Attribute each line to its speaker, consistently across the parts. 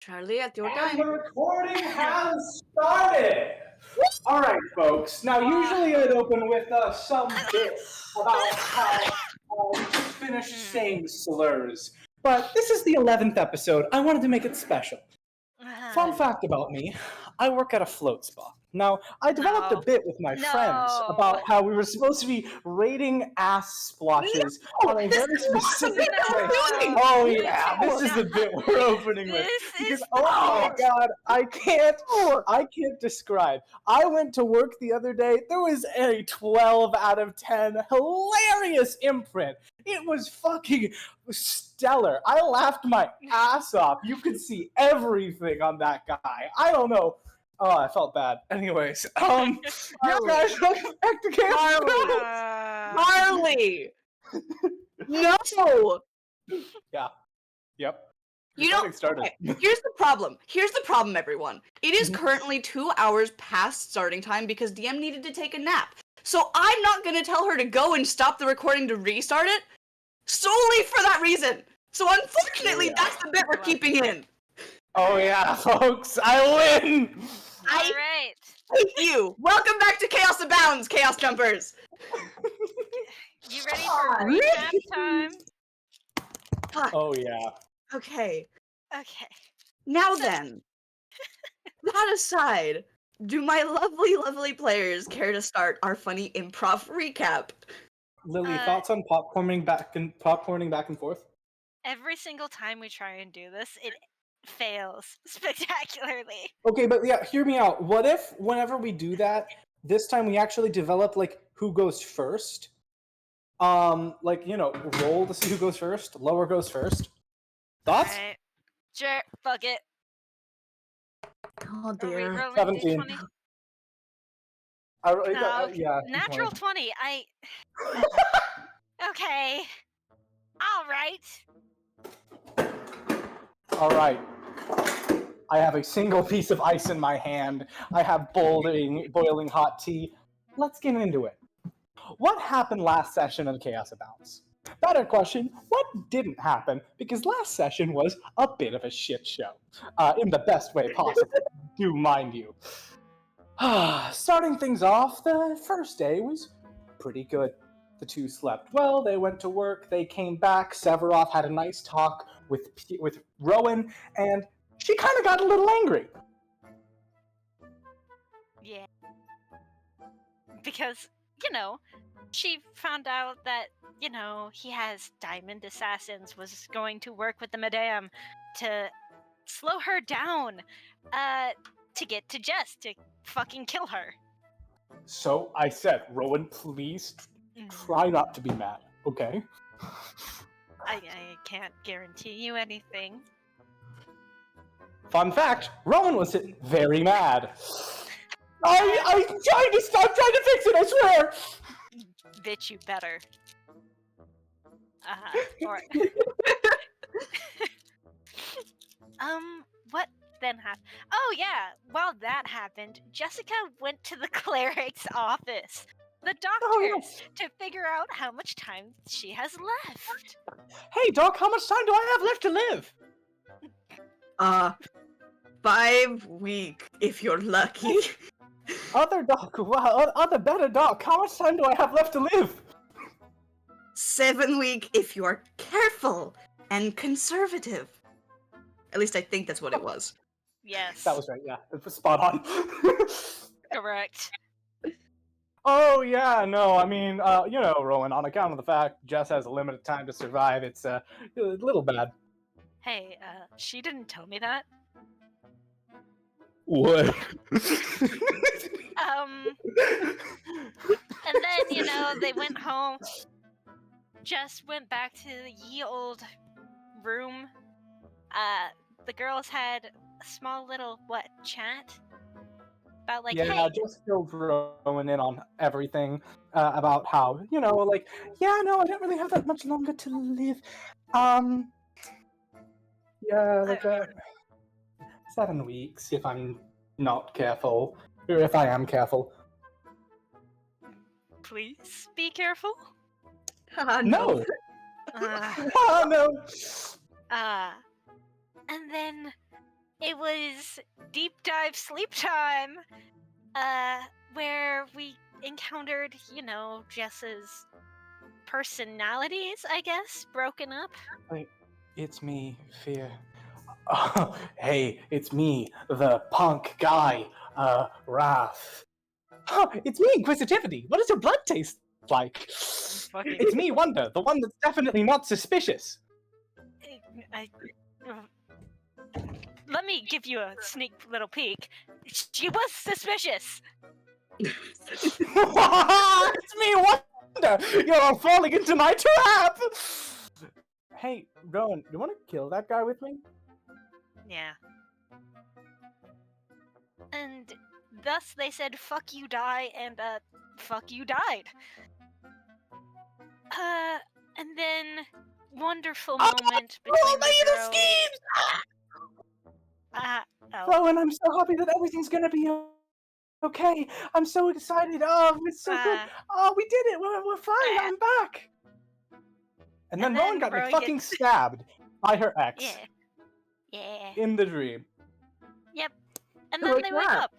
Speaker 1: Charlie, at your
Speaker 2: And the
Speaker 1: time.
Speaker 2: recording has started! Alright, folks. Now, usually I'd open with some bits about how I finished saying slurs. But this is the 11th episode. I wanted to make it special. Fun fact about me, I work at a float spa. Now, I developed a bit with my friends about how we were supposed to be rating ass splotches on a very specific way. Oh yeah, this is the bit we're opening with. Because oh my god, I can't describe. I went to work the other day, there was a 12 out of 10 hilarious imprint. It was fucking stellar. I laughed my ass off. You could see everything on that guy. I don't know. Oh, I felt bad. Anyways, yeah, guys, welcome back to Chaos.
Speaker 1: Marley! No!
Speaker 2: Yeah. Yep.
Speaker 1: You know, okay, here's the problem. Here's the problem, everyone. It is currently 2 hours past starting time because DM needed to take a nap. So I'm not going to tell her to go and stop the recording to restart it solely for that reason. So unfortunately, that's the bit we're keeping in.
Speaker 2: Oh yeah, folks, I win!
Speaker 3: Alright.
Speaker 1: Thank you! Welcome back to Chaos Abounds, Chaos Jumpers!
Speaker 3: You ready for recap time?
Speaker 2: Oh yeah.
Speaker 1: Okay.
Speaker 3: Okay.
Speaker 1: Now then, that aside, do my lovely, lovely players care to start our funny improv recap?
Speaker 2: Lily, thoughts on popcorning back and forth?
Speaker 3: Every single time we try and do this, it fails spectacularly.
Speaker 2: Okay, but yeah, hear me out. What if whenever we do that, this time we actually develop like who goes first? Like, you know, roll to see who goes first. Lower goes first. Thoughts?
Speaker 3: Alright. Sure, fuck it.
Speaker 1: Oh
Speaker 3: Are we
Speaker 1: dear.
Speaker 3: rolling
Speaker 2: 17.
Speaker 3: D20?
Speaker 2: No, yeah.
Speaker 3: Natural 20. Okay.
Speaker 2: Alright. I have a single piece of ice in my hand. I have boiling hot tea. Let's get into it. What happened last session of Chaos Abounds? Better question, what didn't happen? Because last session was a bit of a shit show. In the best way possible, do mind you. Starting things off, the first day was pretty good. The two slept well, they went to work, they came back, Severov had a nice talk with Rowan, and she kind of got a little angry.
Speaker 3: Yeah. Because, you know, she found out that, you know, he has diamond assassins, was going to work with the madame to slow her down, to get to Jess, to fucking kill her.
Speaker 2: So I said, Rowan, please try not to be mad, okay?
Speaker 3: I can't guarantee you anything.
Speaker 2: Fun fact, Rowan was very mad. I'm trying to fix it, I swear!
Speaker 3: Bitch, you better. What then happened? Oh yeah, while that happened, Jessica went to the cleric's office, the doctors, to figure out how much time she has left.
Speaker 2: Hey doc, how much time do I have left to live?
Speaker 1: 5 weeks, if you're lucky.
Speaker 2: Other better doc, how much time do I have left to live?
Speaker 1: 7 weeks, if you're careful and conservative. At least I think that's what it was.
Speaker 3: Yes.
Speaker 2: That was right, yeah. It was spot on.
Speaker 3: Correct.
Speaker 2: Oh, yeah, no, I mean, you know, Rowan, on account of the fact Jess has a limited time to survive, it's a little bad.
Speaker 3: Hey, she didn't tell me that.
Speaker 2: What?
Speaker 3: And then, you know, they went home. Jess went back to the ye old room. The girls had a small little, chat? About, like,
Speaker 2: yeah,
Speaker 3: hey...
Speaker 2: just filled Rowan in on everything, about how, you know, like, yeah, no, I don't really have that much longer to live. Yeah, like, 7 weeks, if I'm not careful. Or if I am careful.
Speaker 3: Please be careful.
Speaker 2: No!
Speaker 1: No.
Speaker 2: No!
Speaker 3: And then it was deep dive sleep time, where we encountered, Jess's personalities, I guess, broken up.
Speaker 2: Wait, it's me, Fear. Oh, hey, it's me, the punk guy, Wrath. Oh, it's me, Inquisitivity. What does your blood taste like?
Speaker 3: Fucking-
Speaker 2: It's me, Wonder, the one that's definitely not suspicious.
Speaker 3: Let me give you a sneak little peek. She was suspicious.
Speaker 2: It's me, Wonder! You're falling into my trap! Hey, Rowan, you want to kill that guy with me?
Speaker 3: Yeah. And thus they said, fuck you, die, and, fuck you, died. And then, wonderful moment between the girls.
Speaker 2: schemes!
Speaker 3: Oh.
Speaker 2: Rowan, I'm so happy that everything's gonna be okay. I'm so excited. Oh, it's so good. Oh, we did it. We're fine. I'm back. And then Rowan got
Speaker 3: Rowan
Speaker 2: fucking
Speaker 3: gets-
Speaker 2: stabbed by her ex
Speaker 3: Yeah.
Speaker 2: in the dream.
Speaker 3: Yep. And then they wake up.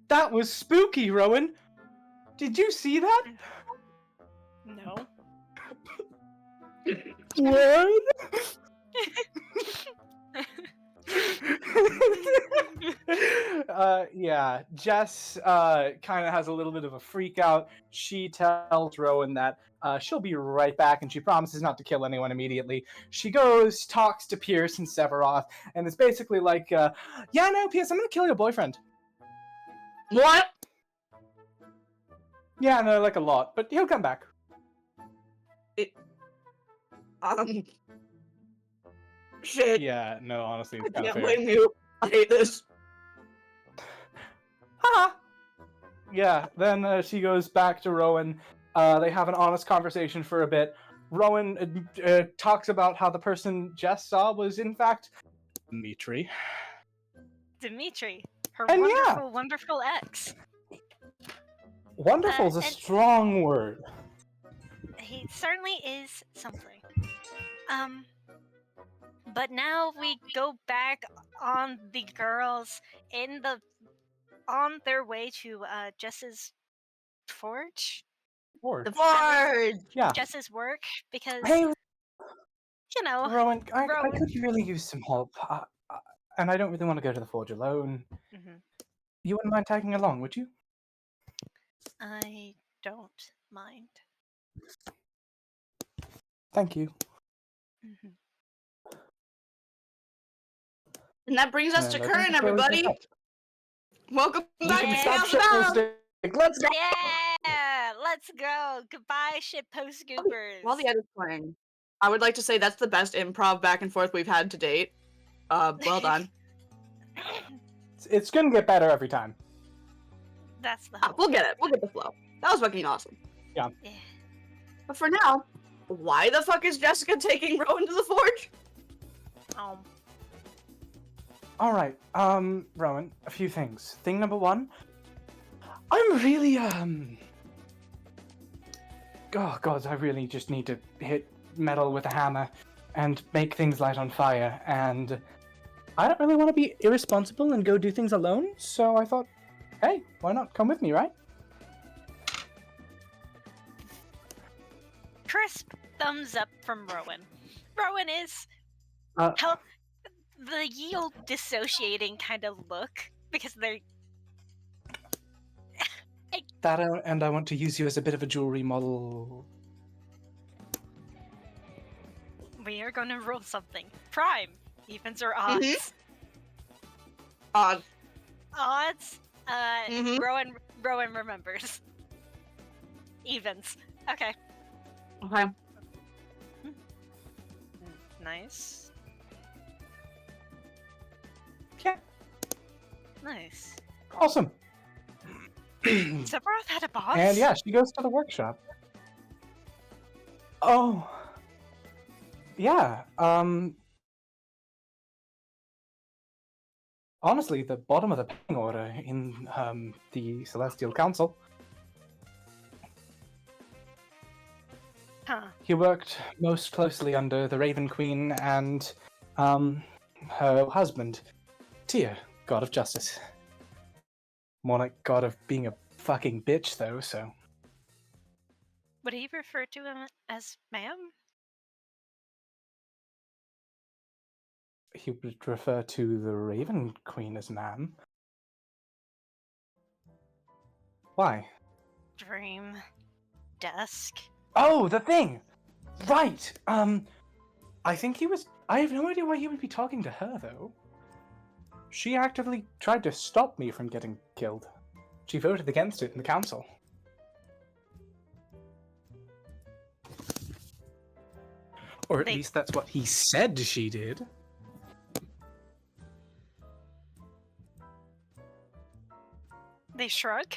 Speaker 2: That was spooky, Rowan. Did you see that?
Speaker 3: No.
Speaker 2: What? Yeah, Jess kind of has a little bit of a freak out. She tells Rowan that she'll be right back, and she promises not to kill anyone immediately. She goes, talks to Pierce and Severoth, and it's basically like, yeah, no, Pierce, I'm gonna kill your boyfriend.
Speaker 1: What?
Speaker 2: Yeah, no, like a lot, but he'll come back.
Speaker 1: Shit.
Speaker 2: Yeah, no, honestly,
Speaker 1: I
Speaker 2: it's kind of
Speaker 1: can't
Speaker 2: fair.
Speaker 1: blame you. I hate this.
Speaker 2: Haha. Yeah, then she goes back to Rowan. They have an honest conversation for a bit. Rowan talks about how the person Jess saw was, in fact, Dimitri.
Speaker 3: Dimitri, her
Speaker 2: And
Speaker 3: wonderful, wonderful ex.
Speaker 2: Wonderful's a
Speaker 3: and-
Speaker 2: strong word.
Speaker 3: He certainly is something. But now we go back on the girls on their way to Jess's forge.
Speaker 2: Word.
Speaker 1: The forge.
Speaker 2: Yeah.
Speaker 3: Jess's work, because
Speaker 2: Hey,
Speaker 3: Rowan.
Speaker 2: Rowan, I could really use some help. And I don't really want to go to the forge alone.
Speaker 3: Mhm.
Speaker 2: You wouldn't mind tagging along, would you?
Speaker 3: I don't mind.
Speaker 2: Thank you.
Speaker 3: Mhm.
Speaker 1: And that brings us
Speaker 2: And
Speaker 1: to
Speaker 2: I think
Speaker 1: current,
Speaker 2: that's where we
Speaker 1: everybody.
Speaker 2: pick up.
Speaker 1: Welcome
Speaker 2: We
Speaker 1: back
Speaker 2: can
Speaker 1: to
Speaker 2: stop
Speaker 1: House
Speaker 2: shit
Speaker 1: Abounds.
Speaker 2: posting. Let's go!
Speaker 3: Yeah, let's go. Goodbye, shitpost scoopers.
Speaker 1: While the edit's playing, I would like to say that's the best improv back and forth we've had to date. Well done.
Speaker 2: It's gonna get better every time.
Speaker 3: That's the
Speaker 1: Ah,
Speaker 3: hope.
Speaker 1: we'll get it. We'll get the flow. That was fucking awesome.
Speaker 3: Yeah.
Speaker 1: But for now, why the fuck is Jessica taking Rowan to the forge?
Speaker 2: Alright, Rowan, a few things. Thing number one, I'm really, oh god, I really just need to hit metal with a hammer and make things light on fire, and I don't really want to be irresponsible and go do things alone, so I thought, hey, why not? Come with me, right?
Speaker 3: Crisp thumbs up from Rowan. Rowan is
Speaker 2: Uh,
Speaker 3: the yield dissociating kind of look, because they're
Speaker 2: and I want to use you as a bit of a jewelry model.
Speaker 3: we are going to roll something. Prime. Evens or odds?
Speaker 1: Odd.
Speaker 3: Odds?
Speaker 1: Mhm.
Speaker 3: Rowan remembers. Evens. Okay.
Speaker 1: Okay.
Speaker 3: Nice.
Speaker 2: Yeah.
Speaker 3: Nice.
Speaker 2: Awesome.
Speaker 3: Sephiroth had a boss?
Speaker 2: And yeah, she goes to the workshop. Oh. Yeah, honestly, the bottom of the pecking order in, the Celestial Council.
Speaker 3: Huh.
Speaker 2: He worked most closely under the Raven Queen and her husband, Tyr, God of Justice. More like God of being a fucking bitch, though, so.
Speaker 3: Would he refer to him as ma'am?
Speaker 2: He would refer to the Raven Queen as ma'am. Why?
Speaker 3: Dream. Desk.
Speaker 2: Oh, the thing! Right! I think he was. I have no idea why he would be talking to her, though. She actively tried to stop me from getting killed. She voted against it in the council. Or at least that's what he said she did.
Speaker 3: They shrug.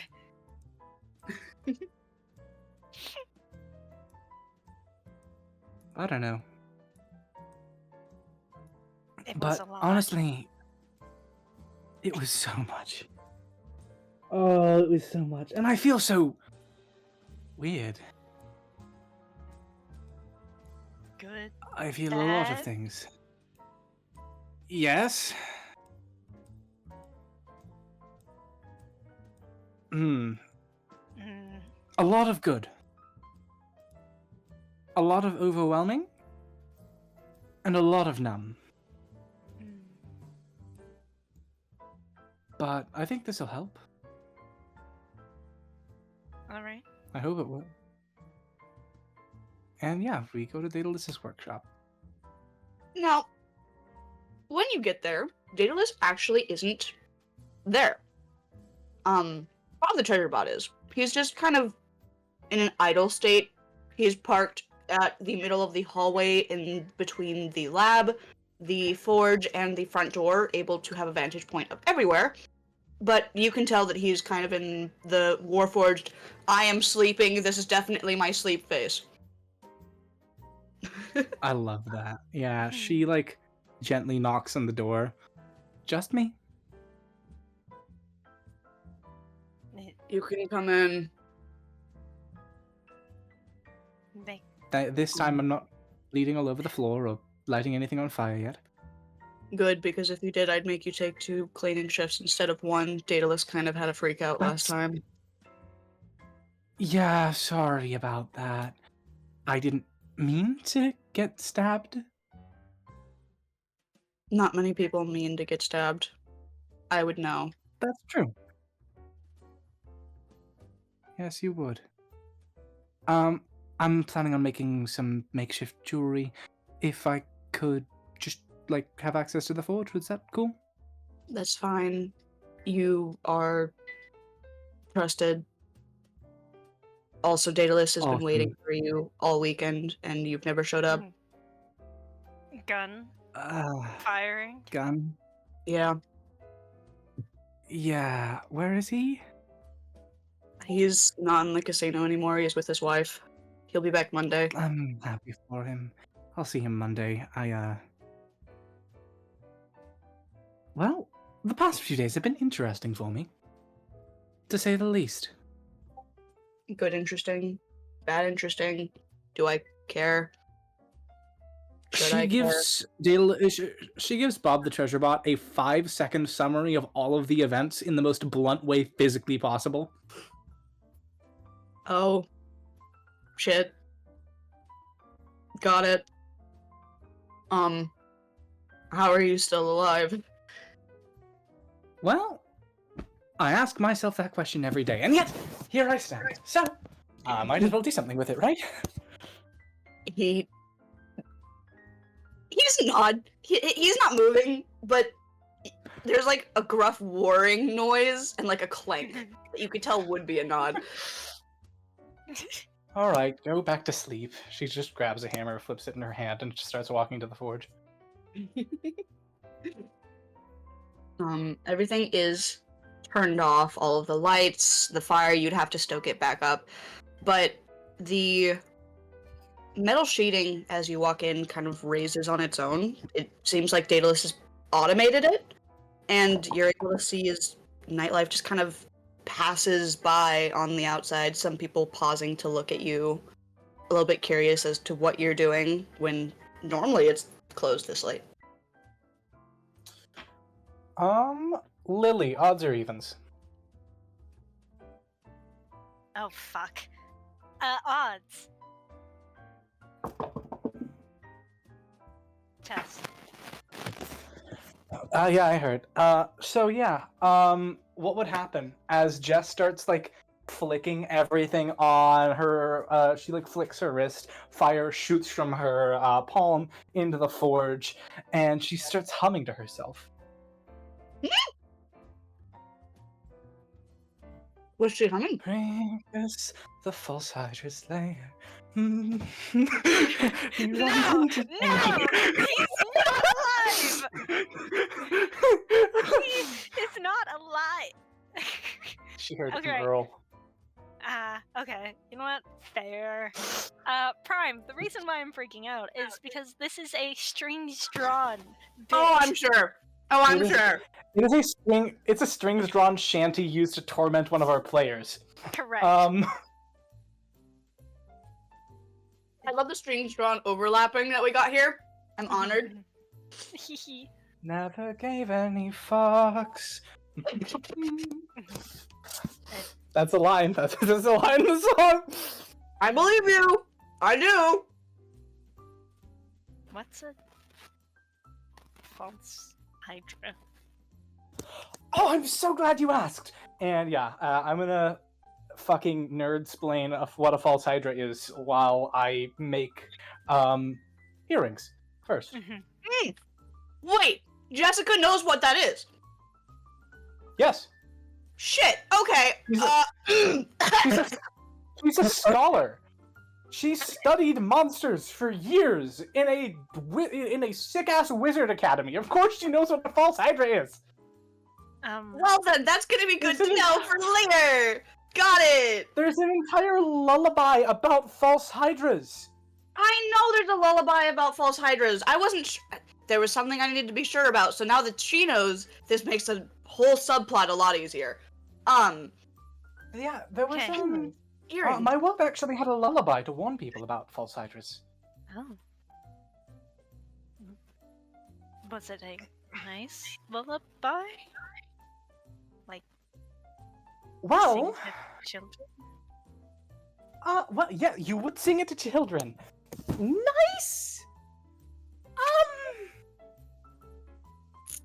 Speaker 2: I don't know.
Speaker 3: It was
Speaker 2: But
Speaker 3: a lot.
Speaker 2: honestly, it was so much. Oh, it was so much. And I feel so weird.
Speaker 3: Good.
Speaker 2: I feel a lot of
Speaker 3: Bad?
Speaker 2: things. Yes.
Speaker 3: Mm.
Speaker 2: A lot of good. A lot of overwhelming. And a lot of numb.
Speaker 3: Mm.
Speaker 2: But I think this'll help.
Speaker 3: Alright.
Speaker 2: I hope it will. And yeah, we go to Daedalus's workshop.
Speaker 1: Now, when you get there, Daedalus actually isn't there. Bob the treasure bot is. He's just kind of in an idle state. He's parked at the middle of the hallway in between the lab, the forge, and the front door, able to have a vantage point of everywhere. But you can tell that he's kind of in the Warforged, I am sleeping, this is definitely my sleep phase.
Speaker 2: I love that. Yeah, she like gently knocks on the door. Just me?
Speaker 1: You can come in.
Speaker 2: This time I'm not bleeding all over the floor or lighting anything on fire yet.
Speaker 1: Good, because if you did, I'd make you take 2 cleaning shifts instead of 1. Daedalus kind of had a freak out last time.
Speaker 2: Yeah, sorry about that. I didn't mean to get stabbed.
Speaker 1: Not many people mean to get stabbed. I would know.
Speaker 2: That's true. Yes, you would. I'm planning on making some makeshift jewelry. If I could just, like, have access to the forge, was that cool?
Speaker 1: That's fine. You are trusted. Also, Daedalus has been waiting for you all weekend, and you've never showed up.
Speaker 3: Gun. Firing.
Speaker 2: Gun?
Speaker 1: Yeah.
Speaker 2: Yeah, where is he?
Speaker 1: He's not in the casino anymore. He's with his wife. He'll be back Monday.
Speaker 2: I'm happy for him. I'll see him Monday. Well, the past few days have been interesting for me. To say the least.
Speaker 1: Good interesting. Bad interesting. Do I care?
Speaker 2: She gives Bob the Treasure Bot a 5-second summary of all of the events in the most blunt way physically possible.
Speaker 1: Oh. Shit. Got it. How are you still alive?
Speaker 2: Well, I ask myself that question every day, and yet, here I stand. So, I might as well do something with it, right?
Speaker 1: He's not. He's not moving, but there's like a gruff whirring noise and like a clank that you could tell would be a nod.
Speaker 2: Alright, go back to sleep. She just grabs a hammer, flips it in her hand, and just starts walking to the forge.
Speaker 1: Everything is turned off, all of the lights, the fire, you'd have to stoke it back up. But the metal sheeting, as you walk in, kind of raises on its own. It seems like Daedalus has automated it, and you're able to see as nightlife just kind of passes by on the outside, some people pausing to look at you, a little bit curious as to what you're doing when normally it's closed this late.
Speaker 2: Lily, odds or evens?
Speaker 3: Oh, fuck. Odds. Test.
Speaker 2: Yeah, I heard. So yeah, what would happen as Jess starts, like, flicking everything on her, she, like, flicks her wrist, fire shoots from her, palm into the forge, and she starts humming to herself.
Speaker 1: What's she humming?
Speaker 2: Bring us the false Hydra's lair.
Speaker 3: No! No! He's not alive! He is not alive!
Speaker 2: She heard it from
Speaker 3: Okay.
Speaker 2: Earl.
Speaker 3: Okay. You know what? Fair. Prime, the reason why I'm freaking out is because this is a strings drawn bit.
Speaker 1: Oh, I'm sure. Oh, I'm sure.
Speaker 2: It's a strings drawn shanty used to torment one of our players.
Speaker 3: Correct.
Speaker 1: I love the strings drawn overlapping that we got here. I'm honored.
Speaker 2: Never gave any fucks. That's a line. That's a line in the song.
Speaker 1: I believe you. I do.
Speaker 3: What's a false Hydra?
Speaker 2: Oh, I'm so glad you asked. And yeah, I'm gonna fucking nerd-splain of what a false Hydra is while I make earrings first.
Speaker 1: Wait, Jessica knows what that is.
Speaker 2: Yes.
Speaker 1: Shit. Okay.
Speaker 2: She's a scholar. She studied monsters for years in a sick-ass wizard academy. Of course she knows what the false Hydra is.
Speaker 1: Well then, that's gonna be good to know for later. Got it.
Speaker 2: There's an entire lullaby about false Hydras.
Speaker 1: I know there's a lullaby about false Hydras. I wasn't there was something I needed to be sure about, so now that she knows, this makes the whole subplot a lot easier.
Speaker 2: Yeah, there was
Speaker 1: earring.
Speaker 2: my work actually had a lullaby to warn people about false Hydras.
Speaker 3: Oh. Was it a nice lullaby? Like,
Speaker 2: Well,
Speaker 3: sing to children?
Speaker 2: well, yeah, you would sing it to children. Nice.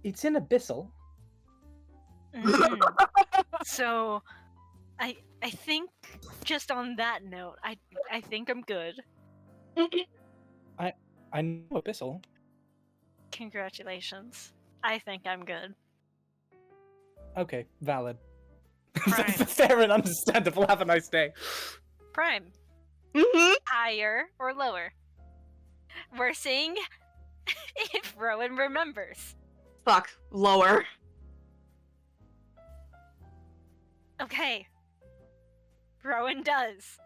Speaker 2: It's in Abyssal.
Speaker 3: So, I think just on that note, I think I'm good.
Speaker 2: I know Abyssal.
Speaker 3: Congratulations. I think I'm good.
Speaker 2: Okay, valid.
Speaker 3: Right.
Speaker 2: Fair and understandable. Have a nice day.
Speaker 3: Prime. Higher or lower? We're seeing if Rowan remembers.
Speaker 1: Fuck. Lower.
Speaker 3: Okay. Rowan does.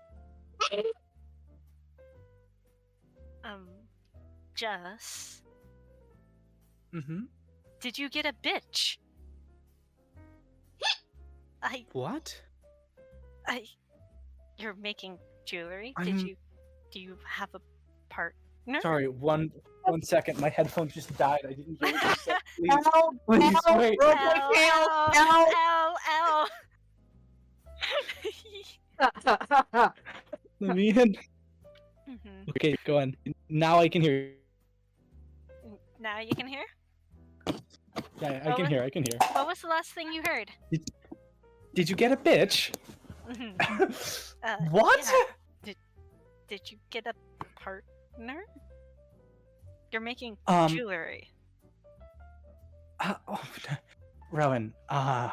Speaker 3: Jess. Did you get a bitch?
Speaker 2: What?
Speaker 3: You're making jewelry?
Speaker 2: I'm-
Speaker 3: Do you have a partner?
Speaker 2: Sorry, one second. My headphones just died. I didn't hear what you said. Please,
Speaker 1: Ow,
Speaker 2: please
Speaker 1: ow,
Speaker 2: wait.
Speaker 3: Ow.
Speaker 2: Let me in. Okay, go on. Now I can hear you.
Speaker 3: Now you can hear?
Speaker 2: Yeah, I can hear.
Speaker 3: What was the last thing you heard?
Speaker 2: Did you get a bitch? What?
Speaker 3: Yeah. Did you get a partner? You're making jewelry.
Speaker 2: Rowan, I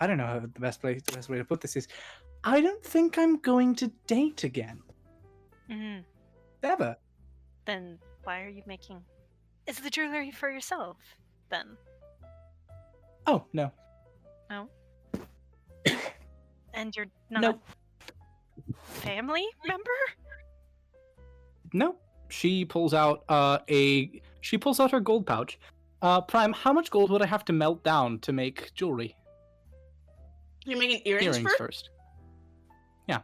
Speaker 2: don't know how the best way to put this is. I don't think I'm going to date again. Ever.
Speaker 3: Then why are you making... Is the jewelry for yourself, then?
Speaker 2: Oh, no.
Speaker 3: No? And you're not
Speaker 2: Nope.
Speaker 3: a family member?
Speaker 2: No. She pulls out her gold pouch. Prime, how much gold would I have to melt down to make jewelry?
Speaker 1: You're making earrings
Speaker 2: First. Yeah.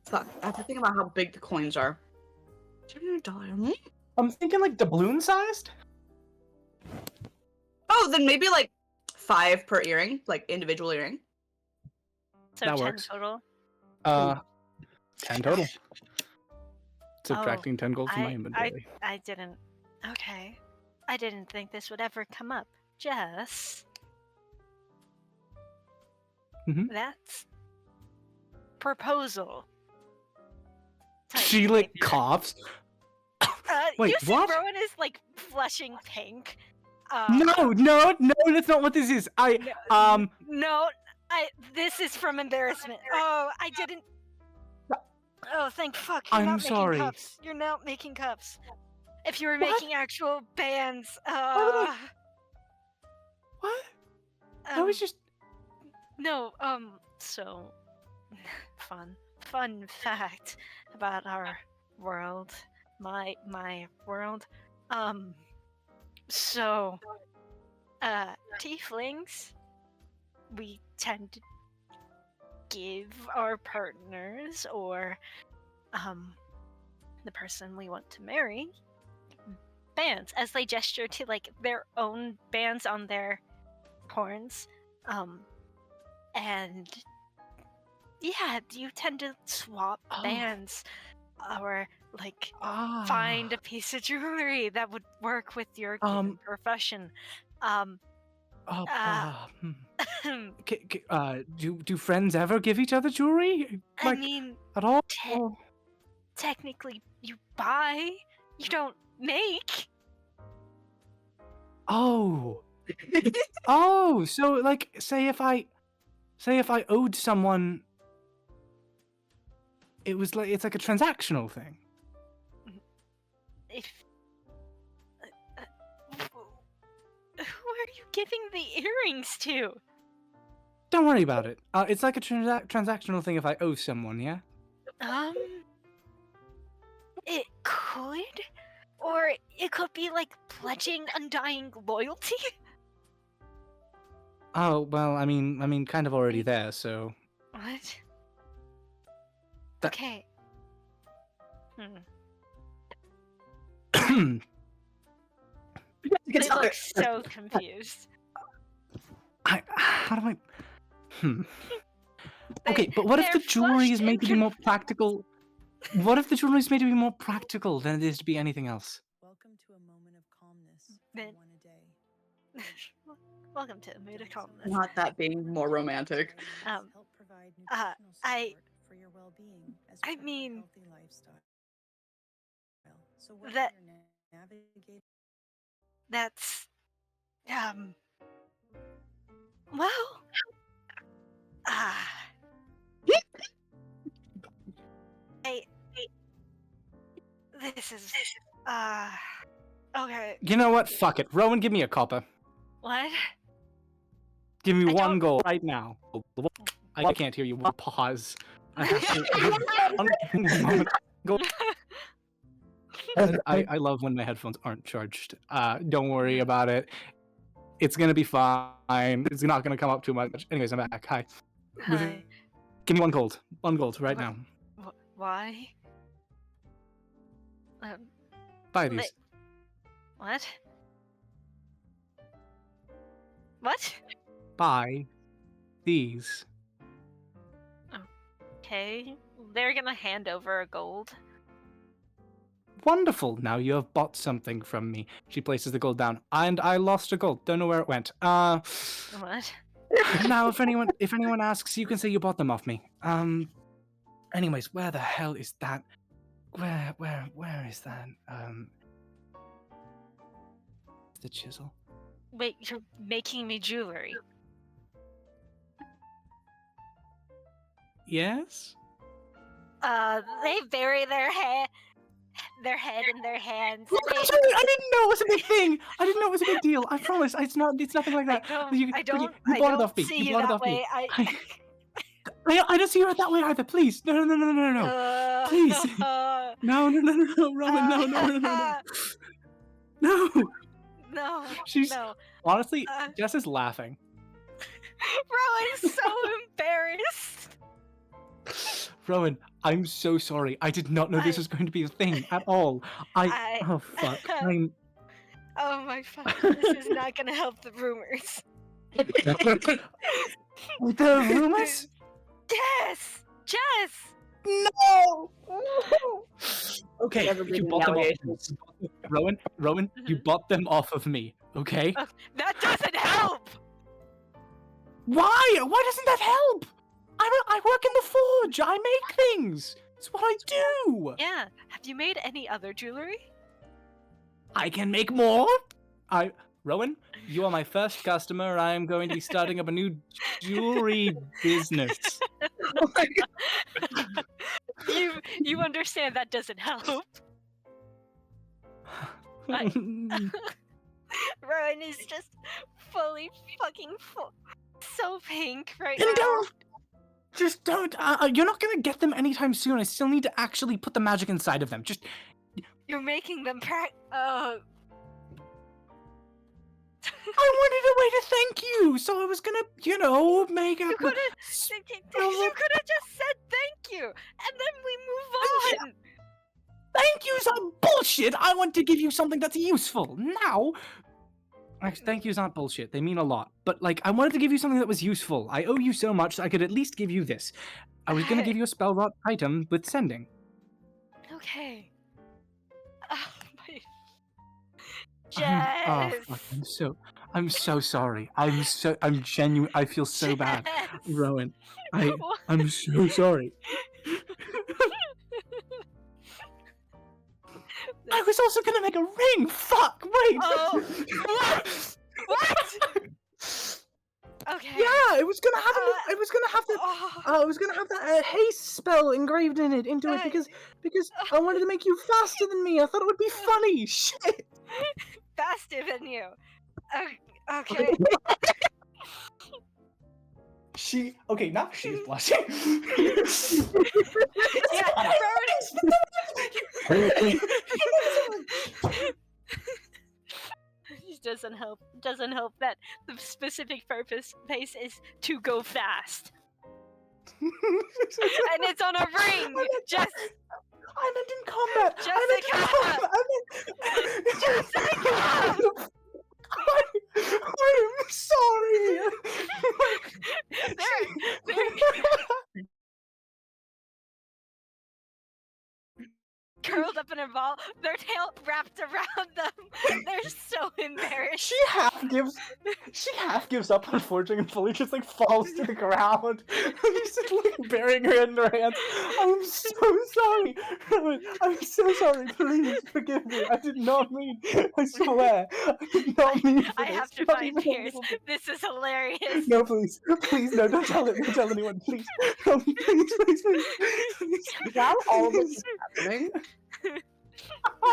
Speaker 1: Fuck, I have to think about how big the coins are. $700.
Speaker 2: I'm thinking like doubloon sized.
Speaker 1: Oh, then maybe like 5 per earring, like individual earring.
Speaker 3: So
Speaker 2: That
Speaker 3: 10
Speaker 2: works.
Speaker 3: total.
Speaker 2: 10 total. Subtracting 10 gold from my inventory.
Speaker 3: I didn't. Okay. I didn't think this would ever come up. Jess.
Speaker 2: Mhm.
Speaker 3: That's proposal.
Speaker 2: She
Speaker 3: type
Speaker 2: like
Speaker 3: behavior.
Speaker 2: coughs. Wait,
Speaker 3: you see
Speaker 2: what?
Speaker 3: Rowan is like flushing pink.
Speaker 2: No, that's not what this is.
Speaker 3: No, this is from embarrassment. Oh, I didn't. Oh, thank fuck! You're
Speaker 2: I'm
Speaker 3: not
Speaker 2: sorry.
Speaker 3: making cups. You're not making cups. If you were
Speaker 2: What?
Speaker 3: making actual bands,
Speaker 2: What? I was just.
Speaker 3: no. So fun fact about our world, my world. So, tieflings, we tend to give our partners or the person we want to marry bands as they gesture to like their own bands on their horns. And yeah, you tend to swap bands or like find a piece of jewelry that would work with your given profession.
Speaker 2: Do friends ever give each other jewelry?
Speaker 3: I mean,
Speaker 2: at all?
Speaker 3: technically, you buy, you don't make.
Speaker 2: Oh, so like, say if I owed someone, it's like a transactional thing.
Speaker 3: If who are you giving the earrings to?
Speaker 2: Don't worry about it. It's like a transactional thing if I owe someone, yeah?
Speaker 3: It could, or it could be like pledging undying loyalty.
Speaker 2: Oh, well, I mean, kind of already there, so.
Speaker 3: What? Okay. They look so confused.
Speaker 2: How do I? Okay, but what if the jewelry is made to be more practical? What if the jewelry is made to be more practical than it is to be anything else?
Speaker 4: Welcome to a moment of calmness for one a day.
Speaker 3: Welcome to a mood of calmness.
Speaker 1: Not that being more romantic.
Speaker 4: Help provide nutritional support for your well-being as
Speaker 3: I
Speaker 4: part
Speaker 3: mean,
Speaker 4: of a healthy lifestyle. So whether
Speaker 3: that
Speaker 4: you're navigating
Speaker 3: that's well this is okay.
Speaker 2: You know what? Fuck it. Rowan, give me a copper.
Speaker 3: What?
Speaker 2: Give me one gold right now. I can't hear you. Pause. I love when my headphones aren't charged. Don't worry about it. It's gonna be fine. It's not gonna come up too much. Anyways, I'm back. Hi.
Speaker 3: Hi.
Speaker 2: Give me one gold. One gold right now.
Speaker 3: Why?
Speaker 2: Buy these.
Speaker 3: What? What?
Speaker 2: Buy these.
Speaker 3: Okay. They're gonna hand over a gold.
Speaker 2: Wonderful. Now you have bought something from me. She places the gold down. And I lost a gold. Don't know where it went.
Speaker 3: What?
Speaker 2: Now if anyone asks, you can say you bought them off me. Anyways, where the hell is that? Where is that? The chisel.
Speaker 3: Wait, you're making me jewelry.
Speaker 2: Yes?
Speaker 3: They bury their head in their hands.
Speaker 2: I'm sorry, I didn't know it was a big thing. I didn't know it was a big deal. I promise. It's nothing like that.
Speaker 3: I don't see you that way.
Speaker 2: I don't see you that way either. Please. No. Please. No, Rowan, no. No.
Speaker 3: No.
Speaker 2: She's
Speaker 3: no.
Speaker 2: honestly, Jess is laughing.
Speaker 3: Rowan's so embarrassed.
Speaker 2: Rowan, I'm so sorry. I did not know this was going to be a thing at all. Oh, fuck.
Speaker 3: Oh my fuck. This is not gonna help the rumors.
Speaker 2: The rumors?
Speaker 3: Yes! Jess!
Speaker 2: No! Okay,
Speaker 1: Never
Speaker 2: you
Speaker 1: been
Speaker 2: bought them off.
Speaker 1: allegations.
Speaker 2: Rowan, you bought them off of me, okay?
Speaker 3: That doesn't help!
Speaker 2: Why? Why doesn't that help? I work in the forge. I make things. It's what I do.
Speaker 3: Yeah. Have you made any other jewelry?
Speaker 2: I can make more. Rowan, you are my first customer. I am going to be starting up a new jewelry business.
Speaker 1: Oh my God.
Speaker 3: You understand that doesn't help. Rowan is just fully fucking so pink right now.
Speaker 2: Don't. You're not gonna get them anytime soon. I still need to actually put the magic inside of them.
Speaker 3: You're making them
Speaker 2: I wanted a way to thank you, so I was gonna, make a.
Speaker 3: You could have just said thank you, and then we move on.
Speaker 2: Thank yous are bullshit. I want to give you something that's useful now. Actually, thank yous aren't bullshit. They mean a lot. But I wanted to give you something that was useful. I owe you so much, so I could at least give you this. I was gonna give you a spell rot item with sending.
Speaker 3: Okay. Oh my. Jess.
Speaker 2: Fuck, I'm so sorry. I'm genuine. I feel so bad,
Speaker 3: Jess.
Speaker 2: Rowan. I'm so sorry. I was also gonna make a ring. Fuck. Wait.
Speaker 3: Oh. What? Okay.
Speaker 2: Yeah, I was gonna have that haste spell engraved into it because I wanted to make you faster than me. I thought it would be funny. Shit.
Speaker 3: Faster than you. Okay.
Speaker 2: Now she's blushing.
Speaker 3: Yeah, it doesn't help that the specific purpose base is to go fast. And it's on a ring! Just
Speaker 2: I meant in combat!
Speaker 3: Jessica!
Speaker 2: I'm sorry!
Speaker 3: Curled up in a ball, their tail wrapped around them. They're so embarrassed.
Speaker 2: She half gives up on forging and fully just falls to the ground. Just burying her head in her hands. I'm so sorry. I'm so sorry. Please forgive me. I did not mean. I swear. I did not mean.
Speaker 3: I have to find Pierce. This is hilarious.
Speaker 2: No, please, no, don't tell it. Don't tell anyone, please. No, please.
Speaker 1: While all of this is happening,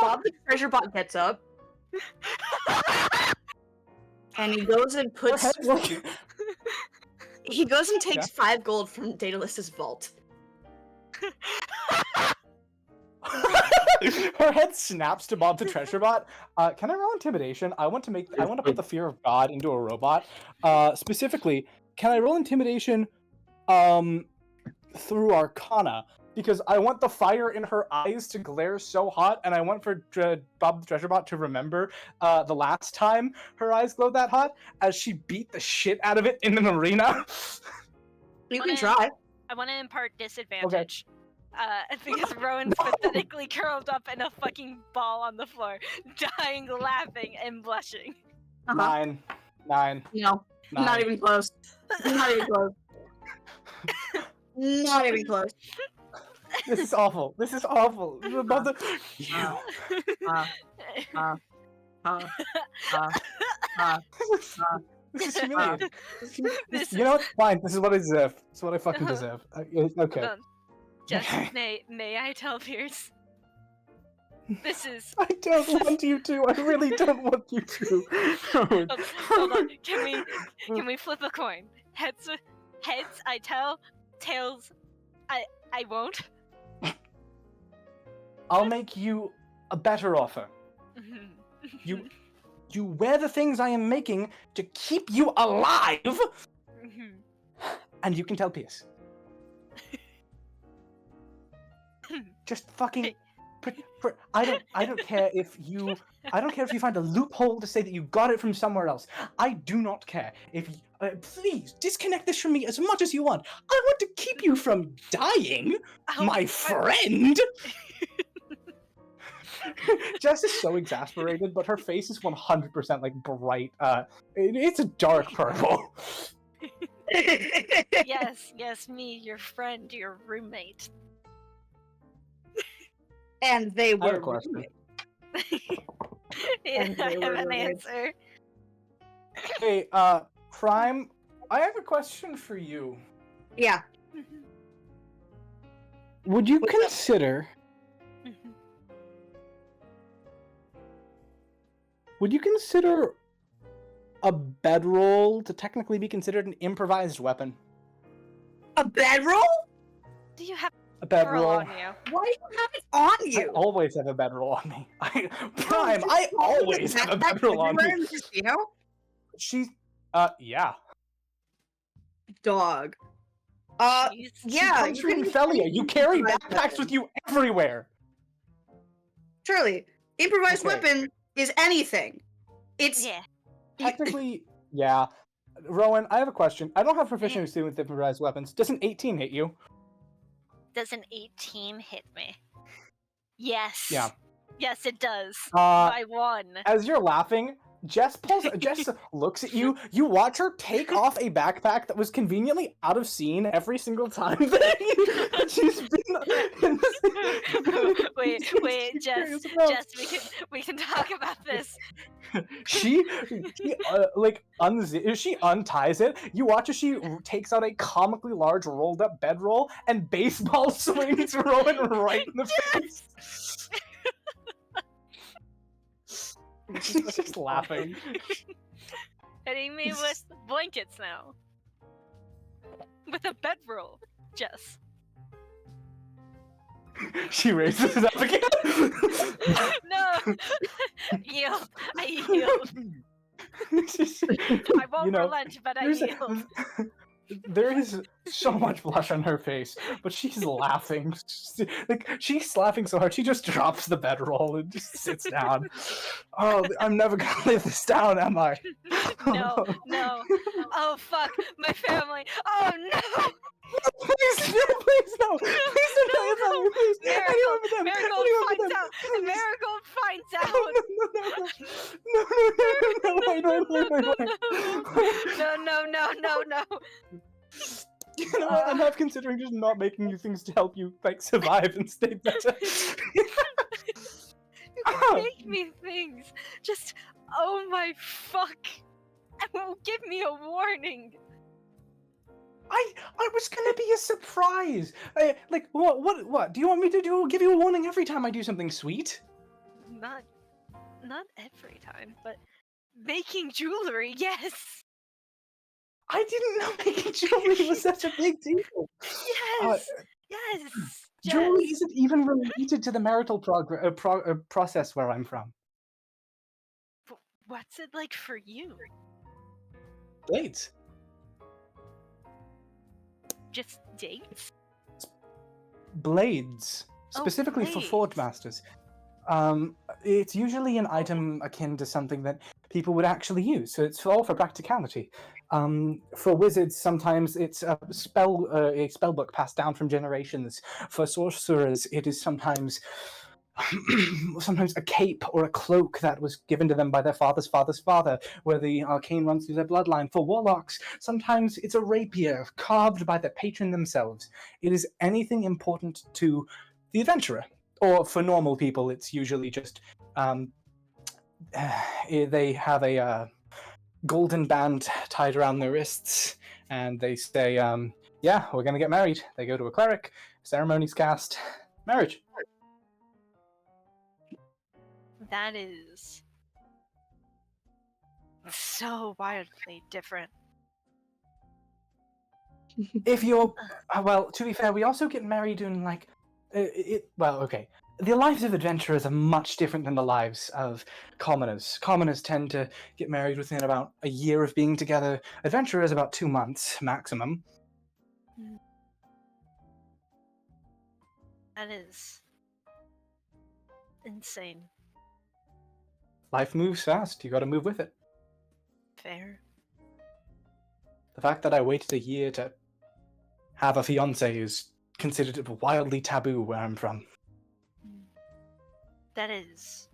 Speaker 1: Bob the treasure bot gets up and he goes and takes 5 gold from Daedalus's vault.
Speaker 2: Her head snaps to Bob the treasure bot. Can I roll intimidation? I want to put the fear of God into a robot. Specifically, can I roll intimidation through Arcana? Because I want the fire in her eyes to glare so hot, and I want for Bob the treasure bot to remember the last time her eyes glowed that hot, as she beat the shit out of it in an arena.
Speaker 1: You can try.
Speaker 3: I want to impart disadvantage. Because Rowan's pathetically curled up in a fucking ball on the floor, dying, laughing, and blushing.
Speaker 2: 9.
Speaker 1: No,
Speaker 2: 9.
Speaker 1: not even close. Not even close. Not even close.
Speaker 2: This is awful. About the... This is humiliating. You know what? Fine. This is what I deserve. This is what I fucking deserve. Okay.
Speaker 3: Just may I tell Pierce? This is.
Speaker 2: I don't want you to. I really don't want you to.
Speaker 3: Hold on. Can we flip a coin? Heads, I tell. Tails, I won't.
Speaker 2: I'll make you a better offer. You wear the things I am making to keep you alive, And you can tell Pierce. Just fucking... I don't care if you find a loophole to say that you got it from somewhere else. I do not care. If please disconnect this from me as much as you want. I want to keep you from dying, my friend. Jess is so exasperated, but her face is 100% like bright. It's a dark purple.
Speaker 3: Yes, me, your friend, your roommate.
Speaker 1: And they
Speaker 2: I have
Speaker 1: were
Speaker 2: a question.
Speaker 3: Yeah, I have an answer.
Speaker 2: Hey, Prime, I have a question for you.
Speaker 1: Yeah.
Speaker 2: Would you consider... Would you consider a bedroll to technically be considered an improvised weapon?
Speaker 1: A bedroll?
Speaker 3: Do you have
Speaker 2: A
Speaker 3: bedroll
Speaker 2: bedroll.
Speaker 3: on you?
Speaker 1: Why do you have it on
Speaker 2: I
Speaker 1: you?
Speaker 2: always have a bedroll on me. Prime, I always have a bedroll on me.
Speaker 1: You know?
Speaker 2: She's, yeah.
Speaker 1: Dog.
Speaker 3: Jeez.
Speaker 1: Yeah.
Speaker 2: She comes from Infelia. You carry backpacks with you everywhere.
Speaker 1: Truly, improvised
Speaker 2: Okay.
Speaker 1: weapon is anything. It's
Speaker 3: Yeah.
Speaker 2: Technically, yeah. Rowan, I have a question. I don't have proficiency with improvised weapons. Does an 18 hit you?
Speaker 3: Does an 18 hit me? Yes.
Speaker 2: Yeah.
Speaker 3: Yes, it does.
Speaker 2: Uh,
Speaker 3: By 1.
Speaker 2: As you're laughing, Jess looks at you. You watch her take off a backpack that was conveniently out of scene every single time that she's been.
Speaker 3: Wait, Jess, we can talk about this.
Speaker 2: She unties it. You watch as she takes out a comically large rolled up bedroll and baseball swings Rowan right in the face. She's just laughing.
Speaker 3: Hitting me with blankets now. With a bedroll, Jess.
Speaker 2: She raises it up again.
Speaker 3: No! Yield. I yield. I won't relent, but I yield.
Speaker 2: There is so much blush on her face, but she's laughing. She's laughing so hard, she just drops the bedroll and just sits down. Oh, I'm never gonna live this down, am I?
Speaker 3: No. Oh, fuck. My family. Oh, no!
Speaker 2: Please no! Please don't please.
Speaker 3: Marigold finds out! Marigold finds out! No.
Speaker 2: You know what? I'm half considering just not making you things to help you survive and stay better.
Speaker 3: You can make me things. Just, oh my fuck. And won't give me a warning.
Speaker 2: I was gonna be a surprise. What? Do you want me to do? Give you a warning every time I do something sweet?
Speaker 3: Not every time, but making jewelry, yes.
Speaker 2: I didn't know making jewelry was such a big deal.
Speaker 3: Yes.
Speaker 2: Jewelry isn't even related to the marital process where I'm from.
Speaker 3: What's it like for you?
Speaker 2: Blades.
Speaker 3: Just dates?
Speaker 2: Blades. Specifically for Forge Masters. It's usually an item akin to something that people would actually use, so it's all for practicality. For wizards, sometimes it's a spell book passed down from generations. For sorcerers, it is sometimes a cape or a cloak that was given to them by their father's father's father, where the arcane runs through their bloodline. For warlocks, sometimes it's a rapier carved by their patron themselves. It is anything important to the adventurer. Or for normal people, it's usually just they have a golden band tied around their wrists, and they say, yeah, we're gonna get married. They go to a cleric, ceremony's cast, marriage.
Speaker 3: That is so wildly different.
Speaker 2: If you're, well, to be fair, we also get married in okay. the lives of adventurers are much different than the lives of commoners. Commoners tend to get married within about a year of being together. Adventurers about 2 months maximum.
Speaker 3: That is insane.
Speaker 2: Life moves fast. You got to move with it.
Speaker 3: Fair.
Speaker 2: The fact that I waited a year to have a fiance is considered wildly taboo where I'm from.
Speaker 3: That is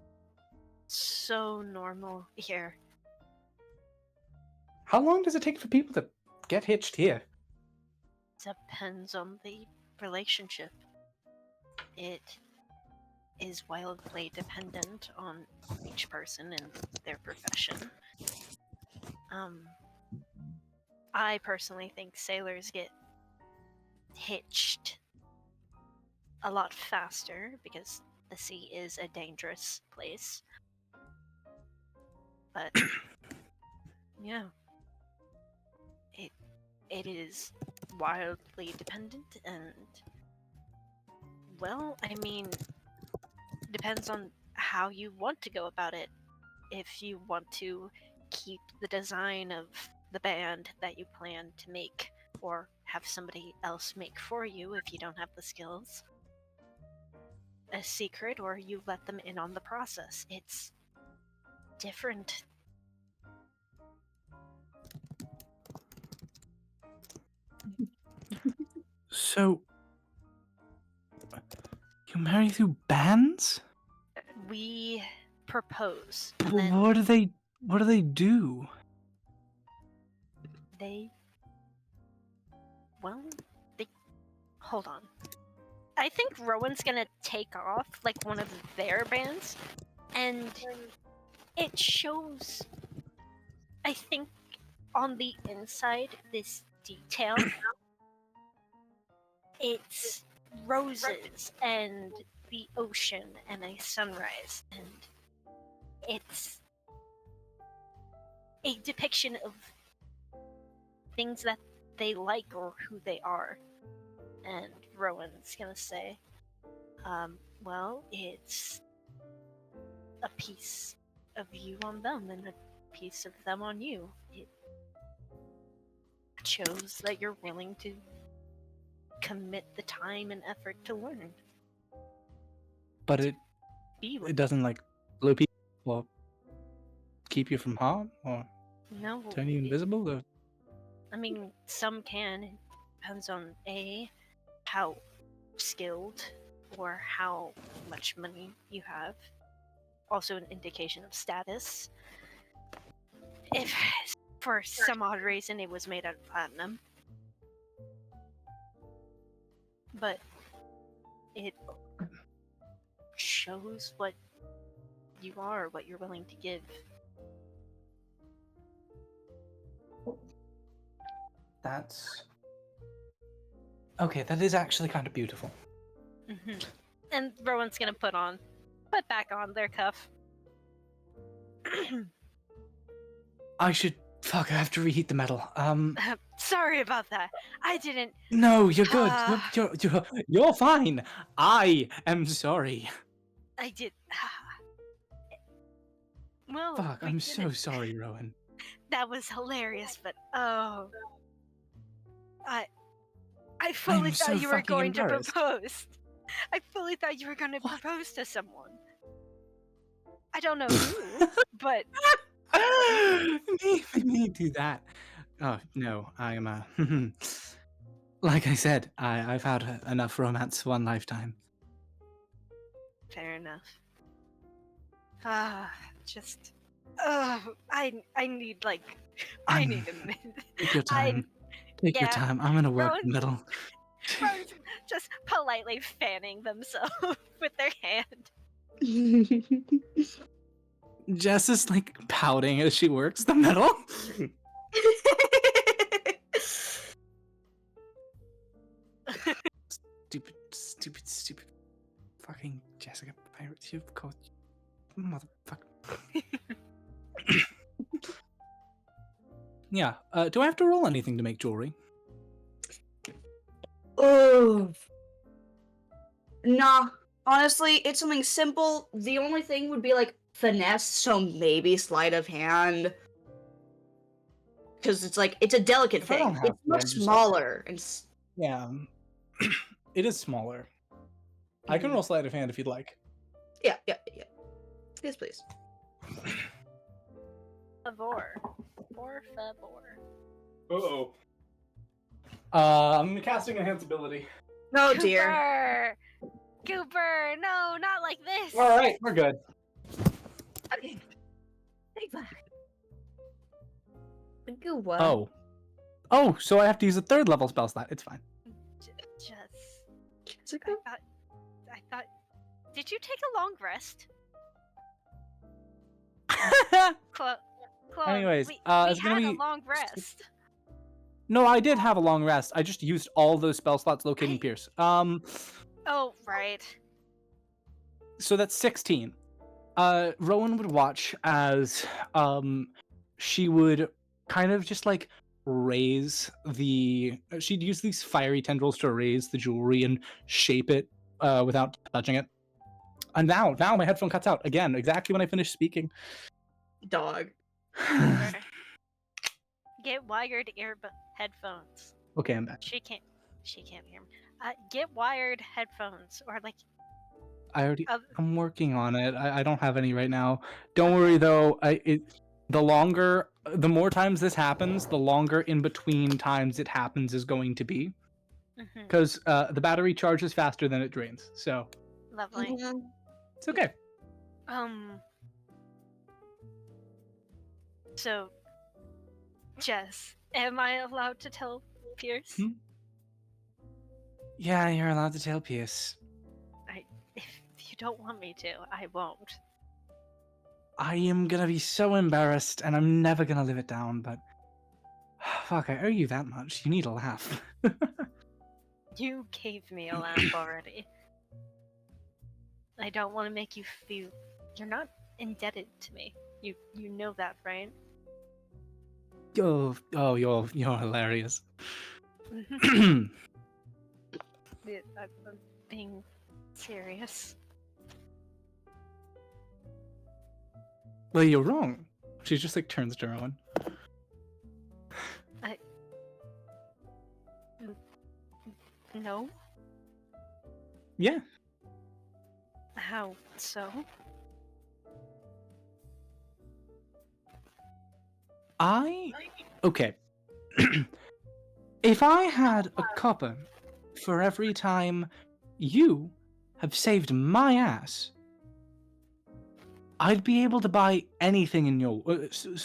Speaker 3: so normal here.
Speaker 2: How long does it take for people to get hitched here?
Speaker 3: Depends on the relationship. It is wildly dependent on each person and their profession. I personally think sailors get hitched a lot faster because the sea is a dangerous place. But yeah, it is wildly dependent, and well, I mean, depends on how you want to go about it. If you want to keep the design of the band that you plan to make, or have somebody else make for you if you don't have the skills, a secret, or you let them in on the process. It's different.
Speaker 2: So, you marry through bands?
Speaker 3: We propose. And
Speaker 2: Well,
Speaker 3: then
Speaker 2: what do they do?
Speaker 3: hold on. I think Rowan's gonna take off like one of their bands, and it shows, I think, on the inside, this detail. It's roses and the ocean and a sunrise, and it's a depiction of things that they like or who they are. And Rowan's gonna say, well, it's a piece of you on them and a piece of them on you. It shows that you're willing to commit the time and effort to learn.
Speaker 2: But it doesn't like blow people or keep you from harm or
Speaker 3: No,
Speaker 2: turn you invisible? Or...
Speaker 3: I mean, some can. It depends on how skilled or how much money you have. Also an indication of status. If for some odd reason it was made out of platinum. But it shows what you are, what you're willing to give.
Speaker 2: That's... Okay, that is actually kind of beautiful.
Speaker 3: Mm-hmm. And Rowan's gonna put back on their cuff.
Speaker 2: I should... Fuck, I have to reheat the metal.
Speaker 3: Sorry about that. I didn't...
Speaker 2: No, you're good. You're fine. I am sorry.
Speaker 3: I did... Well,
Speaker 2: Fuck, I'm so sorry, Rowan.
Speaker 3: That was hilarious, but oh... I fully thought you were going to propose. I fully thought you were going to propose to someone. I don't know who, but...
Speaker 2: me do that. Oh, no, I am like I said, I've had enough romance for one lifetime.
Speaker 3: Fair enough. Just... I need, like... I need a minute.
Speaker 2: Take your time. Take your time. I'm gonna work the middle.
Speaker 3: Just politely fanning themselves with their hand.
Speaker 2: Jess is like pouting as she works the middle. Stupid fucking Jessica Pirates, you've got motherfucker. Yeah, do I have to roll anything to make jewelry?
Speaker 1: Oh. Nah. Honestly, it's something simple. The only thing would be like finesse, so maybe sleight of hand. Because it's like, it's a delicate
Speaker 2: If I don't
Speaker 1: thing.
Speaker 2: have
Speaker 1: It's
Speaker 2: to,
Speaker 1: much
Speaker 2: I'm just
Speaker 1: smaller. And
Speaker 2: yeah. It is smaller. I can
Speaker 1: Mhm.
Speaker 2: roll sleight of hand if you'd like.
Speaker 1: Yeah. Yes, please.
Speaker 3: Favor. Por favor.
Speaker 2: Uh-oh. I'm casting Enhance Ability.
Speaker 1: Oh dear.
Speaker 3: Cooper! No, not like this!
Speaker 2: Alright, we're good.
Speaker 1: Okay. Take that. Go what?
Speaker 2: Oh, so I have to use a 3rd level spell slot. It's fine.
Speaker 1: It's okay.
Speaker 3: I thought... Did you take a long rest? Chloe,
Speaker 2: Anyways,
Speaker 3: we
Speaker 2: it's
Speaker 3: had
Speaker 2: gonna
Speaker 3: a
Speaker 2: be...
Speaker 3: long rest.
Speaker 2: No, I did have a long rest. I just used all those spell slots locating Pierce.
Speaker 3: Oh, right.
Speaker 2: So that's 16. Rowan would watch as she would kind of just like raise she'd use these fiery tendrils to raise the jewelry and shape it without touching it. And now my headphone cuts out again, exactly when I finish speaking.
Speaker 1: Dog.
Speaker 3: Get wired headphones.
Speaker 2: Okay, I'm back.
Speaker 3: She can't hear me. Get wired headphones, or like...
Speaker 2: I'm working on it. I don't have any right now. Don't worry though. The more times this happens, the longer in between times it happens is going to be. Because the battery charges faster than it drains. So
Speaker 3: Lovely.
Speaker 2: it's okay.
Speaker 3: So, Jess, am I allowed to tell Pierce?
Speaker 2: Yeah, you're allowed to tell Pierce.
Speaker 3: If you don't want me to, I won't.
Speaker 2: I am gonna be so embarrassed, and I'm never gonna live it down, but... Fuck, I owe you that much. You need a laugh.
Speaker 3: You gave me a laugh already. I don't want to make you feel... You're not indebted to me. You know that, right?
Speaker 2: Oh, you're hilarious.
Speaker 3: I'm being serious.
Speaker 2: Well, you're wrong. She just like turns to Rowan.
Speaker 3: No?
Speaker 2: Yeah.
Speaker 3: How so?
Speaker 2: Okay. If I had a copper for every time you have saved my ass, I'd be able to buy anything in your...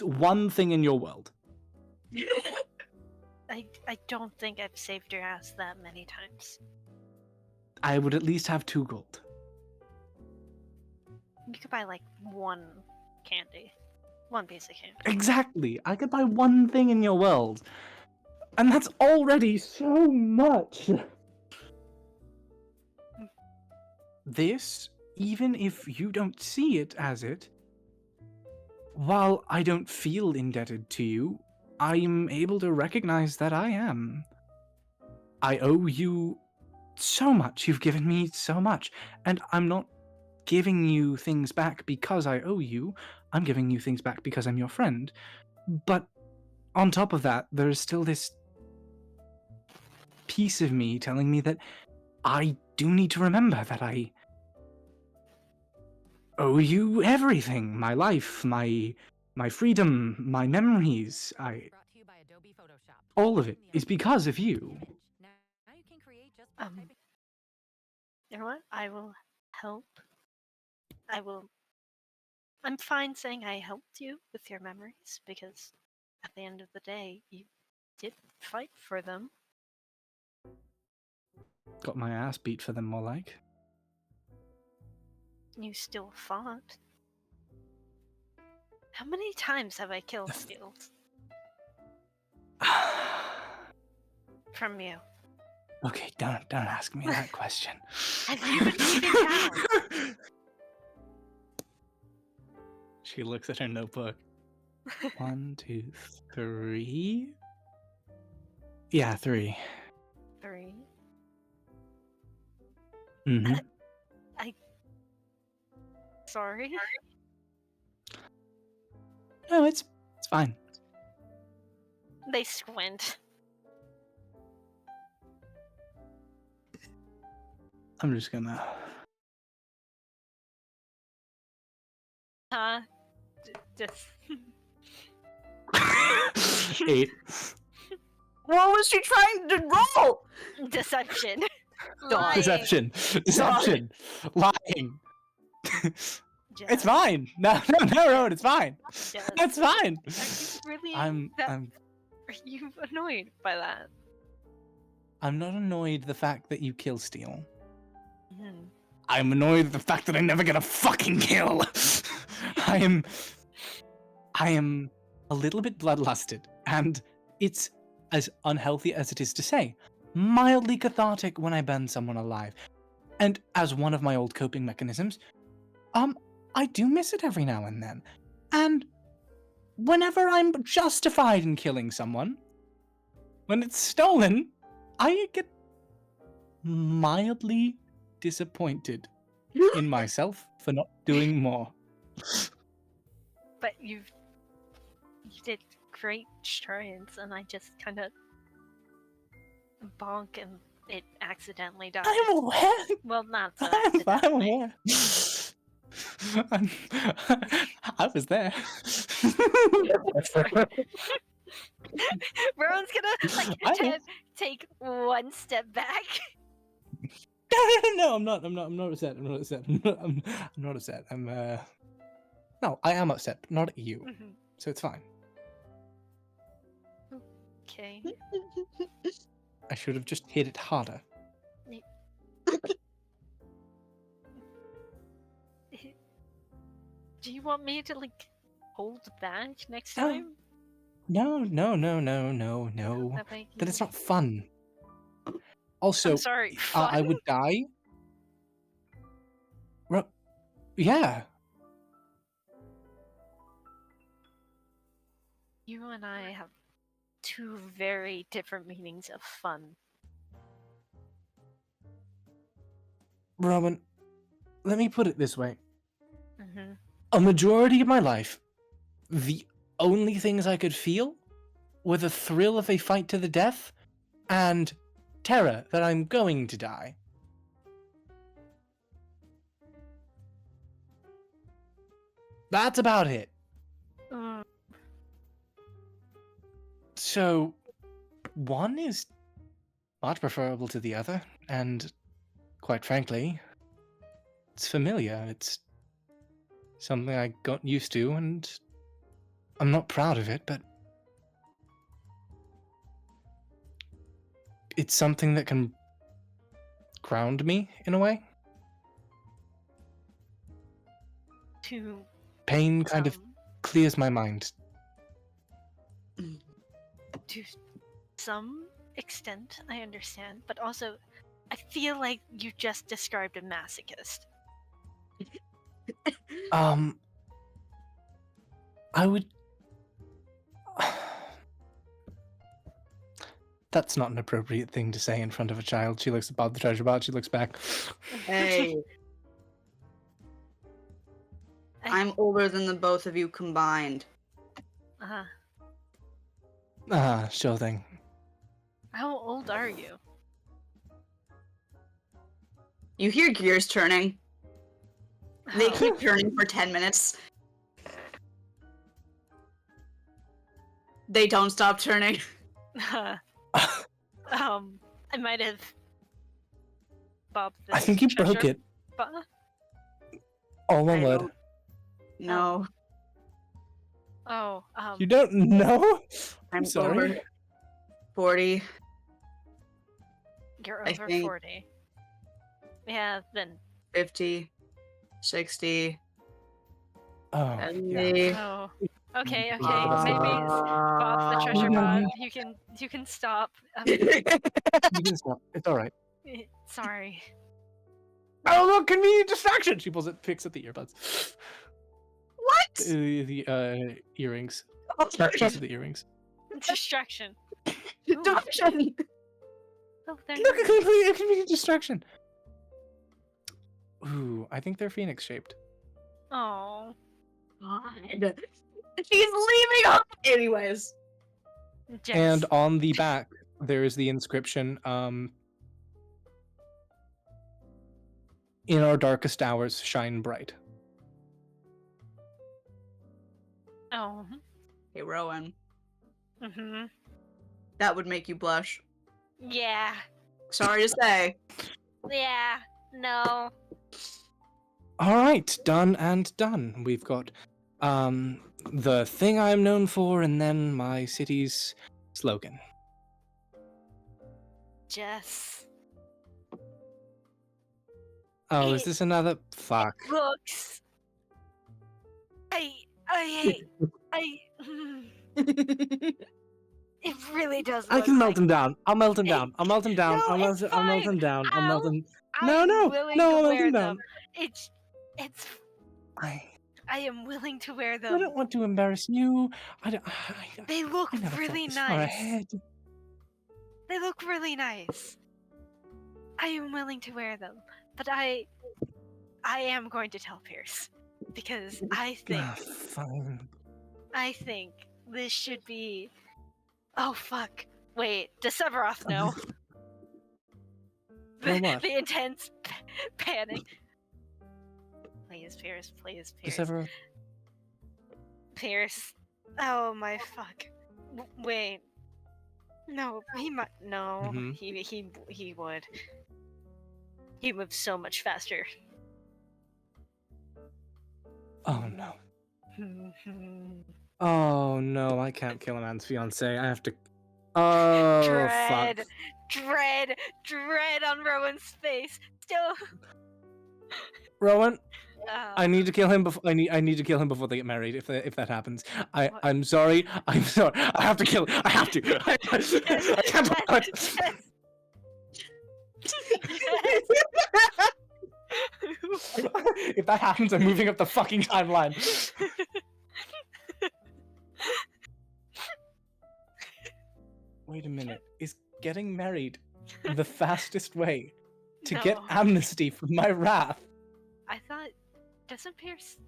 Speaker 2: one thing in your world.
Speaker 3: I don't think I've saved your ass that many times.
Speaker 2: I would at least have 2 gold.
Speaker 3: You could buy like one candy. One piece of candy.
Speaker 2: Exactly. I could buy one thing in your world. And that's already so much. This, even if you don't see it as it, while I don't feel indebted to you, I'm able to recognize that I am. I owe you so much. You've given me so much. And I'm not giving you things back because I owe you. I'm giving you things back because I'm your friend. But on top of that, there's still this piece of me telling me that I do need to remember that I owe you everything. My life, my freedom, my memories. All of it is because of you.
Speaker 3: You know what? I will help. I'm fine saying I helped you with your memories, because at the end of the day, you did fight for them.
Speaker 2: Got my ass beat for them, more like.
Speaker 3: You still fought. How many times have I killed steals? From you.
Speaker 2: Okay, don't ask me that question.
Speaker 3: Have you been keeping count?
Speaker 2: She looks at her notebook. 1, 2, 3. Yeah, 3.
Speaker 3: 3.
Speaker 2: Mm-hmm.
Speaker 3: I sorry.
Speaker 2: No, it's fine.
Speaker 3: They squint.
Speaker 2: I'm just gonna.
Speaker 3: Just
Speaker 2: 8.
Speaker 1: What was she trying to roll?
Speaker 3: deception.
Speaker 1: Dog.
Speaker 2: Deception. Lying.
Speaker 3: Just,
Speaker 2: It's fine. No, Rowan, it's fine.
Speaker 3: just-
Speaker 2: It's fine.
Speaker 3: Are you really?
Speaker 2: I'm
Speaker 3: Are you annoyed by that?
Speaker 2: I'm not annoyed the fact that you kill steal.
Speaker 3: Mhm.
Speaker 2: I'm annoyed at the fact that I never get a fucking kill. I am a little bit bloodlusted, and it's, as unhealthy as it is to say, mildly cathartic when I burn someone alive. And as one of my old coping mechanisms, I do miss it every now and then. And whenever I'm justified in killing someone, when it's stolen, I get mildly disappointed in myself for not doing more.
Speaker 3: But you did great strides, and I just kind of bonk, and it accidentally died.
Speaker 2: I'm aware.
Speaker 3: Well, not so
Speaker 2: I'm
Speaker 3: accidentally.
Speaker 2: aware. I was there.
Speaker 3: Rowan's gonna
Speaker 2: I know.
Speaker 3: take one step back.
Speaker 2: No, I'm not upset. I'm not upset. No, I am upset, but not at you.
Speaker 3: Mhm.
Speaker 2: So it's fine.
Speaker 3: Okay.
Speaker 2: I should have just hit it harder.
Speaker 3: Do you want me to hold back next
Speaker 2: No.
Speaker 3: time?
Speaker 2: No.
Speaker 3: That way
Speaker 2: Then
Speaker 3: you-
Speaker 2: it's not fun. Also,
Speaker 3: I'm sorry.
Speaker 2: I
Speaker 3: fun?
Speaker 2: would die. Yeah.
Speaker 3: You and I have two very different meanings of fun.
Speaker 2: Rowan, let me put it this way.
Speaker 3: Mm-hmm.
Speaker 2: A majority of my life, the only things I could feel were the thrill of a fight to the death and terror that I'm going to die. That's about it. So, one is much preferable to the other, and quite frankly, it's familiar. It's something I got used to, and I'm not proud of it, but it's something that can ground me in a way.
Speaker 3: To
Speaker 2: Pain kind of clears my mind.
Speaker 3: to some extent, I understand, but also, I feel like you just described a masochist.
Speaker 2: I would. That's not an appropriate thing to say in front of a child. She looks above the treasure box. She looks back.
Speaker 1: Hey, I'm older than the both of you combined.
Speaker 2: Sure thing.
Speaker 3: How old are you?
Speaker 1: You hear gears turning. They keep turning for 10 minutes. They don't stop turning.
Speaker 3: I might have bobbed the
Speaker 2: I think you broke
Speaker 3: treasure
Speaker 2: it.
Speaker 3: bo-
Speaker 2: All one
Speaker 1: I
Speaker 2: word.
Speaker 1: don't- No,
Speaker 3: Oh,
Speaker 2: You don't know?
Speaker 1: I'm
Speaker 2: sorry.
Speaker 1: over 40.
Speaker 3: you're
Speaker 1: I
Speaker 3: over
Speaker 1: think-
Speaker 3: 40. Yeah, then.
Speaker 1: 50, 60,
Speaker 2: Oh,
Speaker 1: 70.
Speaker 2: yeah.
Speaker 3: Oh, okay. Maybe
Speaker 1: Ah.
Speaker 3: Bob the treasure bot. You can stop.
Speaker 2: You can stop. It's all right.
Speaker 3: Sorry.
Speaker 2: Oh, look, convenient distraction. She picks up the earbuds.
Speaker 1: What?
Speaker 2: The earrings.
Speaker 1: Okay.
Speaker 2: Just the earrings.
Speaker 3: Distraction.
Speaker 1: Distraction.
Speaker 3: Oh, they're
Speaker 2: Look,
Speaker 3: not-
Speaker 2: a convenient distraction. Ooh, I think they're phoenix shaped.
Speaker 3: Oh.
Speaker 1: God. She's leaving home. Anyways.
Speaker 3: Jess.
Speaker 5: And on the back, there is the inscription, in our darkest hours, shine bright.
Speaker 3: Oh.
Speaker 1: Hey, Rowan.
Speaker 3: Mm-hmm.
Speaker 1: That would make you blush.
Speaker 3: Yeah.
Speaker 1: Sorry to say.
Speaker 3: Yeah. No.
Speaker 5: All right, done and done. We've got the thing I'm known for, and then my city's slogan.
Speaker 3: Jess.
Speaker 5: Oh, is this another? Fuck.
Speaker 3: Looks. I It really does.
Speaker 5: I
Speaker 3: look
Speaker 5: can melt
Speaker 3: like
Speaker 5: him down. I'll melt him
Speaker 3: It-
Speaker 5: down. I'll melt him down.
Speaker 3: No,
Speaker 5: I'll melt
Speaker 3: it's
Speaker 5: I'll melt him
Speaker 3: fine.
Speaker 5: down. I'll melt him.
Speaker 3: I'm
Speaker 5: No,
Speaker 3: willing
Speaker 5: no,
Speaker 3: to
Speaker 5: I'll melt
Speaker 3: wear
Speaker 5: him
Speaker 3: them.
Speaker 5: down.
Speaker 3: It's.
Speaker 5: I
Speaker 3: I am willing to wear
Speaker 5: I
Speaker 3: them.
Speaker 5: don't want to embarrass you.
Speaker 3: They look
Speaker 5: I never
Speaker 3: really
Speaker 5: thought this far
Speaker 3: nice.
Speaker 5: ahead.
Speaker 3: They look really nice. I am willing to wear them, but I am going to tell Pierce because I
Speaker 5: Fine.
Speaker 3: think this should be. Oh fuck! Wait, does Sephiroth know?
Speaker 5: Know what?
Speaker 3: The intense panic. Please, Pierce. Please, Pierce.
Speaker 5: Ever...
Speaker 3: Pierce. Oh my fuck. Wait. No, he might. No,
Speaker 5: Mhm.
Speaker 3: he would. He moves so much faster.
Speaker 5: Oh no. Oh no, I can't kill a man's fiance. I have to. Oh
Speaker 3: Dread,
Speaker 5: fuck.
Speaker 3: dread on Rowan's face. Still.
Speaker 5: Rowan, I
Speaker 3: Oh.
Speaker 5: need to kill him before. I need to kill him before they get married. If that happens,
Speaker 3: What?
Speaker 5: I'm sorry. I'm sorry. I have to kill. I have to. I can't. If that happens, I'm moving up the fucking timeline. Wait a minute. Is getting married the fastest way to get
Speaker 3: No.
Speaker 5: amnesty from my wrath?
Speaker 3: I thought, doesn't Pierce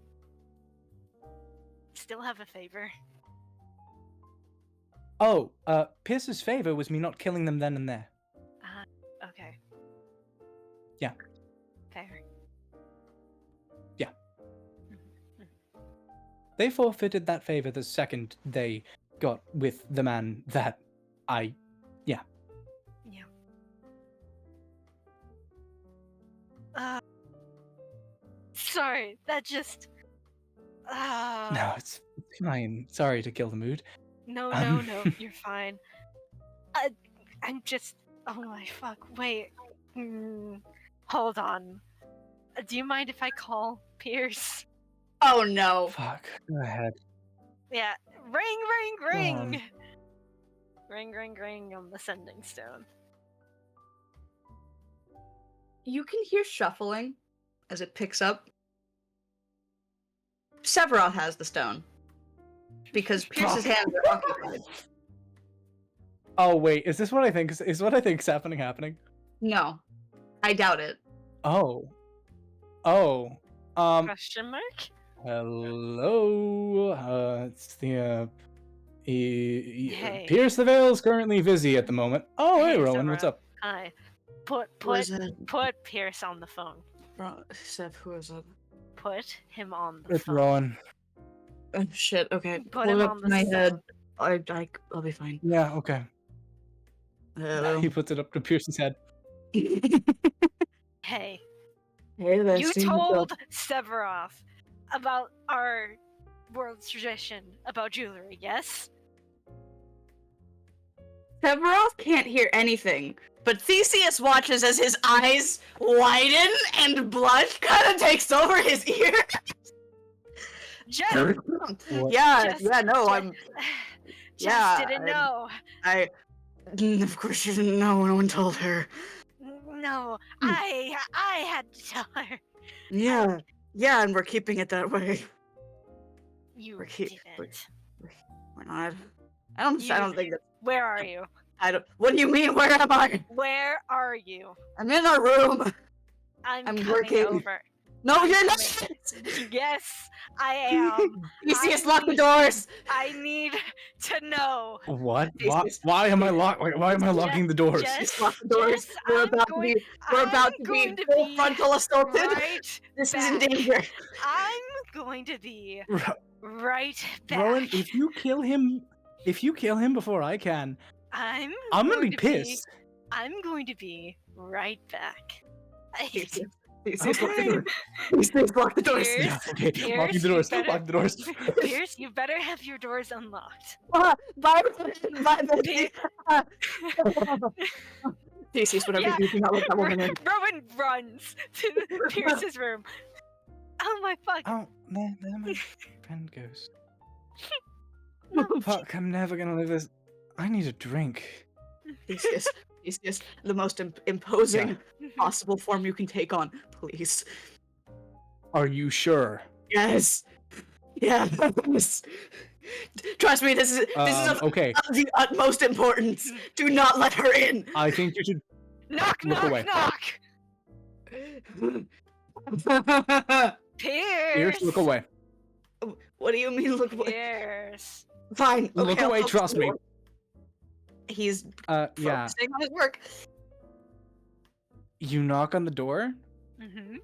Speaker 3: still have a favor?
Speaker 5: Oh, Pierce's favor was me not killing them then and there.
Speaker 3: Okay.
Speaker 5: Yeah.
Speaker 3: Fair.
Speaker 5: Yeah. They forfeited that favor the second they got with the man that I...
Speaker 3: Yeah. Sorry, that just.
Speaker 5: No, it's fine. Sorry to kill the mood.
Speaker 3: No,
Speaker 5: Um,
Speaker 3: you're fine. I'm just. Oh my fuck! Wait. Hold on. Do you mind if I call Pierce?
Speaker 1: Oh no.
Speaker 5: Fuck. Go ahead.
Speaker 3: Yeah. Ring,
Speaker 5: Go on.
Speaker 3: ring on the sending stone.
Speaker 1: You can hear shuffling as it picks up. Sephiroth has the stone. Because Pierce's hands are occupied.
Speaker 5: Oh wait, is this what I think? Is what I think's happening?
Speaker 1: No. I doubt it.
Speaker 5: Oh.
Speaker 3: Question mark?
Speaker 5: Hello. It's the
Speaker 3: Hey.
Speaker 5: Pierce the Veil's currently busy at the moment. Oh, hey,
Speaker 3: Hey,
Speaker 5: Rowan, what's
Speaker 3: Sephiroth.
Speaker 5: up?
Speaker 3: Hi.
Speaker 1: Who
Speaker 3: Put
Speaker 1: is it?
Speaker 3: Pierce on the phone.
Speaker 1: Seth, who is it?
Speaker 3: Put him on the
Speaker 5: It's
Speaker 3: phone.
Speaker 5: Rowan.
Speaker 1: Oh shit, okay.
Speaker 3: Put
Speaker 1: Pull
Speaker 3: him
Speaker 1: it up
Speaker 3: on
Speaker 1: to
Speaker 3: the
Speaker 1: my head.
Speaker 3: phone.
Speaker 1: I'll be fine.
Speaker 5: Yeah, okay.
Speaker 1: Hello.
Speaker 5: He puts it up to Pierce's head.
Speaker 3: Hey,
Speaker 1: Hey there,
Speaker 3: you
Speaker 1: Steve, what's
Speaker 3: told
Speaker 1: up?
Speaker 3: Sephiroth about our world's tradition about jewelry, yes?
Speaker 1: Sephiroth can't hear anything, but Theseus watches as his eyes widen and blush kind of takes over his ear.
Speaker 3: Jess,
Speaker 5: What?
Speaker 1: Yeah,
Speaker 3: Jess-
Speaker 1: yeah, no,
Speaker 3: Jess-
Speaker 1: I'm.
Speaker 3: Jess
Speaker 1: Yeah,
Speaker 3: didn't know.
Speaker 1: Of course she didn't know. No one told her.
Speaker 3: No, I had to tell her.
Speaker 1: Yeah, yeah, and we're keeping it that way.
Speaker 3: You
Speaker 1: We're keep-
Speaker 3: didn't.
Speaker 1: We're not. I don't think that.
Speaker 3: Where are you?
Speaker 1: I don't. What do you mean? Where am I?
Speaker 3: Where are you?
Speaker 1: I'm in our room.
Speaker 3: I'm
Speaker 1: I'm
Speaker 3: coming
Speaker 1: working.
Speaker 3: over.
Speaker 1: No,
Speaker 3: I'm
Speaker 1: you're
Speaker 3: coming.
Speaker 1: not.
Speaker 3: Yes, I am.
Speaker 1: Theseus, lock the doors!
Speaker 3: I need to know.
Speaker 5: What?
Speaker 1: Theseus.
Speaker 5: Why am I Why am I locking the doors?
Speaker 3: Jess,
Speaker 1: Lock the doors.
Speaker 3: Jess,
Speaker 1: We're
Speaker 3: I'm
Speaker 1: about
Speaker 3: going,
Speaker 1: to be, we're
Speaker 3: I'm
Speaker 1: about to
Speaker 3: going
Speaker 1: be
Speaker 3: to
Speaker 1: full
Speaker 3: be
Speaker 1: frontal assaulted.
Speaker 3: right
Speaker 1: This is
Speaker 3: back.
Speaker 1: in danger.
Speaker 3: I'm going to be right back.
Speaker 5: Rowan, if you kill him before I can, I'm gonna
Speaker 3: going
Speaker 5: be
Speaker 3: to
Speaker 5: pissed.
Speaker 3: I'm going to be right back.
Speaker 1: Theseus,
Speaker 5: Okay.
Speaker 1: lock the doors. Theseus, lock the doors.
Speaker 3: Pierce,
Speaker 5: Yeah, okay.
Speaker 3: Pierce,
Speaker 5: Locking the
Speaker 3: you
Speaker 5: doors.
Speaker 3: better-
Speaker 5: Lock the doors.
Speaker 3: Pierce, you better have your doors unlocked.
Speaker 1: Bye, bye,
Speaker 3: Pierce,
Speaker 1: Theseus, whatever
Speaker 3: Yeah.
Speaker 1: you do, do not let that woman in.
Speaker 3: Rowan runs to Pierce's room. Oh my fuck.
Speaker 5: Oh, man, there my friend goes. Fuck, I'm never gonna live this. I need a drink.
Speaker 1: Theseus, the most imposing possible form you can take on, please.
Speaker 5: Are you sure?
Speaker 1: Yes. Yes. Trust me, this is of
Speaker 5: Okay.
Speaker 1: the utmost importance. Do not let her in.
Speaker 5: I think you should
Speaker 3: Knock,
Speaker 5: Look
Speaker 3: knock,
Speaker 5: away.
Speaker 3: knock.
Speaker 5: Pierce,
Speaker 3: Pierce.
Speaker 5: look away.
Speaker 1: What do you mean? Look away.
Speaker 3: Pierce.
Speaker 1: Fine.
Speaker 5: Look
Speaker 1: okay, I'll
Speaker 5: away,
Speaker 1: help
Speaker 5: trust
Speaker 1: you.
Speaker 5: me.
Speaker 1: He's
Speaker 5: Yeah.
Speaker 1: focusing on his work.
Speaker 5: You knock on the door,
Speaker 3: Mm-hmm.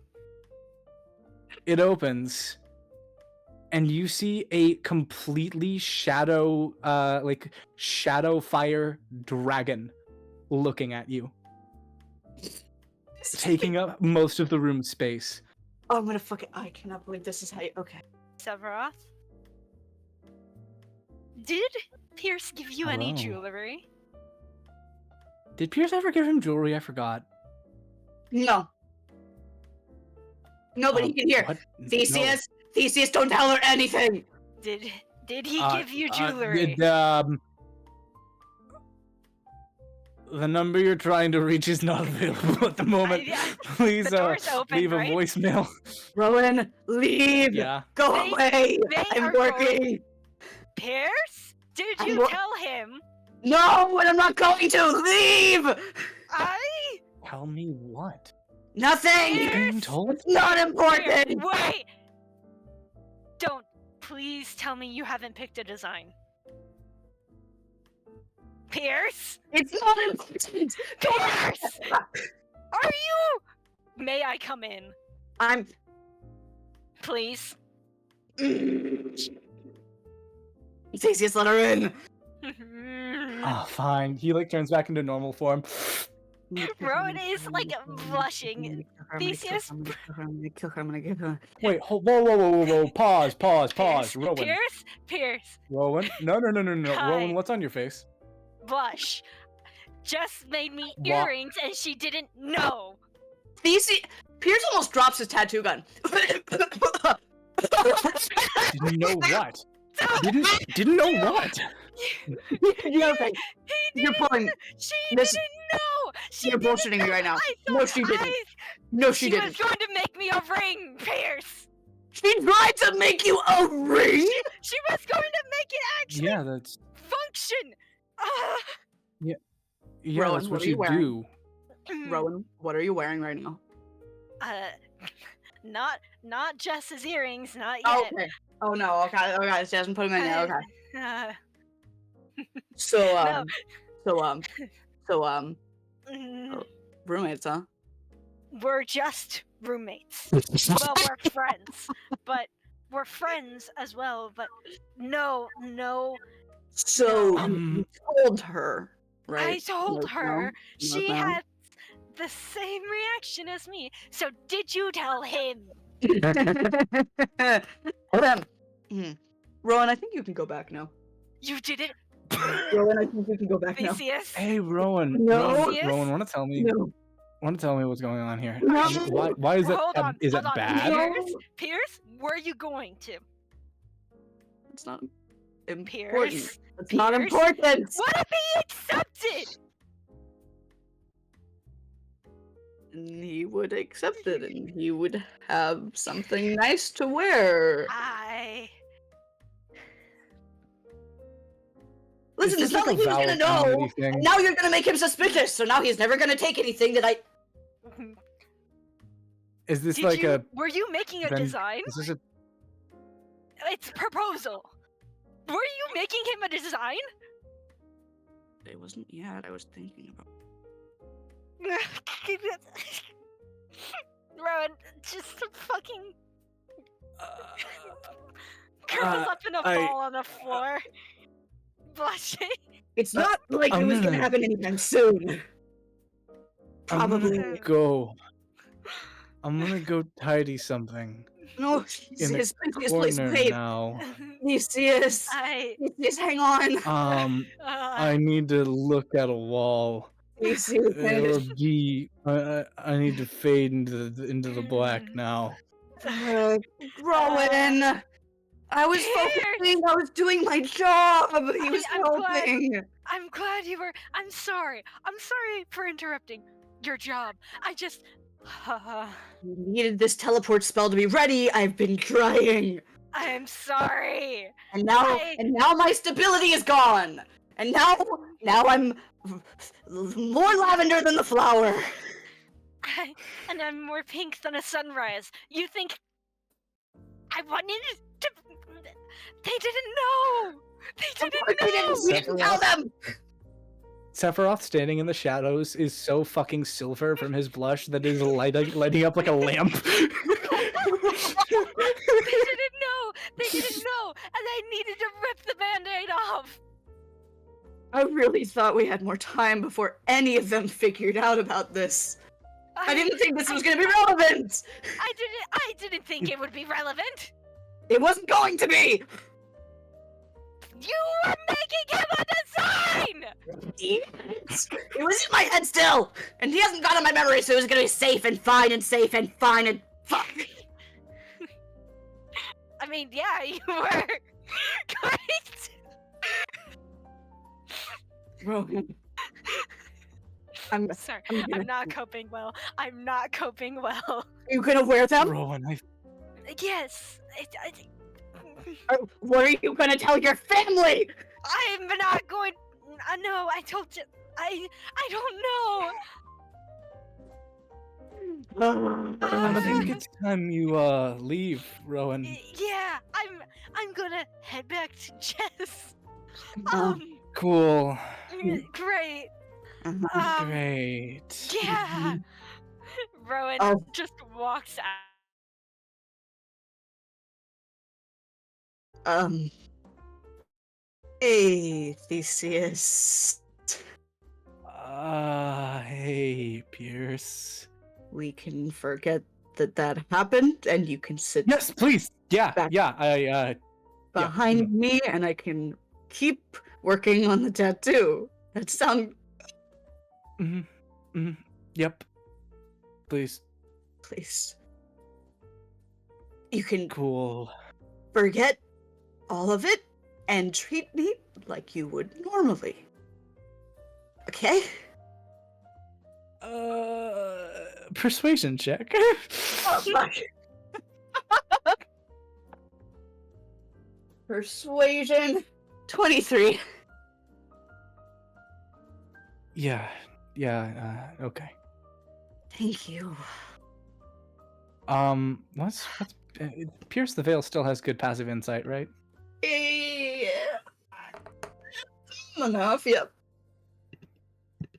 Speaker 5: it opens, and you see a completely shadow fire dragon looking at you, taking up most of the room space.
Speaker 1: Oh, I'm gonna fucking. I cannot believe this is how you. Okay.
Speaker 3: Sephiroth. Did Pierce give you any
Speaker 5: Hello.
Speaker 3: jewelry?
Speaker 5: Did Pierce ever give him jewelry? I forgot.
Speaker 1: No. Nobody can hear.
Speaker 5: What?
Speaker 1: Theseus, Theseus, don't tell her anything.
Speaker 3: Did he
Speaker 5: No.
Speaker 3: give you jewelry?
Speaker 5: The number you're trying to reach is not available at the moment.
Speaker 3: Yeah,
Speaker 5: Please
Speaker 3: the door's open,
Speaker 5: leave a
Speaker 3: right?
Speaker 5: voicemail.
Speaker 1: Rowan, leave.
Speaker 5: Yeah.
Speaker 1: Go
Speaker 3: They-
Speaker 1: away.
Speaker 3: they
Speaker 1: I'm
Speaker 3: are
Speaker 1: working.
Speaker 3: Pierce? Did
Speaker 1: I'm
Speaker 3: you
Speaker 1: wor-
Speaker 3: tell him?
Speaker 1: No, and I'm not going to leave.
Speaker 3: I
Speaker 5: Tell me what?
Speaker 1: Nothing.
Speaker 3: Pierce?
Speaker 5: Being told?
Speaker 1: It's not
Speaker 3: Pierce,
Speaker 1: important.
Speaker 3: wait! Don't please tell me you haven't picked a design. Pierce?
Speaker 1: It's not important.
Speaker 3: Pierce! Are you? May I come in,
Speaker 1: I'm.
Speaker 3: please?
Speaker 1: Theseus, let her in.
Speaker 5: Oh, fine. He turns back into normal form.
Speaker 3: Rowan is blushing. Theseus?
Speaker 1: I'm gonna kill her. I'm gonna kill her.
Speaker 5: Wait, whoa. Pause.
Speaker 3: Pierce?
Speaker 5: Rowan.
Speaker 3: Pierce,
Speaker 5: Rowan. No.
Speaker 3: Hi.
Speaker 5: Rowan, what's on your face?
Speaker 3: blush. Jess made me
Speaker 5: Wha-
Speaker 3: earrings and she didn't know.
Speaker 1: Theseus. Pierce almost drops his tattoo gun.
Speaker 5: Didn't know what? Didn't know what?
Speaker 1: You're okay.
Speaker 3: He
Speaker 1: You're
Speaker 3: didn't.
Speaker 1: pulling.
Speaker 3: She
Speaker 1: This-
Speaker 3: didn't know. She
Speaker 1: You're
Speaker 3: didn't
Speaker 1: bullshitting me right now.
Speaker 3: I
Speaker 1: No,
Speaker 3: thought
Speaker 1: she didn't.
Speaker 3: I-
Speaker 1: No,
Speaker 3: she
Speaker 1: she
Speaker 3: was
Speaker 1: didn't.
Speaker 3: going to make me a ring, Pierce.
Speaker 1: She tried to make you a ring.
Speaker 3: She was going to make it actually
Speaker 5: Yeah, that's
Speaker 3: function.
Speaker 5: yeah,
Speaker 1: Rowan,
Speaker 5: that's
Speaker 1: what
Speaker 5: what
Speaker 1: are you
Speaker 5: you
Speaker 1: wearing?
Speaker 5: do.
Speaker 1: Rowan, what are you wearing right now?
Speaker 3: Not Jess's earrings, not
Speaker 1: Oh,
Speaker 3: yet.
Speaker 1: okay. Oh no. Okay. Okay. She hasn't put them in yet. Okay.
Speaker 3: Uh,
Speaker 1: So
Speaker 3: mm,
Speaker 1: roommates, huh?
Speaker 3: we're just roommates. Well, we're friends, but we're friends as well. But no.
Speaker 1: So
Speaker 5: Um,
Speaker 1: you told her, right?
Speaker 3: I told
Speaker 1: No,
Speaker 3: her she
Speaker 1: no.
Speaker 3: had the same reaction as me. So did you tell him?
Speaker 1: Hold on. Rowan, I think you can go back now.
Speaker 3: You didn't,
Speaker 1: Rowan, I think you can go back now.
Speaker 3: Theseus.
Speaker 5: hey, Rowan.
Speaker 1: No.
Speaker 5: Rowan, want to tell me?
Speaker 1: No.
Speaker 5: Want to tell me what's going on here?
Speaker 1: No.
Speaker 5: Why is that?
Speaker 3: Hold on,
Speaker 5: Is
Speaker 3: hold
Speaker 5: that
Speaker 3: on.
Speaker 5: bad?
Speaker 3: Pierce, where are you going to?
Speaker 1: It's not important.
Speaker 3: Pierce.
Speaker 1: It's not
Speaker 3: Pierce?
Speaker 1: important.
Speaker 3: What if he accepted?
Speaker 1: And he would accept it, and he would have something nice to wear. Listen,
Speaker 5: Is
Speaker 1: it's
Speaker 5: this
Speaker 1: not like he was gonna know.
Speaker 5: Valentine thing?
Speaker 1: And now you're gonna make him suspicious, so now he's never gonna take anything that I.
Speaker 5: Is this
Speaker 3: Did
Speaker 5: like
Speaker 3: you,
Speaker 5: a?
Speaker 3: were you making a
Speaker 5: Ven-
Speaker 3: design?
Speaker 5: Is this a?
Speaker 3: It's a proposal. Were you making him a design?
Speaker 1: It wasn't yet. I was thinking about.
Speaker 3: Rowan just fucking curls up in a ball on the floor, blushing.
Speaker 1: It's not like it
Speaker 5: I'm
Speaker 1: was gonna
Speaker 5: gonna-
Speaker 1: happen anytime soon.
Speaker 5: I'm
Speaker 1: Probably.
Speaker 5: gonna go tidy something
Speaker 1: No,
Speaker 5: in the
Speaker 1: Theseus, please,
Speaker 5: corner
Speaker 1: wait.
Speaker 5: now.
Speaker 1: Theseus, Theseus, hang on.
Speaker 5: I need to look at a wall.
Speaker 1: Theseus,
Speaker 5: I need to fade into the black now.
Speaker 1: Rowan, I was focusing. I was doing my job. He was helping.
Speaker 3: I'm glad you were. I'm sorry for interrupting your job. I just.
Speaker 1: You needed this teleport spell to be ready. I've been trying.
Speaker 3: I'm sorry.
Speaker 1: And now my stability is gone. And now I'm more lavender than the flower.
Speaker 3: And I'm more pink than a sunrise. You think I wanted to? They didn't know. They didn't know.
Speaker 1: Tell them.
Speaker 5: Sephiroth, standing in the shadows, is so fucking silver from his blush that is lighting up like a lamp.
Speaker 3: They didn't know, and I needed to rip the Band-Aid off.
Speaker 1: I really thought we had more time before any of them figured out about this. I didn't think this was going to be relevant.
Speaker 3: I didn't think it would be relevant.
Speaker 1: It wasn't going to be.
Speaker 3: You were making him a design.
Speaker 1: It was in my head still, and he hasn't gotten my memory, so it was going to be safe and fine and safe and fine and fuck.
Speaker 3: I mean, yeah, you were. Great.
Speaker 1: Rowan. I'm
Speaker 3: sorry.
Speaker 1: I'm
Speaker 3: I'm not coping well. I'm not coping well.
Speaker 1: you gonna wear them?
Speaker 5: Rowan,
Speaker 3: Yes.
Speaker 1: What are you gonna tell your family?
Speaker 3: I'm not going. No, I told you. I don't know.
Speaker 5: I think it's time you leave, Rowan.
Speaker 3: Yeah, I'm gonna head back to Jess.
Speaker 5: Cool.
Speaker 3: Great.
Speaker 5: Great.
Speaker 3: Yeah. Rowan
Speaker 1: Oh.
Speaker 3: just walks out.
Speaker 1: Hey, Theseus.
Speaker 5: Hey, Pierce.
Speaker 1: We can forget that happened, and you can sit
Speaker 5: Yes, please. Yeah,
Speaker 1: Back.
Speaker 5: yeah.
Speaker 1: behind me, and I can keep working on the tattoo. That sound.
Speaker 5: Yep. Please.
Speaker 1: Please. You can
Speaker 5: Cool.
Speaker 1: forget all of it and treat me like you would normally. Okay?
Speaker 5: Persuasion check.
Speaker 1: Oh, fuck. Persuasion 23.
Speaker 5: Yeah. Okay.
Speaker 1: Thank you.
Speaker 5: What's Pierce the Veil still has good passive insight, right?
Speaker 1: Yeah. Enough, yep.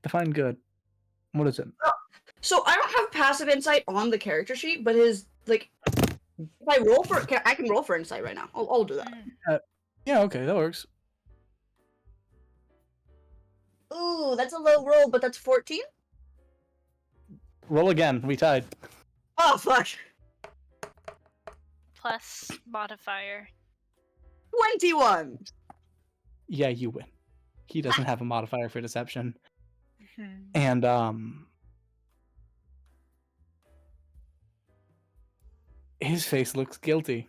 Speaker 5: Define good. What is it?
Speaker 1: So I don't have passive insight on the character sheet, but his like, if I roll for, I can roll for insight right now. I'll do that.
Speaker 5: Yeah, okay, that works.
Speaker 1: Ooh, that's a low roll, but that's 14.
Speaker 5: Roll again. We tied.
Speaker 1: Oh fuck.
Speaker 3: Plus modifier.
Speaker 1: 21.
Speaker 5: Yeah, you win. He doesn't have a modifier for deception.
Speaker 3: Mhm.
Speaker 5: And his face looks guilty.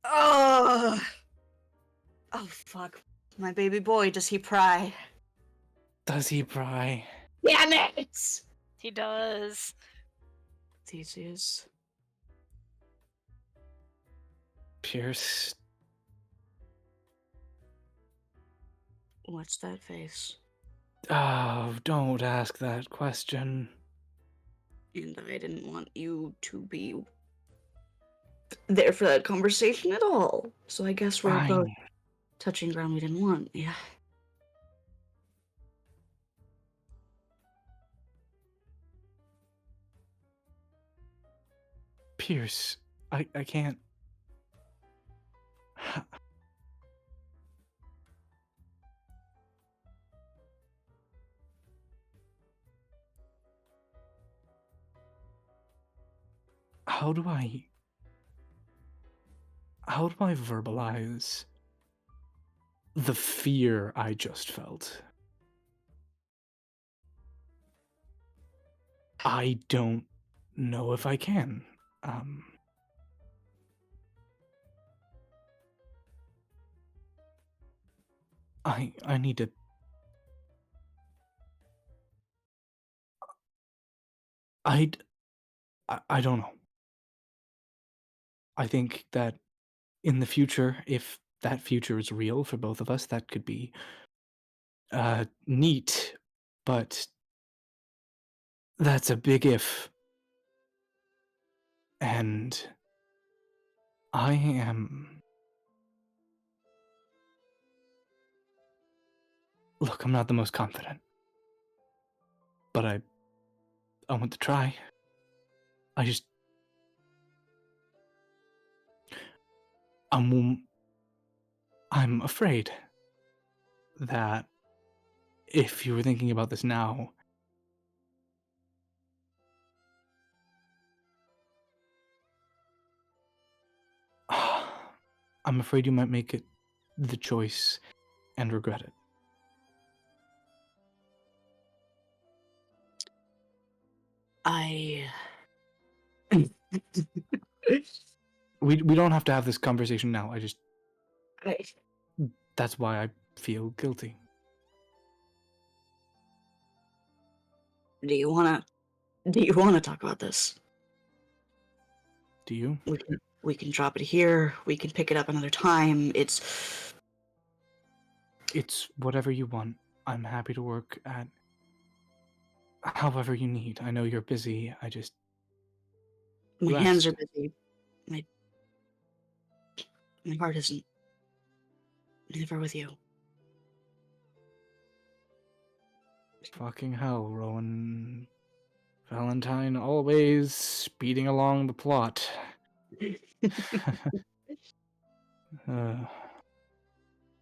Speaker 1: Oh fuck. My baby boy, does he pry?
Speaker 5: Does he pry?
Speaker 1: Damn it!
Speaker 3: He does.
Speaker 1: Theseus.
Speaker 5: Pierce.
Speaker 1: What's that face?
Speaker 5: Oh, don't ask that question.
Speaker 1: And I didn't want you to be there for that conversation at all. So I guess we're both
Speaker 5: Fine.
Speaker 1: touching ground we didn't want. Yeah.
Speaker 5: Pierce, I can't. How do I verbalize the fear I just felt? I don't know if I can. I need to. I don't know. I think that in the future, if that future is real for both of us, that could be neat, but that's a big if. And I am. Look, I'm not the most confident, but I want to try. I'm afraid that if you were thinking about this now, I'm afraid you might make it the choice and regret it. We don't have to have this conversation now. That's why I feel guilty.
Speaker 1: Do you wanna talk about this?
Speaker 5: Do you?
Speaker 1: We can drop it here. We can pick it up another time.
Speaker 5: It's whatever you want. I'm happy to work at however you need. I know you're busy.
Speaker 1: My
Speaker 5: Rest.
Speaker 1: hands are busy. My heart isn't. Never with you.
Speaker 5: Fucking hell, Rowan. Valentine always speeding along the plot.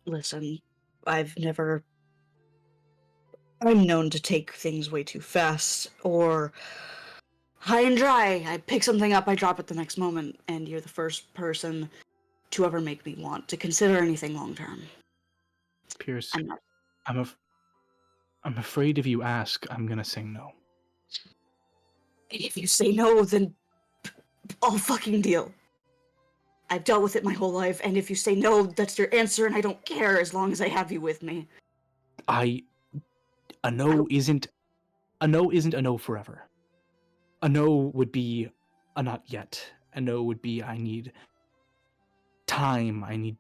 Speaker 1: Listen, I'm known to take things way too fast, or high and dry. I pick something up, I drop it the next moment, and you're the first person to ever make me want to consider anything long term.
Speaker 5: Pierce,
Speaker 1: I'm not.
Speaker 5: I'm afraid if you ask, I'm gonna say no.
Speaker 1: If you say no, then I'll fucking deal. I've dealt with it my whole life, and if you say no, that's your answer, and I don't care as long as I have you with me.
Speaker 5: A no isn't a no forever. A no would be a not yet. A no would be I need time.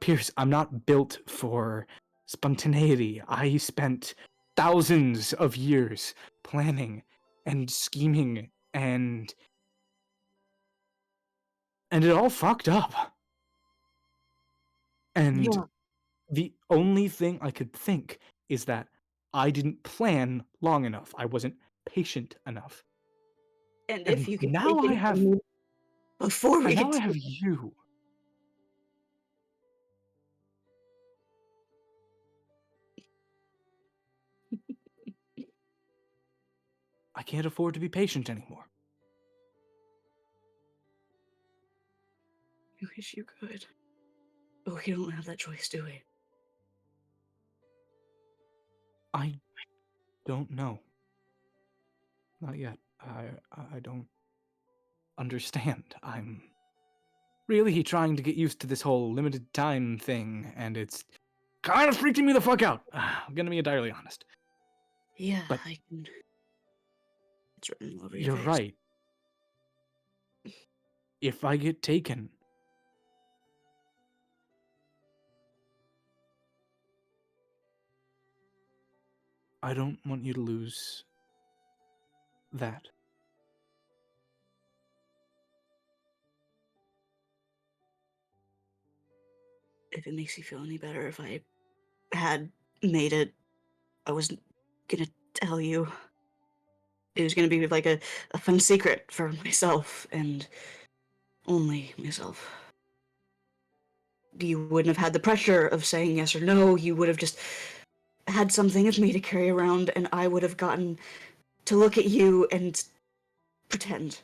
Speaker 5: Pierce, I'm not built for spontaneity. I spent thousands of years planning and scheming and it all fucked up. And
Speaker 1: Yeah.
Speaker 5: the only thing I could think is that I didn't plan long enough. I wasn't patient enough.
Speaker 1: And if you can
Speaker 5: now
Speaker 1: take
Speaker 5: I
Speaker 1: it
Speaker 5: have
Speaker 1: from me before we
Speaker 5: now
Speaker 1: get
Speaker 5: I
Speaker 1: to
Speaker 5: have you. I can't afford to be patient anymore.
Speaker 1: I wish you could. But we don't have that choice, do we?
Speaker 5: I don't know. Not yet. I don't understand. I'm really trying to get used to this whole limited time thing, and it's kind of freaking me the fuck out. I'm gonna be entirely honest.
Speaker 1: Yeah,
Speaker 5: But
Speaker 1: I can. It's written all over your
Speaker 5: you're
Speaker 1: face.
Speaker 5: right. If I get taken, I don't want you to lose that.
Speaker 1: if it makes you feel any better, if I had made it, I was gonna tell you. It was gonna be like a fun secret for myself and only myself. You wouldn't have had the pressure of saying yes or no. You would have just had something of me to carry around, and I would have gotten to look at you and pretend.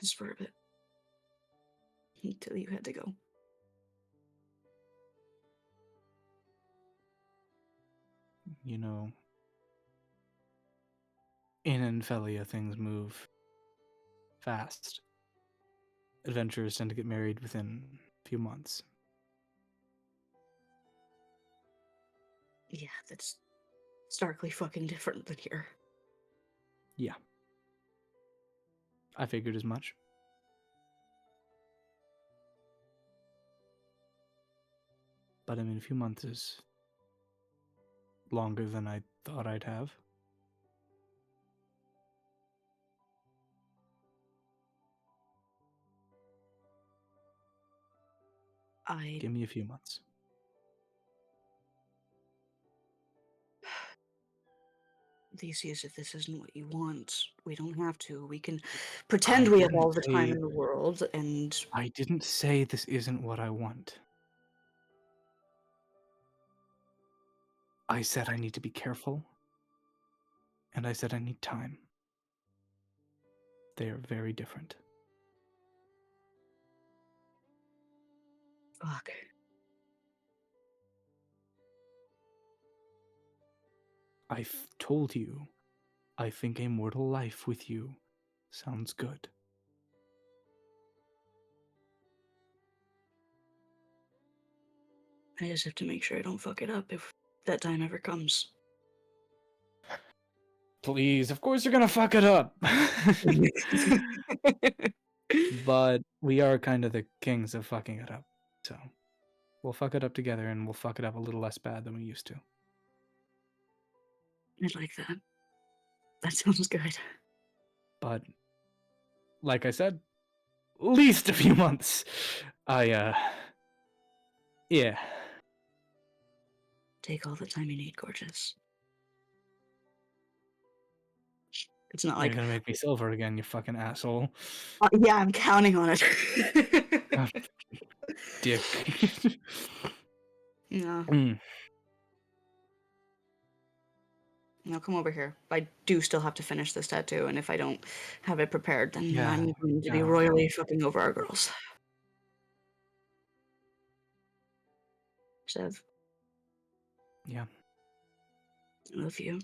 Speaker 1: Just for a bit. Until you had to go.
Speaker 5: You know, in Enfelia, things move fast. Adventurers tend to get married within a few months.
Speaker 1: Yeah, that's starkly fucking different than here.
Speaker 5: Yeah. I figured as much. But I mean, a few months is longer than I thought I'd have. Give me a few months.
Speaker 1: Theseus, if this isn't what you want, we don't have to. We can pretend we have all the time in the world, and...
Speaker 5: I didn't say this isn't what I want. I said I need to be careful. And I said I need time. They are very different.
Speaker 1: Fuck.
Speaker 5: I've told you, I think a mortal life with you sounds good.
Speaker 1: I just have to make sure I don't fuck it up if that time ever comes.
Speaker 5: Please, of course you're gonna fuck it up. But we are kind of the kings of fucking it up. So we'll fuck it up together, and we'll fuck it up a little less bad than we used to.
Speaker 1: I like that. That sounds good.
Speaker 5: But like I said, least a few months. Yeah.
Speaker 1: Take all the time you need, gorgeous. It's not
Speaker 5: You're
Speaker 1: like...
Speaker 5: gonna make me silver again, you fucking asshole.
Speaker 1: yeah, I'm counting on it.
Speaker 5: Dick.
Speaker 1: No.
Speaker 5: Mm.
Speaker 1: Now come over here. I do still have to finish this tattoo, and if I don't have it prepared, then I'm going to be royally fucking over our girls. Sev.
Speaker 5: Yeah.
Speaker 1: I love you.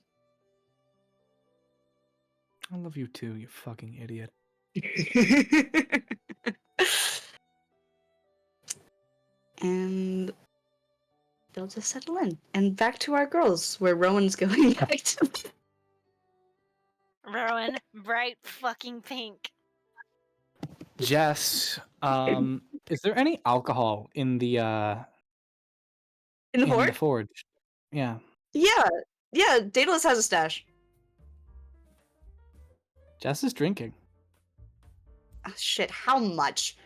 Speaker 5: I love you too, you fucking idiot.
Speaker 1: And they'll just settle in. And back to our girls, where Rowan's going back to...
Speaker 3: Rowan, bright fucking pink.
Speaker 5: Jess, is there any alcohol in the
Speaker 1: in the
Speaker 5: forge? Yeah.
Speaker 1: Yeah, Daedalus has a stash.
Speaker 5: Jess is drinking.
Speaker 1: Oh, shit, how much?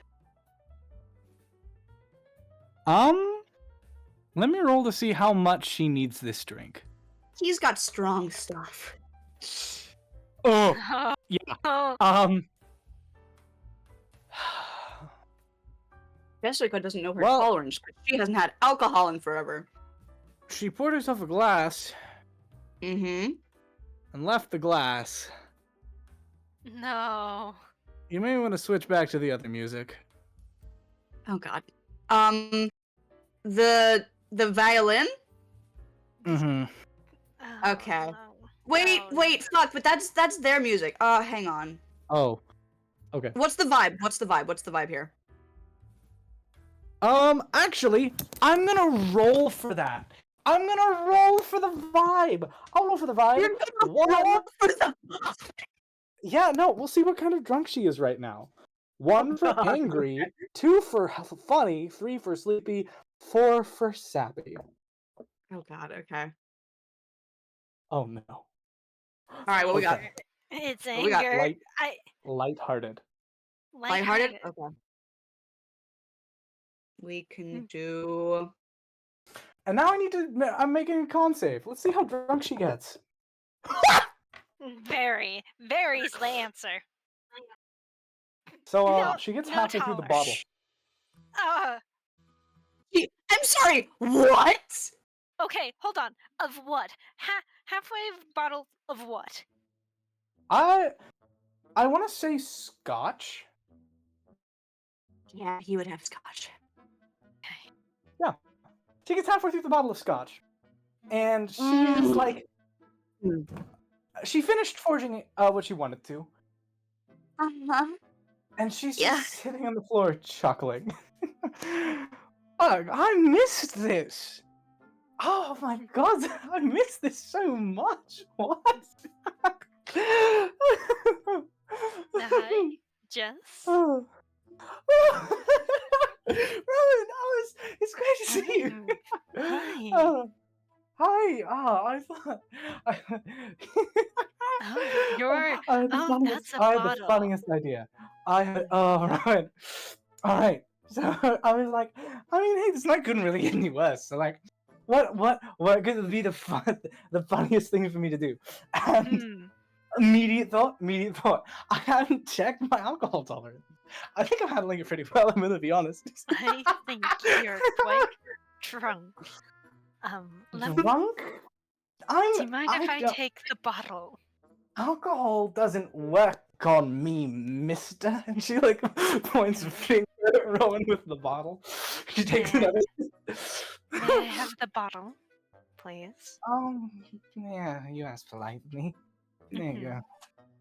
Speaker 5: Let me roll to see how much she needs this drink.
Speaker 1: He's got strong stuff.
Speaker 5: Oh, yeah.
Speaker 1: Jessica doesn't know her tolerance, but she hasn't had alcohol in forever.
Speaker 5: She poured herself a glass.
Speaker 1: Mm-hmm.
Speaker 5: And left the glass.
Speaker 3: No.
Speaker 5: You may want to switch back to the other music.
Speaker 1: Oh god. The violin?
Speaker 5: Mm-hmm.
Speaker 1: Okay. Wait, fuck, but that's their music. Hang on.
Speaker 5: Oh. Okay.
Speaker 1: What's the vibe? What's the vibe here?
Speaker 5: Actually, I'm gonna roll for that. I'm gonna roll for the vibe. I'll roll for the vibe.
Speaker 1: You're gonna roll for the vibe.
Speaker 5: Yeah, no, we'll see what kind of drunk she is right now. 1 for angry, 2 for funny, 3 for sleepy, 4 for sappy.
Speaker 1: Oh god, okay.
Speaker 5: Oh no.
Speaker 1: Alright, what we got?
Speaker 3: It's
Speaker 1: What we got?
Speaker 3: anger.
Speaker 5: Lighthearted.
Speaker 1: Lighthearted? Okay. We can do.
Speaker 2: And now I need to. I'm making a con save. Let's see how drunk she gets.
Speaker 3: Very, very's the answer.
Speaker 2: So
Speaker 3: No,
Speaker 2: she gets
Speaker 3: no
Speaker 2: halfway through the
Speaker 3: taller.
Speaker 2: bottle.
Speaker 1: I'm sorry. What?
Speaker 3: Okay, hold on. Of what? Halfway bottle of what?
Speaker 2: I want to say scotch.
Speaker 1: Yeah, he would have scotch.
Speaker 3: Okay.
Speaker 2: Yeah, she gets halfway through the bottle of scotch, and she's like, she finished forging what she wanted to, and she's just sitting on the floor chuckling. Ugh, I missed this. Oh my god, I missed this so much. What?
Speaker 3: Hi, Jess.
Speaker 2: Oh. Rowan, it's great to see you.
Speaker 3: Hi.
Speaker 2: Hi. I thought.
Speaker 3: That's a
Speaker 2: I had the
Speaker 3: bottle.
Speaker 2: funniest idea. Right. All right. So I was like, I mean, hey, this night couldn't really get any worse. So like, what could be the funniest thing for me to do? And immediate thought. I haven't checked my alcohol tolerance. I think I'm handling it pretty well. I'm gonna be honest.
Speaker 3: I think you're quite drunk.
Speaker 2: Drunk?
Speaker 3: Do you mind if I take the bottle?
Speaker 2: Alcohol doesn't work on me, mister. And she like points a finger at Rowan with the bottle. She takes another.
Speaker 3: May I have the bottle, please?
Speaker 2: Yeah, you asked politely. There you go.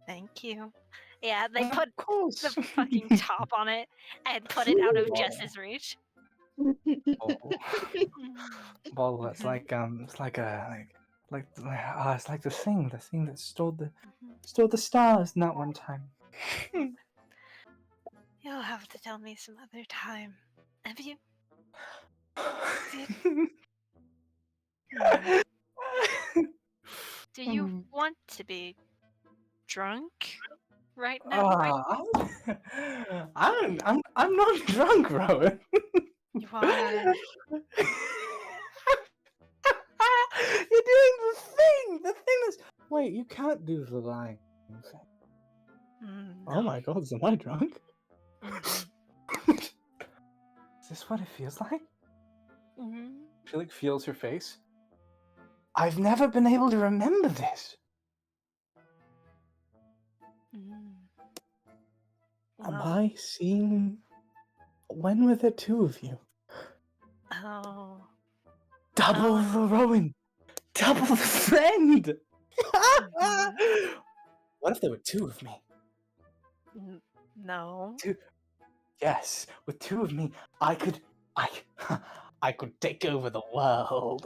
Speaker 3: Thank you. Yeah, they put
Speaker 2: Of course.
Speaker 3: the fucking top on it and put it out of Jess's reach.
Speaker 2: Well, it's like it's like it's like the thing that stole the stars in that one time.
Speaker 3: You'll have to tell me some other time. Have you? Do you want to be drunk right now?
Speaker 2: I'm not drunk, Rowan.
Speaker 3: You are.
Speaker 2: You're doing the thing. The thing that's. Wait, you can't do the lying thing.
Speaker 3: No.
Speaker 2: Oh my god, am I drunk? Is this what it feels like? She like feels her face. I've never been able to remember this. Am I seeing? When were there two of you?
Speaker 3: Oh.
Speaker 2: Double the Rowan! Double the friend! What if there were two of me?
Speaker 3: No.
Speaker 2: Yes, with two of me, I could take over the world.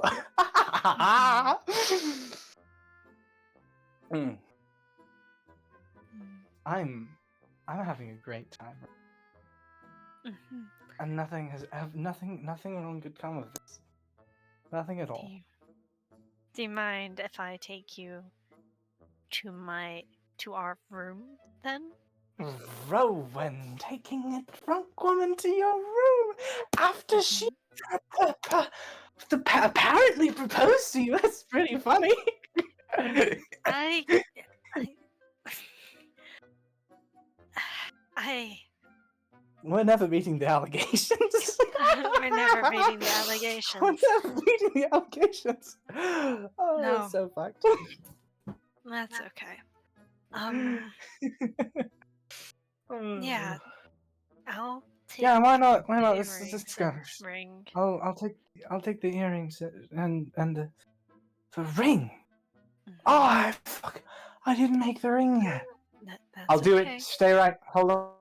Speaker 2: I'm having a great time. And nothing wrong could come of this. Nothing at all.
Speaker 3: Do you mind if I take you to our room then?
Speaker 2: Rowan taking a drunk woman to your room after she apparently proposed to you. That's pretty funny. We're never meeting the allegations.
Speaker 3: We're never meeting the allegations.
Speaker 2: We're never meeting the allegations. Oh,
Speaker 3: no.
Speaker 2: That's so fucked.
Speaker 3: That's okay. Yeah. I'll take.
Speaker 2: Yeah, why not? Let's go.
Speaker 3: Ring.
Speaker 2: I'll take the earrings and the ring. Oh, fuck! I didn't make the ring yet. I'll do it. Stay right. Hold on.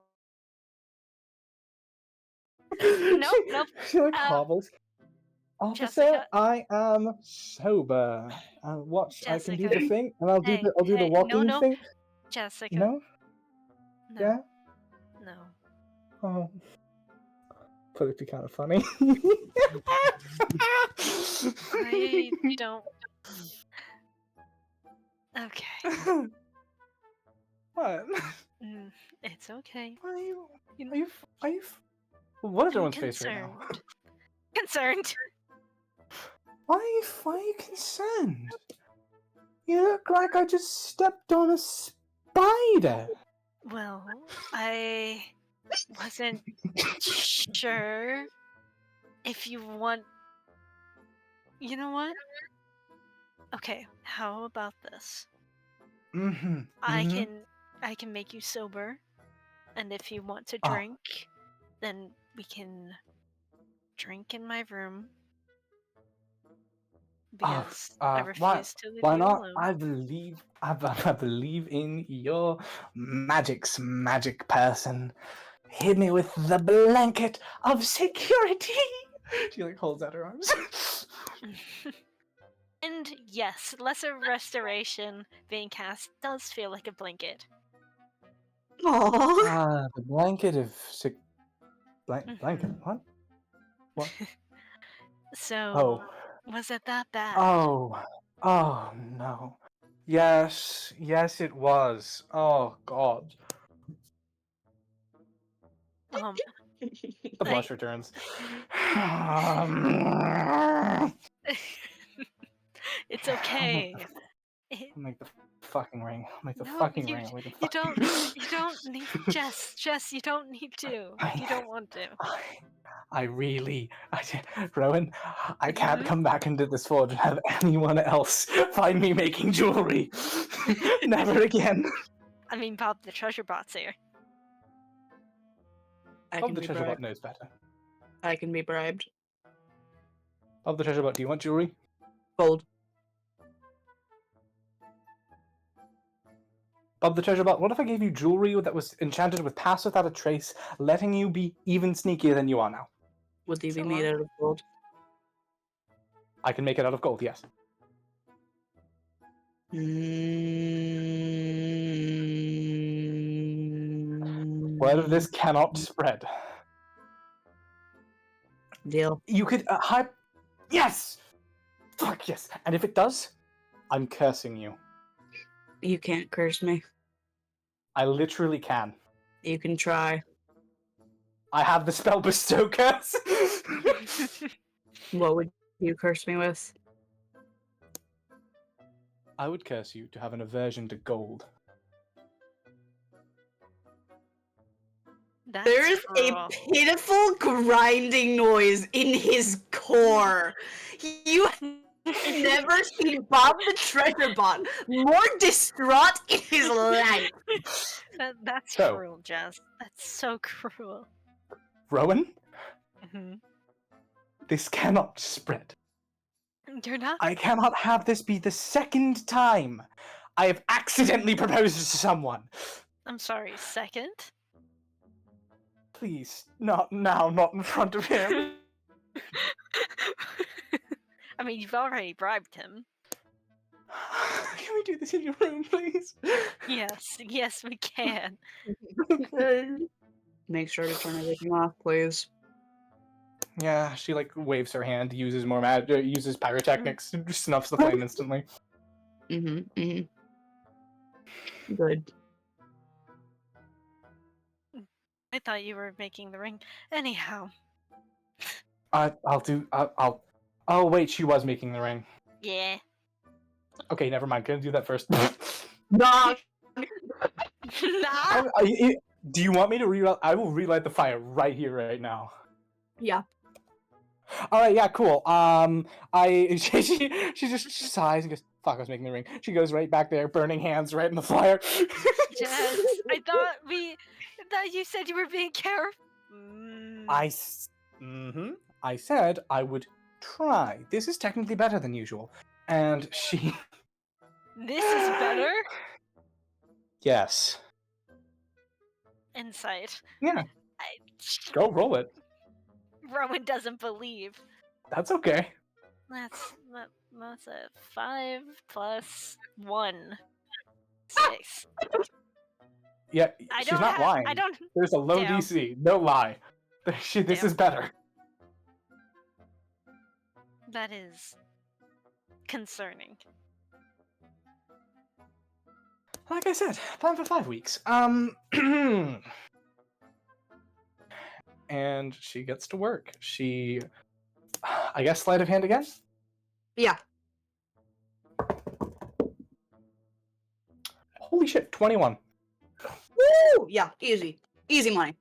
Speaker 3: Nope.
Speaker 2: She like hobbles. Officer,
Speaker 3: Jessica.
Speaker 2: I am sober. Watch,
Speaker 3: Jessica.
Speaker 2: I can do the thing, and I'll do the walking thing.
Speaker 3: Jessica.
Speaker 2: No? Yeah?
Speaker 3: No.
Speaker 2: Oh. But it'd be kind of funny.
Speaker 3: I don't. Okay.
Speaker 2: What?
Speaker 3: It's okay.
Speaker 2: Are you What is
Speaker 3: I'm
Speaker 2: everyone's face right now?
Speaker 3: Concerned.
Speaker 2: Why are you concerned? You look like I just stepped on a spider.
Speaker 3: Well, I wasn't sure if you want. You know what? Okay, how about this?
Speaker 2: Mm-hmm.
Speaker 3: I can make you sober, and if you want to drink, then we can drink in my room. Because I refuse to leave
Speaker 2: why
Speaker 3: you
Speaker 2: not?
Speaker 3: alone.
Speaker 2: I believe in your magic person. Hit me with the blanket of security. She like holds out her arms.
Speaker 3: And yes, lesser restoration being cast does feel like a blanket.
Speaker 1: Aww.
Speaker 2: The blanket of blanket. What?
Speaker 3: So, was it that bad?
Speaker 2: Oh no. Yes, it was. Oh God. The blush returns.
Speaker 3: It's okay.
Speaker 2: I'll make the fucking ring. I'll make the
Speaker 3: No,
Speaker 2: fucking
Speaker 3: you
Speaker 2: ring. I'll make the
Speaker 3: you
Speaker 2: fucking...
Speaker 3: don't need Jess, you don't need to. If you don't want to.
Speaker 2: Rowan, I can't come back into this forge and have anyone else find me making jewelry. Never again.
Speaker 3: I mean, Bob the treasure bot's here.
Speaker 2: Bob the treasure bot knows better.
Speaker 1: I can be bribed.
Speaker 2: Bob the treasure bot, do you want jewelry?
Speaker 1: Gold.
Speaker 2: Bob the treasure bot, what if I gave you jewelry that was enchanted with pass without a trace, letting you be even sneakier than you are now?
Speaker 1: Would they be made out of gold?
Speaker 2: I can make it out of gold, yes. Word of this cannot spread.
Speaker 1: Deal.
Speaker 2: You could yes! Fuck yes! And if it does, I'm cursing you.
Speaker 1: You can't curse me.
Speaker 2: I literally can.
Speaker 1: You can try.
Speaker 2: I have the spell bestow curse.
Speaker 1: What would you curse me with?
Speaker 2: I would curse you to have an aversion to gold.
Speaker 3: That's
Speaker 1: There is
Speaker 3: cruel.
Speaker 1: a pitiful grinding noise in his core. You have never seen Bob the treasure bot more distraught in his life.
Speaker 3: That's
Speaker 2: So-
Speaker 3: cruel, Jess. That's so cruel.
Speaker 2: Rowan,
Speaker 3: hmm
Speaker 2: this cannot spread.
Speaker 3: You're not.
Speaker 2: I cannot have this be the second time I have accidentally proposed to someone.
Speaker 3: I'm sorry. Second.
Speaker 2: Please, not now, not in front of him.
Speaker 3: I mean, you've already bribed him.
Speaker 2: Can we do this in your room, please?
Speaker 3: Yes, we can.
Speaker 2: Okay.
Speaker 1: Make sure to turn everything off, please.
Speaker 2: Yeah, she like waves her hand, uses more uses pyrotechnics, and snuffs the flame instantly.
Speaker 1: Good.
Speaker 3: I thought you were making the ring. Anyhow.
Speaker 2: I'll do. I'll. Oh wait, she was making the ring.
Speaker 3: Yeah.
Speaker 2: Okay, never mind. Can I do that first?
Speaker 1: Nah.
Speaker 3: Nah.
Speaker 2: Do you want me to relight? I will relight the fire right here, right now.
Speaker 1: Yeah.
Speaker 2: All right, yeah, cool. She just sighs and goes, "Fuck, I was making the ring." She goes right back there, burning hands right in the fire.
Speaker 3: Jess, I thought you said you were being careful.
Speaker 2: I said I would try. This is technically better than usual, and she.
Speaker 3: This is better.
Speaker 2: Yes.
Speaker 3: Insight.
Speaker 2: Yeah. Go roll it.
Speaker 3: Rowan doesn't believe.
Speaker 2: That's okay.
Speaker 3: That's a 5 plus 1. 6.
Speaker 2: Yeah, she's not lying.
Speaker 3: I don't.
Speaker 2: There's a low
Speaker 3: Damn.
Speaker 2: DC. No lie. This
Speaker 3: Damn.
Speaker 2: is better.
Speaker 3: That is concerning.
Speaker 2: Like I said, plan for 5 weeks. and she gets to work. She, I guess, sleight of hand again?
Speaker 1: Yeah.
Speaker 2: Holy shit, 21.
Speaker 1: Woo! Yeah, easy. Easy money.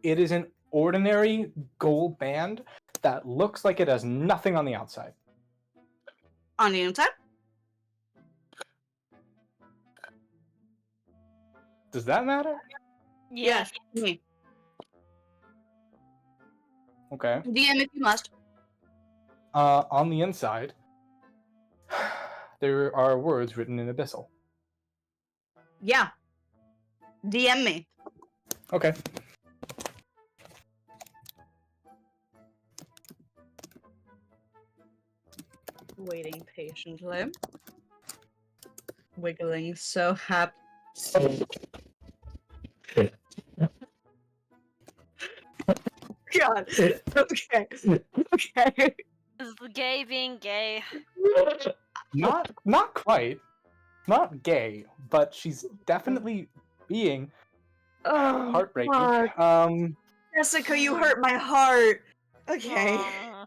Speaker 2: It is an ordinary gold band that looks like it has nothing on the outside.
Speaker 1: On the inside?
Speaker 2: Does that matter?
Speaker 1: Yes. Me.
Speaker 2: Okay.
Speaker 1: DM if you must.
Speaker 2: On the inside, there are words written in abyssal.
Speaker 1: Yeah. DM me.
Speaker 2: Okay.
Speaker 1: Waiting patiently. Wiggling so happy. God. Okay. Okay.
Speaker 3: Is the gay being gay?
Speaker 2: Not quite. Not gay, but she's definitely being
Speaker 1: Oh,
Speaker 2: heartbreaking.
Speaker 1: fuck. Jessica, you hurt my heart. Okay.
Speaker 3: Aw.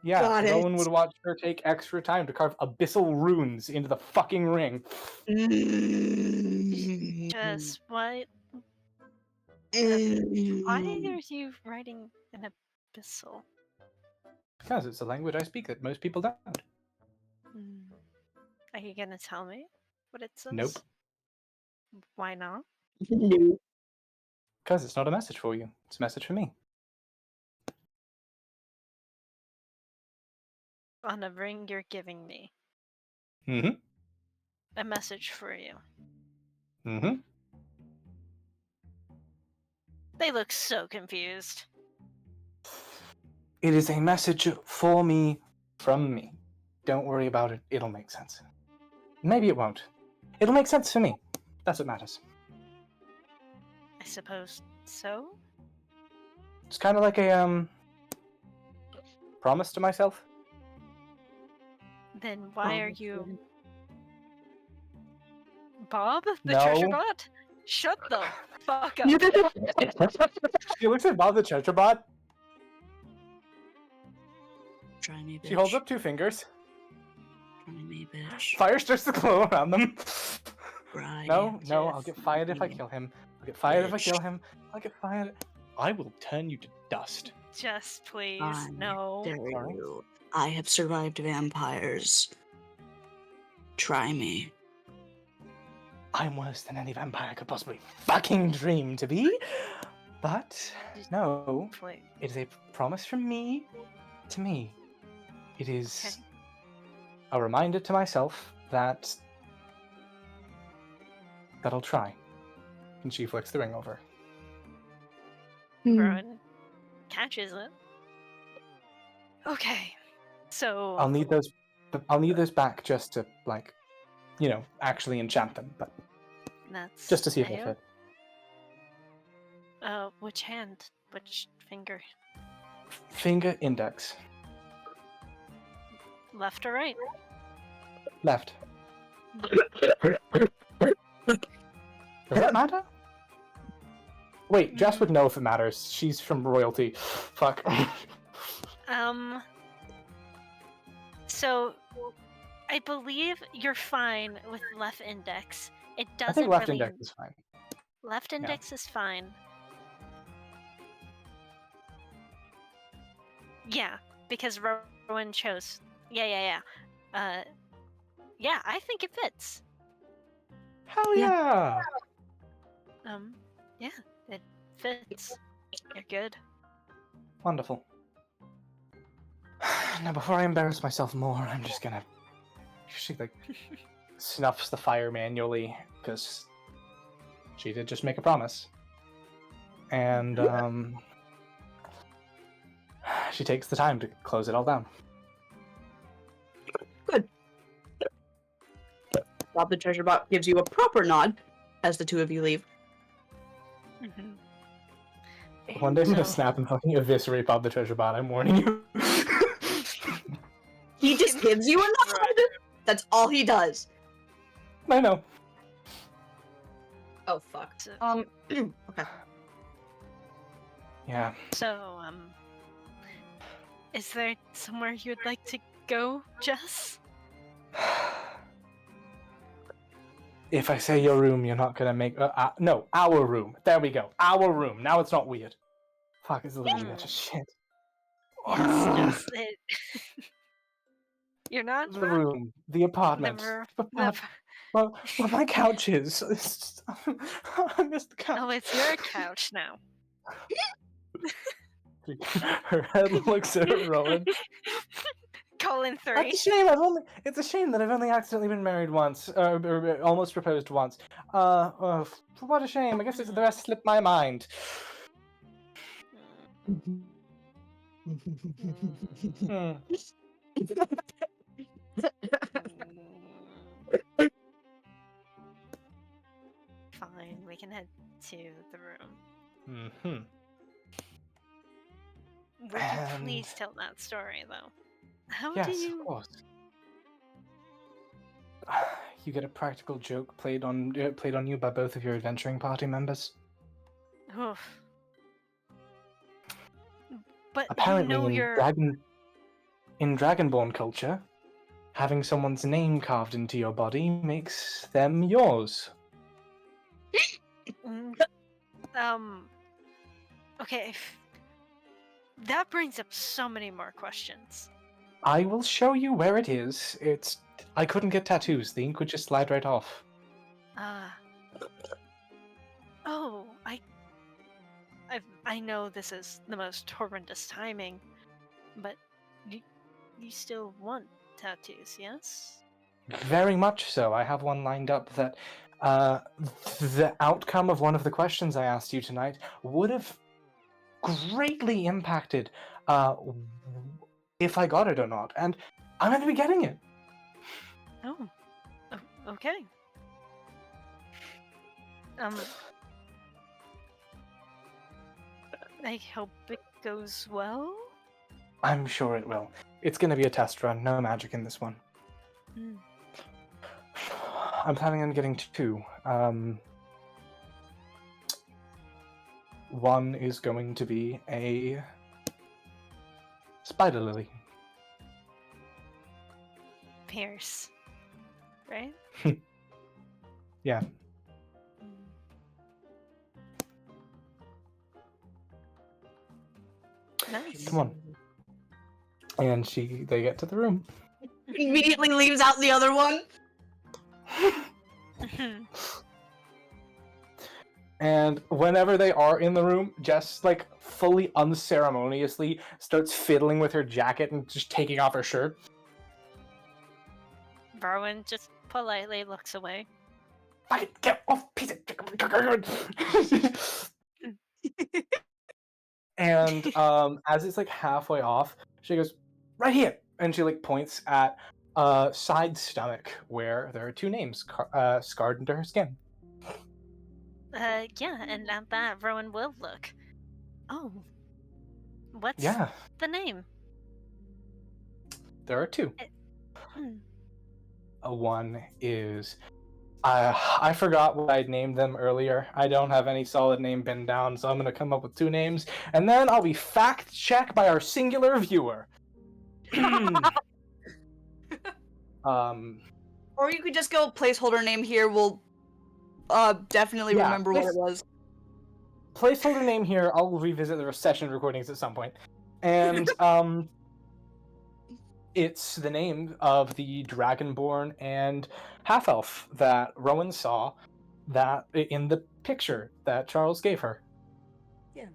Speaker 2: Yeah,
Speaker 1: Got it.
Speaker 2: Rowan would watch her take extra time to carve abyssal runes into the fucking ring.
Speaker 3: Jess, why are you writing an abyssal?
Speaker 2: Because it's a language I speak that most people don't.
Speaker 3: Hmm. Are you gonna tell me what it says?
Speaker 2: Nope.
Speaker 3: Why not?
Speaker 1: No.
Speaker 2: Because it's not a message for you. It's a message for me.
Speaker 3: On a ring you're giving me.
Speaker 2: Mm-hmm.
Speaker 3: A message for you.
Speaker 2: Mm-hmm.
Speaker 3: They look so confused.
Speaker 2: It is a message for me from me. Don't worry about it. It'll make sense. Maybe it won't. It'll make sense for me. That's what matters.
Speaker 3: I suppose so?
Speaker 2: It's kind of like a promise to myself.
Speaker 3: Then why are you... Bob? The
Speaker 2: No.
Speaker 3: treasure bot? Shut the fuck up.
Speaker 2: She looks at Bob the treasure bot.
Speaker 1: Try me, bitch.
Speaker 2: She holds up 2 fingers.
Speaker 1: Try me, bitch.
Speaker 2: Fire starts to glow around them.
Speaker 1: Right.
Speaker 2: No, I'll
Speaker 3: Jess.
Speaker 2: get fired if I kill him. I'll get fired if I kill him. I'll get fired. I will turn you to dust.
Speaker 3: Just please,
Speaker 1: I
Speaker 3: no.
Speaker 1: dare
Speaker 2: Sorry?
Speaker 1: you. I have survived vampires. Try me.
Speaker 2: I'm worse than any vampire could possibly fucking dream to be. But no,
Speaker 3: Please.
Speaker 2: it is a promise from me to me. It is
Speaker 3: Okay.
Speaker 2: a reminder to myself that I'll try. And she flicks the ring over.
Speaker 3: Rowan catches it. Okay. So
Speaker 2: I'll need those back just to actually enchant them, but
Speaker 3: that's
Speaker 2: just to see if they
Speaker 3: a-o.
Speaker 2: fit.
Speaker 3: Which hand? Which finger?
Speaker 2: Finger index.
Speaker 3: Left or right?
Speaker 2: Left. Does that matter? Wait, Jess would know if it matters. She's from royalty. Fuck.
Speaker 3: So I believe you're fine with left index. It
Speaker 2: I
Speaker 3: doesn't
Speaker 2: think left
Speaker 3: really...
Speaker 2: index is fine.
Speaker 3: Left index is fine. Yeah, because Rowan chose. Yeah. Yeah, I think it fits.
Speaker 2: Hell yeah!
Speaker 3: Yeah, it fits. You're good.
Speaker 2: Wonderful. Now, before I embarrass myself more, I'm just gonna... She, snuffs the fire manually, because she did just make a promise. And, she takes the time to close it all down.
Speaker 1: Good. Bob the treasure bot gives you a proper nod as the two of you leave.
Speaker 2: One day I'm gonna
Speaker 3: So-
Speaker 2: snap and fucking eviscerate Bob the treasure bot, I'm warning you.
Speaker 1: He just gives you a nod. That's all he does.
Speaker 2: I know.
Speaker 1: Oh fuck.
Speaker 3: So-
Speaker 1: Okay.
Speaker 5: Yeah.
Speaker 3: So, is there somewhere you'd like to go, Jess?
Speaker 5: If I say your room, you're not gonna make... no, our room. There we go. Our room. Now it's not weird. Fuck, it's a little weird. Shit.
Speaker 3: Yes, Jess. You're not?
Speaker 5: The room. The apartment. Well, my couch is. It's just, I missed the couch.
Speaker 3: Oh, it's your couch now.
Speaker 5: Her head looks at Rowan.
Speaker 3: Colin 3.
Speaker 5: It's a shame that I've only accidentally been married once, or almost proposed once. What a shame. I guess the rest slipped my mind.
Speaker 3: Fine, we can head to the room.
Speaker 5: Mm-hmm.
Speaker 3: Would you please tell that story, though? How do
Speaker 5: Yes,
Speaker 3: you...
Speaker 5: of course. You get a practical joke played on you by both of your adventuring party members.
Speaker 3: Oof. But
Speaker 5: Apparently,
Speaker 3: you know
Speaker 5: in Dragonborn culture, having someone's name carved into your body makes them yours.
Speaker 3: Okay. That brings up so many more questions.
Speaker 5: I will show you where it is. I couldn't get tattoos. The ink would just slide right off.
Speaker 3: Oh, I know this is the most horrendous timing, but you still want tattoos, yes?
Speaker 5: Very much so. I have one lined up that the outcome of one of the questions I asked you tonight would have greatly impacted if I got it or not, and I'm going to be getting it.
Speaker 3: Oh, okay. I hope it goes well.
Speaker 5: I'm sure it will. It's going to be a test run. No magic in this one. I'm planning on getting 2. One is going to be a spider lily.
Speaker 3: Pierce, right?
Speaker 5: Yeah.
Speaker 3: Nice.
Speaker 5: Come on. And they get to the room.
Speaker 1: Immediately leaves out the other one.
Speaker 5: And whenever they are in the room, Jess, fully unceremoniously starts fiddling with her jacket and just taking off her shirt.
Speaker 3: Rowan just politely looks away.
Speaker 5: Get off, piece of... And as it's halfway off, she goes, right here! And she points at side stomach, where there are 2 names scarred into her skin.
Speaker 3: Yeah, and at that, Rowan will look. Oh. What's the name?
Speaker 5: There are 2. One is... I forgot what I'd named them earlier. I don't have any solid name pinned down, so I'm going to come up with 2 names, and then I'll be fact-checked by our singular viewer.
Speaker 1: Or you could just go placeholder name here. We'll definitely remember what it was.
Speaker 5: Placeholder name here. I'll revisit the session recordings at some point. And it's the name of the Dragonborn and half-elf that Rowan saw that in the picture that Charles gave her.
Speaker 1: Yeah.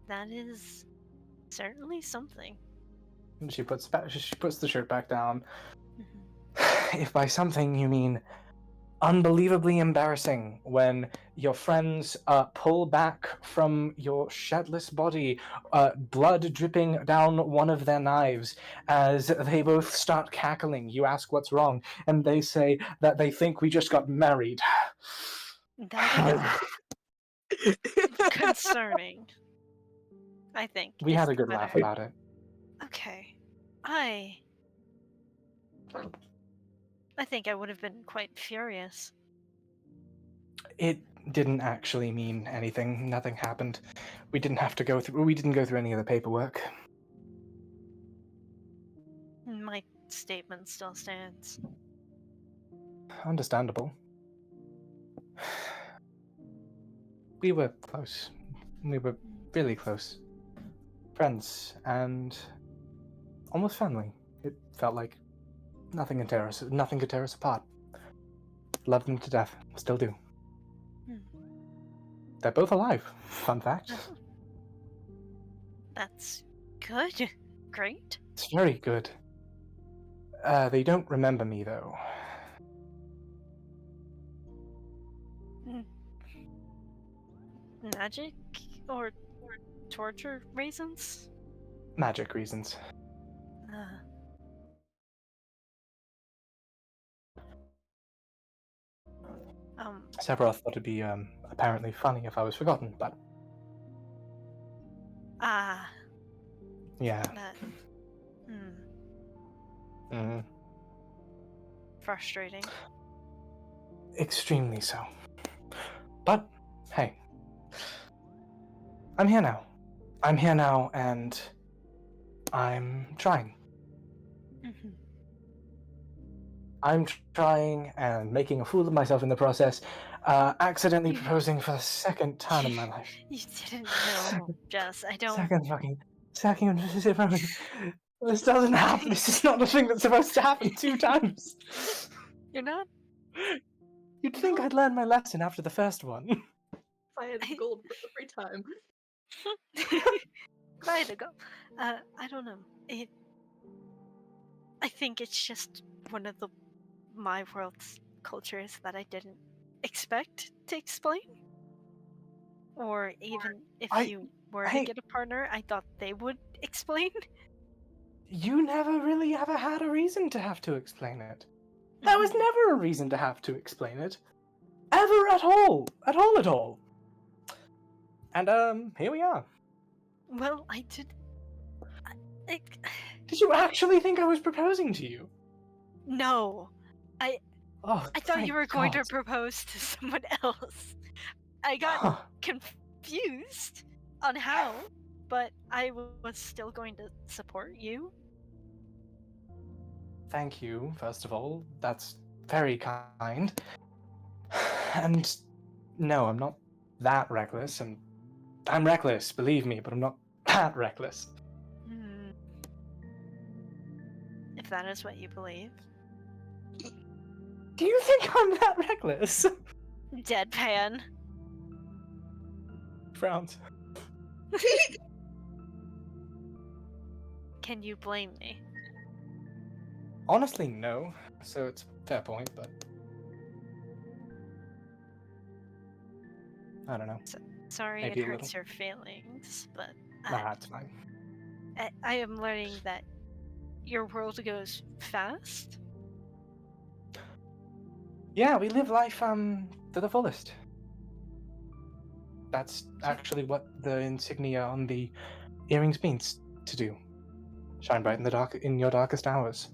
Speaker 3: That is certainly something.
Speaker 5: And she puts the shirt back down. If by something you mean unbelievably embarrassing, when your friends pull back from your shirtless body, blood dripping down one of their knives, as they both start cackling. You ask what's wrong, and they say that they think we just got married.
Speaker 3: That is concerning, I think.
Speaker 5: We had a good laugh about it.
Speaker 3: Okay. I think I would have been quite furious.
Speaker 5: It didn't actually mean anything. Nothing happened. We didn't go through any of the paperwork.
Speaker 3: My statement still stands.
Speaker 5: Understandable. We were close. We were really close. Friends and almost family. It felt like nothing could tear us apart. Loved them to death. Still do.
Speaker 3: Hmm.
Speaker 5: They're both alive. Fun fact.
Speaker 3: Oh. That's good. Great.
Speaker 5: It's very good. They don't remember me though.
Speaker 3: Magic or torture reasons?
Speaker 5: Magic reasons. Sephiroth thought it'd be apparently funny if I was forgotten, but yeah.
Speaker 3: That. Frustrating.
Speaker 5: Extremely so. But hey, I'm here now. And I'm trying.
Speaker 3: Mm-hmm.
Speaker 5: I'm trying and making a fool of myself in the process, accidentally proposing for the second time in my life.
Speaker 3: You didn't know, Jess. I don't.
Speaker 5: Second. This doesn't happen. This is not the thing that's supposed to happen 2 times.
Speaker 3: You're not.
Speaker 5: You'd think I'd learned my lesson after the first one.
Speaker 1: I had gold for every time.
Speaker 3: Quite ago. I don't know. I think it's just one of my world's cultures that I didn't expect to explain. Or even if you were to get a partner, I thought they would explain.
Speaker 5: You never really ever had a reason to have to explain it. There was never a reason to have to explain it. Ever at all. At all. And, here we are.
Speaker 3: Well, I did...
Speaker 5: Did you actually think I was proposing to you?
Speaker 3: No. I thought you were going to
Speaker 5: God.
Speaker 3: propose to someone else. I got confused on how, but I was still going to support you.
Speaker 5: Thank you, first of all. That's very kind. And no, I'm not that reckless, and I'm reckless, believe me, but I'm not that reckless.
Speaker 3: If that is what you believe.
Speaker 5: Do you think I'm that reckless?
Speaker 3: Deadpan.
Speaker 5: Frowns.
Speaker 3: Can you blame me?
Speaker 5: Honestly, no. So it's a fair point, but I don't know.
Speaker 3: Sorry
Speaker 5: Maybe
Speaker 3: it
Speaker 5: a
Speaker 3: hurts
Speaker 5: little.
Speaker 3: your feelings, but
Speaker 5: Nah, it's fine.
Speaker 3: I am learning that your world goes fast.
Speaker 5: Yeah, we live life to the fullest. That's actually what the insignia on the earrings means to do. Shine bright in your darkest hours.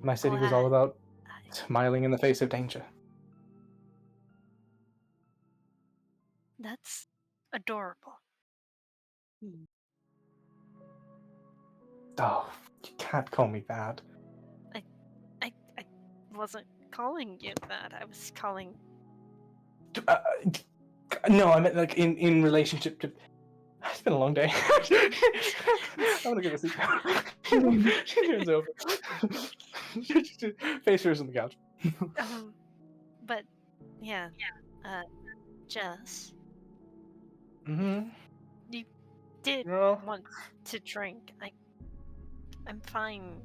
Speaker 5: My city was all about smiling in the face of danger.
Speaker 3: That's adorable.
Speaker 5: Oh, you can't call me that.
Speaker 3: I wasn't calling you that. I was calling...
Speaker 5: No, I meant like in relationship to... It's been a long day. I want to go to sleep. She turns over. Face first on the couch.
Speaker 3: But, yeah. Jess.
Speaker 5: Mm-hmm.
Speaker 3: You did want to drink. I'm fine,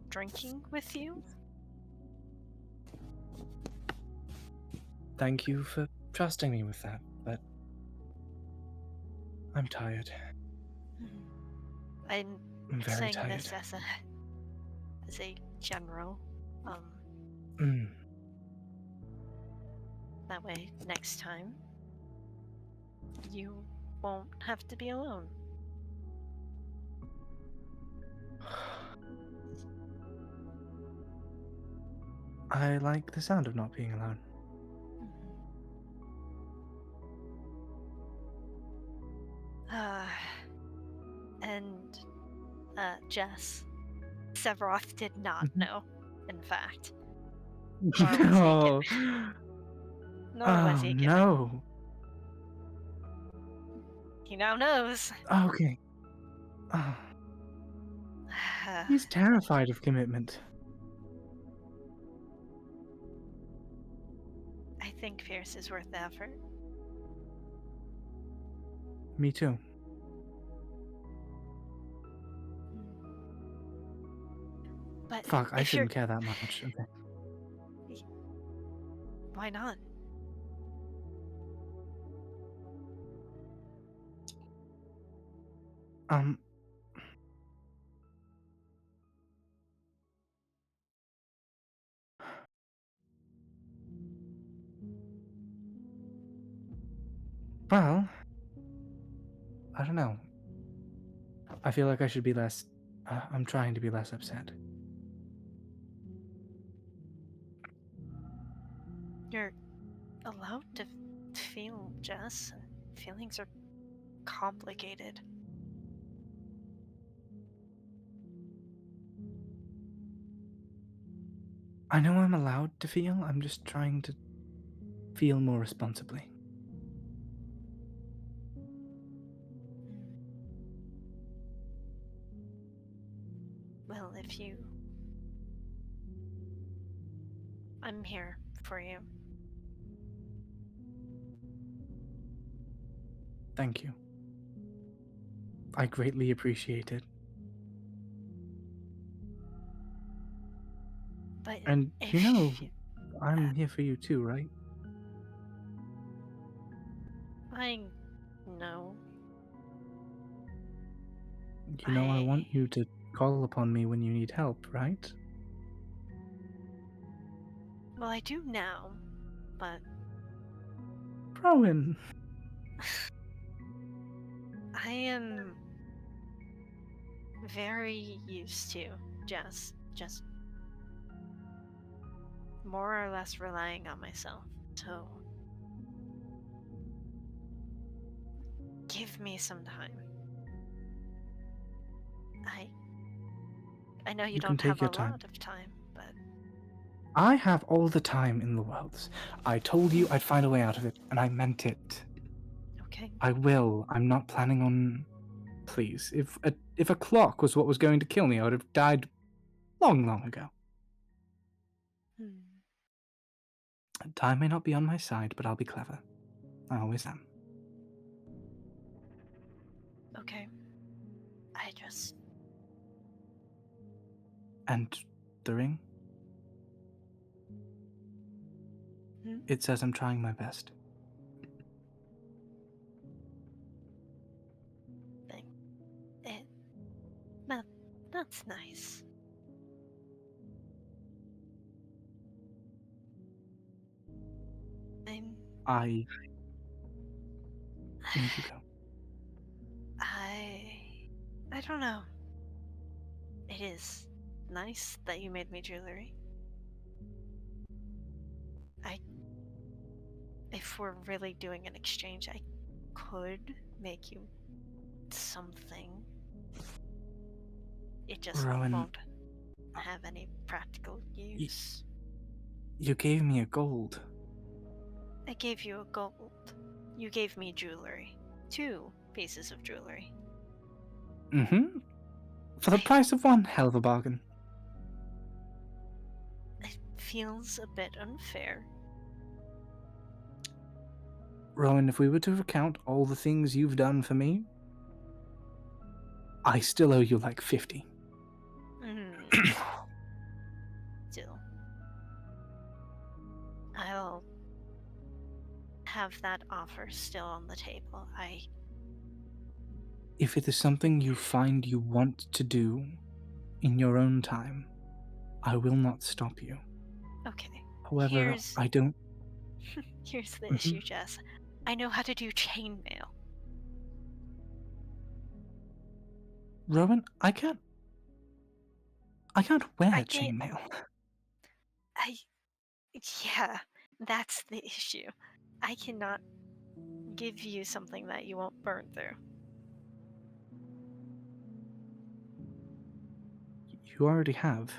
Speaker 3: drinking with you.
Speaker 5: Thank you for trusting me with that, but I'm tired.
Speaker 3: I'm
Speaker 5: very
Speaker 3: saying
Speaker 5: tired.
Speaker 3: this as a general. That way, next time, you won't have to be alone.
Speaker 5: I like the sound of not being alone.
Speaker 3: And Jess, Sephiroth did not
Speaker 5: Mhm.
Speaker 3: know, in fact. Nor was he
Speaker 5: Oh,
Speaker 3: Nor was he gonna.
Speaker 5: no.
Speaker 3: He now knows.
Speaker 5: Okay. Oh, he's terrified of commitment.
Speaker 3: I think Fierce is worth the effort.
Speaker 5: Me too.
Speaker 3: But
Speaker 5: Fuck, I
Speaker 3: if
Speaker 5: shouldn't care that much. Okay.
Speaker 3: Why not?
Speaker 5: Um. Well, I don't know. I feel like I should be less. I'm trying to be less upset.
Speaker 3: You're allowed to feel, Jess. Feelings are complicated.
Speaker 5: I know I'm allowed to feel. I'm just trying to feel more responsibly.
Speaker 3: Well, I'm here for you.
Speaker 5: Thank you. I greatly appreciate it.
Speaker 3: But
Speaker 5: And
Speaker 3: if
Speaker 5: you know, I'm here for you too, right?
Speaker 3: I know.
Speaker 5: You know, I want you to call upon me when you need help, right?
Speaker 3: Well, I do now, but
Speaker 5: Rowan.
Speaker 3: I am very used to just more or less relying on myself. So give me some time. I know you
Speaker 5: can
Speaker 3: don't
Speaker 5: take
Speaker 3: have a
Speaker 5: your time.
Speaker 3: lot of time, but
Speaker 5: I have all the time in the world. I told you I'd find a way out of it, and I meant it.
Speaker 3: okay.
Speaker 5: I will. I'm not planning on... Please, if a clock was what was going to kill me, I would have died long, long ago. Time may not be on my side, but I'll be clever. I always am.
Speaker 3: Okay. I just...
Speaker 5: And the ring? It says I'm trying my best.
Speaker 3: That's nice.
Speaker 5: I need to go.
Speaker 3: I don't know. It is nice that you made me jewelry. If we're really doing an exchange, I could make you something. It just
Speaker 5: Rowan,
Speaker 3: won't have any practical use.
Speaker 5: You gave me a gold.
Speaker 3: I gave you a gold. You gave me jewelry. 2 pieces of jewelry.
Speaker 5: For the price of one, hell of a bargain.
Speaker 3: It feels a bit unfair.
Speaker 5: Rowan, if we were to recount all the things you've done for me, I still owe you like 50.
Speaker 3: Still. I'll have that offer still on the table.
Speaker 5: If it is something you find you want to do in your own time, I will not stop you.
Speaker 3: Okay.
Speaker 5: However, I don't...
Speaker 3: Here's the issue, Jess. I know how to do chainmail.
Speaker 5: Rowan, I can't... I can't wear
Speaker 3: I can't.
Speaker 5: chainmail.
Speaker 3: Yeah, that's the issue. I cannot give you something that you won't burn through.
Speaker 5: You already have.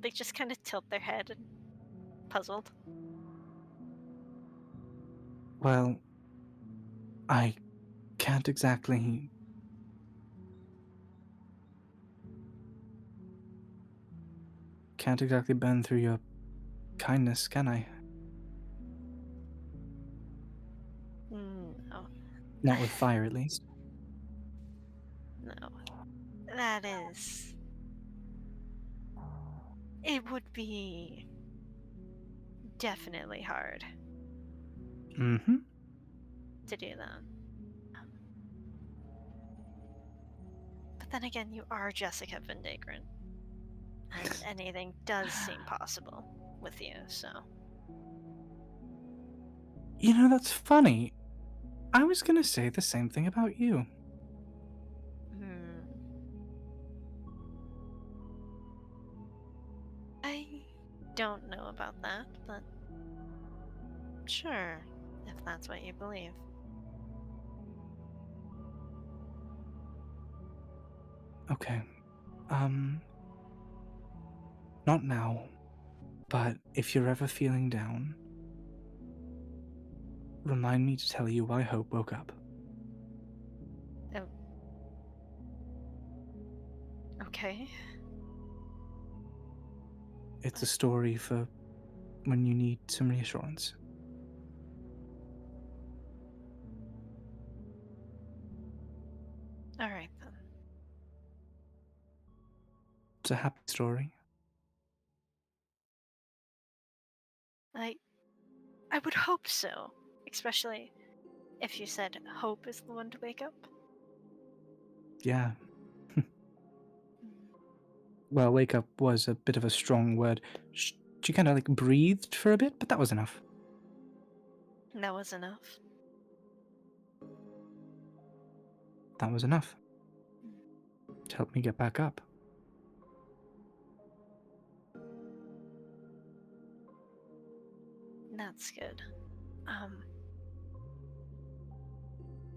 Speaker 3: They just kind of tilt their head and puzzled.
Speaker 5: Well, I can't exactly burn through your kindness, can I?
Speaker 3: No,
Speaker 5: Not with fire, at least.
Speaker 3: no. That is. It would be definitely hard
Speaker 5: Mm-hmm.
Speaker 3: to do that. But then again, you are Jessica Vendagron, and anything does seem possible with you, so.
Speaker 5: You know, that's funny. I was gonna say the same thing about you.
Speaker 3: I don't know about that, but sure, if that's what you believe.
Speaker 5: Okay. Not now, but if you're ever feeling down, remind me to tell you why Hope woke up.
Speaker 3: Oh. Okay.
Speaker 5: It's a story for when you need some reassurance.
Speaker 3: Alright then.
Speaker 5: It's a happy story.
Speaker 3: I would hope so. Especially if you said Hope is the one to wake up.
Speaker 5: Yeah. Well, wake up was a bit of a strong word. She kind of like breathed for a bit, but that was enough.
Speaker 3: That was enough.
Speaker 5: That was enough to help me get back up.
Speaker 3: That's good.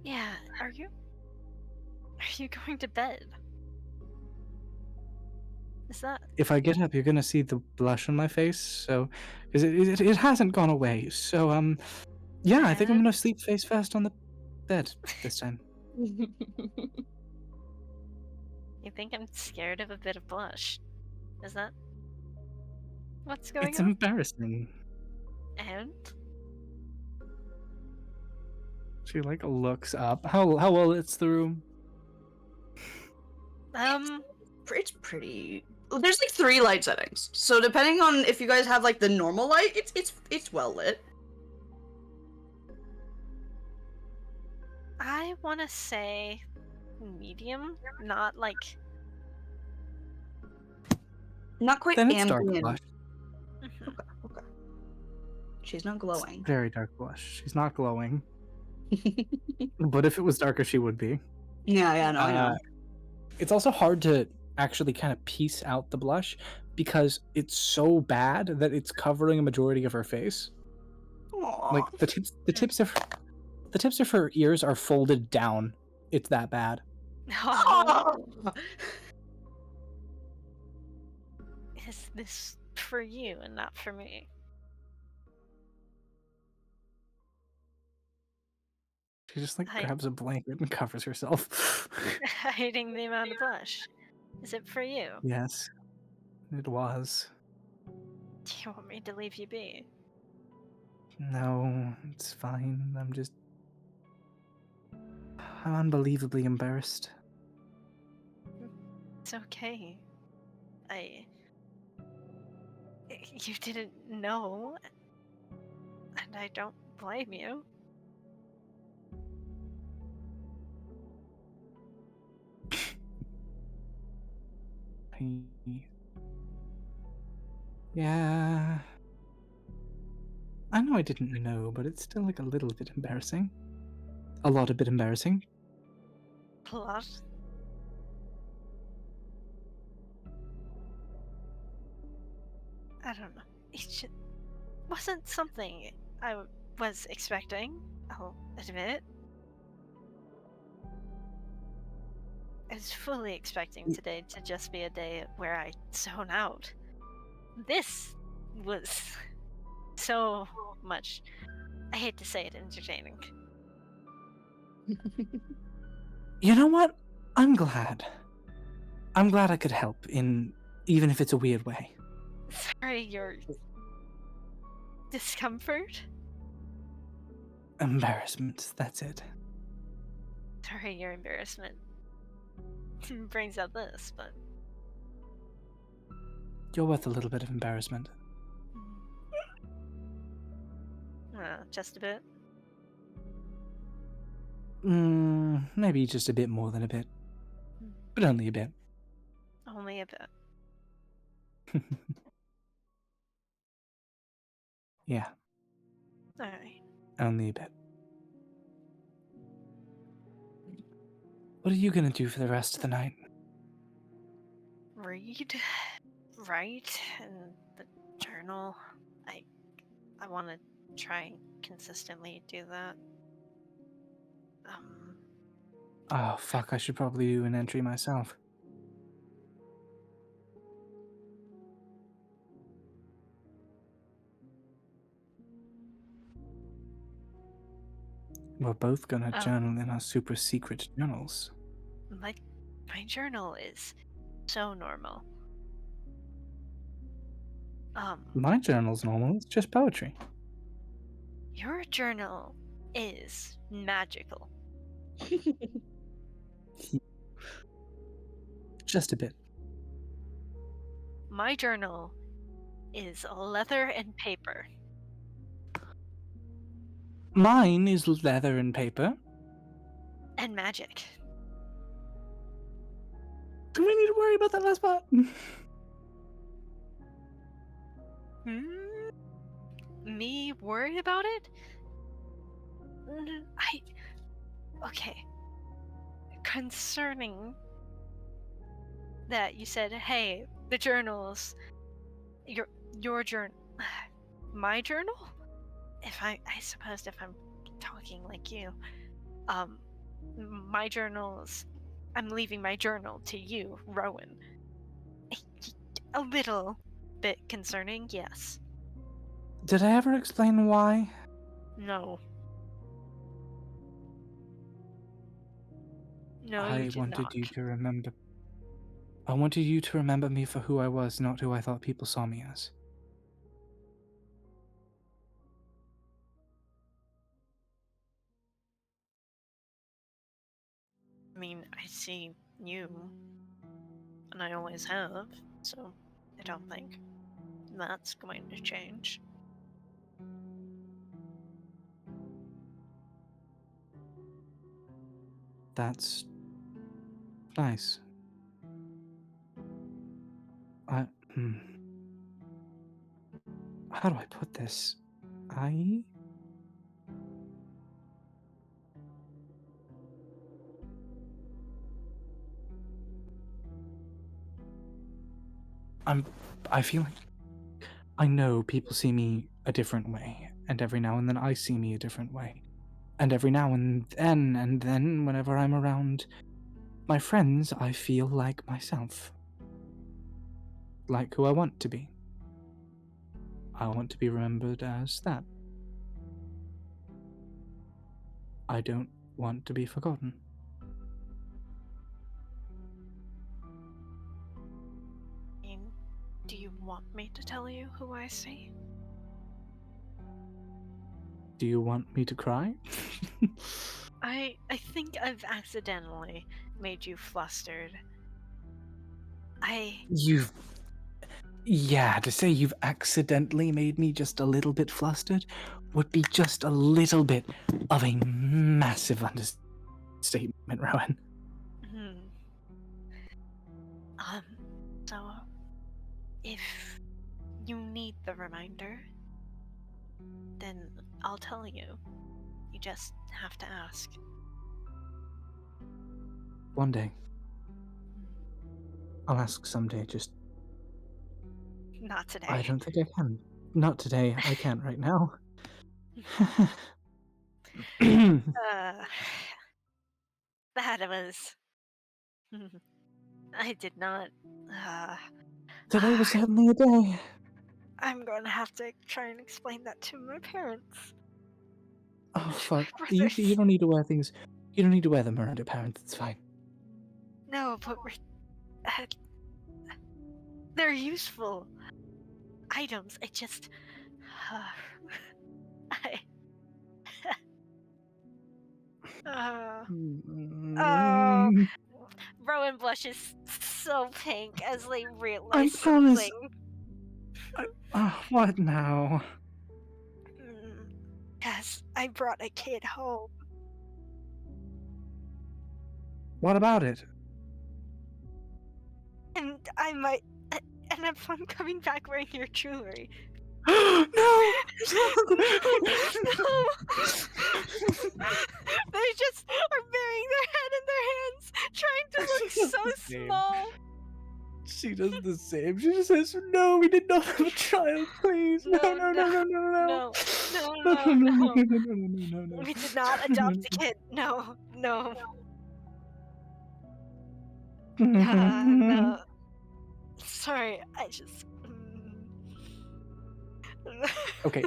Speaker 3: Yeah, are you going to bed? Is that
Speaker 5: If I get up, you're gonna see the blush on my face. So, because it hasn't gone away. So yeah, I think I'm gonna sleep face first on the bed this time.
Speaker 3: You think I'm scared of a bit of blush? Is that what's going
Speaker 5: It's
Speaker 3: on?
Speaker 5: embarrassing.
Speaker 3: And
Speaker 5: She like looks up. How well it's the room?
Speaker 1: It's pretty. There's like 3 light settings, so depending on if you guys have like the normal light, it's well lit.
Speaker 3: I want to say medium, not like.
Speaker 1: Not quite
Speaker 5: Then it's dark
Speaker 1: ambient.
Speaker 5: blush.
Speaker 1: Okay. She's not glowing.
Speaker 5: Very dark blush. She's not glowing. But if it was darker, she would be.
Speaker 1: Yeah, no, I know.
Speaker 5: It's also hard to actually kind of piece out the blush because it's so bad that it's covering a majority of her face.
Speaker 1: Aww.
Speaker 5: Like the tips of her ears are folded down. It's that bad.
Speaker 3: Oh. Is this for you and not for me?
Speaker 5: She just like grabs a blanket and covers herself.
Speaker 3: Hiding the amount of blush. Is it for you?
Speaker 5: Yes, it was.
Speaker 3: Do you want me to leave you be?
Speaker 5: No, it's fine. I'm unbelievably embarrassed.
Speaker 3: It's okay. You didn't know, and I don't blame you.
Speaker 5: Yeah. I know I didn't know, but it's still like a little bit embarrassing. A lot a bit embarrassing.
Speaker 3: A lot? I don't know. It wasn't something I was expecting, I'll admit. I was fully expecting today to just be a day where I zone out. This was so much, I hate to say it, entertaining.
Speaker 5: You know what? I'm glad. I'm glad I could help even if it's a weird way.
Speaker 3: Sorry, your discomfort?
Speaker 5: Embarrassment, that's it.
Speaker 3: Sorry, your embarrassment brings out this, but
Speaker 5: You're worth a little bit of embarrassment.
Speaker 3: just a bit.
Speaker 5: Maybe just a bit more than a bit. But only a bit.
Speaker 3: Only a bit.
Speaker 5: Yeah,
Speaker 3: Alright.
Speaker 5: only a bit. What are you gonna do for the rest of the night?
Speaker 3: Read, write, and the journal. I want to try and consistently do that.
Speaker 5: Oh, fuck, I should probably do an entry myself. We're both gonna journal in our super secret journals.
Speaker 3: My journal is so normal.
Speaker 5: My journal's normal, it's just poetry.
Speaker 3: Your journal is magical.
Speaker 5: Just a bit.
Speaker 3: My journal is leather and paper.
Speaker 5: Mine is leather and paper.
Speaker 3: And magic.
Speaker 5: Do we need to worry about that last part?
Speaker 3: Me worry about it? Okay. Concerning that you said, hey, the journals, your journal, my journal? I suppose if I'm talking like you, my journals, I'm leaving my journal to you, Rowan. A little bit concerning, yes.
Speaker 5: Did I ever explain why?
Speaker 3: No. No,
Speaker 5: I
Speaker 3: you did
Speaker 5: wanted
Speaker 3: not.
Speaker 5: you to remember. I wanted you to remember me for who I was, not who I thought people saw me as.
Speaker 3: I mean, I see you, and I always have, so I don't think that's going to change.
Speaker 5: That's nice. How do I put this? I feel like I know people see me a different way, and every now and then I see me a different way. And every now and then, whenever I'm around my friends, I feel like myself. Like who I want to be. I want to be remembered as that. I don't want to be forgotten.
Speaker 3: Do you want me to tell you who I see?
Speaker 5: Do you want me to cry?
Speaker 3: I think I've accidentally made you flustered.
Speaker 5: To say you've accidentally made me just a little bit flustered would be just a little bit of a massive understatement, Rowan.
Speaker 3: So, if you need the reminder, then I'll tell you. You just have to ask.
Speaker 5: One day. I'll ask someday, just
Speaker 3: Not today.
Speaker 5: I don't think I can. Not today. I can't right now.
Speaker 3: That was. I did not.
Speaker 5: Today was certainly a day.
Speaker 3: I'm going to have to try and explain that to my parents.
Speaker 5: Oh, fuck.
Speaker 3: My
Speaker 5: You
Speaker 3: brothers.
Speaker 5: don't need to wear things. You don't need to wear them around your parents. It's fine.
Speaker 3: No, but they're useful items. I just. I. Oh, Rowan blushes so pink as they realize
Speaker 5: promise.
Speaker 3: something.
Speaker 5: What now?
Speaker 3: Yes, I brought a kid home.
Speaker 5: What about it?
Speaker 3: And I might. And if I'm coming back wearing your jewelry.
Speaker 5: No!
Speaker 3: No! They just are burying their head in their hands, trying to look so small.
Speaker 5: She does the same. She just says, "No, we did not have a child, please. No.
Speaker 3: No. We did not adopt a kid. No. No. Sorry, I just.
Speaker 5: Okay,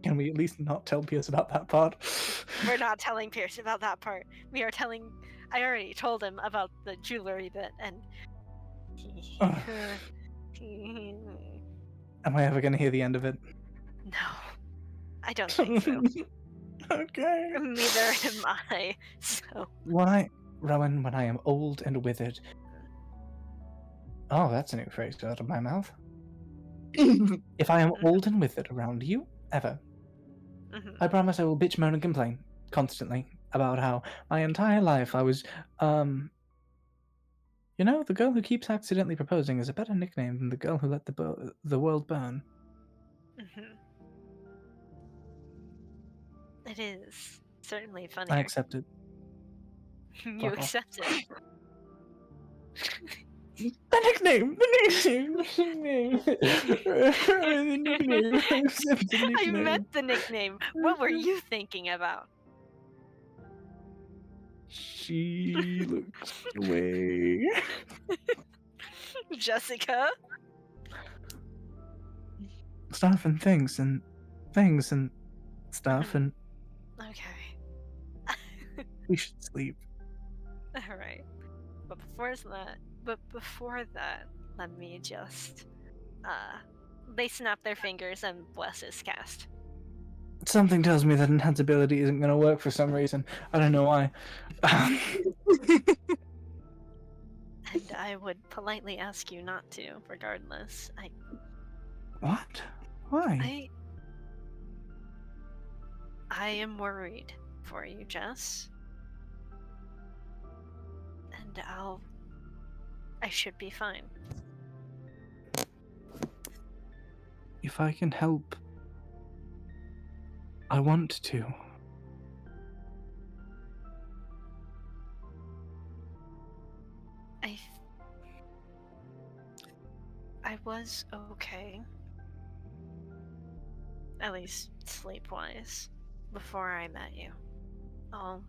Speaker 5: can we at least not tell Pierce about that part?
Speaker 3: We're not telling Pierce about that part. We are telling. I already told him about the jewelry bit, and.
Speaker 5: Am I ever going to hear the end of it?
Speaker 3: No, I don't think so.
Speaker 5: Okay.
Speaker 3: Neither am I. So.
Speaker 5: Rowan, when I am old and withered. Oh, that's a new phrase out of my mouth. If I am old and withered around you, ever, I promise I will bitch, moan, and complain constantly about how my entire life I was, the girl who keeps accidentally proposing is a better nickname than the girl who let the world burn.
Speaker 3: It is certainly funny.
Speaker 5: I accept it.
Speaker 3: You accept it.
Speaker 5: The nickname.
Speaker 3: I meant the nickname. What were you thinking about?
Speaker 5: She looks away.
Speaker 3: Jessica?
Speaker 5: Stuff and things and stuff and
Speaker 3: Okay.
Speaker 5: we should sleep.
Speaker 3: Alright. But before that, let me just they snap their fingers and bless is cast.
Speaker 5: Something tells me that enhance ability isn't going to work for some reason. I don't know why.
Speaker 3: And I would politely ask you not to, regardless.
Speaker 5: What? Why?
Speaker 3: I am worried for you, Jess. And I should be fine.
Speaker 5: If I can help, I want to.
Speaker 3: I was okay. At least sleep-wise, before I met you. Oh,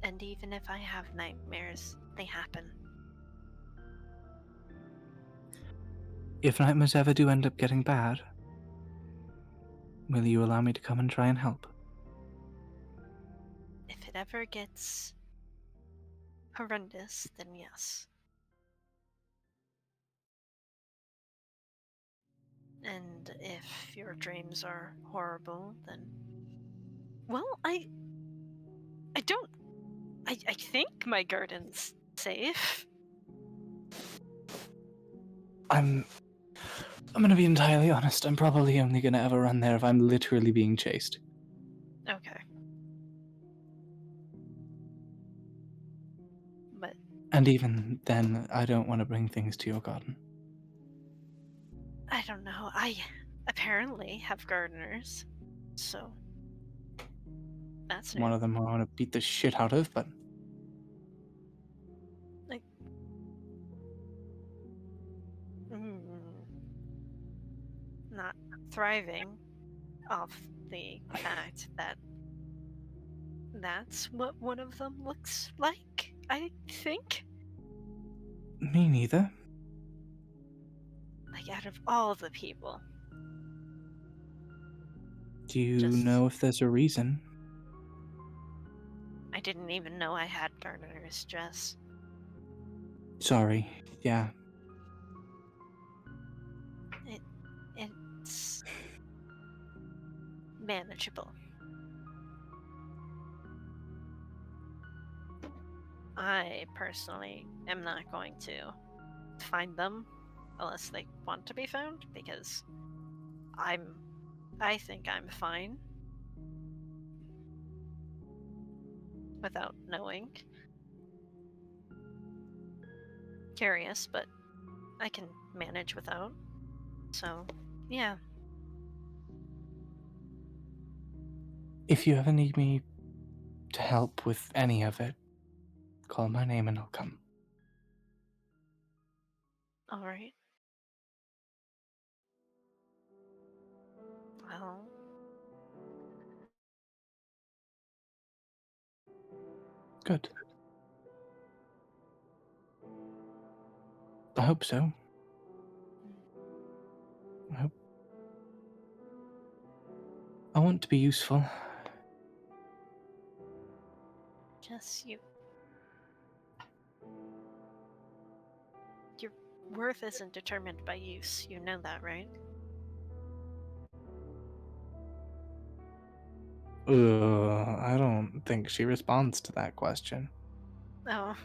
Speaker 3: and even if I have nightmares, they happen.
Speaker 5: If nightmares ever do end up getting bad, will you allow me to come and try and help?
Speaker 3: If it ever gets horrendous, then yes. And if your dreams are horrible, then... Well, I think my garden's safe.
Speaker 5: I'm gonna be entirely honest. I'm probably only gonna ever run there if I'm literally being chased.
Speaker 3: Okay. But...
Speaker 5: And even then, I don't want to bring things to your garden.
Speaker 3: I don't know. I apparently have gardeners, so that's new.
Speaker 5: One of them I want to beat the shit out of, but...
Speaker 3: thriving off the fact that that's what one of them looks like, I think.
Speaker 5: Me neither.
Speaker 3: Like, out of all the people.
Speaker 5: Do you
Speaker 3: Just-
Speaker 5: know if there's a reason?
Speaker 3: I didn't even know I had murderous Jess.
Speaker 5: Sorry. Yeah.
Speaker 3: It's manageable. I personally am not going to find them unless they want to be found, because I think I'm fine without knowing. Curious, but I can manage without. So, yeah.
Speaker 5: If you ever need me to help with any of it, call my name and I'll come.
Speaker 3: All right. Well,
Speaker 5: Good. I hope so. I want to be useful.
Speaker 3: just you. Your worth isn't determined by use. You know that, right?
Speaker 5: I don't think she responds to that question.
Speaker 3: Oh,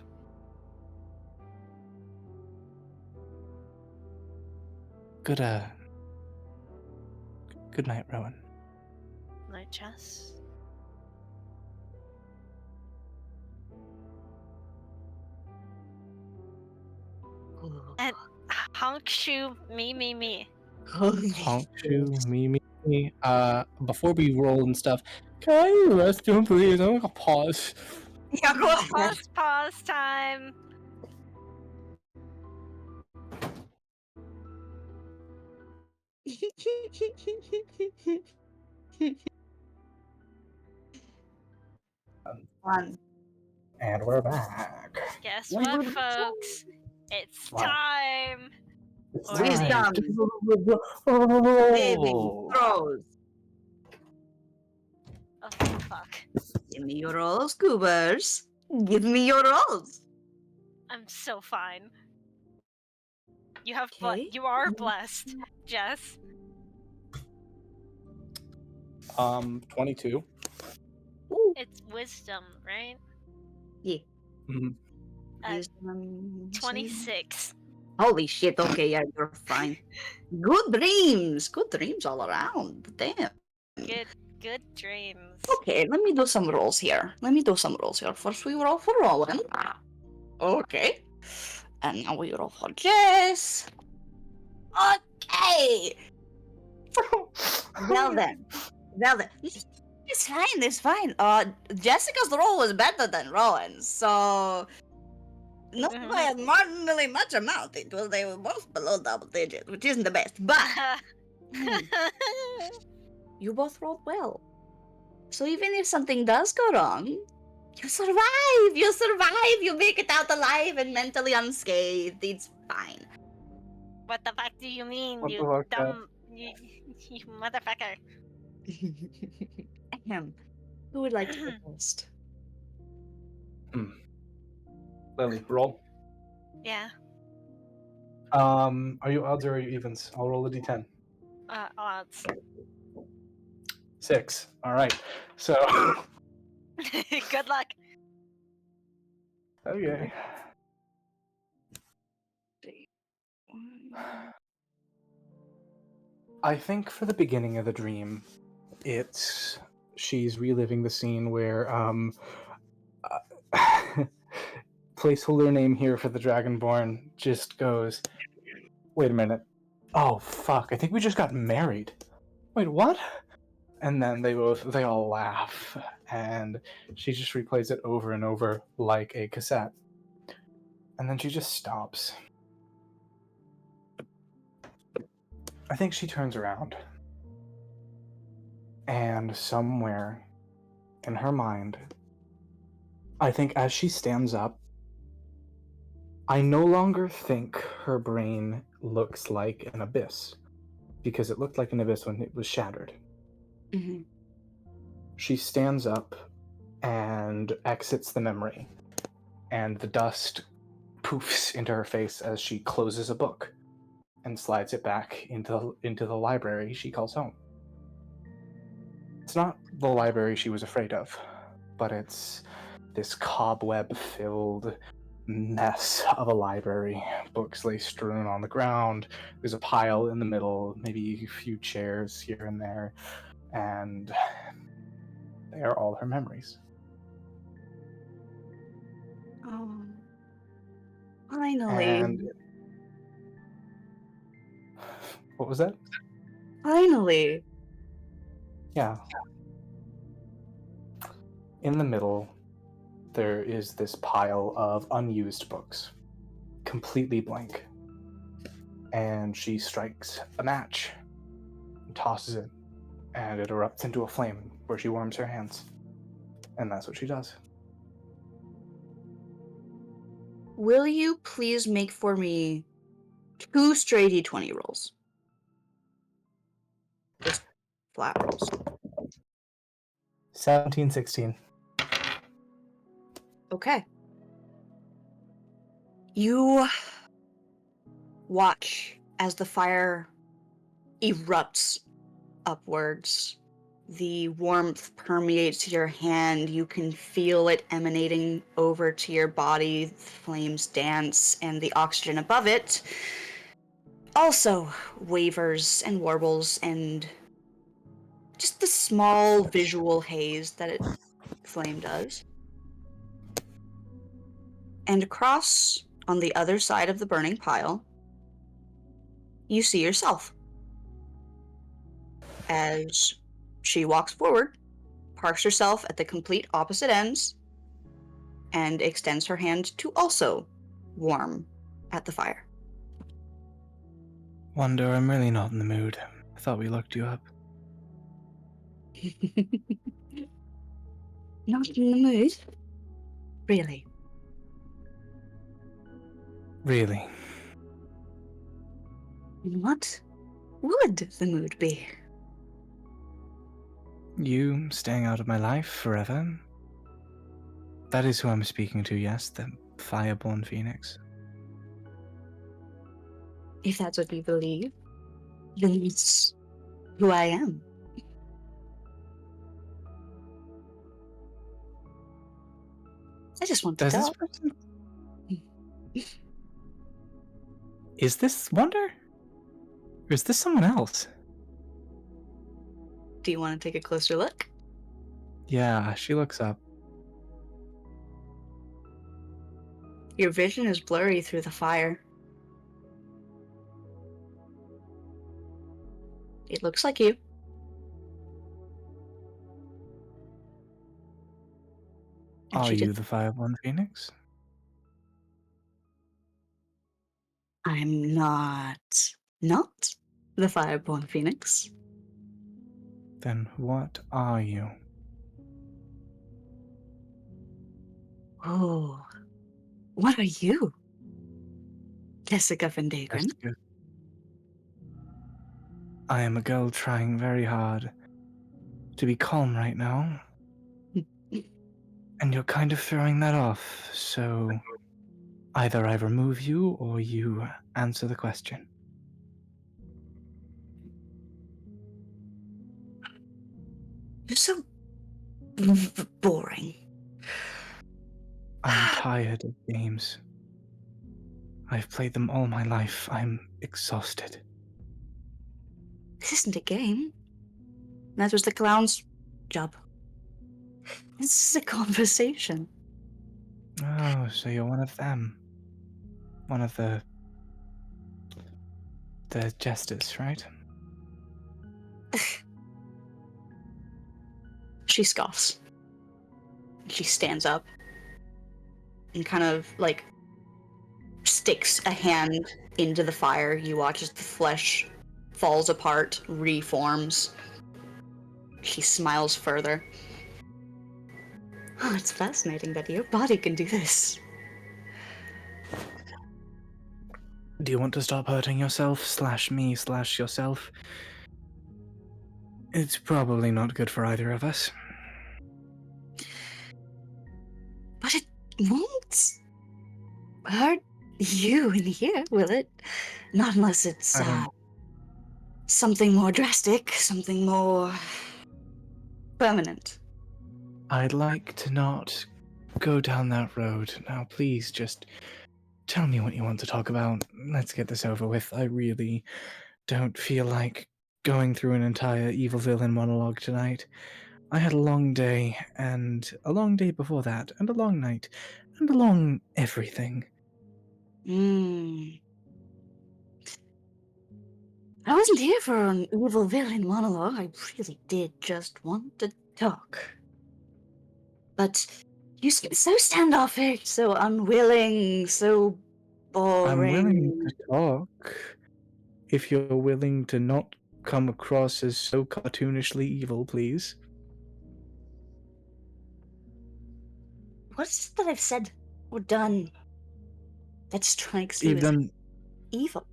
Speaker 5: Good night, Rowan.
Speaker 3: night, Jess. And honk shoe me.
Speaker 5: Honk shoe, me. Before we roll and stuff, can I use the restroom, please? I'm gonna pause.
Speaker 1: Yeah, go ahead.
Speaker 3: Pause time.
Speaker 1: Fun.
Speaker 2: And we're back.
Speaker 3: Guess
Speaker 1: When
Speaker 3: what,
Speaker 1: we-
Speaker 3: folks? It's
Speaker 2: What?
Speaker 3: time.
Speaker 2: It's
Speaker 3: Or
Speaker 1: Wisdom.
Speaker 2: time.
Speaker 1: Saving
Speaker 2: Oh.
Speaker 1: throws.
Speaker 3: Oh, fuck.
Speaker 1: Give me your rolls, goobers. Give me your rolls.
Speaker 3: I'm so fine. You have
Speaker 1: Okay.
Speaker 3: you are blessed, Jess.
Speaker 5: 22.
Speaker 1: Ooh.
Speaker 3: It's wisdom, right?
Speaker 1: Yeah.
Speaker 5: Mhm.
Speaker 1: Wisdom
Speaker 3: 26.
Speaker 1: Holy shit, okay, yeah, you're fine. Good dreams. Good dreams all around. Damn.
Speaker 3: Good dreams.
Speaker 1: Okay, let me do some rolls here. First we roll for Rowan. Okay. And now we roll for Jess. Okay. Well then. It's fine. Jessica's roll was better than Rowan's, so not by a marginally much amount. They were both below double digits, which isn't the best, but you both rolled well. So even if something does go wrong, you survive. You make it out alive and mentally unscathed. It's fine.
Speaker 3: What the fuck do you mean,
Speaker 5: What
Speaker 3: you
Speaker 5: the fuck,
Speaker 3: dumb you motherfucker?
Speaker 1: Ahem. Who would like to go first?
Speaker 5: Lily, roll.
Speaker 3: Yeah.
Speaker 5: Are you odds or are you evens? I'll roll a d10.
Speaker 3: Odds.
Speaker 5: 6. All right. So.
Speaker 3: Good luck.
Speaker 5: Okay. I think for the beginning of the dream, she's reliving the scene where placeholder name here for the Dragonborn just goes, wait a minute. Oh fuck, I think we just got married. Wait, what? And then they all laugh, and she just replays it over and over like a cassette. And then she just stops. I think she turns around And somewhere in her mind, I think as she stands up, I no longer think her brain looks like an abyss, because it looked like an abyss when it was shattered.
Speaker 1: Mm-hmm.
Speaker 5: She stands up and exits the memory, and the dust poofs into her face as she closes a book and slides it back into the library she calls home. It's not the library she was afraid of, but it's this cobweb-filled mess of a library. Books lay strewn on the ground. There's a pile in the middle, maybe a few chairs here and there, and they are all her memories.
Speaker 1: Oh. Finally.
Speaker 5: And what was that?
Speaker 1: Finally.
Speaker 5: Yeah. In the middle, there is this pile of unused books, completely blank. And she strikes a match, and tosses it, and it erupts into a flame where she warms her hands. And that's what she does.
Speaker 1: Will you please make for me 2 straight d20 rolls? Just flat rolls.
Speaker 5: 17, 16.
Speaker 1: Okay. You watch as the fire erupts upwards. The warmth permeates your hand. You can feel it emanating over to your body. The flames dance, and the oxygen above it also wavers and warbles, and just the small visual haze that it flame does. And across on the other side of the burning pile, you see yourself. As she walks forward, parks herself at the complete opposite ends, and extends her hand to also warm at the fire.
Speaker 5: Wonder, I'm really not in the mood. I thought we looked you up.
Speaker 1: Not in the mood? Really?
Speaker 5: Really?
Speaker 1: What would the mood be?
Speaker 5: You staying out of my life forever? That is who I'm speaking to, yes? The fireborn phoenix?
Speaker 1: If that's what you believe, then it's who I am. I just want to
Speaker 5: Does this
Speaker 1: talk.
Speaker 5: person... Is this Wonder? Or is this someone else?
Speaker 1: Do you want to take a closer look?
Speaker 5: Yeah, she looks up.
Speaker 1: Your vision is blurry through the fire. It looks like you. And
Speaker 5: Are
Speaker 1: she
Speaker 5: you
Speaker 1: just,
Speaker 5: the fireborn phoenix?
Speaker 1: I'm not the fireborn phoenix.
Speaker 5: Then what are you?
Speaker 1: Oh, what are you? Jessica Vendagron?
Speaker 5: Jessica. I am a girl trying very hard to be calm right now. And you're kind of throwing that off, so either I remove you or you answer the question.
Speaker 1: You're so boring.
Speaker 5: I'm tired of games. I've played them all my life. I'm exhausted.
Speaker 1: This isn't a game. That was the clown's job. This is a conversation.
Speaker 5: Oh, so you're one of them. One of the jesters, right?
Speaker 1: She scoffs. She stands up and kind of like sticks a hand into the fire. You watch as the flesh falls apart, reforms. He smiles further. Oh, it's fascinating that your body can do this.
Speaker 5: Do you want to stop hurting yourself, /me, /yourself? It's probably not good for either of us.
Speaker 1: But it won't hurt you in here, will it? Not unless it's something more drastic, something more permanent.
Speaker 5: I'd like to not go down that road. Now, please, just tell me what you want to talk about. Let's get this over with. I really don't feel like going through an entire evil villain monologue tonight. I had a long day, and a long day before that, and a long night, and a long everything.
Speaker 1: I wasn't here for an evil villain monologue. I really did just want to talk. But you seem so standoffish, so unwilling, so boring.
Speaker 5: I'm willing to talk. If you're willing to not come across as so cartoonishly evil, please.
Speaker 1: What is it that I've said or done that strikes you as evil?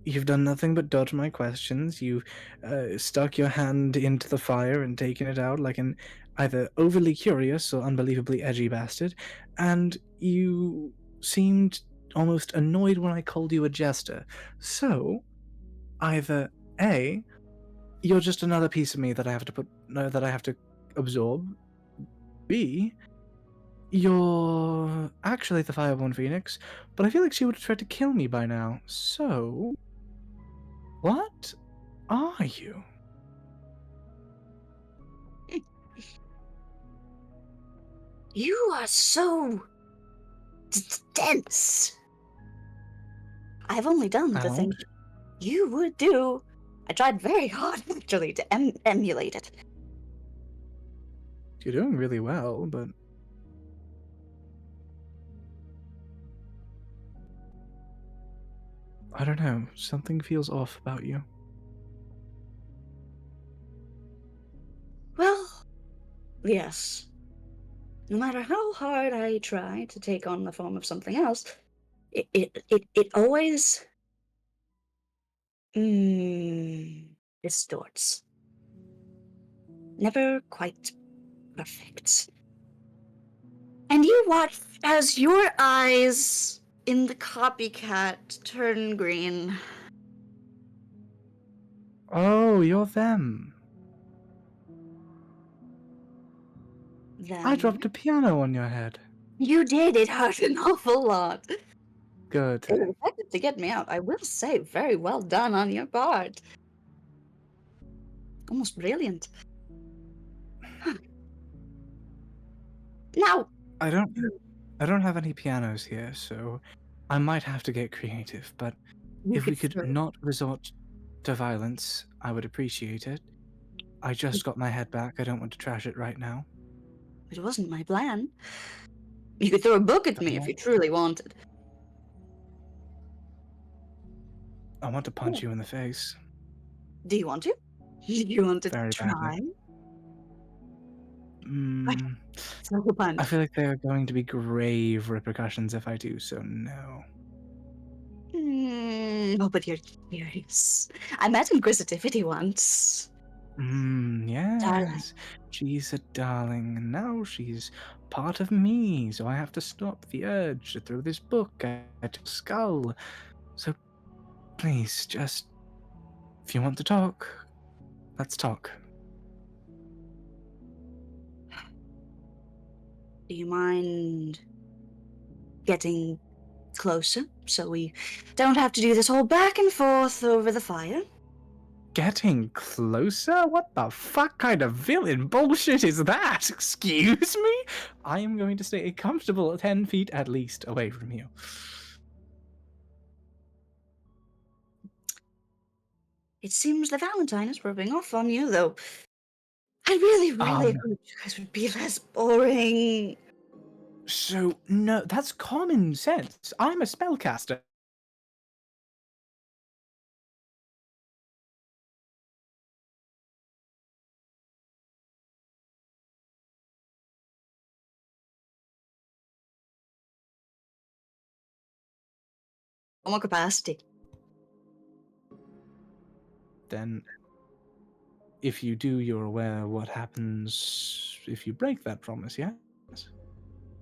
Speaker 5: You've done nothing but dodge my questions. You've stuck your hand into the fire and taken it out like an either overly curious or unbelievably edgy bastard, and you seemed almost annoyed when I called you a jester. So, either A, you're just another piece of me that I have to absorb. B, you're actually the Fireborn Phoenix, but I feel like she would have tried to kill me by now. So, what are you?
Speaker 1: You are so dense. I've only done the thing you would do. I tried very hard, actually, to emulate it.
Speaker 5: You're doing really well, but I don't know. Something feels off about you.
Speaker 1: Well, yes. No matter how hard I try to take on the form of something else, it always distorts. Never quite perfect. And you watch as your eyes in the copycat turn green.
Speaker 5: Oh, you're them.
Speaker 1: Them.
Speaker 5: I dropped a piano on your head.
Speaker 1: You did. It hurt an awful lot.
Speaker 5: Good.
Speaker 1: It was effective to get me out. I will say, very well done on your part. Almost brilliant. Now,
Speaker 5: I don't have any pianos here, so I might have to get creative, but if we could not resort to violence, I would appreciate it. I just got my head back. I don't want to trash it right now.
Speaker 1: It wasn't my plan. You could throw a book at me if you truly wanted.
Speaker 5: I want to punch you in the face.
Speaker 1: Do you want to? Do you want to
Speaker 5: Very
Speaker 1: try?
Speaker 5: badly.
Speaker 1: Throw a punch.
Speaker 5: I feel like there are going to be grave repercussions if I do, so no.
Speaker 1: Oh, but you're curious. I met Inquisitivity once.
Speaker 5: Yes.
Speaker 1: Darling.
Speaker 5: She's a darling, and now she's part of me, so I have to stop the urge to throw this book at your skull. So please, just, if you want to talk, let's talk.
Speaker 1: Do you mind getting closer so we don't have to do this whole back and forth over the fire?
Speaker 5: Getting closer? What the fuck kind of villain bullshit is that? Excuse me? I am going to stay a comfortable 10 feet at least away from you.
Speaker 1: It seems the Valentine is rubbing off on you, though. I really hope you guys would be less boring.
Speaker 5: So, no, that's common sense. I'm a spellcaster.
Speaker 1: Normal capacity.
Speaker 5: Then, if you do, you're aware what happens if you break that promise, yes?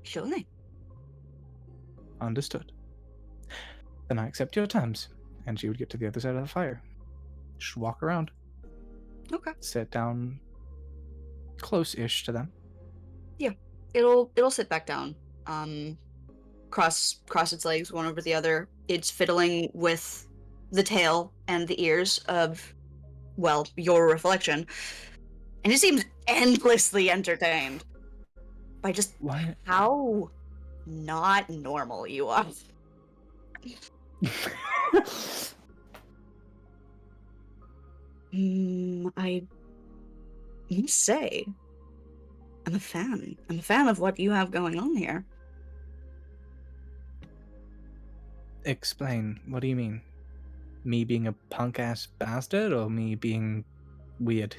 Speaker 1: Surely.
Speaker 5: Understood. Then I accept your terms. And she would get to the other side of the fire. Just walk around.
Speaker 1: Okay.
Speaker 5: Sit down close-ish to them.
Speaker 1: Yeah. It'll sit back down. Cross its legs one over the other. It's fiddling with the tail and the ears of, well, your reflection. And it seems endlessly entertained by just
Speaker 5: Why?
Speaker 1: how not normal you are. I must say, I'm a fan. I'm a fan of what you have going on here.
Speaker 5: Explain. What do you mean? Me being a punk-ass bastard or me being weird?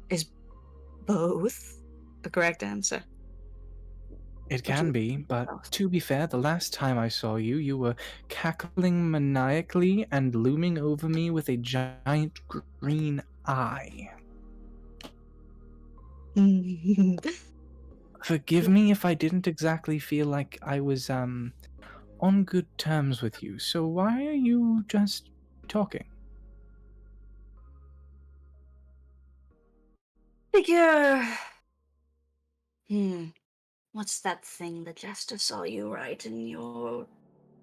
Speaker 1: Is both the correct answer?
Speaker 5: It can be, but to be fair, the last time I saw you, you were cackling maniacally and looming over me with a giant green eye. Forgive me if I didn't exactly feel like I was, on good terms with you, so why are you just talking?
Speaker 1: Figure. What's that thing the jester saw you write in your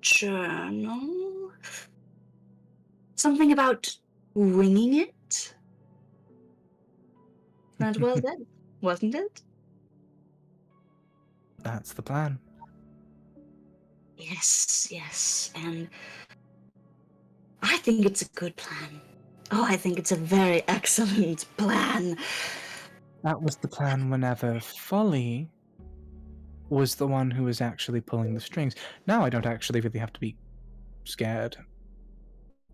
Speaker 1: journal? Something about winging it? That was it, wasn't it?
Speaker 5: That's the plan.
Speaker 1: Yes, and I think it's a good plan. Oh, I think it's a very excellent plan.
Speaker 5: That was the plan whenever Folly was the one who was actually pulling the strings. Now I don't actually really have to be scared.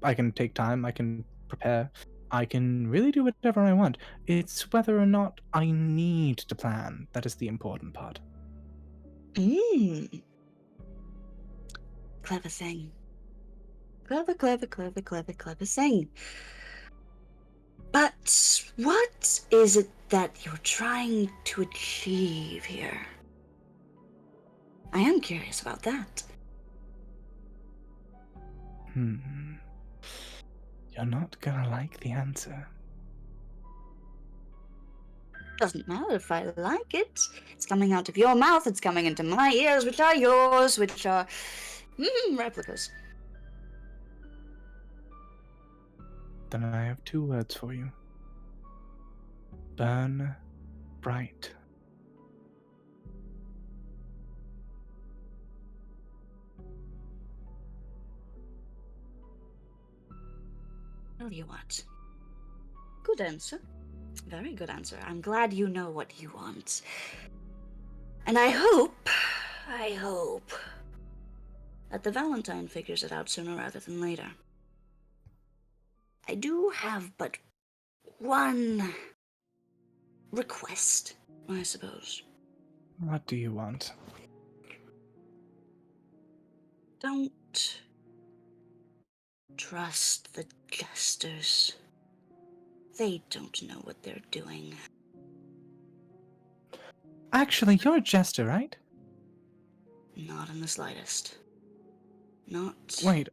Speaker 5: I can take time, I can prepare, I can really do whatever I want. It's whether or not I need to plan that is the important part.
Speaker 1: Clever thing. Clever thing. But what is it that you're trying to achieve here? I am curious about that.
Speaker 5: You're not gonna like the answer.
Speaker 1: Doesn't matter if I like it. It's coming out of your mouth, it's coming into my ears, which are yours, which are replicas.
Speaker 5: Then I have 2 words for you. Burn bright.
Speaker 1: Tell you what. Good answer. Very good answer. I'm glad you know what you want. And I hope that the Valentine figures it out sooner rather than later. I do have but one request, I suppose.
Speaker 5: What do you want?
Speaker 1: Don't trust the jesters. They don't know what they're doing.
Speaker 5: Actually, you're a jester, right?
Speaker 1: Not in the slightest. Not.
Speaker 5: Wait,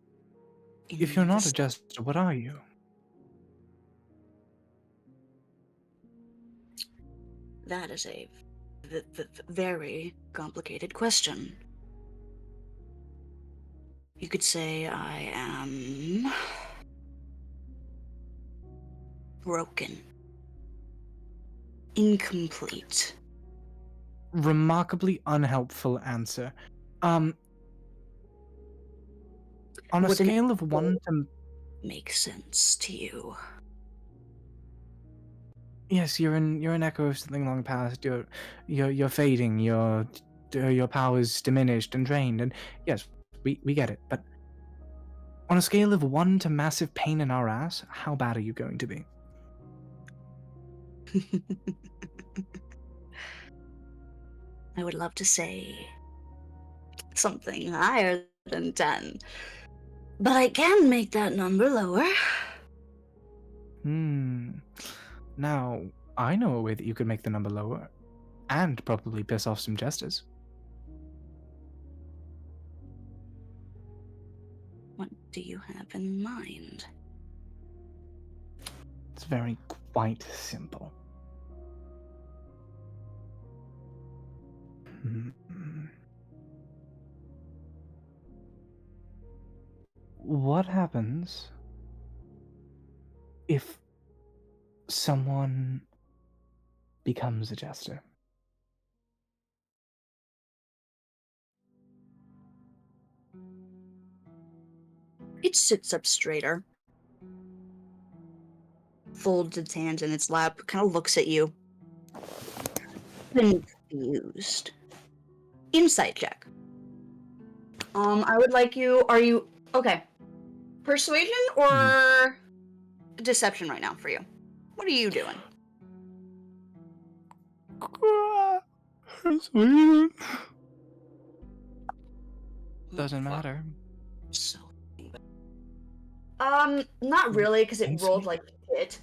Speaker 5: if you're
Speaker 1: in
Speaker 5: not
Speaker 1: the
Speaker 5: a jester, what are you?
Speaker 1: That is a very complicated question. You could say I am broken. Incomplete.
Speaker 5: Remarkably unhelpful answer. On a
Speaker 1: Wouldn't
Speaker 5: scale of 1 to...
Speaker 1: make sense to you.
Speaker 5: Yes, you're an echo of something long past. You're fading. Your powers diminished and drained. And yes, we get it. But on a scale of 1 to massive pain in our ass, how bad are you going to be?
Speaker 1: I would love to say something higher 110. But I can make that number lower.
Speaker 5: Now, I know a way that you could make the number lower. And probably piss off some jesters.
Speaker 1: What do you have in mind?
Speaker 5: It's very quite simple. What happens if someone becomes a jester?
Speaker 1: It sits up straighter, folds its hands in its lap, kind of looks at you. Confused. Insight check. I would like you. Are you okay? Persuasion or deception right now for you? What are you doing?
Speaker 5: Persuasion. Doesn't matter.
Speaker 1: So. Not really, because it rolled
Speaker 5: Insight?
Speaker 1: like it.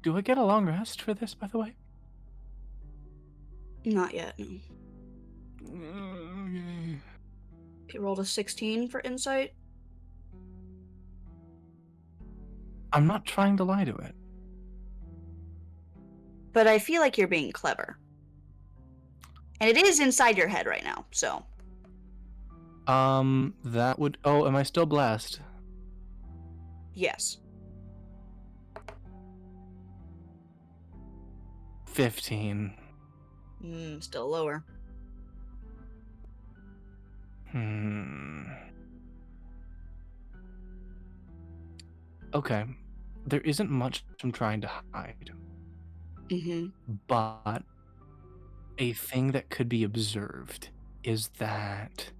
Speaker 5: Do I get a long rest for this, by the way?
Speaker 1: Not yet. No.
Speaker 5: Okay.
Speaker 1: It rolled a 16 for insight.
Speaker 5: I'm not trying to lie to it.
Speaker 1: But I feel like you're being clever. And it is inside your head right now, so.
Speaker 5: That would... Oh, am I still blessed?
Speaker 1: Yes.
Speaker 5: 15.
Speaker 1: Still lower.
Speaker 5: Okay. There isn't much I'm trying to hide. But a thing that could be observed is that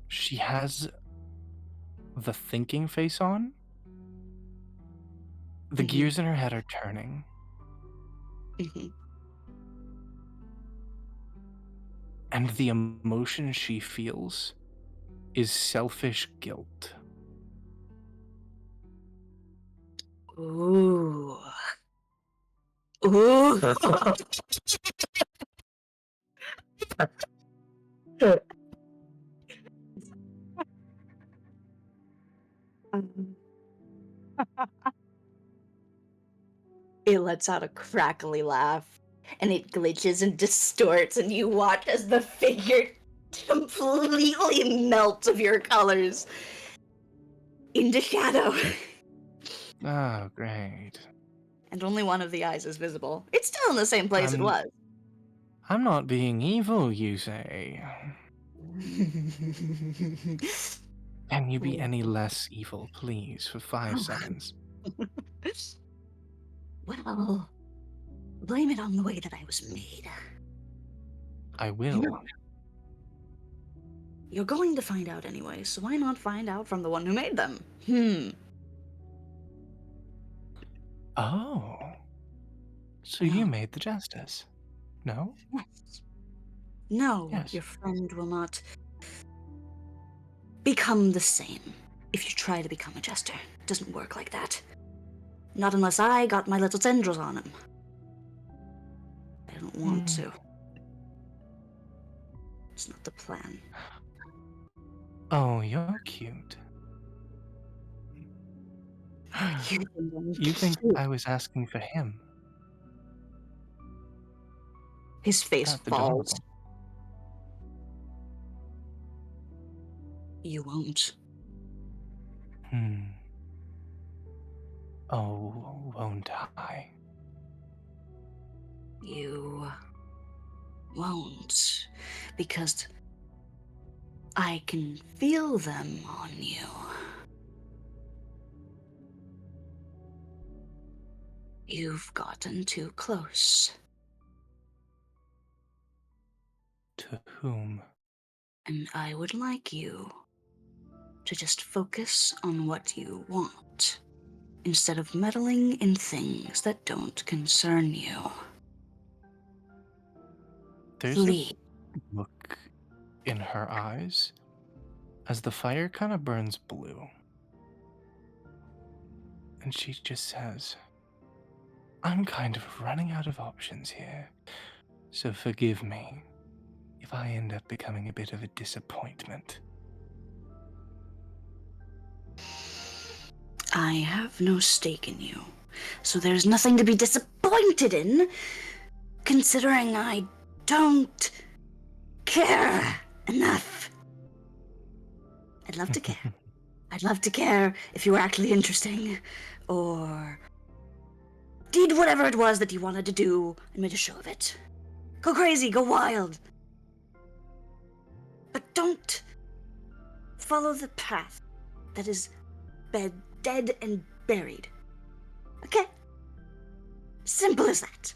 Speaker 5: she has the thinking face on. The gears in her head are turning. And the emotion she feels is selfish guilt.
Speaker 1: Ooh. Ooh. It lets out a crackly laugh, and it glitches and distorts, and you watch as the figure completely melts of your colors into shadow.
Speaker 5: Oh, great.
Speaker 1: And only one of the eyes is visible. It's still in the same place it was.
Speaker 5: I'm not being evil, you say. Can you be any less evil, please, for 5 seconds?
Speaker 1: Well, blame it on the way that I was made.
Speaker 5: I will.
Speaker 1: You're going to find out anyway, so why not find out from the one who made them?
Speaker 5: Oh. So you made the justice? No?
Speaker 1: Yes. No,
Speaker 5: Yes.
Speaker 1: your friend will not become the same if you try to become a jester. It doesn't work like that. Not unless I got my little tendrils on him. I don't want to. It's not the plan.
Speaker 5: Oh, you're cute. You think I was asking for him?
Speaker 1: His face
Speaker 5: That's
Speaker 1: falls.
Speaker 5: adorable.
Speaker 1: You won't.
Speaker 5: Oh, won't I?
Speaker 1: You won't. Because I can feel them on you. You've gotten too close.
Speaker 5: To whom?
Speaker 1: And I would like you to just focus on what you want, instead of meddling in things that don't concern you.
Speaker 6: There's
Speaker 1: Flee.
Speaker 6: a look in her eyes as the fire kind of burns blue. And she just says, I'm kind of running out of options here, so forgive me if I end up becoming a bit of a disappointment.
Speaker 1: I have no stake in you, so there's nothing to be disappointed in, considering I don't care enough. I'd love to care. I'd love to care if you were actually interesting, or did whatever it was that you wanted to do and made a show of it. Go crazy, go wild. But don't follow the path that is dead and buried. Okay? Simple as that.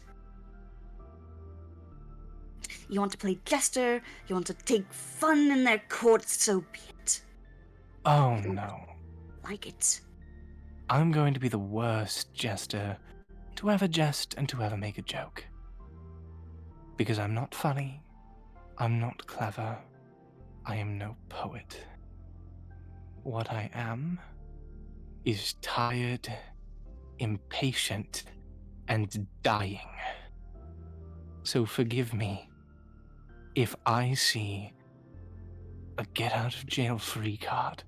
Speaker 1: You want to play jester, you want to take fun in their courts, so be it.
Speaker 6: Oh no.
Speaker 1: Like it.
Speaker 6: I'm going to be the worst jester to ever jest and to ever make a joke. Because I'm not funny, I'm not clever, I am no poet. What I am is tired, impatient, and dying. So forgive me if I see a get out of jail free card.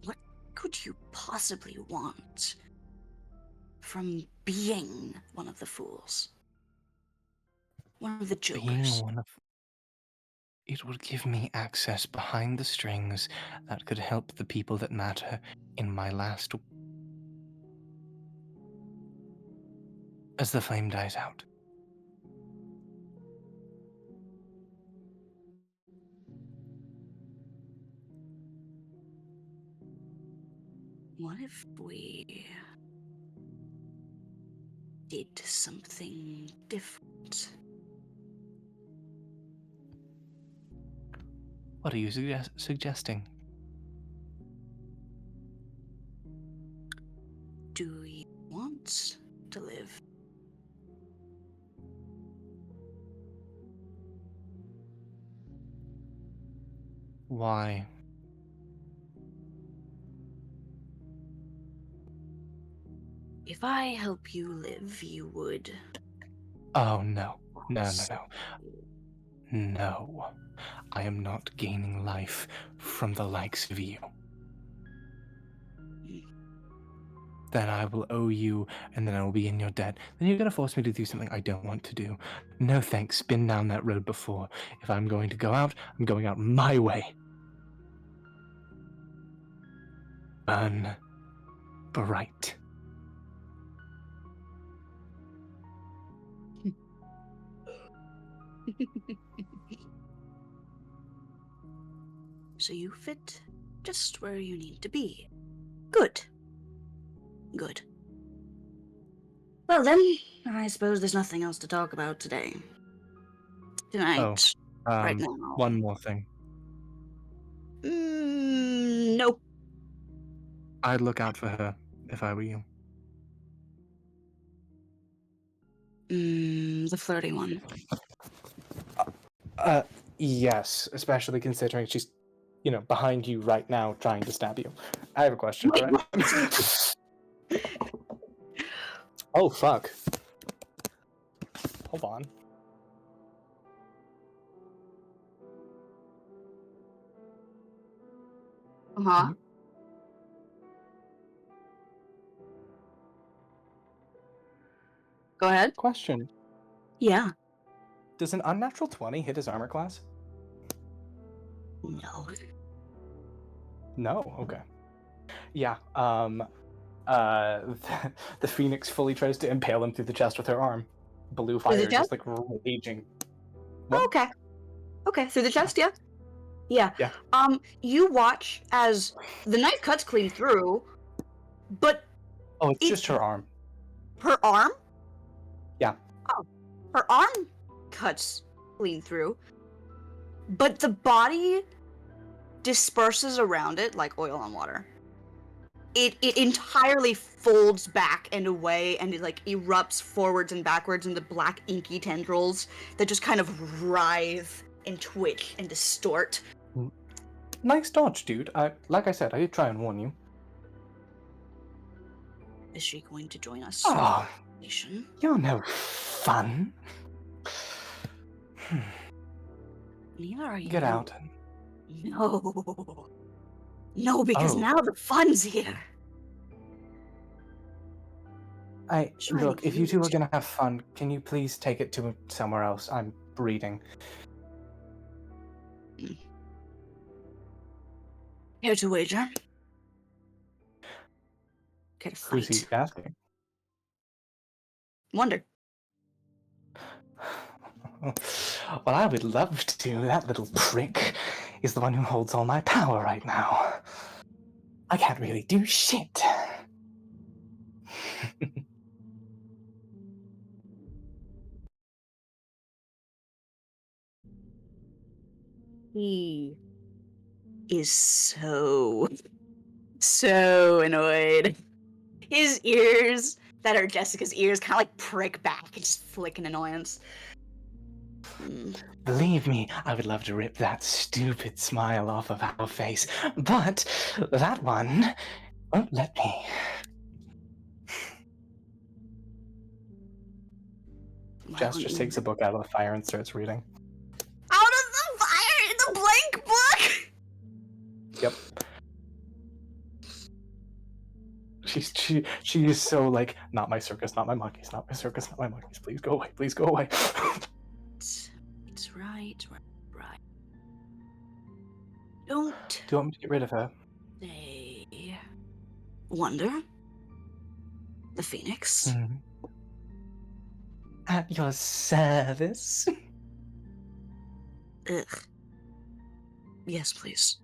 Speaker 1: What could you possibly want from being one of the fools? One of the jokers?
Speaker 6: Being one of... It would give me access behind the strings that could help the people that matter in my last... As the flame dies out.
Speaker 1: What if we did something different?
Speaker 6: What are you suggesting?
Speaker 1: Do you want to live?
Speaker 6: Why?
Speaker 1: If I help you live, you would.
Speaker 6: Oh no. No. No. I am not gaining life from the likes of you. Then I will owe you, and then I will be in your debt. Then you're going to force me to do something I don't want to do. No thanks, been down that road before. If I'm going to go out, I'm going out my way. Burn bright.
Speaker 1: So you fit just where you need to be. Good. Good. Well then, I suppose there's nothing else to talk about today. Tonight. Right now.
Speaker 6: One more thing.
Speaker 1: Nope.
Speaker 6: I'd look out for her if I were you.
Speaker 1: The flirty one.
Speaker 5: Yes, especially considering she's, behind you right now trying to stab you. I have a question,
Speaker 1: Wait,
Speaker 5: right? Oh, fuck. Hold on.
Speaker 1: Uh-huh. Go ahead.
Speaker 5: Question.
Speaker 1: Yeah.
Speaker 5: Does an unnatural 20 hit his armor class?
Speaker 1: No.
Speaker 5: No? Okay. Yeah, the Phoenix fully tries to impale him through the chest with her arm. Blue fire just, raging.
Speaker 1: Oh, okay. Okay, through the chest, yeah? Yeah.
Speaker 5: Yeah.
Speaker 1: You watch as the knife cuts clean through, but...
Speaker 5: Oh, it's just her arm.
Speaker 1: Her arm?
Speaker 5: Yeah.
Speaker 1: Oh. Her arm cuts clean through, but the body disperses around it like oil on water. it entirely folds back and away, and it like erupts forwards and backwards into black inky tendrils that just kind of writhe and twitch and distort.
Speaker 6: Nice dodge, dude. Like I said, I did try and warn you.
Speaker 1: Is she going to join us?
Speaker 6: Oh,
Speaker 1: Nation?
Speaker 6: you're no fun.
Speaker 1: Neither are you.
Speaker 6: Get out.
Speaker 1: No. No, because
Speaker 6: Oh.
Speaker 1: now the fun's here.
Speaker 6: Look, if you two are gonna have fun, can you please take it to somewhere else? I'm breeding.
Speaker 1: Here to wager. Get a
Speaker 6: Who's
Speaker 1: fight.
Speaker 6: he asking?
Speaker 1: Wonder.
Speaker 6: Well, I would love to. That little prick is the one who holds all my power right now. I can't really do shit.
Speaker 1: He is so annoyed. His ears, that are Jessica's ears, kind of like prick back and just flick in annoyance.
Speaker 6: Believe me, I would love to rip that stupid smile off of our face, but that one won't let me. Jess just takes a book out of the fire and starts reading.
Speaker 1: Out of the fire in the blank book!
Speaker 6: Yep. She is so like, not my circus, not my monkeys, not my circus, not my monkeys. Please go away, please go away.
Speaker 1: It's right. Don't.
Speaker 6: Do you want me to get rid of her?
Speaker 1: Say. Wonder. The Phoenix.
Speaker 6: Mm. At your service.
Speaker 1: Ugh. Yes, please.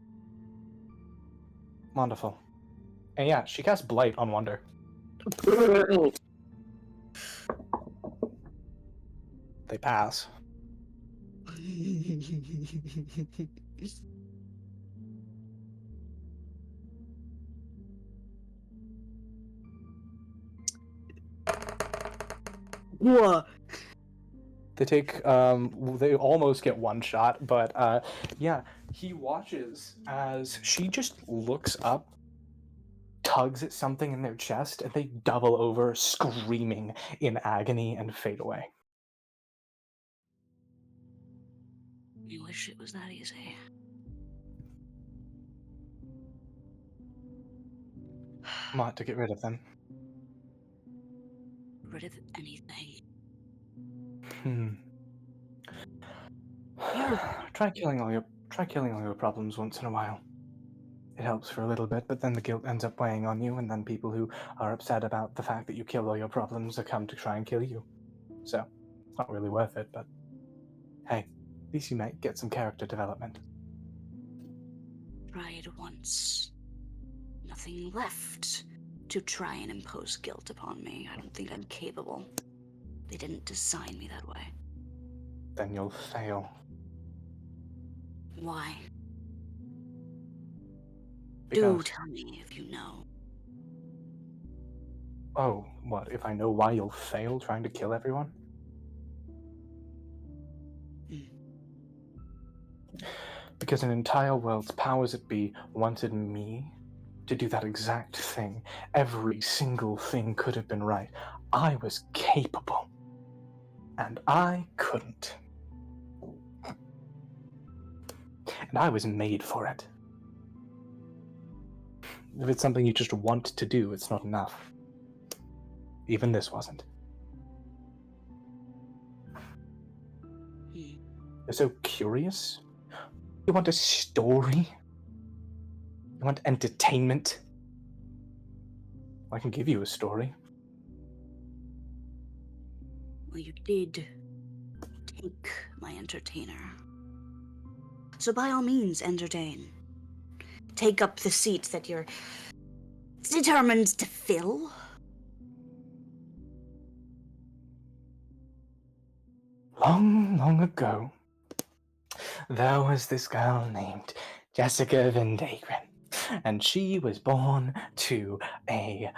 Speaker 6: Wonderful. And yeah, she casts Blight on Wonder. They pass.
Speaker 1: What?
Speaker 6: They take, they almost get one shot, but, yeah, he watches as she just looks up, tugs at something in their chest, and they double over, screaming in agony, and fade away.
Speaker 1: I wish it was that easy.
Speaker 6: Want to get rid of them.
Speaker 1: Rid of anything.
Speaker 6: Try killing all your problems once in a while. It helps for a little bit, but then the guilt ends up weighing on you, and then people who are upset about the fact that you killed all your problems come to try and kill you. So, it's not really worth it, but hey, at least you might get some character development.
Speaker 1: Tried once. Nothing left to try and impose guilt upon me. I don't think I'm capable. They didn't design me that way.
Speaker 6: Then you'll fail.
Speaker 1: Why?
Speaker 6: Because...
Speaker 1: Do tell me if you know.
Speaker 6: Oh, what, if I know why you'll fail trying to kill everyone? Because an entire world's powers that be wanted me to do that exact thing. Every single thing could have been right. I was capable. And I couldn't. And I was made for it. If it's something you just want to do, it's not enough. Even this wasn't. You're so curious? You want a story? You want entertainment? I can give you a story.
Speaker 1: Well, you did take my entertainer. So by all means, entertain. Take up the seat that you're determined to fill.
Speaker 6: Long, long ago, there was this girl named Jessica Vendagron. And she was born to a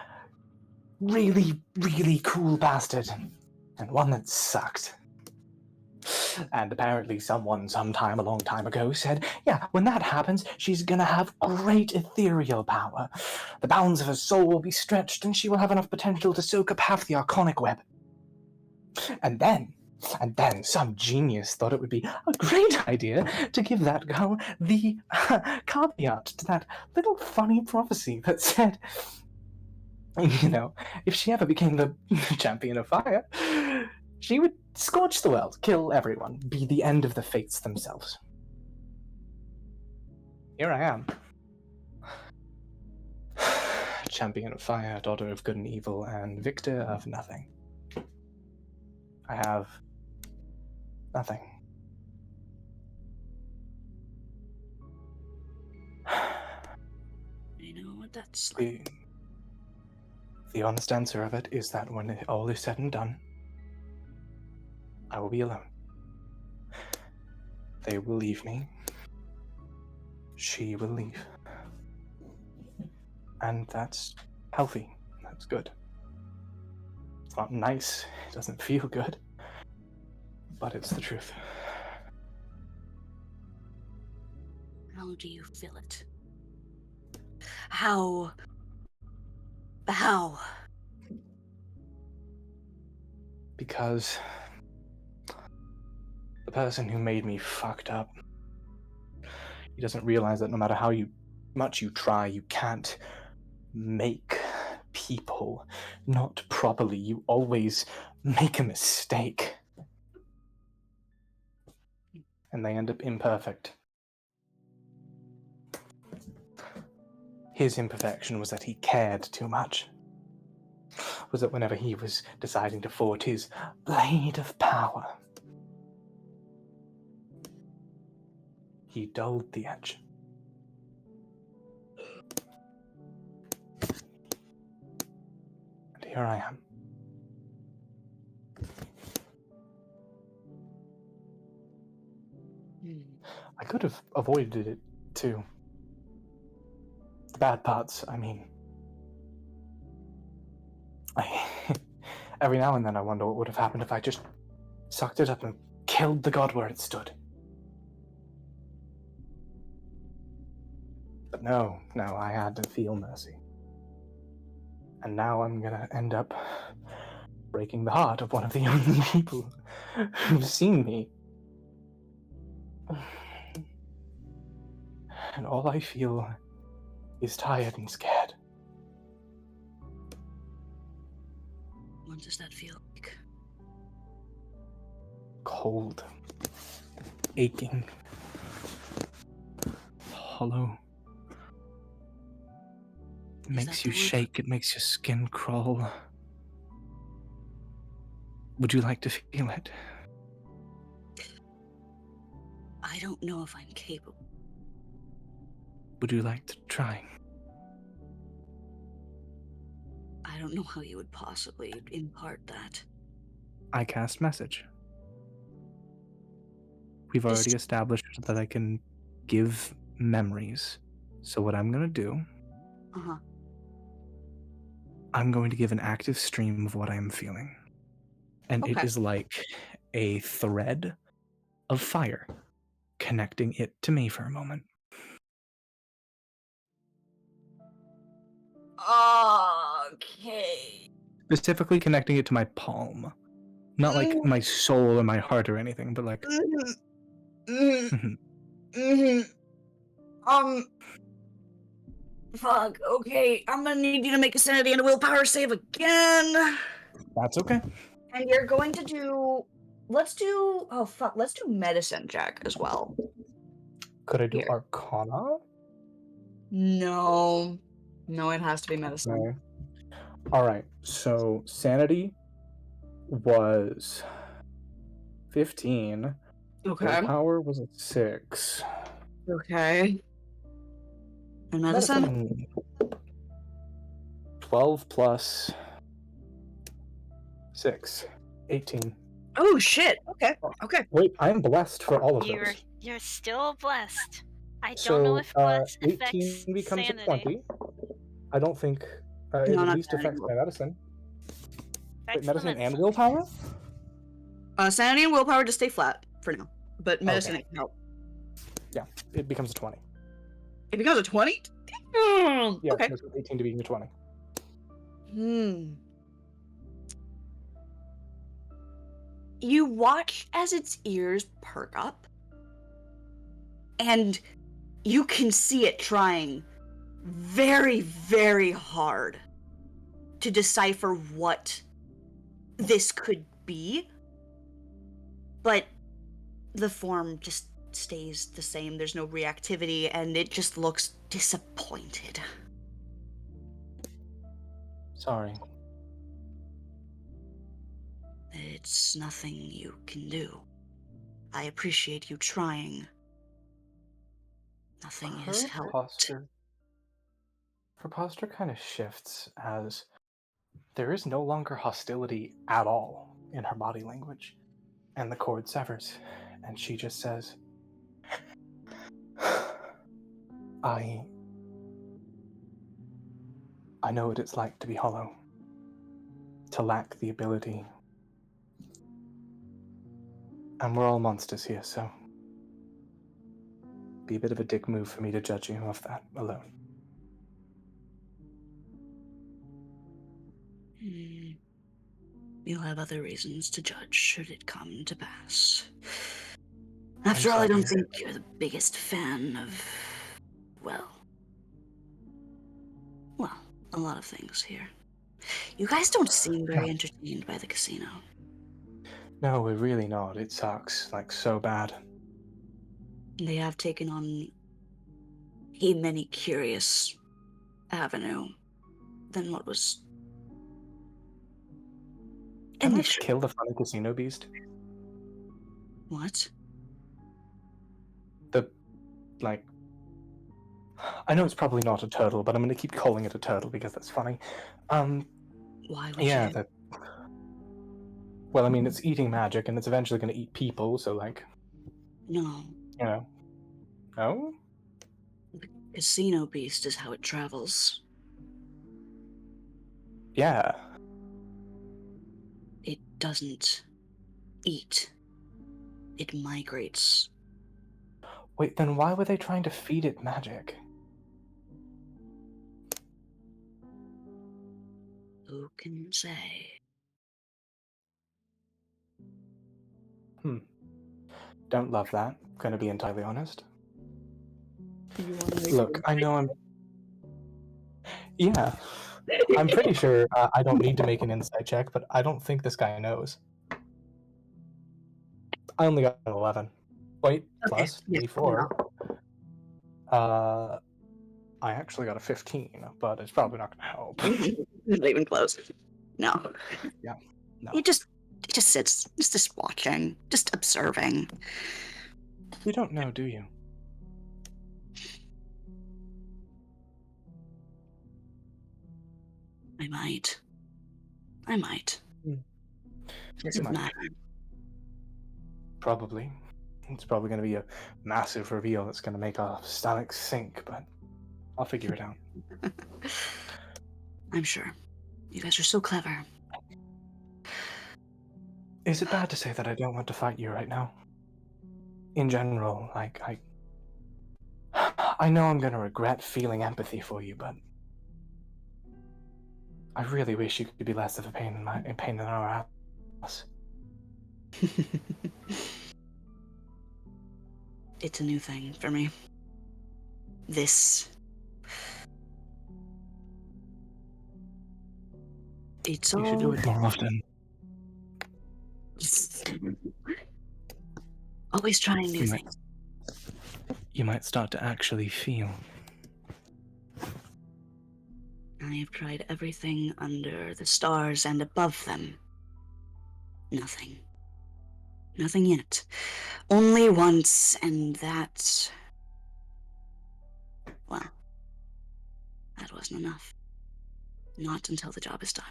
Speaker 6: really, really cool bastard. And one that sucked. And apparently someone sometime a long time ago said, yeah, when that happens, she's gonna have great ethereal power. The bounds of her soul will be stretched, and she will have enough potential to soak up half the Arconic web. And then some genius thought it would be a great idea to give that girl the caveat to that little funny prophecy that said, you know, if she ever became the champion of fire, she would scorch the world, kill everyone, be the end of the fates themselves. Here I am. Champion of fire, daughter of good and evil, and victor of nothing. I have nothing.
Speaker 1: I know what that's like.
Speaker 6: The honest answer of it is that when all is said and done, I will be alone. They will leave me. She will leave. And that's healthy. That's good. It's not nice. It doesn't feel good. But it's the truth.
Speaker 1: How do you feel it? How?
Speaker 6: Because the person who made me fucked up, he doesn't realize that no matter how much you try, you can't make people not properly. You always make a mistake. And they end up imperfect. His imperfection was that he cared too much. Was that whenever he was deciding to forge his blade of power, he dulled the edge. And here I am. I could have avoided it too. The bad parts, I mean. Every now and then I wonder what would have happened if I just sucked it up and killed the god where it stood. But no, I had to feel mercy. And now I'm gonna end up breaking the heart of one of the only people who've seen me. And all I feel is tired and scared.
Speaker 1: What does that feel like?
Speaker 6: Cold. Aching. Hollow. It makes you shake, it makes your skin crawl. Would you like to feel it?
Speaker 1: I don't know if I'm capable.
Speaker 6: Would you like to try?
Speaker 1: I don't know how you would possibly impart that.
Speaker 6: I cast message. We've already established that I can give memories. So what I'm going to do, I'm going to give an active stream of what I am feeling. And it is like a thread of fire connecting it to me for a moment.
Speaker 1: Okay.
Speaker 6: Specifically connecting it to my palm. Not like my soul or my heart or anything, but like...
Speaker 1: Fuck, okay. I'm gonna need you to make a sanity and a willpower save again.
Speaker 6: That's okay.
Speaker 1: And you're going to do... Let's do medicine check as well.
Speaker 6: Could I do Arcana?
Speaker 1: No, it has to be medicine.
Speaker 6: Okay. Alright, so sanity was 15.
Speaker 1: Okay.
Speaker 6: Willpower was a 6.
Speaker 1: Okay. And medicine?
Speaker 6: 12 plus 6. 18.
Speaker 1: Oh shit. Okay.
Speaker 6: Wait, I'm blessed for all of
Speaker 3: You're
Speaker 6: those.
Speaker 3: still blessed. I don't know
Speaker 5: So
Speaker 3: if plus
Speaker 5: 18
Speaker 3: affects
Speaker 5: becomes
Speaker 3: sanity.
Speaker 5: a 20. I don't think it
Speaker 1: No,
Speaker 5: at
Speaker 1: not
Speaker 5: least
Speaker 1: sanity.
Speaker 5: affects my medicine. Wait,
Speaker 3: Affects
Speaker 5: medicine
Speaker 3: limits.
Speaker 5: and willpower?
Speaker 1: Sanity and willpower just stay flat for now, but medicine
Speaker 5: Okay.
Speaker 1: can help.
Speaker 5: Yeah, it becomes a 20.
Speaker 1: It becomes a 20?
Speaker 5: Yeah,
Speaker 1: Okay.
Speaker 5: it goes from 18 to being a 20.
Speaker 1: You watch as its ears perk up, and you can see it trying very, very hard to decipher what this could be, but the form just stays the same. There's no reactivity, and it just looks disappointed.
Speaker 6: Sorry.
Speaker 1: It's nothing you can do. I appreciate you trying. Nothing has helped.
Speaker 6: Her posture kind of shifts as there is no longer hostility at all in her body language. And the cord severs, and she just says, I know what it's like to be hollow, to lack the ability. And we're all monsters here, so be a bit of a dick move for me to judge you off that alone.
Speaker 1: You'll have other reasons to judge should it come to pass.
Speaker 6: I'm
Speaker 1: After all, I don't
Speaker 6: sorry.
Speaker 1: think you're the biggest fan of, well, a lot of things here. You guys don't seem very entertained by the casino.
Speaker 6: No, we're really not. It sucks, like so bad.
Speaker 1: They have taken on a many curious avenue than what was
Speaker 6: Can I just
Speaker 1: initially.
Speaker 6: kill the funny casino beast?
Speaker 1: What?
Speaker 6: Like, I know it's probably not a turtle, but I'm going to keep calling it a turtle because that's funny.
Speaker 1: Why would
Speaker 6: Yeah,
Speaker 1: you?
Speaker 6: well, I mean, it's eating magic, and it's eventually going to eat people, so, like,
Speaker 1: No.
Speaker 6: you know. No?
Speaker 1: The casino beast is how it travels.
Speaker 6: Yeah.
Speaker 1: It doesn't eat. It migrates.
Speaker 6: Wait, then why were they trying to feed it magic?
Speaker 1: Who can say?
Speaker 6: Don't love that, gonna be entirely honest.
Speaker 1: You want to make
Speaker 6: Look, I know I'm... Yeah. I'm pretty sure I don't need to make an insight check, but I don't think this guy knows. I only got an 11. Wait, plus
Speaker 1: Yeah,
Speaker 6: 24. I actually got a 15, but it's probably not gonna help.
Speaker 1: Not even close. No.
Speaker 6: Yeah. No.
Speaker 1: He just sits, just watching, just observing.
Speaker 6: You don't know, do you?
Speaker 1: I might.
Speaker 6: Yes, you
Speaker 1: Doesn't
Speaker 6: might.
Speaker 1: matter.
Speaker 6: Probably. It's probably going to be a massive reveal that's going to make our stomachs sink, but I'll figure it out.
Speaker 1: I'm sure. You guys are so clever.
Speaker 6: Is it bad to say that I don't want to fight you right now? In general, like, I know I'm going to regret feeling empathy for you, but I really wish you could be less of a pain in our ass.
Speaker 1: It's a new thing for me. This. It's
Speaker 6: You should do it more often.
Speaker 1: Always trying new things.
Speaker 6: You might start to actually feel.
Speaker 1: I have tried everything under the stars and above them. Nothing. Nothing yet. Only once, and that... well, that wasn't enough. Not until the job is done.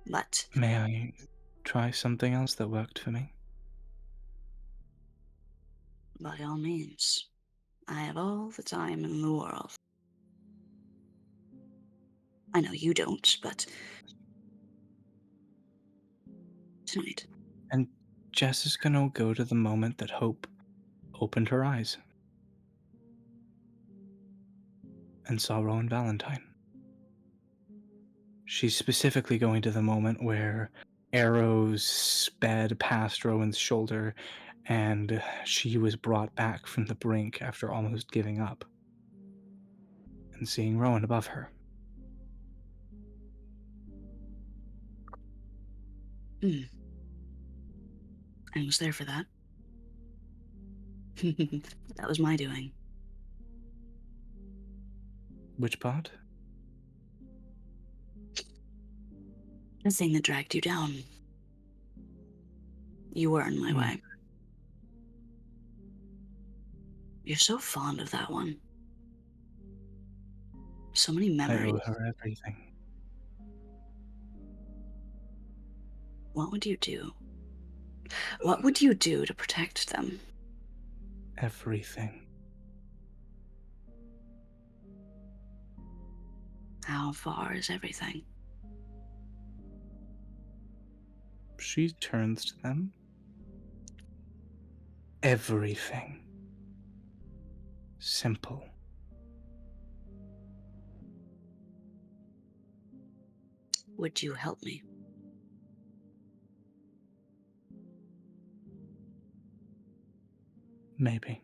Speaker 1: But...
Speaker 6: May I try something else that worked for me?
Speaker 1: By all means. I have all the time in the world. I know you don't, but tonight.
Speaker 6: And Jess is gonna go to the moment that Hope opened her eyes and saw Rowan Valentine. She's specifically going to the moment where arrows sped past Rowan's shoulder and she was brought back from the brink after almost giving up. And seeing Rowan above her.
Speaker 1: I was there for that. That was my doing.
Speaker 6: Which part?
Speaker 1: The thing that dragged you down. You were in my way. You're so fond of that one. So many
Speaker 6: I
Speaker 1: memories.
Speaker 6: owe her everything.
Speaker 1: What would you do? What would you do to protect them?
Speaker 6: Everything.
Speaker 1: How far is everything?
Speaker 6: She turns to them. Everything. Simple.
Speaker 1: Would you help me?
Speaker 6: Maybe.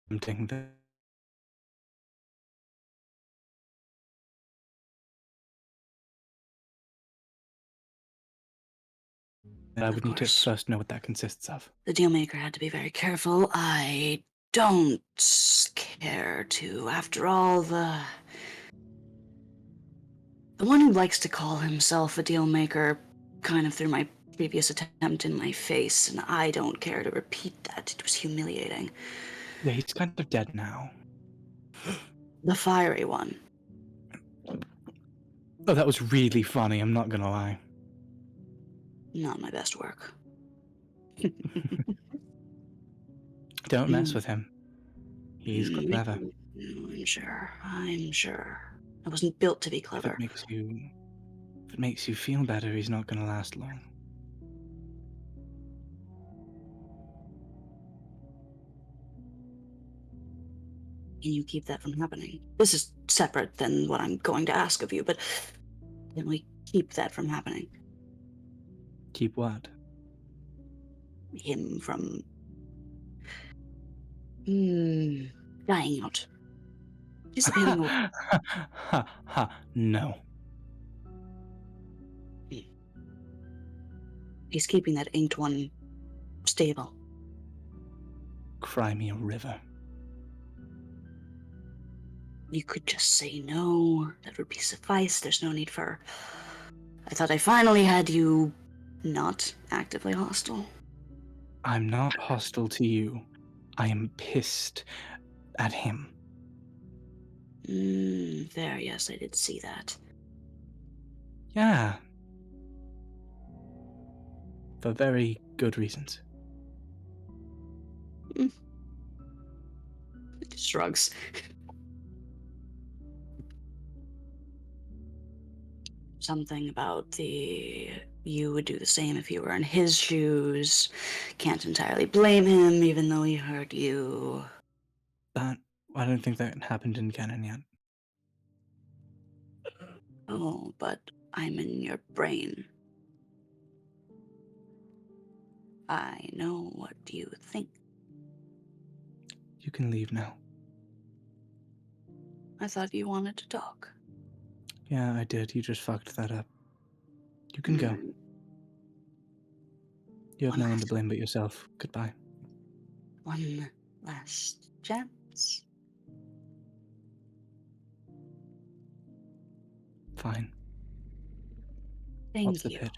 Speaker 6: Something that I would need to first know what that consists of.
Speaker 1: The deal maker had to be very careful. I don't care to. After all, the one who likes to call himself a deal maker kind of threw my previous attempt in my face, and I don't care to repeat that. It was humiliating.
Speaker 6: Yeah, he's kind of dead now.
Speaker 1: The fiery one.
Speaker 6: Oh, that was really funny, I'm not gonna lie.
Speaker 1: Not my best work.
Speaker 6: Don't mess with him. He's clever.
Speaker 1: I'm sure. I'm sure. I wasn't built to be
Speaker 6: If
Speaker 1: clever.
Speaker 6: it makes you feel better, he's not gonna last long.
Speaker 1: Can you keep that from happening? This is separate than what I'm going to ask of you, but can we keep that from happening?
Speaker 6: Keep what?
Speaker 1: Him from dying out. Dissipating away.
Speaker 6: No.
Speaker 1: He's keeping that inked one stable.
Speaker 6: Cry me a river.
Speaker 1: You could just say no. That would be suffice. There's no need for... I thought I finally had you not actively hostile.
Speaker 6: I'm not hostile to you. I am pissed at him.
Speaker 1: There, yes, I did see that.
Speaker 6: Yeah. For very good reasons.
Speaker 1: It just shrugs. Something about you would do the same if you were in his shoes. Can't entirely blame him, even though he hurt you.
Speaker 6: But I don't think that happened in canon yet.
Speaker 1: Oh, but I'm in your brain. I know what you think.
Speaker 6: You can leave now.
Speaker 1: I thought you wanted to talk.
Speaker 6: Yeah, I did. You just fucked that up. You can go. You have no one to blame but yourself. Goodbye.
Speaker 1: One last chance.
Speaker 6: Fine.
Speaker 1: Thank
Speaker 6: What's the
Speaker 1: you.
Speaker 6: pitch?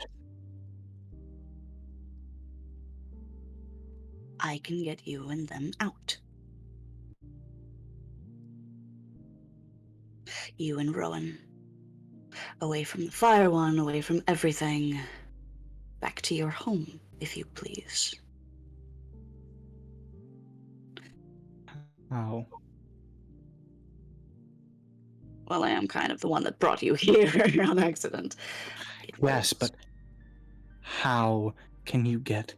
Speaker 1: I can get you and them out. You and Rowan. Away from the fire one, away from everything. Back to your home, if you please.
Speaker 5: How?
Speaker 1: Well, I am kind of the one that brought you here on accident.
Speaker 5: Yes, but how can you get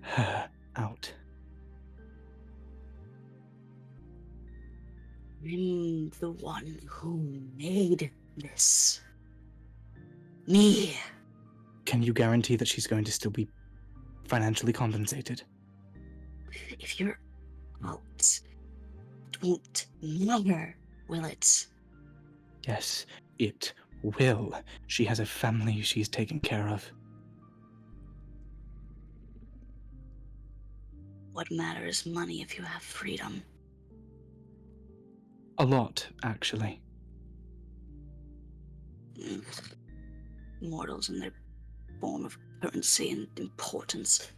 Speaker 5: her out?
Speaker 1: I'm the one who made this. Me.
Speaker 5: Can you guarantee that she's going to still be financially compensated?
Speaker 1: If you're out, it won't matter, will it?
Speaker 5: Yes, it will. She has a family she's taken care of.
Speaker 1: What matters money if you have freedom?
Speaker 5: A lot, actually.
Speaker 1: Mortals and their form of currency and importance.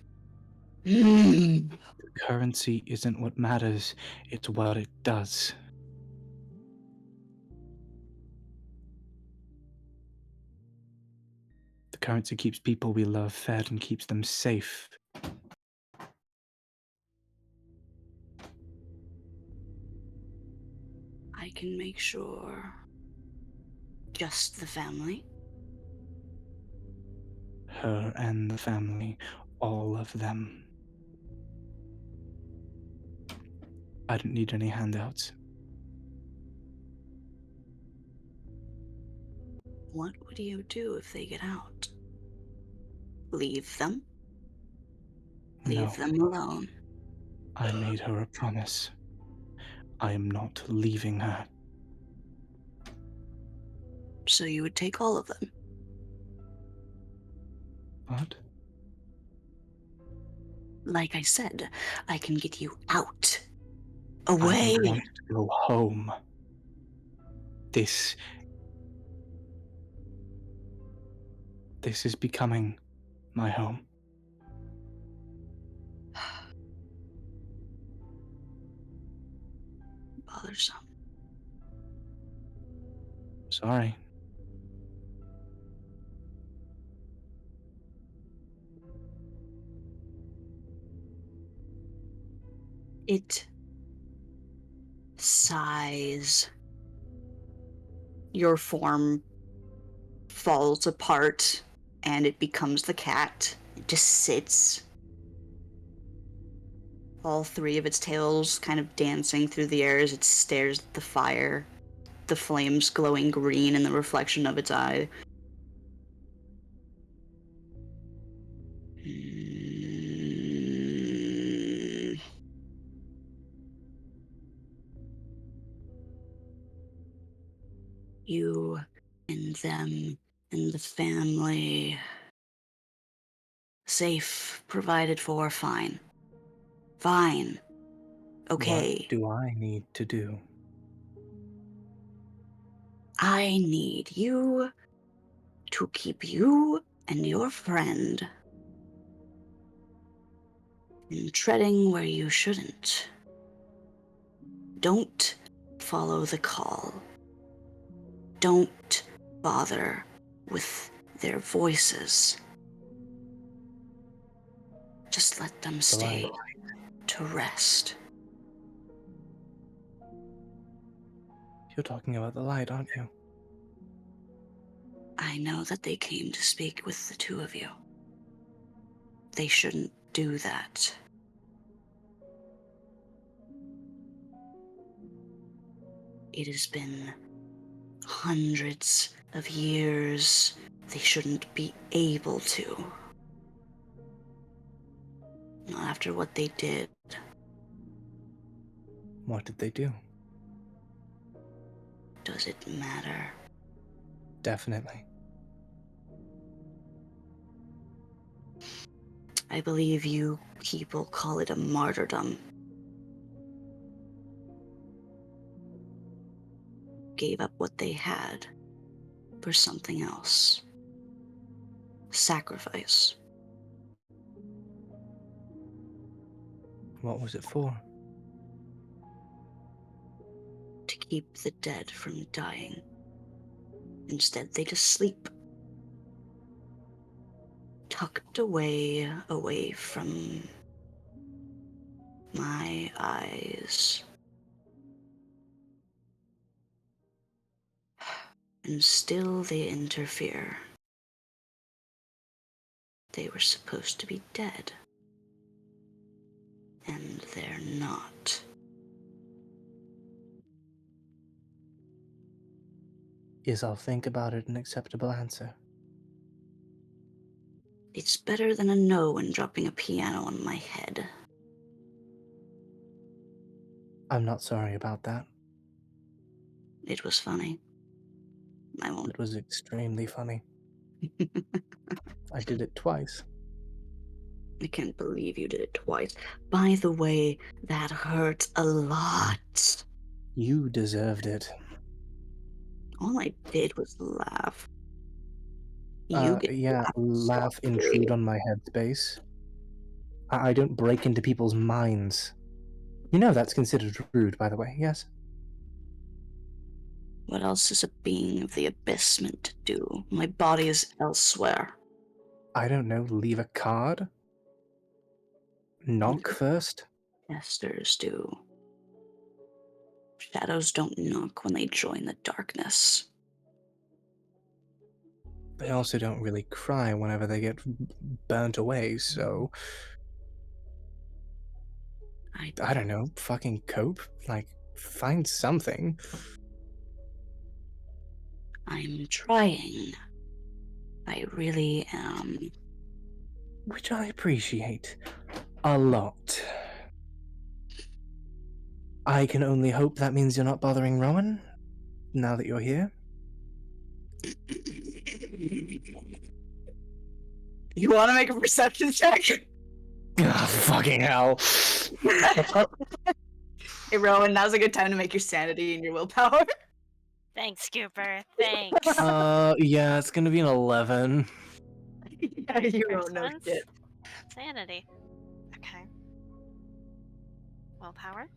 Speaker 5: Currency isn't what matters, it's what it does. The currency keeps people we love fed and keeps them safe.
Speaker 1: I can make sure just the family.
Speaker 5: Her and the family, all of them. I don't need any handouts.
Speaker 1: What would you do if they get out? Leave them? Leave
Speaker 5: No,
Speaker 1: them alone.
Speaker 5: I made her a promise. I am not leaving her.
Speaker 1: So you would take all of them?
Speaker 5: What?
Speaker 1: Like I said, I can get you out.
Speaker 5: I
Speaker 1: Away.
Speaker 5: don't want to go home. This is becoming my home.
Speaker 1: Bothersome.
Speaker 5: Sorry.
Speaker 1: It sighs. Your form falls apart and it becomes the cat. It just sits. All three of its tails kind of dancing through the air as it stares at the fire, the flames glowing green in the reflection of its eye. You and them and the family. Safe, provided for, fine. Fine. Okay.
Speaker 5: What do I need to do?
Speaker 1: I need you to keep you and your friend from treading where you shouldn't. Don't follow the call. Don't bother with their voices. Just let them stay to rest.
Speaker 6: You're talking about the light, aren't you?
Speaker 1: I know that they came to speak with the two of you. They shouldn't do that. It has been hundreds of years. They shouldn't be able to. Not after what they did.
Speaker 6: What did they do?
Speaker 1: Does it matter?
Speaker 6: Definitely.
Speaker 1: I believe you people call it a martyrdom. Gave up what they had for something else. Sacrifice.
Speaker 6: What was it for?
Speaker 1: To keep the dead from dying. Instead, they just sleep. Tucked away from my eyes. And still they interfere. They were supposed to be dead. And they're not.
Speaker 6: Is I'll think about it an acceptable answer?
Speaker 1: It's better than a no and dropping a piano on my head.
Speaker 6: I'm not sorry about that.
Speaker 1: It was funny. I won't.
Speaker 6: It was extremely funny. I did it twice.
Speaker 1: I can't believe you did it twice. By the way, that hurt a lot.
Speaker 6: You deserved it.
Speaker 1: All I did was laugh. You get to
Speaker 6: Yeah, laugh,
Speaker 1: softly.
Speaker 6: intrude on my headspace. I don't break into people's minds. You know that's considered rude, by the way, yes?
Speaker 1: What else is a being of the abyss meant to do? My body is elsewhere.
Speaker 6: I don't know, leave a card? Knock first?
Speaker 1: Esters do. Shadows don't knock when they join the darkness.
Speaker 6: They also don't really cry whenever they get burnt away, so... I don't know, fucking cope? Like, find something.
Speaker 1: I'm trying. I really am.
Speaker 6: Which I appreciate. A lot. I can only hope that means you're not bothering Rowan, now that you're here.
Speaker 1: You want to make a perception check?
Speaker 6: Ah, fucking hell.
Speaker 1: Hey, Rowan, now's a good time to make your sanity and your willpower.
Speaker 3: Thanks, Cooper. Thanks.
Speaker 6: Yeah, it's gonna be an 11.
Speaker 1: Yeah, you don't know
Speaker 3: Excellent.
Speaker 1: shit.
Speaker 3: Sanity. Okay. Willpower.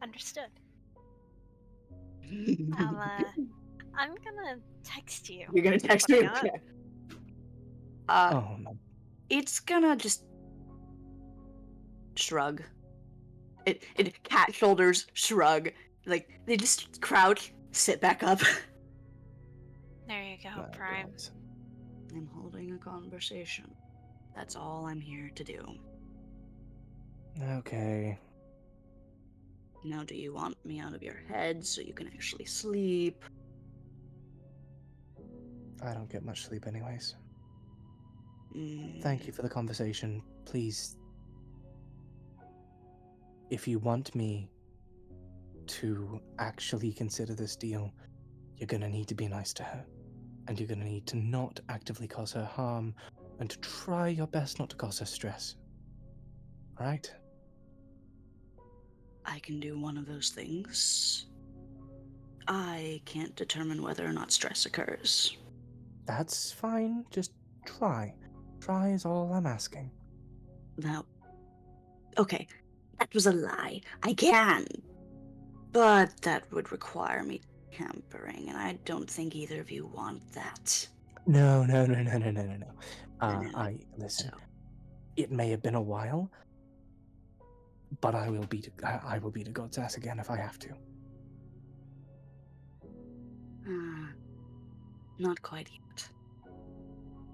Speaker 3: Understood. I'm gonna text you.
Speaker 1: You're gonna text
Speaker 3: what
Speaker 1: me?
Speaker 3: I got.
Speaker 1: Okay.
Speaker 6: Oh no.
Speaker 1: It's gonna just shrug. It cat shoulders shrug. Like they just crouch, sit back up.
Speaker 3: There you go,
Speaker 6: Oh,
Speaker 3: Prime.
Speaker 6: God.
Speaker 1: I'm holding a conversation. That's all I'm here to do.
Speaker 6: Okay.
Speaker 1: Now, do you want me out of your head so you can actually sleep?
Speaker 6: I don't get much sleep anyways.
Speaker 1: Mm.
Speaker 6: Thank you for the conversation. Please, if you want me to actually consider this deal, you're gonna need to be nice to her. And you're gonna need to not actively cause her harm, and to try your best not to cause her stress. Alright?
Speaker 1: I can do one of those things. I can't determine whether or not stress occurs.
Speaker 6: That's fine, just try. Try is all I'm asking.
Speaker 1: Now, okay, that was a lie. I can. But that would require me tampering, and I don't think either of you want that.
Speaker 6: No.
Speaker 1: know
Speaker 6: Listen.
Speaker 1: so.
Speaker 6: It may have been a while, but I will beat God's ass again if I have to.
Speaker 1: Not quite yet.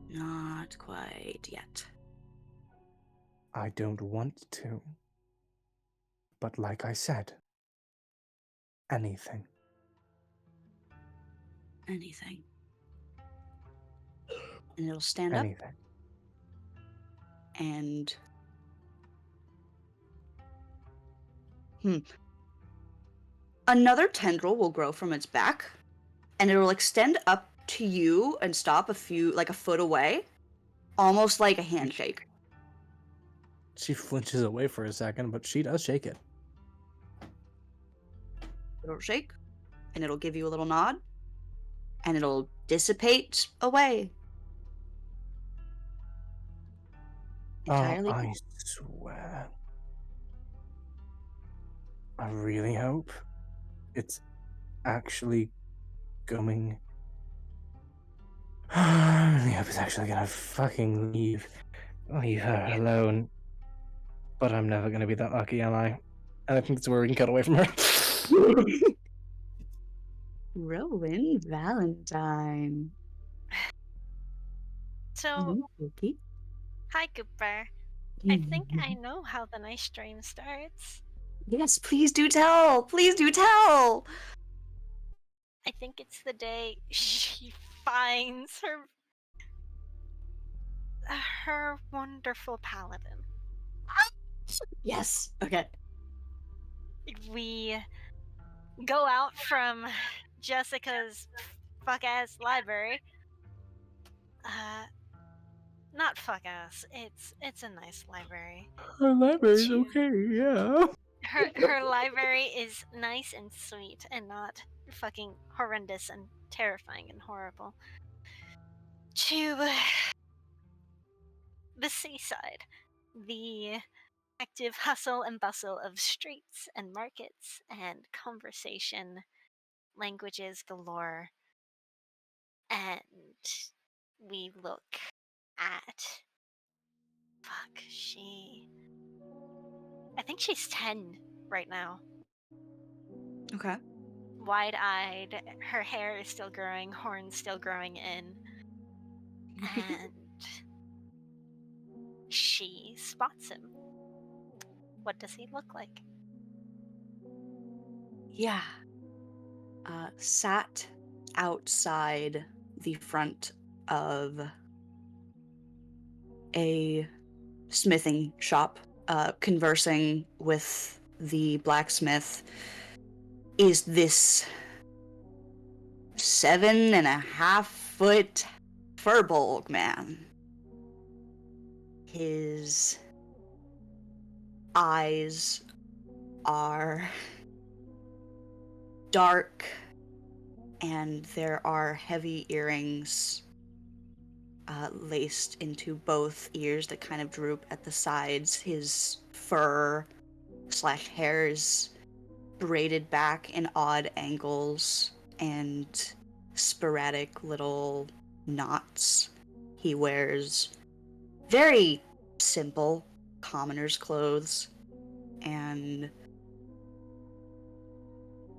Speaker 1: Not quite yet.
Speaker 6: I don't want to. But like I said, anything.
Speaker 1: Anything. And it'll stand
Speaker 6: Anything.
Speaker 1: up and another tendril will grow from its back and it'll extend up to you and stop a foot away, almost like a handshake.
Speaker 6: She flinches away for a second, but she does shake it.
Speaker 1: It'll shake and it'll give you a little nod and it'll dissipate away. Entirely.
Speaker 6: I swear. I really hope it's actually going Yep, is actually gonna fucking leave her alone. But I'm never gonna be that lucky, am I? And I think that's where we can cut away from her.
Speaker 1: Rowan Valentine.
Speaker 3: So,
Speaker 1: Cookie.
Speaker 3: hi, Cooper. I think I know how the nice dream starts.
Speaker 1: Yes, please do tell. Please do tell.
Speaker 3: I think it's the day she finds her wonderful paladin.
Speaker 1: Yes. Okay.
Speaker 3: We go out from Jessica's fuck-ass library. Not fuck-ass. It's a nice library.
Speaker 6: Her library's okay, yeah.
Speaker 3: Her library is nice and sweet and not fucking horrendous and terrifying and horrible. To the seaside, the active hustle and bustle of streets and markets and conversation, languages galore, and we look at I think she's 10 right now.
Speaker 1: Okay.
Speaker 3: Wide-eyed, her hair is still growing, horns still growing in, and she spots him. What does he look like?
Speaker 1: Yeah. Sat outside the front of a smithing shop, conversing with the blacksmith, is this 7.5-foot furbolg man. His eyes are dark, and there are heavy earrings laced into both ears that kind of droop at the sides. His fur/hair is braided back in odd angles and sporadic little knots. He wears very simple commoner's clothes, and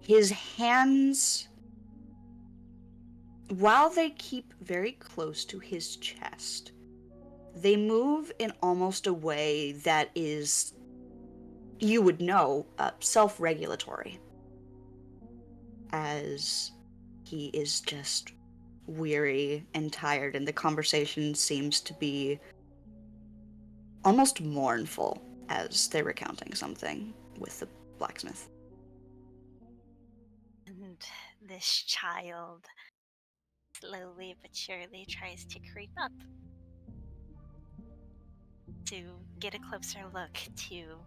Speaker 1: his hands, while they keep very close to his chest, they move in almost a way that is, you would know, self-regulatory, as he is just weary and tired, and the conversation seems to be almost mournful as they're recounting something with the blacksmith.
Speaker 3: And this child slowly but surely tries to creep up to get a closer look, to,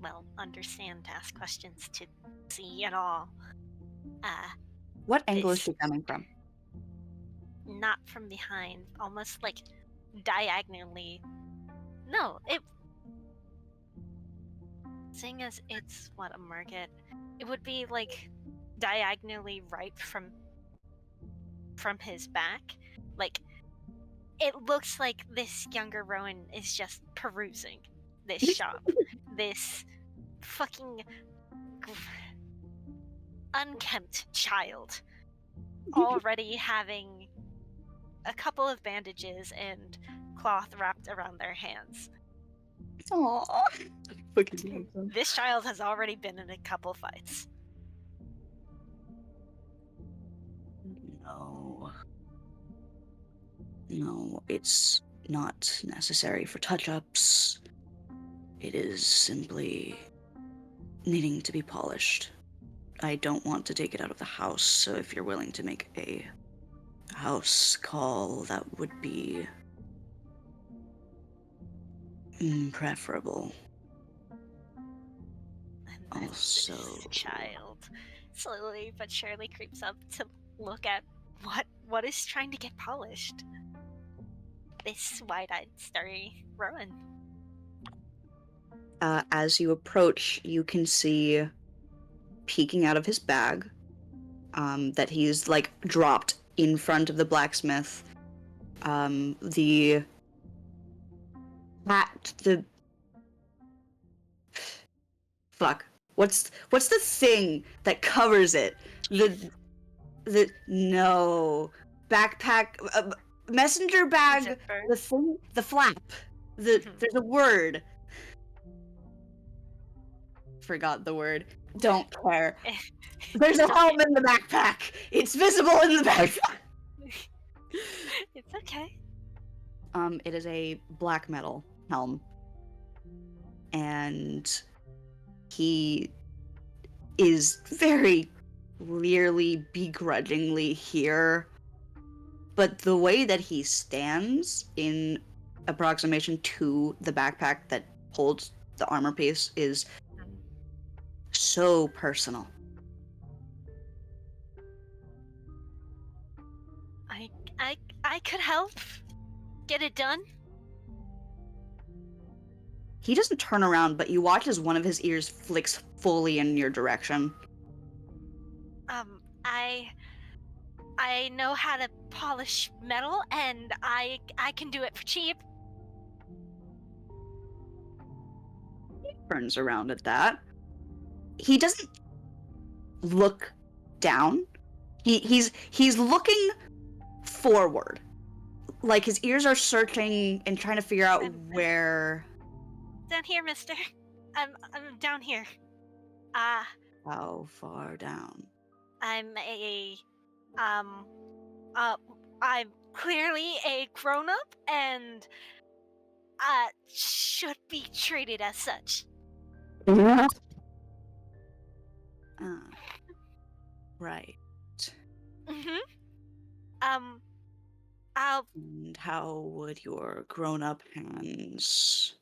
Speaker 3: well, understand, to ask questions, to see it all.
Speaker 1: What angle is she coming from?
Speaker 3: Not from behind, almost like diagonally. No, seeing as it's a market, it would be like diagonally right from his back. Like, it looks like this younger Rowan is just perusing this shop. This fucking unkempt child already having a couple of bandages and cloth wrapped around their hands.
Speaker 1: Aww.
Speaker 3: This child has already been in a couple fights.
Speaker 1: No, it's not necessary for touch-ups. It is simply needing to be polished. I don't want to take it out of the house, so if you're willing to make a house call, that would be preferable.
Speaker 3: And
Speaker 1: Also,
Speaker 3: this child slowly but surely creeps up to look at what is trying to get polished. This wide-eyed, starry Rowan.
Speaker 1: As you approach, you can see peeking out of his bag that he's dropped in front of the blacksmith. The hat, the fuck. What's the thing that covers it? The no backpack, messenger bag.
Speaker 3: Zipper.
Speaker 1: The thing, the flap. There's a word. Forgot the word. Don't care. There's a helm in the backpack. It's visible in the backpack.
Speaker 3: It's okay.
Speaker 1: It is a black metal helm, and he is very clearly begrudgingly here, but the way that he stands in approximation to the backpack that holds the armor piece is so personal.
Speaker 3: I could help get it done.
Speaker 1: He doesn't turn around, but you watch as one of his ears flicks fully in your direction.
Speaker 3: I know how to polish metal, and I can do it for cheap.
Speaker 1: He turns around at that. He doesn't look down. He's looking forward. Like his ears are searching and trying to figure out where.
Speaker 3: Down here, mister. I'm down here.
Speaker 1: How far down?
Speaker 3: I'm I'm clearly a grown-up and should be treated as such.
Speaker 1: Right. And how would your grown-up hands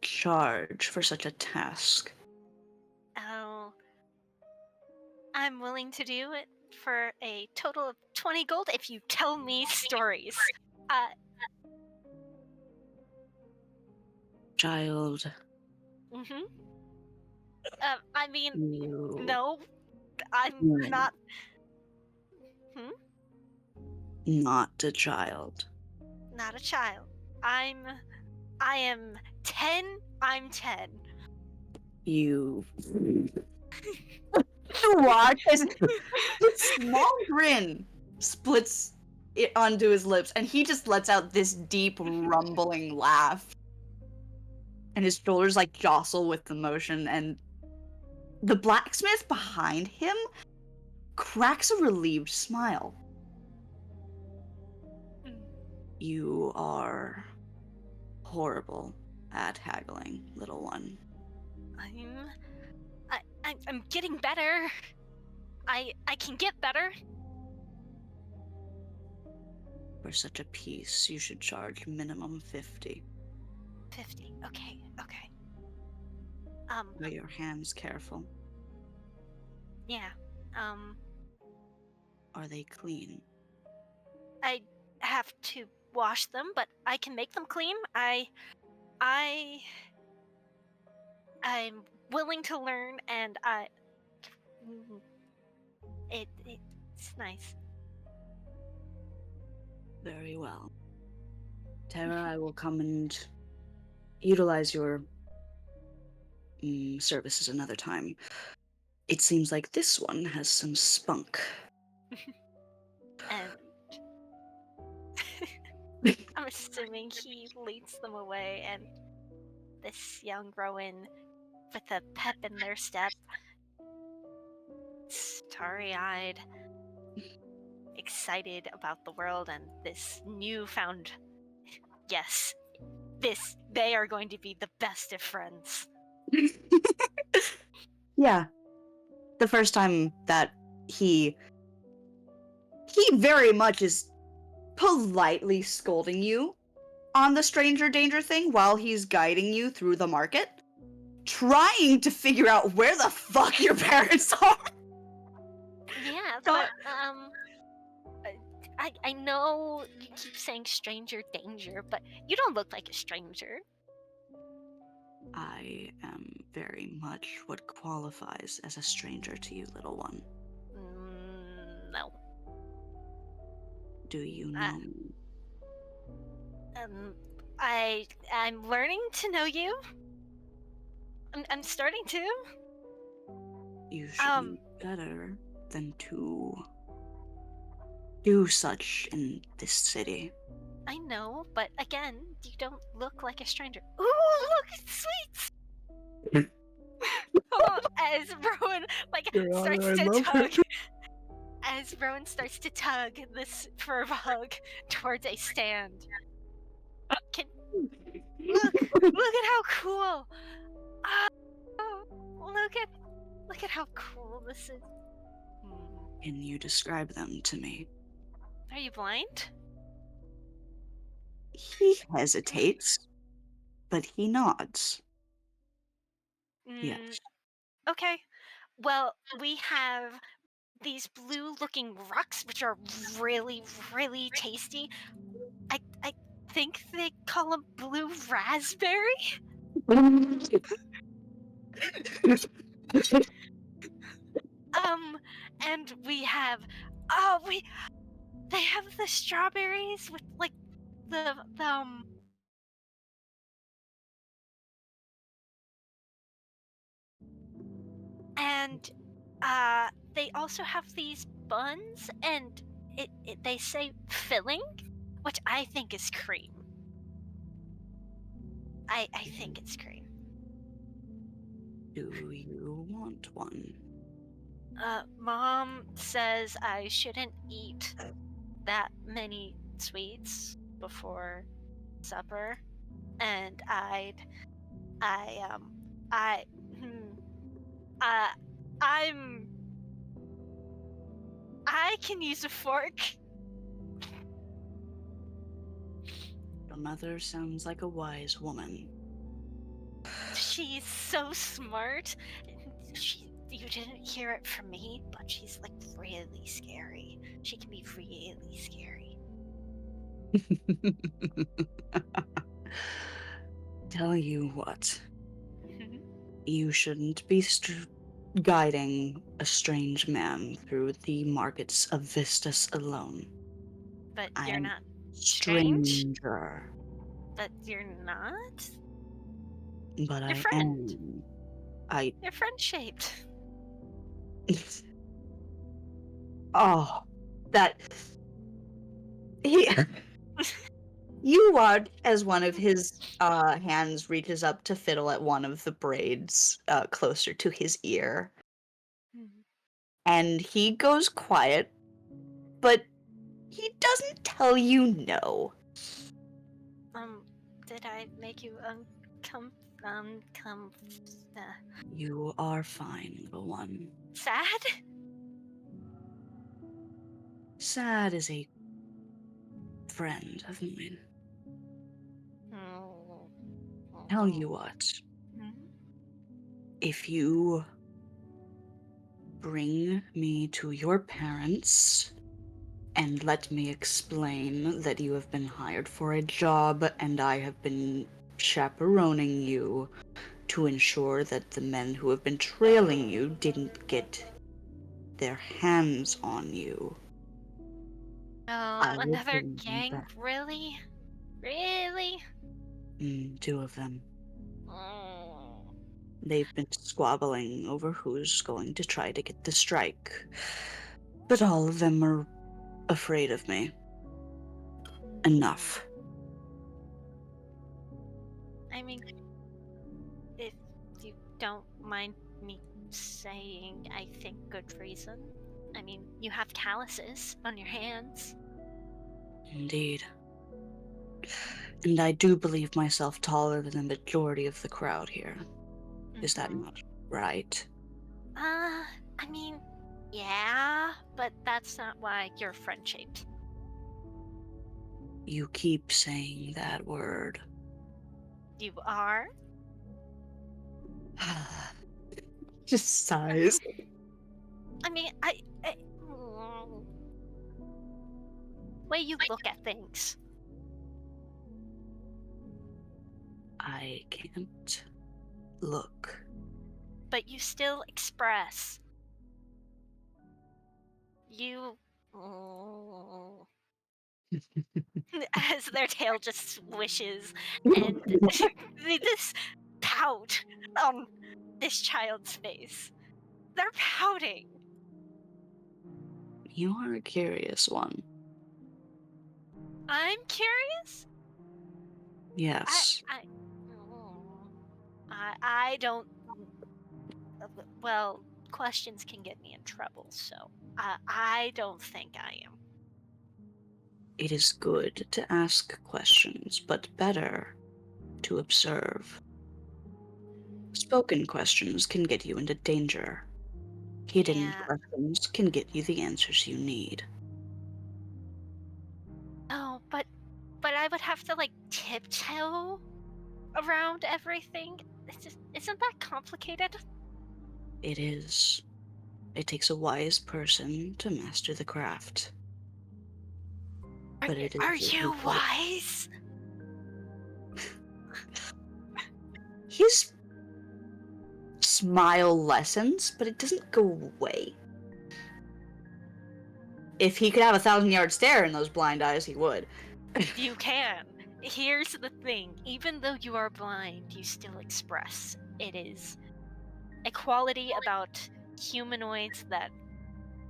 Speaker 1: charge for such a task?
Speaker 3: I'm willing to do it for a total of 20 gold if you tell me stories.
Speaker 1: Child.
Speaker 3: I mean,
Speaker 1: You...
Speaker 3: no, I'm not.
Speaker 1: Not a child.
Speaker 3: Not a child. I am 10. I'm 10.
Speaker 1: You watch as a small grin splits it onto his lips, and he just lets out this deep rumbling laugh. And his shoulders like jostle with the motion, and the blacksmith behind him cracks a relieved smile. You are horrible at haggling, little one.
Speaker 3: I'm getting better. I can get better.
Speaker 1: For such a piece, you should charge minimum 50.
Speaker 3: 50. Okay.
Speaker 1: Are your hands careful?
Speaker 3: Yeah.
Speaker 1: Are they clean?
Speaker 3: I have to wash them, but I can make them clean. I'm willing to learn, and it's nice.
Speaker 1: Very well. Tara, I will come and utilize your services another time. It seems like this one has some spunk.
Speaker 3: And I'm assuming he leads them away, and this young Rowan, with a pep in their step, starry-eyed, excited about the world and this newfound, yes, they are going to be the best of friends.
Speaker 1: Yeah. The first time that he very much is politely scolding you on the stranger danger thing while he's guiding you through the market, trying to figure out where the fuck your parents are.
Speaker 3: Yeah, but I know you keep saying stranger danger, but you don't look like a stranger.
Speaker 1: I am very much what qualifies as a stranger to you, little one.
Speaker 3: No.
Speaker 1: Do you
Speaker 3: Uh,
Speaker 1: know me?
Speaker 3: Um, I'm learning to know you. I'm starting to.
Speaker 1: You should know better than to do such in this city.
Speaker 3: I know, but again, you don't look like a stranger. Ooh, look, it's sweets. As Rowan
Speaker 5: Your
Speaker 3: starts
Speaker 5: Honor, I
Speaker 3: to
Speaker 5: love
Speaker 3: tug,
Speaker 5: it.
Speaker 3: as Rowan starts to tug this fur bug towards a stand. Can look at how cool. Oh, look at how cool this is.
Speaker 1: Can you describe them to me?
Speaker 3: Are you blind?
Speaker 1: He hesitates, but he nods. Yes.
Speaker 3: Okay. Well, we have these blue-looking rocks, which are really, really tasty. I think they call them blue raspberry. And we have, they have the strawberries with like the and they also have these buns, and they say filling, which I think is cream. I think it's cream.
Speaker 1: Do you want one?
Speaker 3: Mom says I shouldn't eat that many sweets before supper, and I hmm, uh, I'm I can use a fork.
Speaker 1: Your mother sounds like a wise woman.
Speaker 3: She's so smart. You didn't hear it from me, but she's like really scary. She can be really scary.
Speaker 1: Tell you what, you shouldn't be guiding a strange man through the markets of Vistus alone.
Speaker 3: But
Speaker 1: I
Speaker 3: you're
Speaker 1: am
Speaker 3: not strange.
Speaker 1: stranger,
Speaker 3: But you're not.
Speaker 1: but
Speaker 3: Your
Speaker 1: I
Speaker 3: friend.
Speaker 1: am.
Speaker 3: You're friend shaped.
Speaker 1: Oh, that he. You watch as one of his hands reaches up to fiddle at one of the braids closer to his ear. And he goes quiet, but he doesn't tell you no.
Speaker 3: Did I make you
Speaker 1: You are fine, little one.
Speaker 3: sad?
Speaker 1: Sad is a friend of mine. Tell you what, if you bring me to your parents and let me explain that you have been hired for a job and I have been chaperoning you to ensure that the men who have been trailing you didn't get their hands on you.
Speaker 3: Oh,
Speaker 1: I will
Speaker 3: another
Speaker 1: bring you
Speaker 3: gang?
Speaker 1: back.
Speaker 3: Really? Really?
Speaker 1: 2 of them.
Speaker 3: Oh.
Speaker 1: They've been squabbling over who's going to try to get the strike. But all of them are afraid of me. Enough.
Speaker 3: I mean, if you don't mind me saying, I think good reason. I mean, you have calluses on your hands.
Speaker 1: Indeed. And I do believe myself taller than the majority of the crowd here. Is that not right?
Speaker 3: I mean, yeah, but that's not why you're friend shaped.
Speaker 1: You keep saying that word.
Speaker 3: You are?
Speaker 1: Just sighs.
Speaker 3: I mean, way you look at things.
Speaker 1: I can't Look.
Speaker 3: But you still express. You... As their tail just swishes, and this pout on this child's face. They're pouting.
Speaker 1: You are a curious one.
Speaker 3: I'm curious.
Speaker 1: Yes.
Speaker 3: I don't. Well, questions can get me in trouble, so I don't think I am.
Speaker 1: It is good to ask questions, but better to observe. Spoken questions can get you into danger. Hidden
Speaker 3: Yeah.
Speaker 1: questions can get you the answers you need.
Speaker 3: Oh, but I would have to like tiptoe around everything. Isn't that complicated?
Speaker 1: It is. It takes a wise person to master the craft. But it is
Speaker 3: Are you wise?
Speaker 1: His smile lessens, but it doesn't go away. If he could have 1,000-yard stare in those blind eyes, he would.
Speaker 3: You can. Here's the thing. Even though you are blind, you still express. It is a quality about humanoids that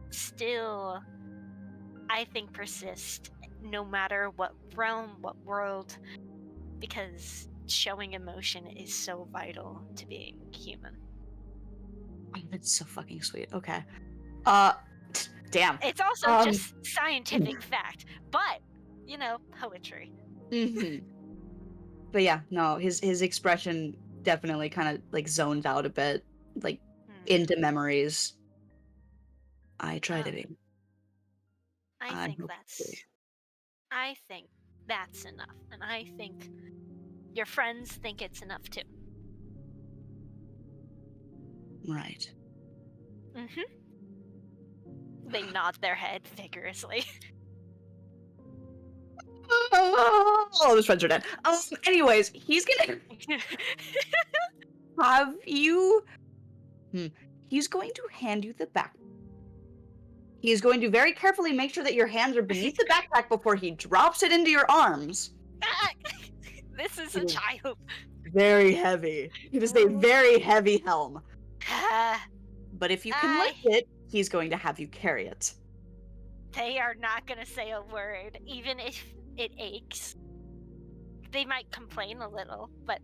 Speaker 3: still, I think, persist no matter what realm, what world, because showing emotion is so vital to being human.
Speaker 1: Oh, that's so fucking sweet. Okay. Damn.
Speaker 3: It's also just scientific fact, but, poetry.
Speaker 1: Mm-hmm. But yeah, no, his expression definitely kind of like zoned out a bit, like into memories. I try to be.
Speaker 3: I think that's enough, and I think your friends think it's enough too.
Speaker 1: Right.
Speaker 3: Mm-hmm. They nod their head vigorously.
Speaker 1: All his friends are dead. Anyways, he's gonna have you. He's going to hand you the backpack. He is going to very carefully make sure that your hands are beneath the backpack before he drops it into your arms.
Speaker 3: This is a child.
Speaker 1: Very heavy. It is a very heavy helm. But if you can lift it, he's going to have you carry it.
Speaker 3: They are not going to say a word, even if it aches. They might complain a little, but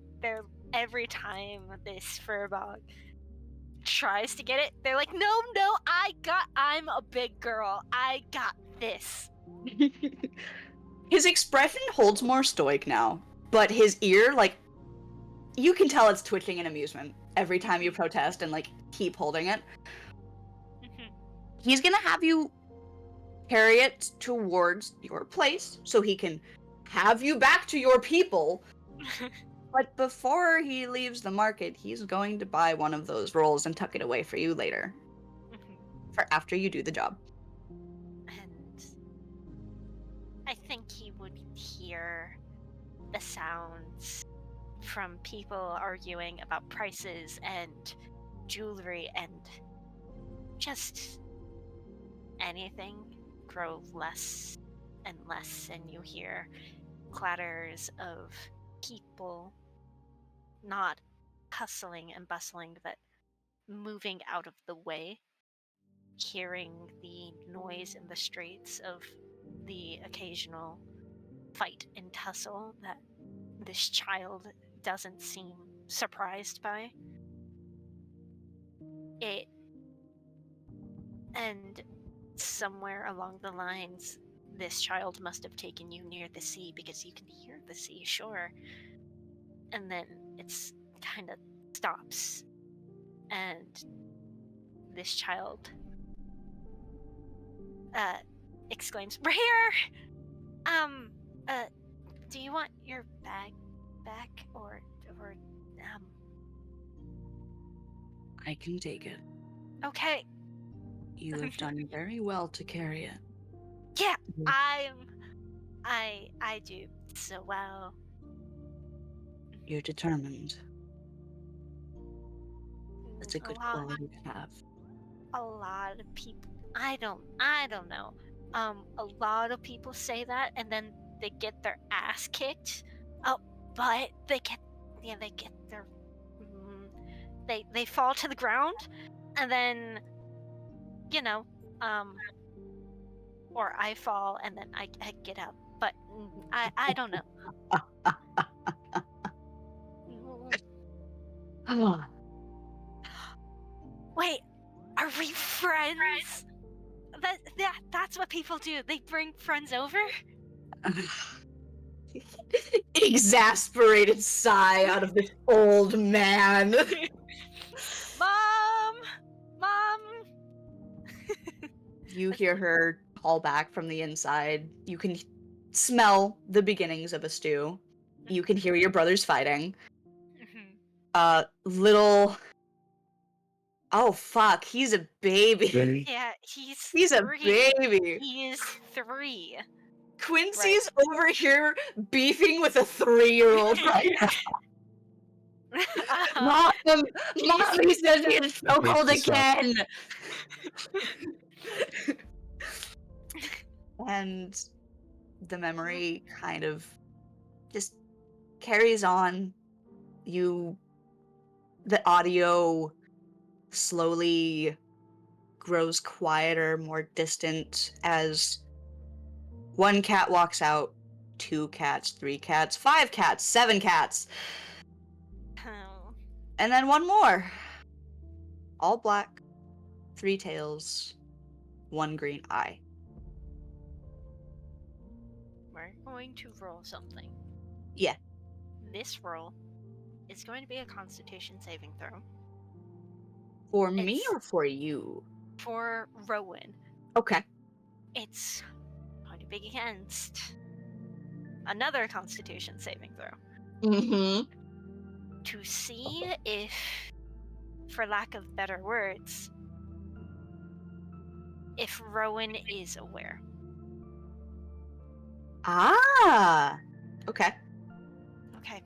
Speaker 3: every time this furbog tries to get it, they're like, no, I'm a big girl. I got this.
Speaker 1: His expression holds more stoic now, but his ear, like, you can tell it's twitching in amusement every time you protest and, like, keep holding it. He's gonna have you carry it towards your place so he can have you back to your people. But before he leaves the market, he's going to buy one of those rolls and tuck it away for you later. For after you do the job.
Speaker 3: And I think he would hear the sounds from people arguing about prices and jewelry and just anything grow less and less, and you hear clatters of people not hustling and bustling, but moving out of the way, hearing the noise in the streets of the occasional fight and tussle that this child doesn't seem surprised by. And somewhere along the lines, this child must have taken you near the sea, because you can hear the sea, sure. And then it's kind of stops, and this child exclaims, "We're here! Do you want your bag back, or
Speaker 1: I can take it.
Speaker 3: Okay.
Speaker 1: You have done very well to carry it.
Speaker 3: Yeah, I do so well.
Speaker 1: You're determined. That's a good quality to have.
Speaker 3: A lot of people. I don't know. A lot of people say that, and then they get their ass kicked. Oh, but they get their they fall to the ground, and then or I fall and then I get up. But I don't know. Wait, are we friends? That's what people do. They bring friends over.
Speaker 1: Exasperated sigh out of this old man.
Speaker 3: Mom.
Speaker 1: You hear her call back from the inside. You can smell the beginnings of a stew. You can hear your brothers fighting. Little. Oh fuck! He's a baby.
Speaker 3: Yeah, he's
Speaker 1: a
Speaker 3: 3.
Speaker 1: baby.
Speaker 3: He is 3.
Speaker 1: Quincy's over here beefing with a 3-year-old right now. Mom, he says he is so cold again. And the memory kind of just carries on. The audio slowly grows quieter, more distant as one cat walks out, 2 cats, 3 cats, 5 cats, 7 cats.
Speaker 3: Oh.
Speaker 1: And then one more. All black, 3 tails, 1 green eye.
Speaker 3: We're going to roll something.
Speaker 1: Yeah.
Speaker 3: This roll is going to be a Constitution saving throw.
Speaker 1: For me or for you?
Speaker 3: For Rowan.
Speaker 1: Okay.
Speaker 3: It's going to be against another Constitution saving throw.
Speaker 1: Mm-hmm.
Speaker 3: To see if, for lack of better words, if Rowan is aware.
Speaker 1: Ah. Okay.
Speaker 3: Okay.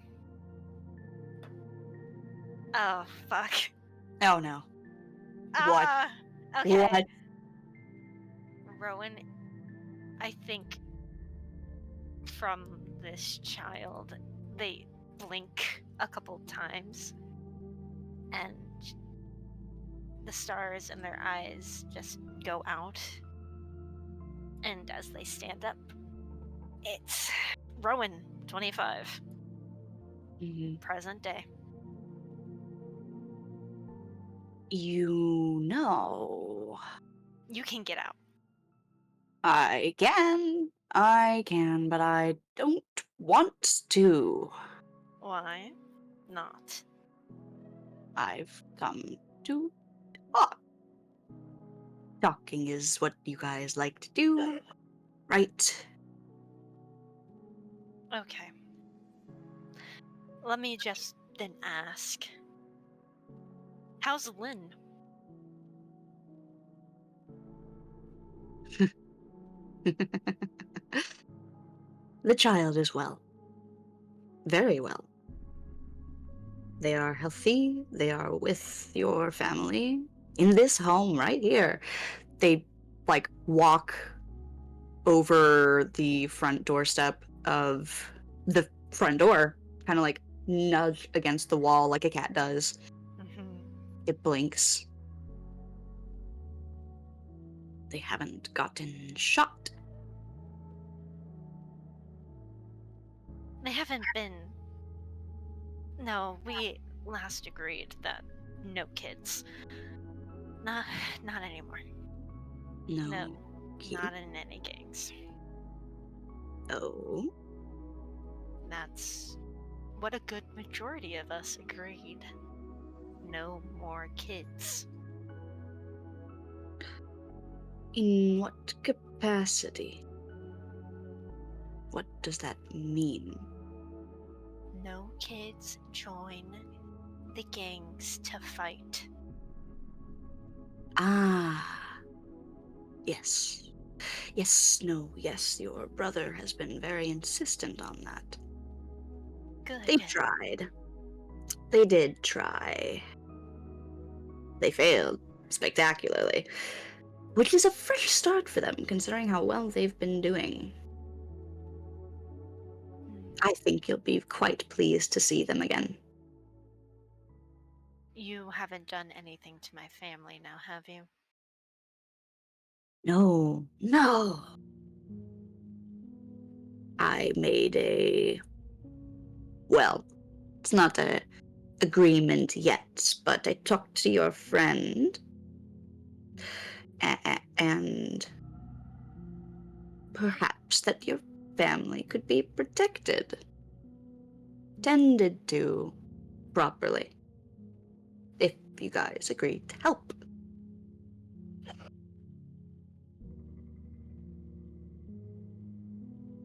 Speaker 3: Oh, fuck.
Speaker 1: Oh no. What?
Speaker 3: Okay.
Speaker 1: What?
Speaker 3: Rowan, I think from this child, they blink a couple times, and the stars in their eyes just go out. And as they stand up, it's Rowan, 25, present day.
Speaker 1: You know.
Speaker 3: You can get out.
Speaker 1: I can, but I don't want to.
Speaker 3: Why not?
Speaker 1: I've come to talk. Talking is what you guys like to do, right?
Speaker 3: Okay. Let me just then ask. How's Lynn?
Speaker 1: The child is well. Very well. They are healthy. They are with your family in this home right here. They walk over the front doorstep of the front door, kind of nudge against the wall like a cat does. It blinks. They haven't gotten shot.
Speaker 3: They haven't been. No, we last agreed that no kids. Not anymore.
Speaker 1: No.
Speaker 3: Not in any gangs.
Speaker 1: Oh.
Speaker 3: That's what a good majority of us agreed. No more kids.
Speaker 1: In what capacity? What does that mean?
Speaker 3: No kids join the gangs to fight.
Speaker 1: Ah. Yes. Yes, your brother has been very insistent on that.
Speaker 3: Good.
Speaker 1: They tried. They did try. they failed spectacularly, which is a fresh start for them, considering how well they've been doing. I think you'll be quite pleased to see them again.
Speaker 3: You haven't done anything to my family now, have you?
Speaker 1: No, no. I made well, it's not a agreement yet, but I talked to your friend, and perhaps that your family could be protected, tended to properly, if you guys agreed to help.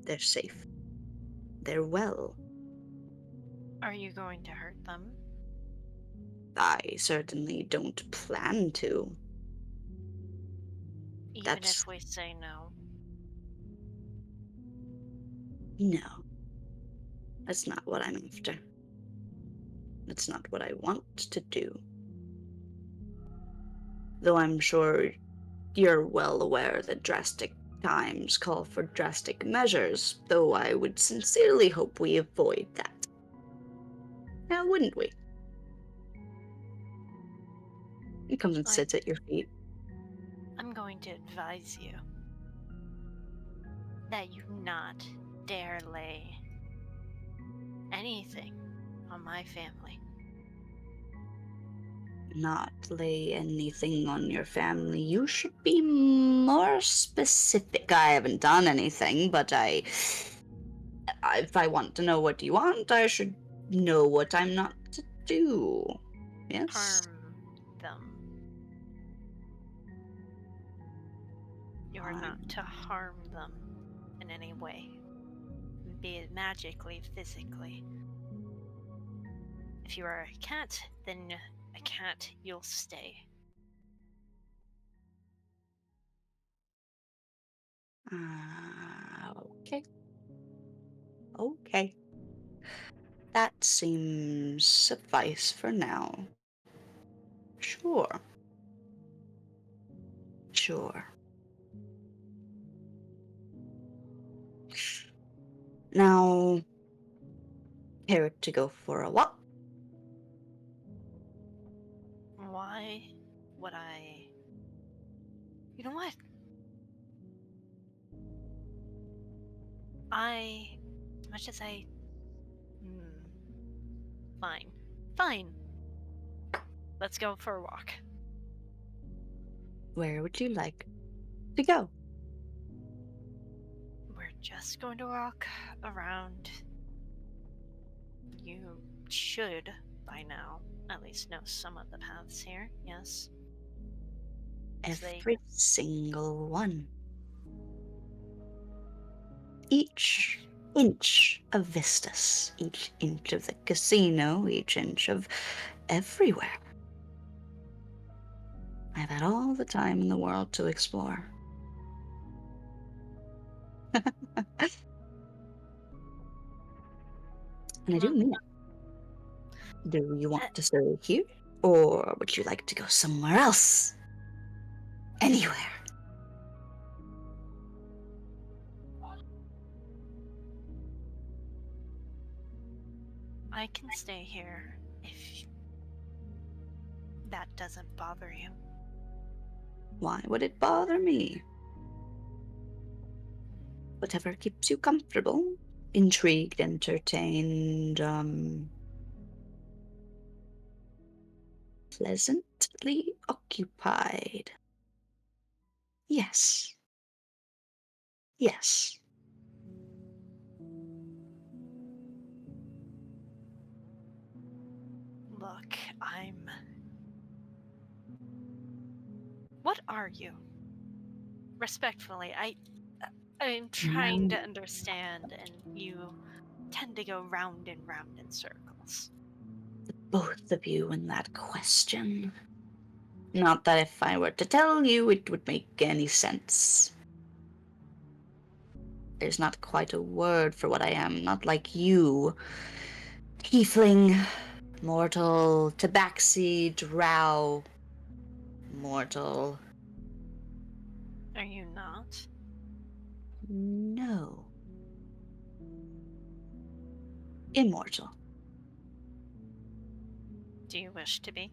Speaker 1: They're safe. They're well.
Speaker 3: Are you going to hurt them?
Speaker 1: I certainly don't plan to.
Speaker 3: Even
Speaker 1: That's
Speaker 3: if we say no?
Speaker 1: no. That's not what I'm after. That's not what I want to do. Though I'm sure you're well aware that drastic times call for drastic measures, though I would sincerely hope we avoid that. Now, wouldn't we? He comes and sits at your feet.
Speaker 3: I'm going to advise you that you not dare lay anything on my family.
Speaker 1: Not lay anything on your family. You should be more specific. I haven't done anything, but if I want to know what you want, I should know what I'm not to do. Yes?
Speaker 3: Harm them. You are not to harm them in any way, be it magically, physically. If you are a cat, then a cat, you'll stay.
Speaker 1: Okay. Okay. That seems suffice for now. Sure. Sure. Now, care to go for a walk?
Speaker 3: Why would I... You know what? As much as I... Fine. Fine. Let's go for a walk.
Speaker 1: Where would you like to go?
Speaker 3: We're just going to walk around. You should, by now, at least know some of the paths here, yes?
Speaker 1: Every single one. Each inch of Vistas, each inch of the casino, each inch of everywhere. I've had all the time in the world to explore. And I do mean it. Do you want to stay here? Or would you like to go somewhere else? Anywhere.
Speaker 3: I can stay here if that doesn't bother you.
Speaker 1: Why would it bother me? Whatever keeps you comfortable, intrigued, entertained, pleasantly occupied. Yes. Yes.
Speaker 3: Look, What are you? Respectfully, I'm trying to understand, and you tend to go round and round in circles.
Speaker 1: Both of you in that question. Not that if I were to tell you, it would make any sense. There's not quite a word for what I am, not like you. Tiefling, mortal, tabaxi, drow, mortal.
Speaker 3: Are you not?
Speaker 1: No. Immortal.
Speaker 3: Do you wish to be?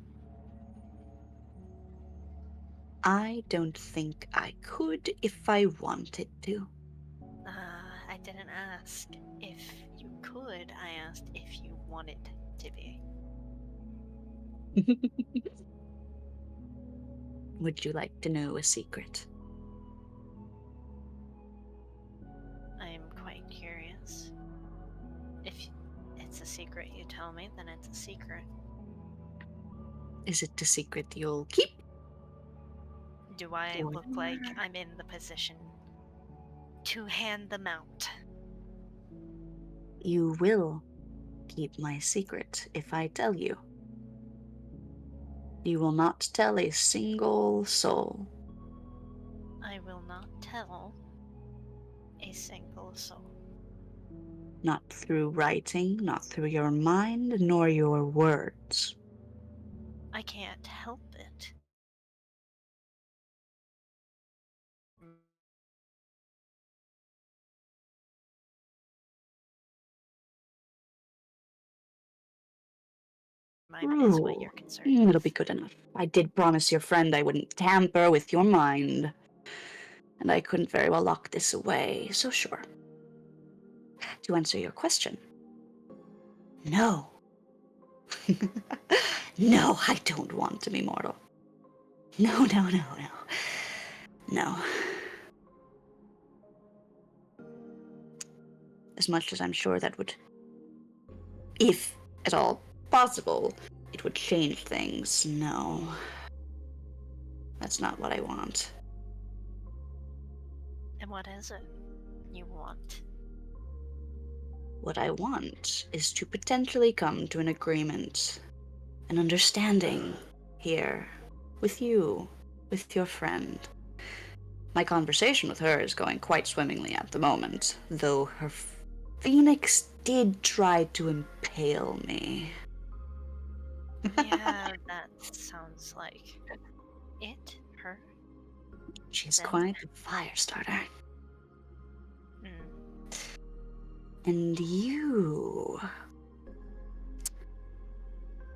Speaker 1: I don't think I could if I wanted to.
Speaker 3: I didn't ask if you could. I asked if you wanted to be.
Speaker 1: Would you like to know a secret?
Speaker 3: I am quite curious. If it's a secret you tell me, then it's a secret.
Speaker 1: Is it a secret you'll keep?
Speaker 3: Do I
Speaker 1: Or-
Speaker 3: look like I'm in the position to hand them out?
Speaker 1: You will keep my secret if I tell you. You will not tell a single soul.
Speaker 3: I will not tell a single soul.
Speaker 1: Not through writing, not through your mind, nor your words.
Speaker 3: I can't help it. Mine is what you're concerned with.
Speaker 1: It'll be good enough. I did promise your friend I wouldn't tamper with your mind. And I couldn't very well lock this away, so sure. To answer your question, no. No, I don't want to be mortal. No. No. As much as I'm sure that would, if at all possible, it would change things, no. That's not what I want.
Speaker 3: And what is it you want?
Speaker 1: What I want is to potentially come to an agreement, an understanding here, with you, with your friend. My conversation with her is going quite swimmingly at the moment, though her phoenix did try to impale me.
Speaker 3: Yeah, that sounds like it, her.
Speaker 1: She's
Speaker 3: Them?
Speaker 1: quite a fire starter.
Speaker 3: Hmm.
Speaker 1: And you...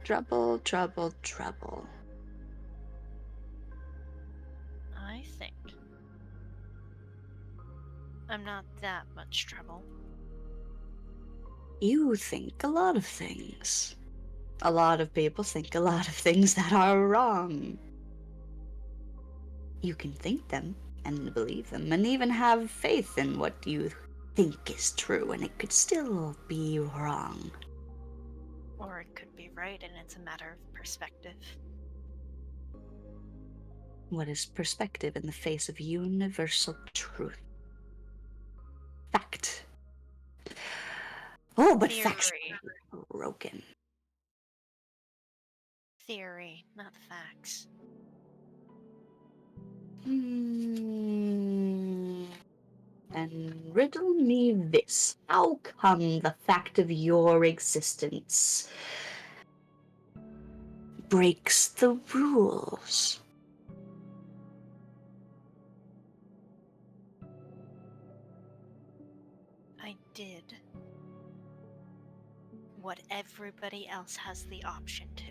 Speaker 1: Trouble.
Speaker 3: I think I'm not that much trouble.
Speaker 1: You think a lot of things. A lot of people think a lot of things that are wrong. You can think them and believe them and even have faith in what you think is true, and it could still be wrong.
Speaker 3: Or it could be right, and it's a matter of perspective.
Speaker 1: What is perspective in the face of universal truth? Fact. Oh, but facts
Speaker 3: Theory.
Speaker 1: are broken.
Speaker 3: Theory, not facts.
Speaker 1: And riddle me this. How come the fact of your existence breaks the rules?
Speaker 3: I did what everybody else has the option to.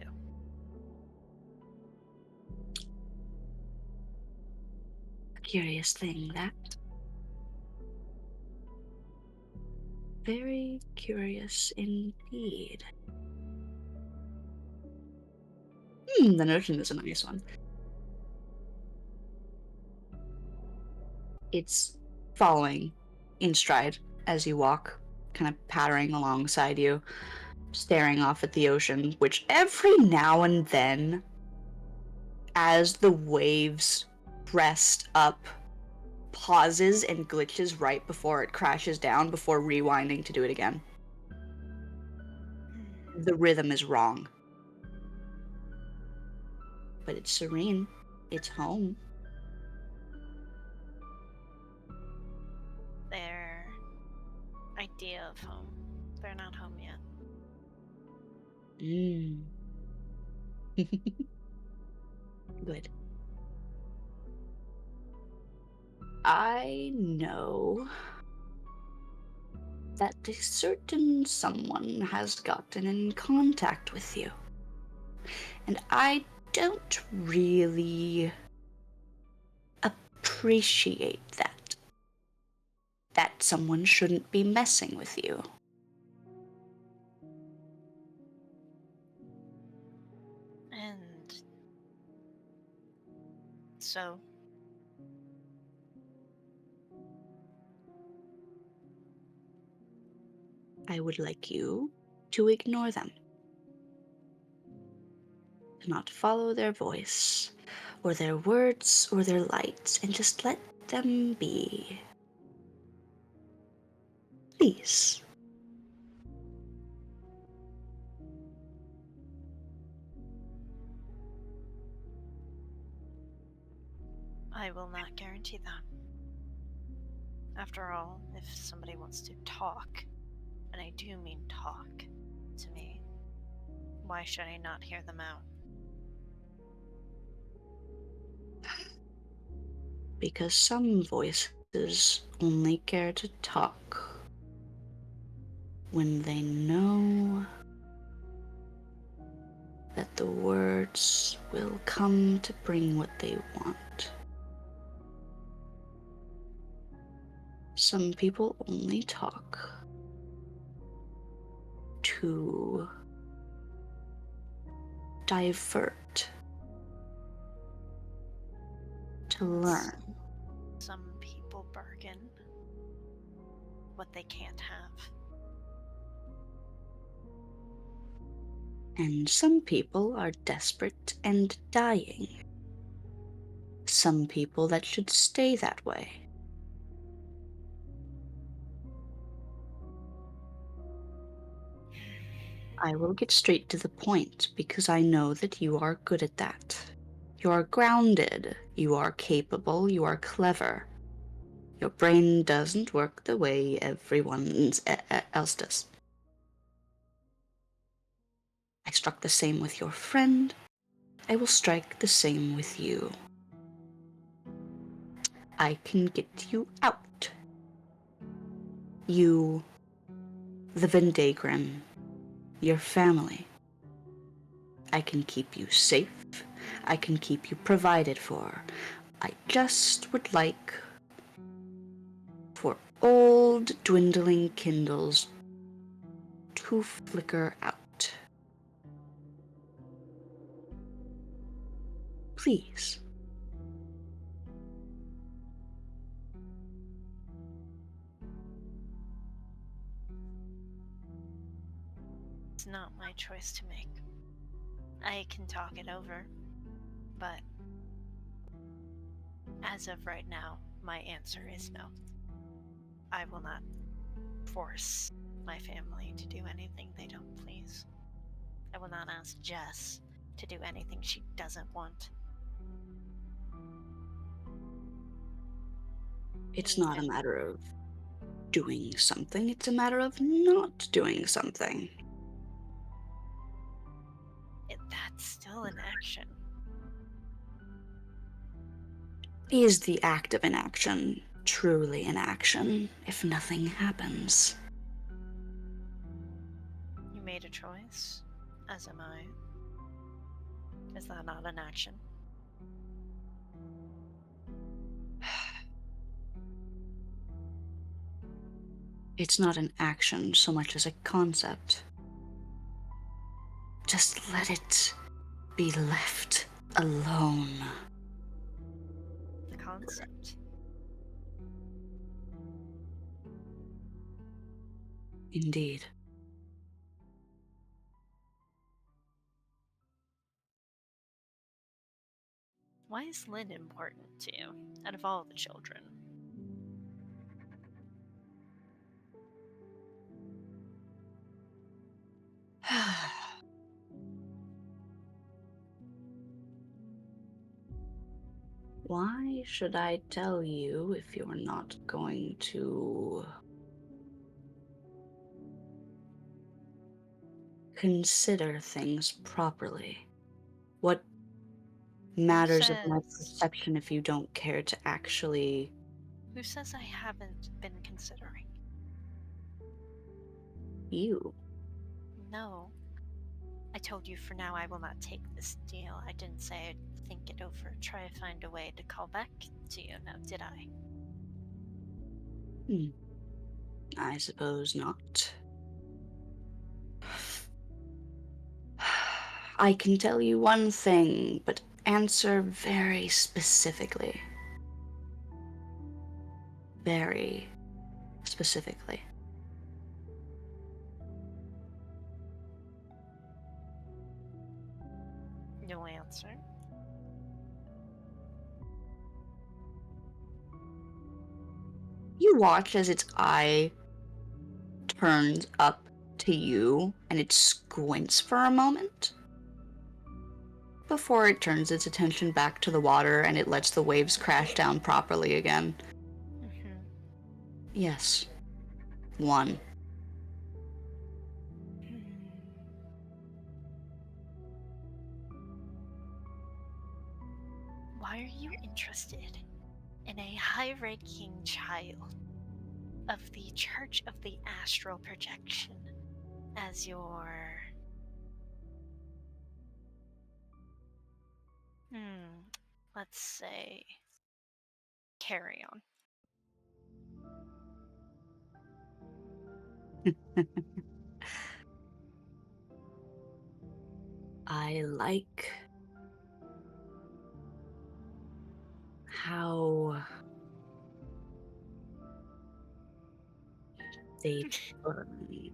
Speaker 1: Curious thing, that. Very curious indeed. The notion is a nice one. It's following in stride as you walk, kind of pattering alongside you, staring off at the ocean, which every now and then, as the waves crest up, pauses and glitches right before it crashes down before rewinding to do it again. The rhythm is wrong. But it's serene. It's home.
Speaker 3: Their idea of home. They're not home yet.
Speaker 1: Good. I know that a certain someone has gotten in contact with you. And I don't really appreciate that. That someone shouldn't be messing with you.
Speaker 3: And so,
Speaker 1: I would like you to ignore them. To not follow their voice, or their words, or their lights, and just let them be. Please.
Speaker 3: I will not guarantee that. After all, if somebody wants to talk, and I do mean talk, to me, why should I not hear them out?
Speaker 1: Because some voices only care to talk when they know that the words will come to bring what they want. Some people only talk to divert, to learn.
Speaker 3: Some people bargain what they can't have.
Speaker 1: And some people are desperate and dying. Some people that should stay that way. I will get straight to the point because I know that you are good at that. You are grounded, you are capable, you are clever. Your brain doesn't work the way everyone else does. I struck the same with your friend. I will strike the same with you. I can get you out. You, the Vendagron, your family. I can keep you safe. I can keep you provided for. I just would like for old dwindling kindles to flicker out. Please.
Speaker 3: It's not my choice to make. I can talk it over, but as of right now, my answer is no. I will not force my family to do anything they don't please. I will not ask Jess to do anything she doesn't want.
Speaker 1: It's not a matter of doing something, it's a matter of not doing something.
Speaker 3: That's still an action.
Speaker 1: Is the act of inaction truly an action if nothing happens?
Speaker 3: You made a choice, as am I. Is that not an action?
Speaker 1: It's not an action so much as a concept. Just let it be left alone.
Speaker 3: The concept.
Speaker 1: Indeed.
Speaker 3: Why is Lynn important to you, out of all the children?
Speaker 1: Why should I tell you if you're not going to consider things properly? What matters of my
Speaker 3: Says
Speaker 1: perception if you don't care to actually
Speaker 3: Who says I haven't been considering?
Speaker 1: You.
Speaker 3: No. I told you for now I will not take this deal. I didn't say I'd think it over, try to find a way to call back to you, now did I?
Speaker 1: I suppose not. I can tell you one thing, but answer very specifically. Very specifically.
Speaker 3: No answer.
Speaker 1: You watch as its eye turns up to you and it squints for a moment before it turns its attention back to the water and it lets the waves crash down properly again.
Speaker 3: Mm-hmm.
Speaker 1: Yes. One.
Speaker 3: Why are you interested in a high-ranking child of the Church of the Astral Projection as your... let's say... carry on?
Speaker 1: I like how they burn.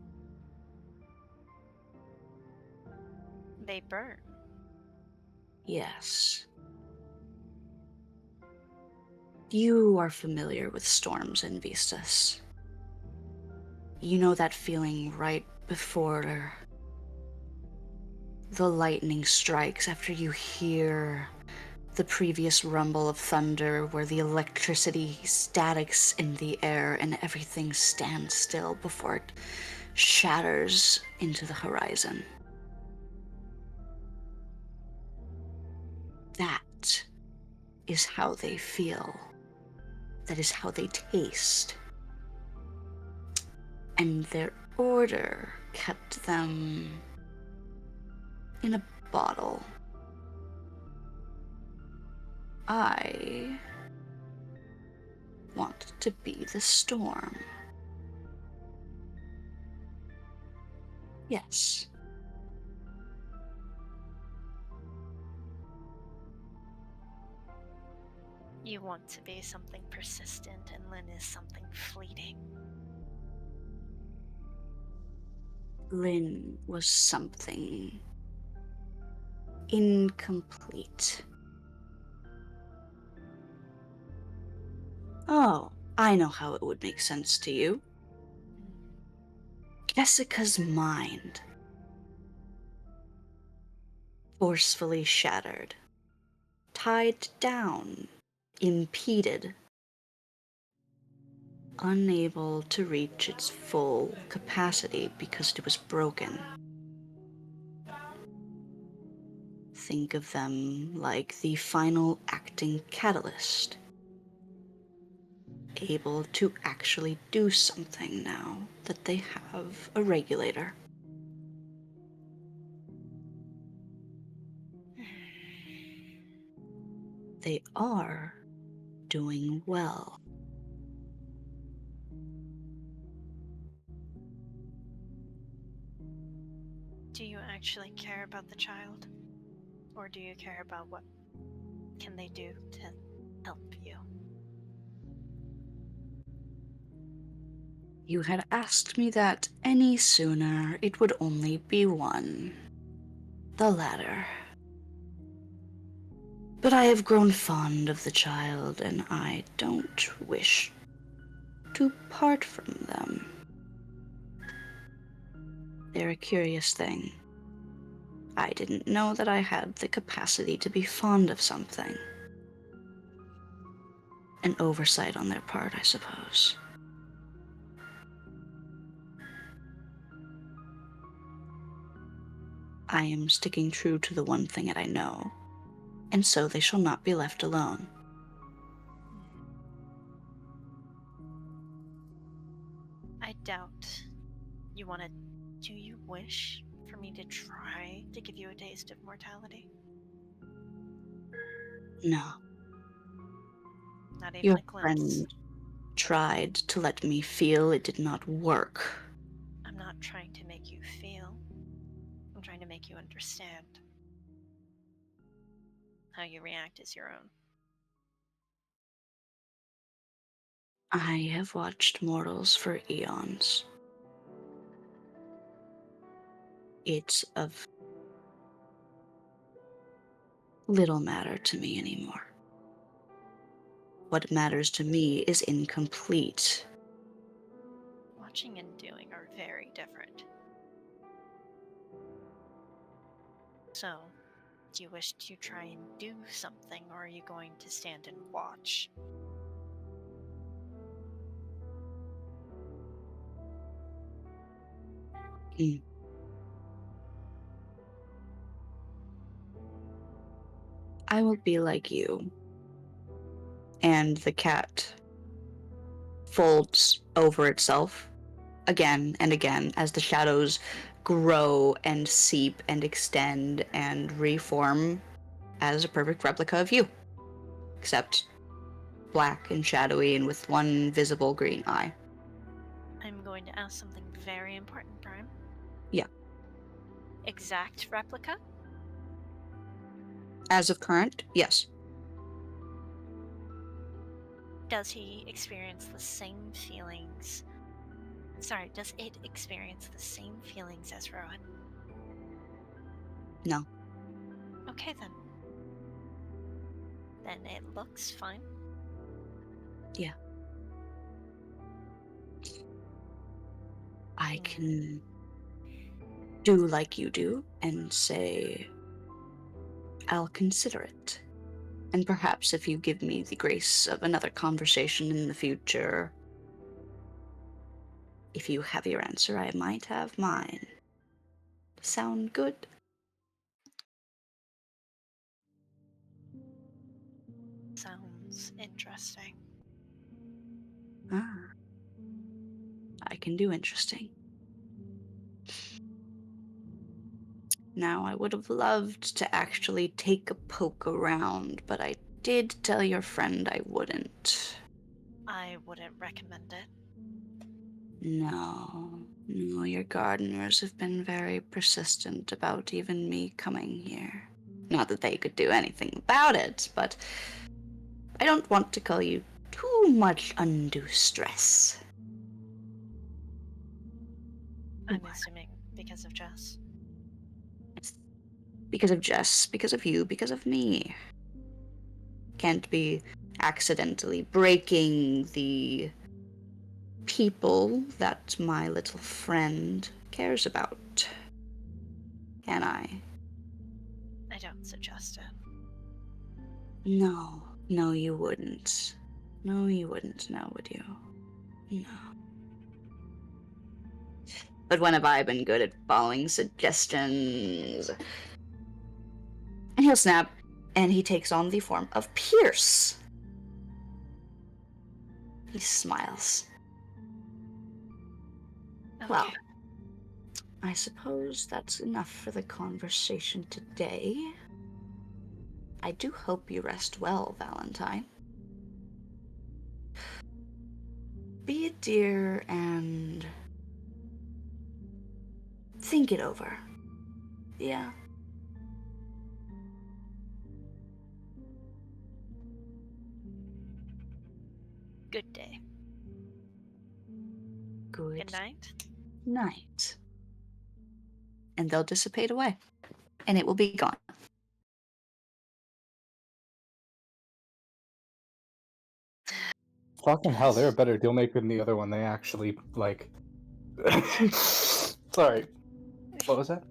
Speaker 3: They burn.
Speaker 1: Yes. You are familiar with storms in Vistas. You know that feeling right before the lightning strikes, after you hear the previous rumble of thunder where the electricity statics in the air and everything stands still before it shatters into the horizon. That is how they feel. That is how they taste. And their order kept them in a bottle. I want to be the storm. Yes.
Speaker 3: You want to be something persistent, and Lynn is something fleeting.
Speaker 1: Lynn was something incomplete. Oh, I know how it would make sense to you. Jessica's mind forcefully shattered, tied down, impeded, unable to reach its full capacity because it was broken. Think of them like the final acting catalyst, able to actually do something now that they have a regulator. They are doing well.
Speaker 3: Do you actually care about the child? Or do you care about what can they do to help you?
Speaker 1: You had asked me that any sooner, it would only be one. The latter. But I have grown fond of the child, and I don't wish to part from them. They're a curious thing. I didn't know that I had the capacity to be fond of something. An oversight on their part, I suppose. I am sticking true to the one thing that I know, and so they shall not be left alone.
Speaker 3: Do you wish for me to try to give you a taste of mortality?
Speaker 1: No.
Speaker 3: Not even
Speaker 1: Your
Speaker 3: a glimpse.
Speaker 1: friend tried to let me feel it did not work.
Speaker 3: I'm not trying to make you feel. I'm trying to make you understand. How you react is your own.
Speaker 1: I have watched mortals for eons. It's of little matter to me anymore. What matters to me is incomplete.
Speaker 3: Watching and doing are very different. So, do you wish to try and do something, or are you going to stand and watch?
Speaker 1: I will be like you. And the cat folds over itself again and again as the shadows grow and seep and extend and reform as a perfect replica of you, except black and shadowy and with one visible green eye.
Speaker 3: I'm going to ask something very important, Prime.
Speaker 1: Yeah.
Speaker 3: Exact replica?
Speaker 1: As of current, yes.
Speaker 3: Does he experience the same feelings? Sorry, does it experience the same feelings as Rowan?
Speaker 1: No.
Speaker 3: Okay then. Then it looks fine.
Speaker 1: Yeah. I can do like you do and say, I'll consider it. And perhaps if you give me the grace of another conversation in the future, if you have your answer, I might have mine. Sound good?
Speaker 3: Sounds interesting.
Speaker 1: Ah. I can do interesting. Now, I would have loved to actually take a poke around, but I did tell your friend I wouldn't.
Speaker 3: I wouldn't recommend it.
Speaker 1: No, your gardeners have been very persistent about even me coming here. Not that they could do anything about it, but I don't want to cause you too much undue stress.
Speaker 3: I'm assuming because of Jess.
Speaker 1: It's because of Jess, because of you, because of me. Can't be accidentally breaking the people that my little friend cares about. Can I?
Speaker 3: I don't suggest it.
Speaker 1: No, you wouldn't. No, you wouldn't, now would you? No. But when have I been good at following suggestions? And he'll snap, and he takes on the form of Pierce. He smiles.
Speaker 3: Okay.
Speaker 1: Well, I suppose that's enough for the conversation today. I do hope you rest well, Valentine. Be a dear and think it over. Yeah.
Speaker 3: Good day. Good night.
Speaker 1: Night. And they'll dissipate away. And it will be gone.
Speaker 2: Fucking hell, they're a better deal maker than the other one. They actually, like... Sorry. What was that?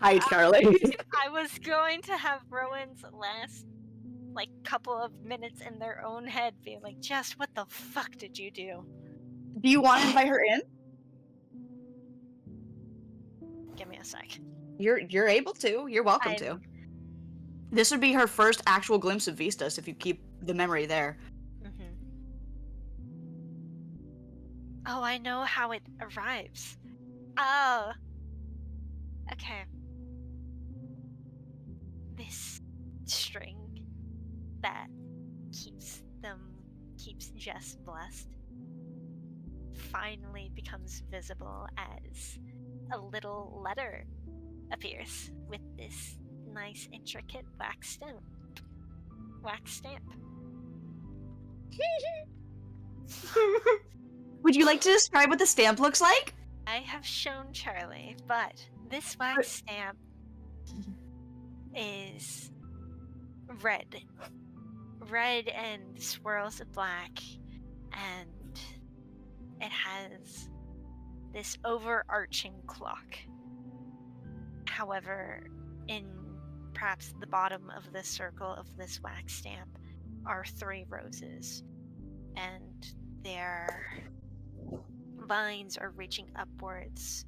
Speaker 1: Hi, Charlie.
Speaker 3: I was going to have Rowan's last, couple of minutes in their own head being like, Jess, what the fuck did you do?
Speaker 1: Do you want to invite her in?
Speaker 3: Give me a sec.
Speaker 1: You're able to. You're welcome to. This would be her first actual glimpse of Vistas if you keep the memory there.
Speaker 3: Mm-hmm. Oh, I know how it arrives. Oh. Okay. This string that keeps Jess blessed finally becomes visible as a little letter appears with this nice intricate wax stamp.
Speaker 1: Would you like to describe what the stamp looks like?
Speaker 3: I have shown Charlie, but this wax stamp is red and swirls of black, and it has this overarching clock. However, in perhaps the bottom of the circle of this wax stamp are 3 roses, and their vines are reaching upwards,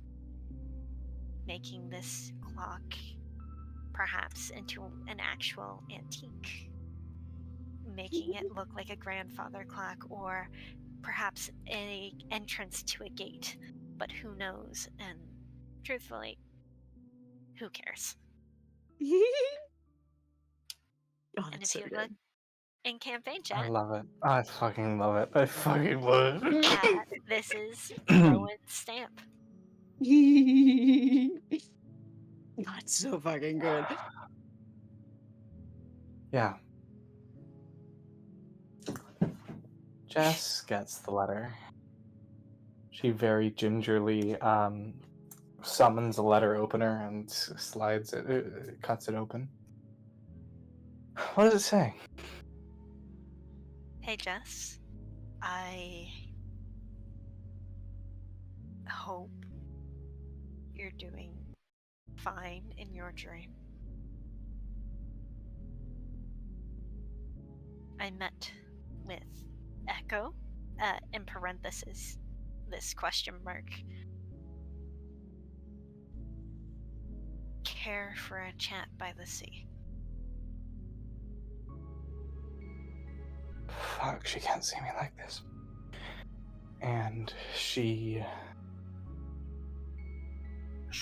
Speaker 3: making this clock perhaps into an actual antique, making it look like a grandfather clock, or perhaps an entrance to a gate. But who knows? And truthfully, who cares?
Speaker 1: Oh,
Speaker 3: And
Speaker 1: that's
Speaker 3: if
Speaker 1: so
Speaker 3: you
Speaker 1: good.
Speaker 3: look in campaign
Speaker 6: I
Speaker 3: chat,
Speaker 6: love it. I fucking love it. I fucking love it.
Speaker 3: this is Rowan's stamp.
Speaker 1: That's so fucking good.
Speaker 6: Yeah. Jess gets the letter. She very gingerly summons a letter opener and slides it, cuts it open. What does it say?
Speaker 3: Hey Jess, I hope you're doing fine in your dream. I met with Echo, in parentheses, this question mark. Care for a chat by the sea.
Speaker 6: Fuck, she can't see me like this. And she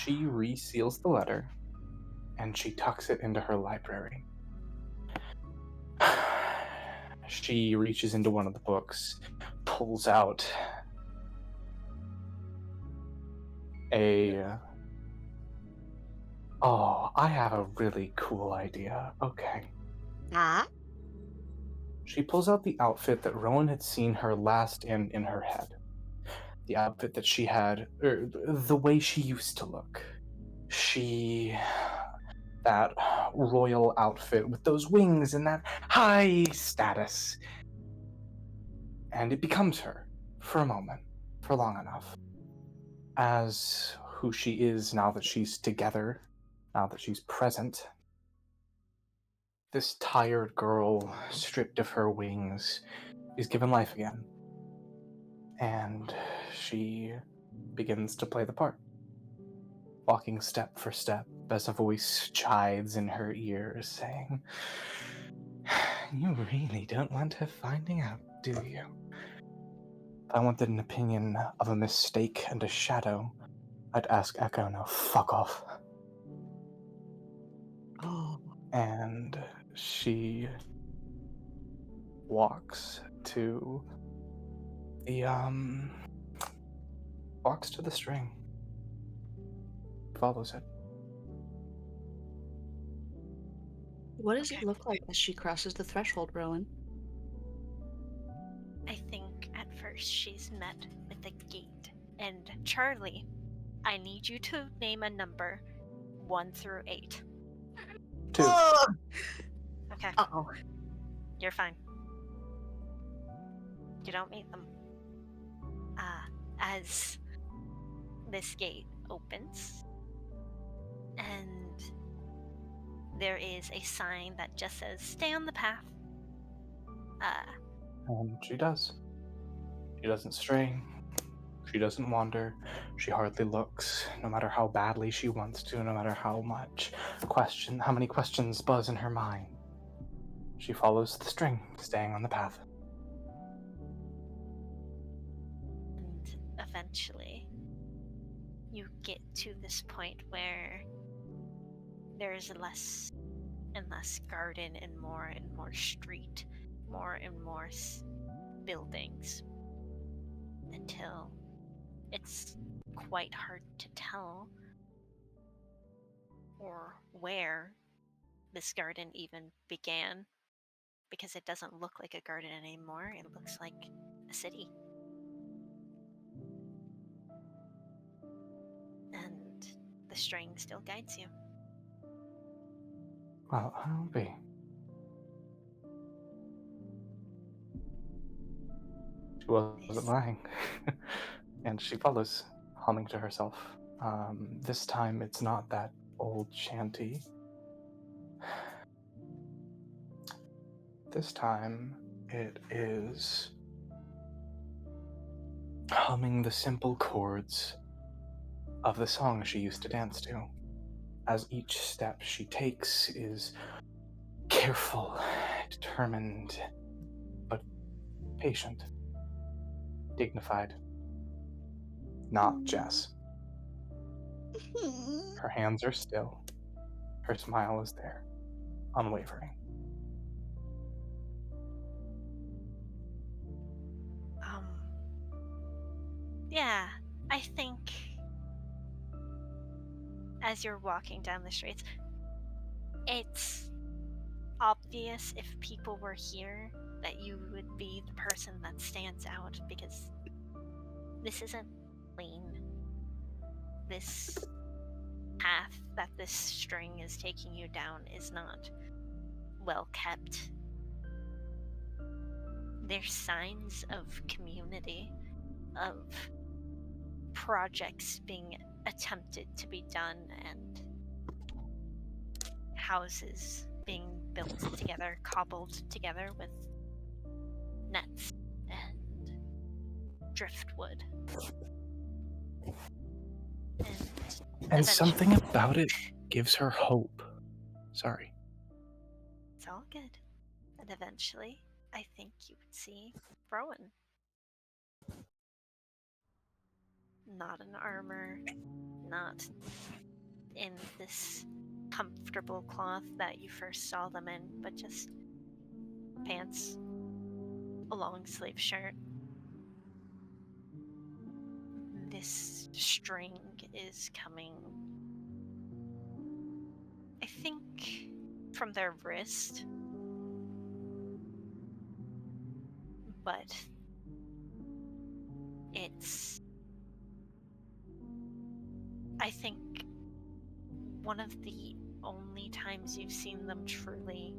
Speaker 6: reseals the letter and she tucks it into her library. She reaches into one of the books, pulls out I have a really cool idea. Okay.
Speaker 1: Ah?
Speaker 6: She pulls out the outfit that Rowan had seen her last in her head. The outfit that she had, the way she used to look. That royal outfit with those wings and that high status. And it becomes her, for a moment, for long enough, as who she is now that she's together, now that she's present. This tired girl, stripped of her wings, is given life again. And she begins to play the part, walking step for step as a voice chides in her ears, saying, "You really don't want her finding out, do you? If I wanted an opinion of a mistake and a shadow, I'd ask Echo, now fuck off."
Speaker 1: Oh.
Speaker 6: And she walks to the string. Follows it.
Speaker 1: What does
Speaker 3: Okay.
Speaker 1: it look like as she crosses the threshold, Rowan?
Speaker 3: I think at first she's met with a gate. And Charlie, I need you to name a number 1 through 8.
Speaker 6: 2.
Speaker 3: Okay,
Speaker 1: Uh-oh.
Speaker 3: you're fine. You don't meet them. As this gate opens, and there is a sign that just says, "Stay on the path."
Speaker 6: And she does. She doesn't stray. She doesn't wander. She hardly looks, no matter how badly she wants to, no matter how many questions buzz in her mind. She follows the string, staying on the path.
Speaker 3: And eventually you get to this point where there's less and less garden and more street, more and more buildings, until it's quite hard to tell or where this garden even began, because it doesn't look like a garden anymore. It looks like a city. And the string still guides you.
Speaker 6: Well, I'll be. She wasn't lying. And she follows, humming to herself. This time it's not that old shanty. This time it is humming the simple chords of the song she used to dance to, as each step she takes is careful, determined, but patient, dignified. Not Jess. Her hands are still. Her smile is there, unwavering.
Speaker 3: Yeah, I think as you're walking down the streets, it's obvious if people were here that you would be the person that stands out, because this isn't clean. This path that this string is taking you down is not well kept. There's signs of community, of projects being attempted to be done, and houses being built together, cobbled together with nets and driftwood.
Speaker 6: And something about it gives her hope. Sorry.
Speaker 3: It's all good. And eventually, I think you would see Rowan. Not in armor, not in this comfortable cloth that you first saw them in, but just pants, a long sleeve shirt. This string is coming, I think, from their wrist, but it's, I think, one of the only times you've seen them truly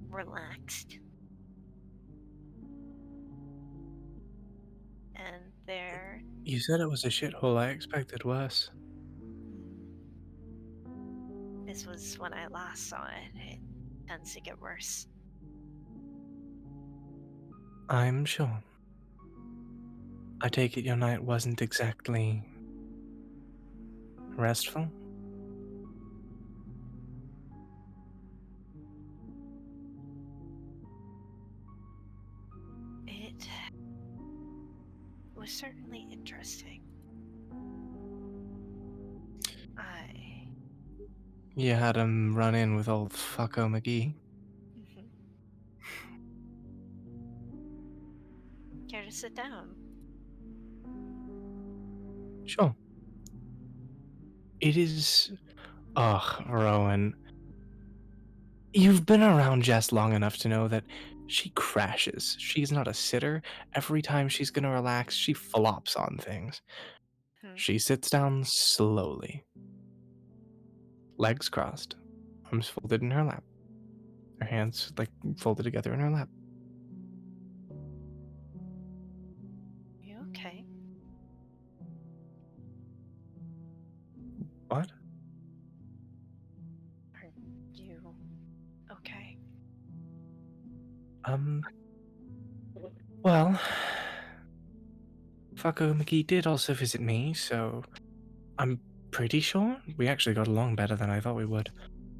Speaker 3: relaxed. And they're...
Speaker 6: You said it was a shithole. I expected worse.
Speaker 3: This was when I last saw it. It tends to get worse.
Speaker 6: I'm sure. I take it your night wasn't exactly restful?
Speaker 3: It was certainly interesting.
Speaker 6: You had him run in with old fucko McGee.
Speaker 3: Care to sit down?
Speaker 6: Sure. It is... Ugh, Rowan. You've been around Jess long enough to know that she crashes. She's not a sitter. Every time she's gonna relax, she flops on things. She sits down slowly. Legs crossed. Arms folded in her lap. Her hands, folded together in her lap.
Speaker 3: You okay?
Speaker 6: What?
Speaker 3: Are you okay?
Speaker 6: Well, Fucko McGee did also visit me, so I'm pretty sure we actually got along better than I thought we would.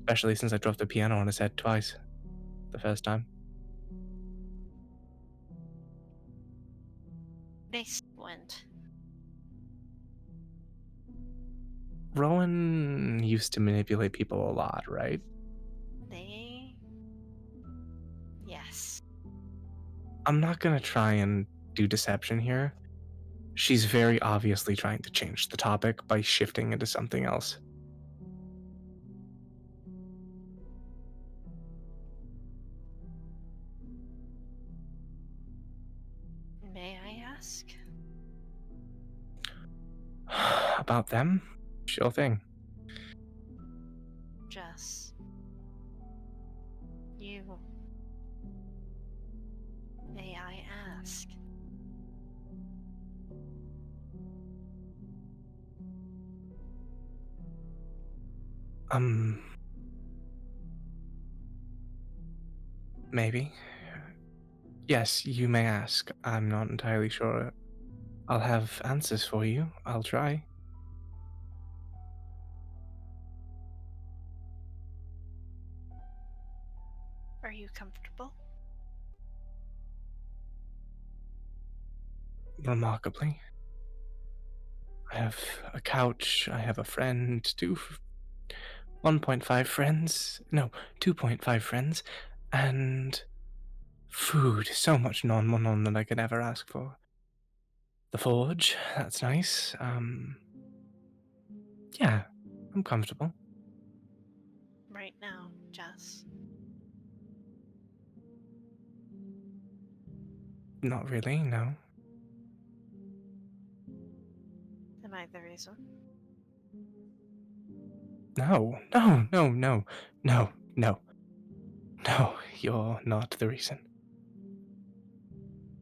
Speaker 6: Especially since I dropped the piano on his head twice. The first time.
Speaker 3: They went.
Speaker 6: Rowan used to manipulate people a lot, right?
Speaker 3: Yes.
Speaker 6: I'm not gonna try and do deception here. She's very obviously trying to change the topic by shifting into something else.
Speaker 3: May I ask?
Speaker 6: About them? Sure thing.
Speaker 3: Jess. You. May I ask?
Speaker 6: Maybe. Yes, you may ask. I'm not entirely sure. I'll have answers for you. I'll try.
Speaker 3: Are you comfortable?
Speaker 6: Remarkably. I have a couch, I have a friend, 1.5 friends, no, 2.5 friends, and food. So much non than I could ever ask for. The forge, that's nice. Yeah, I'm comfortable.
Speaker 3: Right now, Jess.
Speaker 6: Not really, no.
Speaker 3: Am I the reason?
Speaker 6: No, you're not the reason.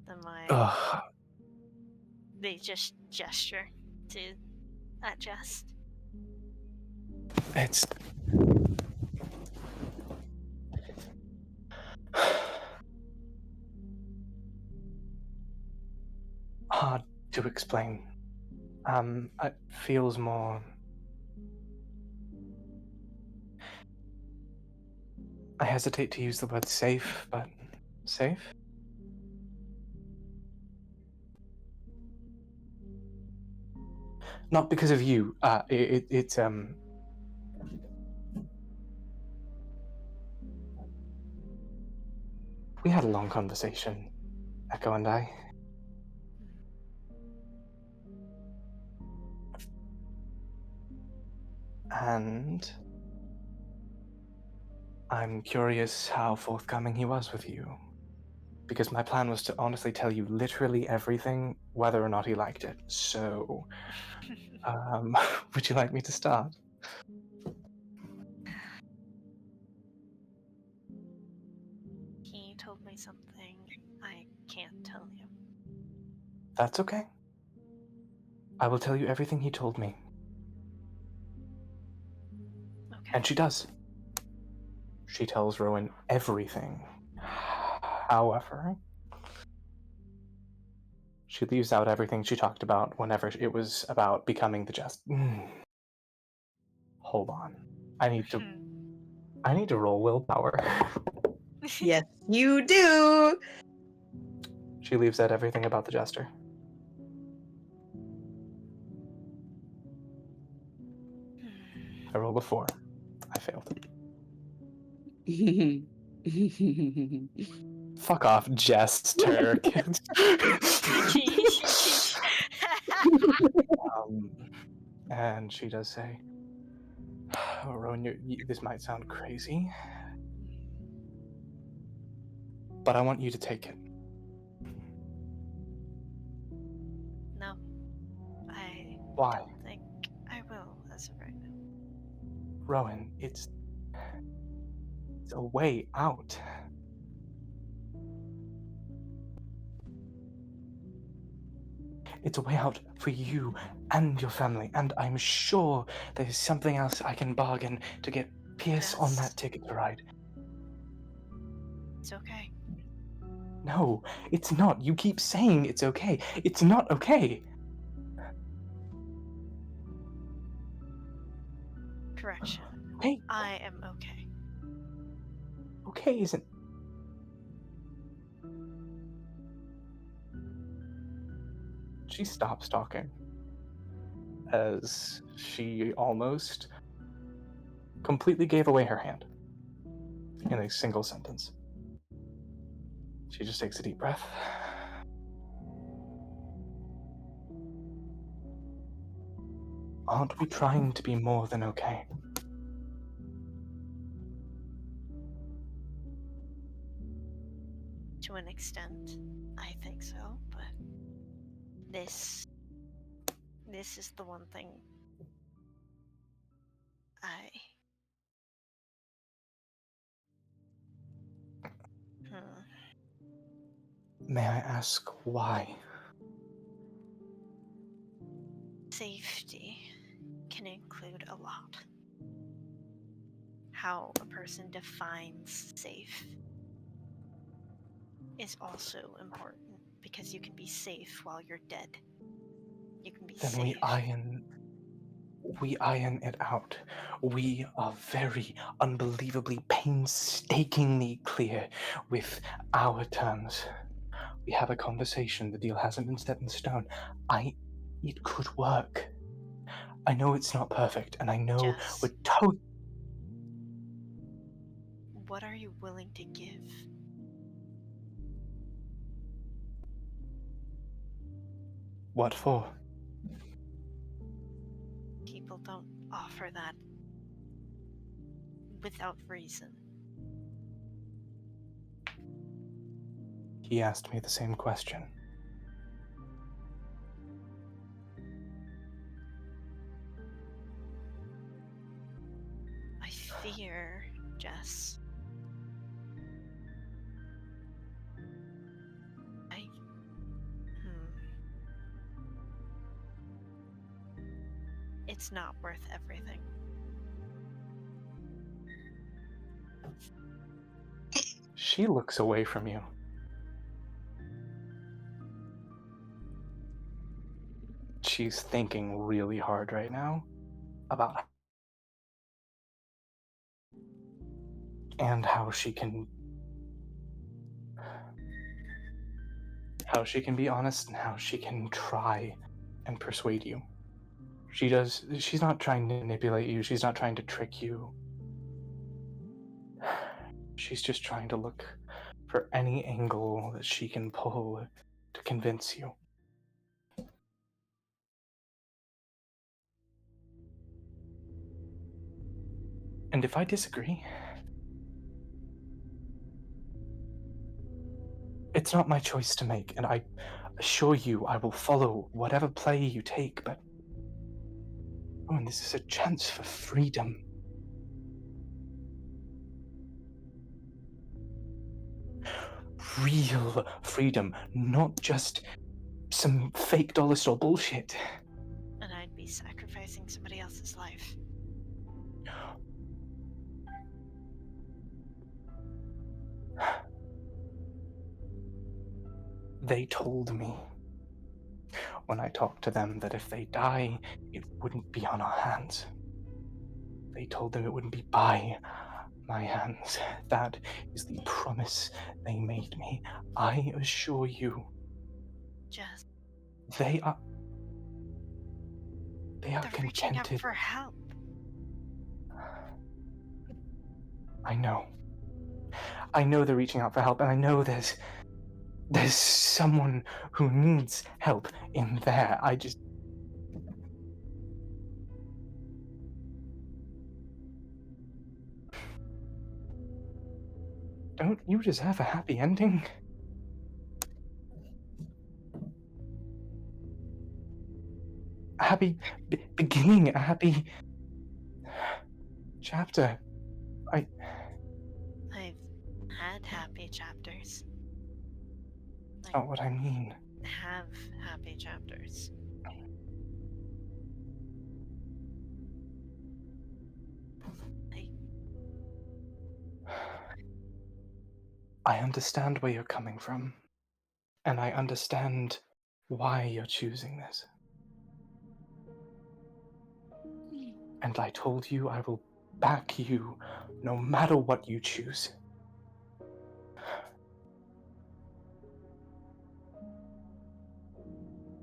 Speaker 3: Am I?
Speaker 6: Ugh,
Speaker 3: They just gesture to at Jess.
Speaker 6: it's... hard to explain. It feels more... I hesitate to use the word safe, but safe? Not because of you. It's we had a long conversation, Echo and I. And I'm curious how forthcoming he was with you. Because my plan was to honestly tell you literally everything, whether or not he liked it. So, would you like me to start?
Speaker 3: He told me something I can't tell you.
Speaker 6: That's okay. I will tell you everything he told me.
Speaker 3: Okay.
Speaker 6: And she does. She tells Rowan everything. However, she leaves out everything she talked about whenever it was about becoming the Jess. Hold on. I need to roll willpower.
Speaker 1: Yes, you do.
Speaker 6: She leaves out everything about the Jester. I rolled a 4. I failed. Fuck off, Jester. And she does say, oh, Rowan, this might sound crazy, but I want you to take it.
Speaker 3: No. I
Speaker 6: Why?
Speaker 3: don't think I will as of right now.
Speaker 6: Rowan, it's a way out. It's a way out for you and your family, and I'm sure there's something else I can bargain to get Pierce on that ticket to ride.
Speaker 3: It's okay.
Speaker 6: No, it's not. You keep saying it's okay. It's not okay.
Speaker 3: Correction.
Speaker 6: Hey,
Speaker 3: I am okay.
Speaker 6: okay isn't... She stops talking. as she almost completely gave away her hand in a single sentence. She just takes a deep breath. Aren't we trying to be more than okay?
Speaker 3: To an extent, I think so, but this is the one thing
Speaker 6: May I ask why?
Speaker 3: Safety can include a lot. How a person defines safe is also important, because you can be safe while you're dead. You can be
Speaker 6: Then
Speaker 3: safe.
Speaker 6: we iron it out. We are very unbelievably painstakingly clear with our terms. We have a conversation. The deal hasn't been set in stone. It could work. I know it's not perfect, and I know
Speaker 3: Jess,
Speaker 6: we're totally.
Speaker 3: what are you willing to give?
Speaker 6: What for?
Speaker 3: People don't offer that without reason.
Speaker 6: He asked me the same question.
Speaker 3: I fear, Jess. It's not worth everything.
Speaker 6: She looks away from you. She's thinking really hard right now about and how she can be honest and how she can try and persuade you. She's not trying to manipulate you, she's not trying to trick you. She's just trying to look for any angle that she can pull to convince you. And if I disagree, it's not my choice to make, and I assure you I will follow whatever play you take, but Rowan, this is a chance for freedom. Real freedom, not just some fake dollar store bullshit.
Speaker 3: And I'd be sacrificing somebody else's life.
Speaker 6: They told me when I talked to them that if they die, it wouldn't be on our hands. They told them it wouldn't be by my hands. That is the promise they made me. I assure you.
Speaker 3: Just
Speaker 6: They are
Speaker 3: they're reaching out
Speaker 6: contented.
Speaker 3: for help.
Speaker 6: I know they're reaching out for help, and I know there's someone who needs help in there. I just... Don't you deserve a happy ending? A happy beginning, a happy chapter.
Speaker 3: I've had happy chapters.
Speaker 6: That's not what I mean.
Speaker 3: Have happy chapters.
Speaker 6: I understand where you're coming from, and I understand why you're choosing this. And I told you I will back you no matter what you choose.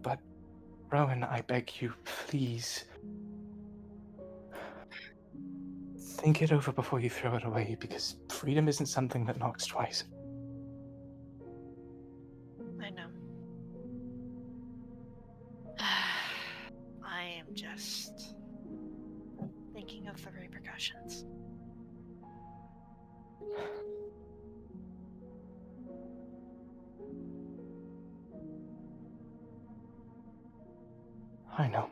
Speaker 6: But Rowan, I beg you, please. Think it over before you throw it away, because freedom isn't something that knocks twice.
Speaker 3: I know. I am just thinking of the repercussions.
Speaker 6: I know.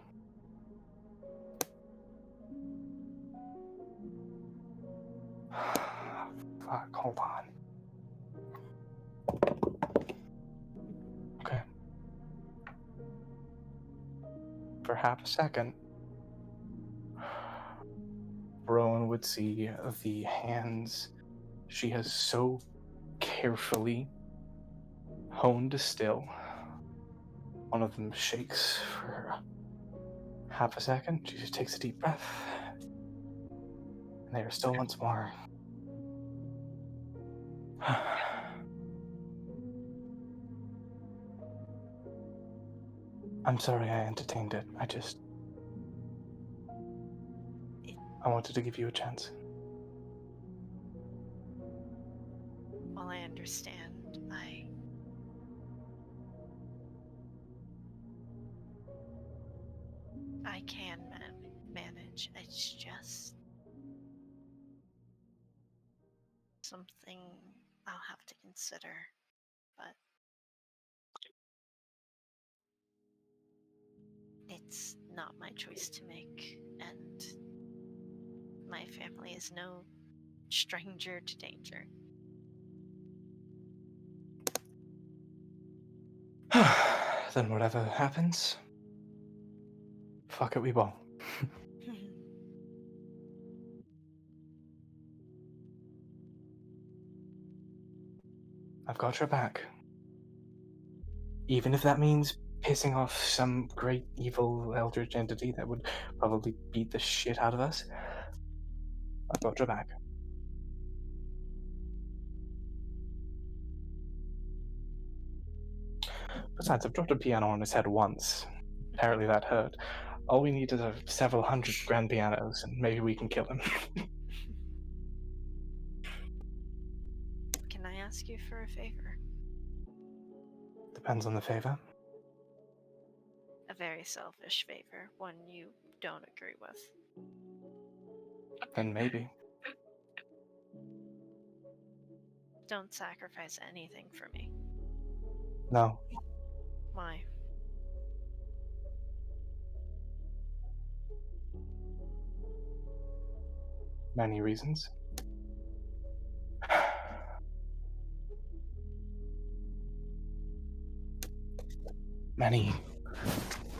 Speaker 6: Fuck, hold on. Okay. For half a second, Rowan would see the hands she has so carefully honed still. One of them shakes for half a second. She just takes a deep breath. And they are still once more. I'm sorry I entertained it. I wanted to give you a chance.
Speaker 3: Well, I understand. I can manage. It's just something I'll have to consider. But it's not my choice to make, and my family is no stranger to danger.
Speaker 6: Then whatever happens, fuck it, we won't. I've got your back. Even if that means pissing off some great evil eldritch entity that would probably beat the shit out of us, I've got your back. Besides, I've dropped a piano on his head once. Apparently that hurt. All we need is several hundred grand pianos, and maybe we can kill him.
Speaker 3: Can I ask you for a favor?
Speaker 6: Depends on the favor.
Speaker 3: A very selfish favor, one you don't agree with.
Speaker 6: Then maybe.
Speaker 3: Don't sacrifice anything for me.
Speaker 6: No.
Speaker 3: Why?
Speaker 6: Many reasons. Many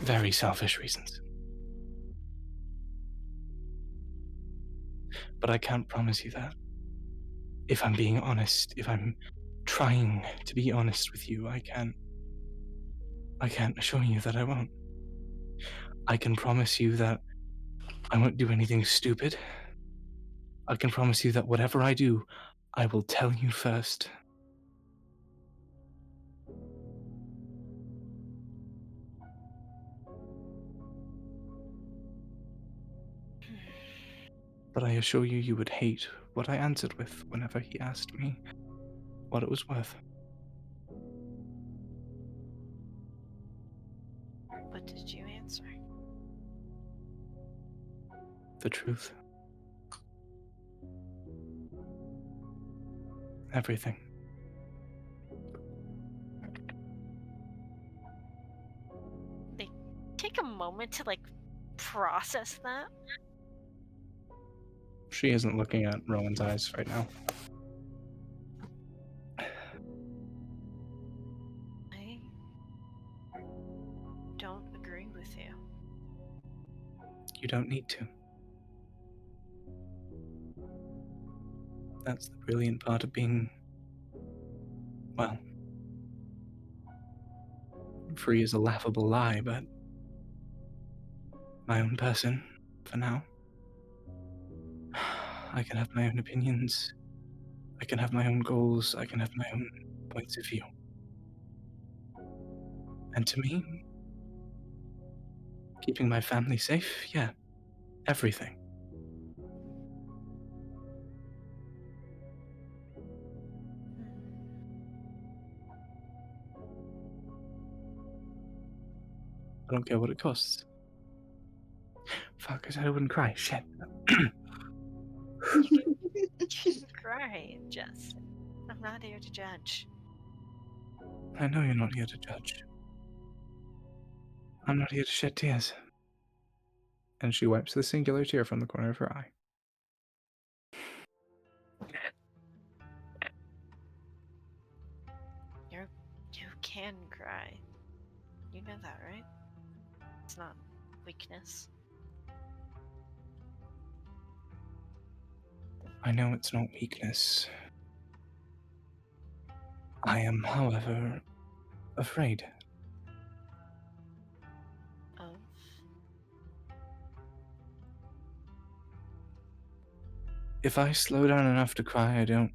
Speaker 6: very selfish reasons. But I can't promise you that. If I'm being honest, if I'm trying to be honest with you, I can't assure you that I won't. I can promise you that I won't do anything stupid. I can promise you that whatever I do, I will tell you first. But I assure you, you would hate what I answered with whenever he asked me what it was worth.
Speaker 3: What did you answer?
Speaker 6: The truth. Everything.
Speaker 3: They take a moment to process that.
Speaker 6: She isn't looking at Rowan's eyes right now.
Speaker 3: I don't agree with you.
Speaker 6: You don't need to. That's the brilliant part of being, well, free is a laughable lie, but my own person, for now. I can have my own opinions. I can have my own goals. I can have my own points of view. And to me, Keeping my family safe? Yeah. Everything. I don't care what it costs. Fuck, I said I wouldn't cry. Shit.
Speaker 3: Shouldn't cry, Jess. I'm not here to judge.
Speaker 6: I know you're not here to judge. I'm not here to shed tears. And she wipes the singular tear from the corner of her eye.
Speaker 3: You can cry. You know that, right? It's not weakness.
Speaker 6: I know it's not weakness. I am, however, afraid.
Speaker 3: Of?
Speaker 6: If I slow down enough to cry, I don't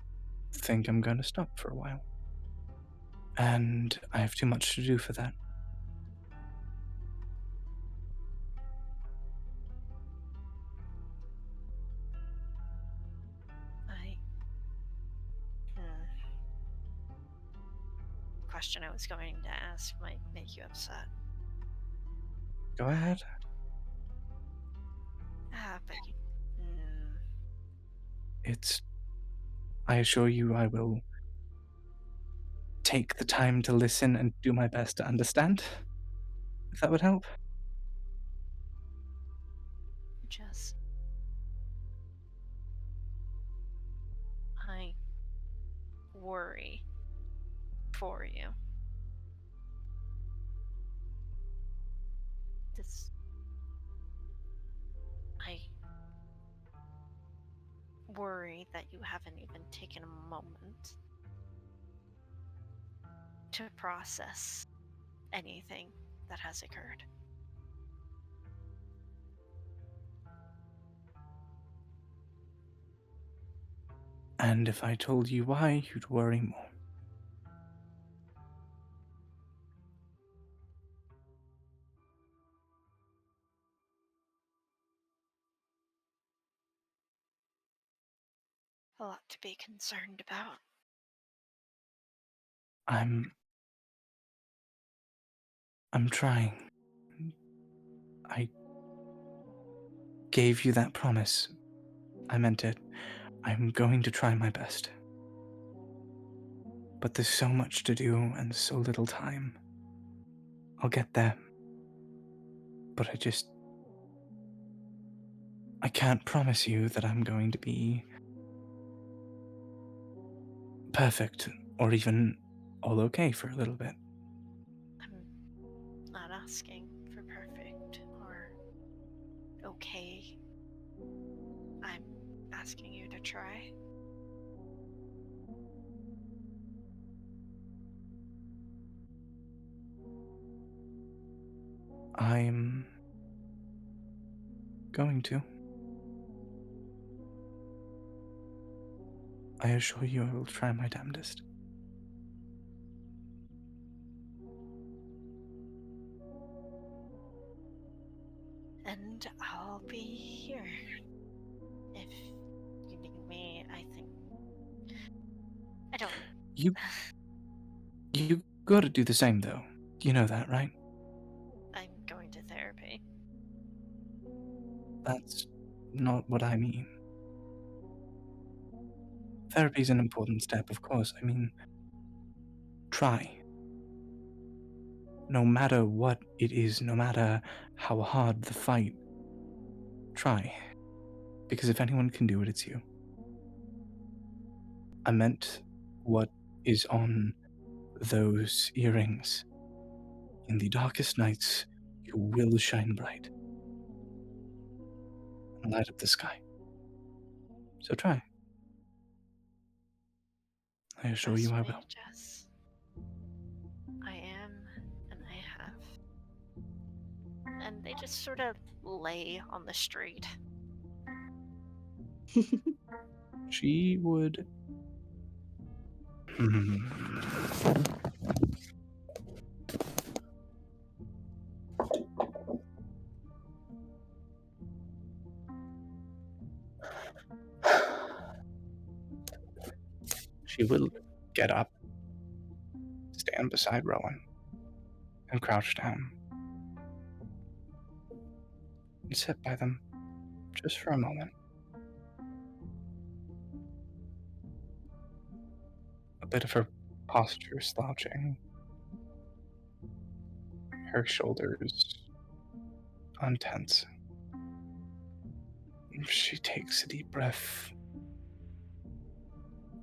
Speaker 6: think I'm going to stop for a while. And I have too much to do for that.
Speaker 3: Question I was going to ask might make you upset.
Speaker 6: Go ahead.
Speaker 3: But
Speaker 6: I assure you I will take the time to listen and do my best to understand. If that would help.
Speaker 3: Jess, I worry for you. I worry that you haven't even taken a moment to process anything that has occurred.
Speaker 6: And if I told you why, you'd worry more.
Speaker 3: A lot to be concerned about.
Speaker 6: I'm trying. I gave you that promise. I meant it. I'm going to try my best. But there's so much to do and so little time. I'll get there. But I can't promise you that I'm going to be perfect or even all okay for a little bit.
Speaker 3: I'm not asking for perfect or okay. I'm asking you to try.
Speaker 6: I'm going to. I assure you I will try my damnedest.
Speaker 3: And I'll be here. If you need me, I think... I don't...
Speaker 6: You gotta do the same, though. You know that, right?
Speaker 3: I'm going to therapy.
Speaker 6: That's not what I mean. Therapy's an important step, of course. I mean, try. No matter what it is, no matter how hard the fight, try. Because if anyone can do it, it's you. I meant what is on those earrings. In the darkest nights, you will shine bright and light up the sky. So try. I assure you I will.
Speaker 3: Jess. I am, and I have. And they just sort of lay on the street.
Speaker 6: She would... She will get up, stand beside Rowan, and crouch down, and sit by them just for a moment. A bit of her posture slouching, her shoulders untense. She takes a deep breath,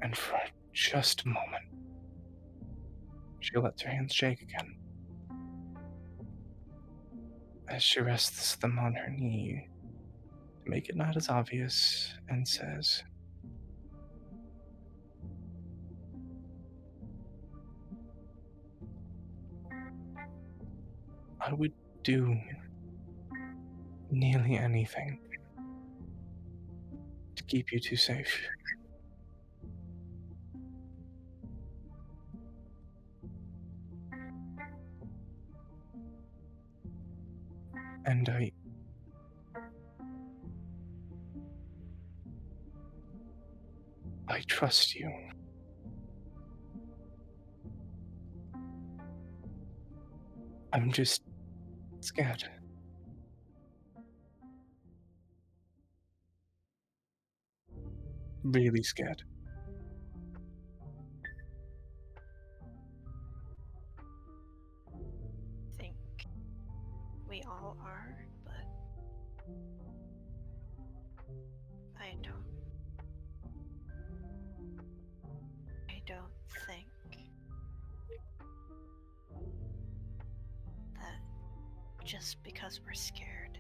Speaker 6: and for just a moment, she lets her hands shake again. As she rests them on her knee, to make it not as obvious, and says, I would do nearly anything to keep you two safe. And I trust you. I'm just scared. Really scared.
Speaker 3: I think we all are, but I don't think that just because we're scared,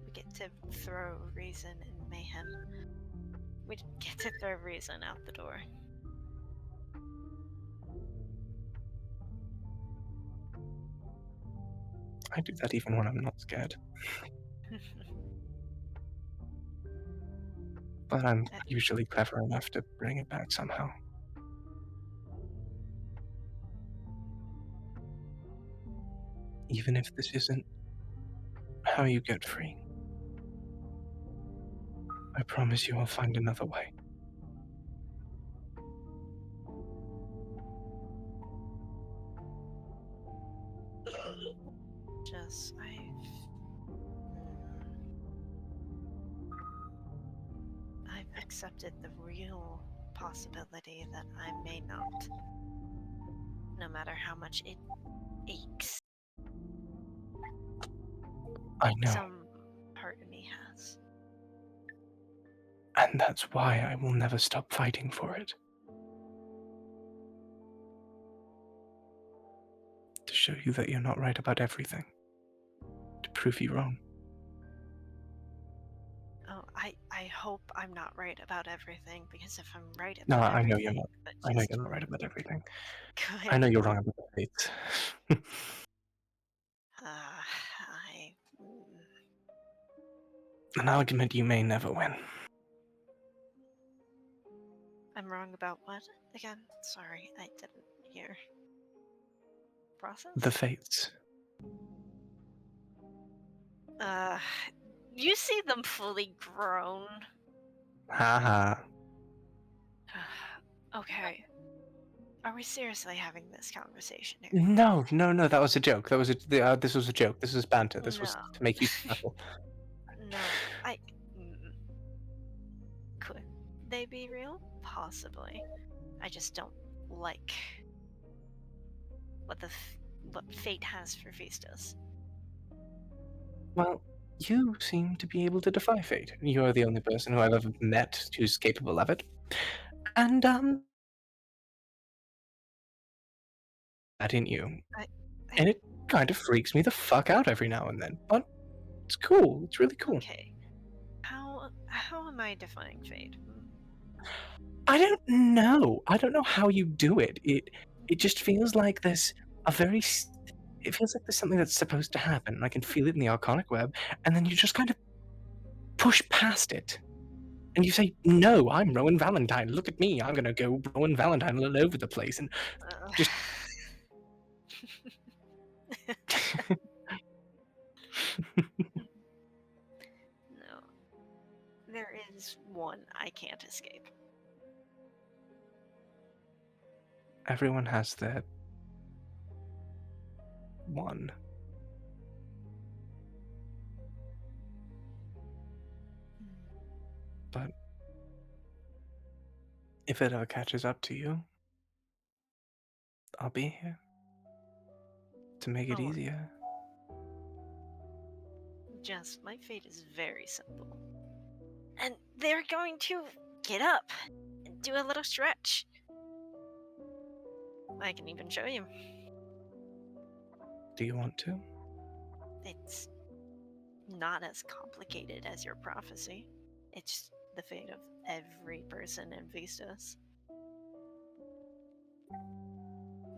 Speaker 3: we get to throw reason and mayhem. We get to throw reason out the door.
Speaker 6: I do that even when I'm not scared. But I'm usually clever enough to bring it back somehow. Even if this isn't how you get free, I promise you I'll find another way.
Speaker 3: Jess, I've accepted the real possibility that I may not, no matter how much it aches.
Speaker 6: I know.
Speaker 3: Some part of me has.
Speaker 6: And that's why I will never stop fighting for it. To show you that you're not right about everything. To prove you wrong.
Speaker 3: Oh, I hope I'm not right about everything, because if I'm right
Speaker 6: No,
Speaker 3: about
Speaker 6: I know
Speaker 3: everything,
Speaker 6: you're not. I know you're not right about everything.
Speaker 3: Good.
Speaker 6: I know you're wrong about the fates. An argument you may never win.
Speaker 3: I'm wrong about what? Again? Sorry, I didn't hear. Process?
Speaker 6: The fates.
Speaker 3: You see them fully grown.
Speaker 6: Haha.
Speaker 3: Okay. Are we seriously having this conversation here?
Speaker 6: No, that was a joke. This was a joke. This was banter. This was
Speaker 3: No.
Speaker 6: to make you chuckle.
Speaker 3: No, could they be real? Possibly. I just don't like what fate has for Vistas.
Speaker 6: Well, you seem to be able to defy fate. You are the only person who I've ever met who's capable of it. And, that in you. And it kind of freaks me the fuck out every now and then. But it's cool. It's really cool.
Speaker 3: Okay. How am I defying fate?
Speaker 6: I don't know. I don't know how you do it. It just feels like there's it feels like there's something that's supposed to happen. I can feel it in the Arcanic Web, and then you just kind of push past it. And you say, no, I'm Rowan Valentine. Look at me. I'm going to go Rowan Valentine all over the place. And just...
Speaker 3: No. There is one I can't escape.
Speaker 6: Everyone has their one. But if it ever catches up to you, I'll be here to make it
Speaker 3: Oh.
Speaker 6: easier.
Speaker 3: Jess, my fate is very simple. And they're going to get up and do a little stretch. I can even show you.
Speaker 6: Do you want to?
Speaker 3: It's not as complicated as your prophecy. It's the fate of every person in Vistas.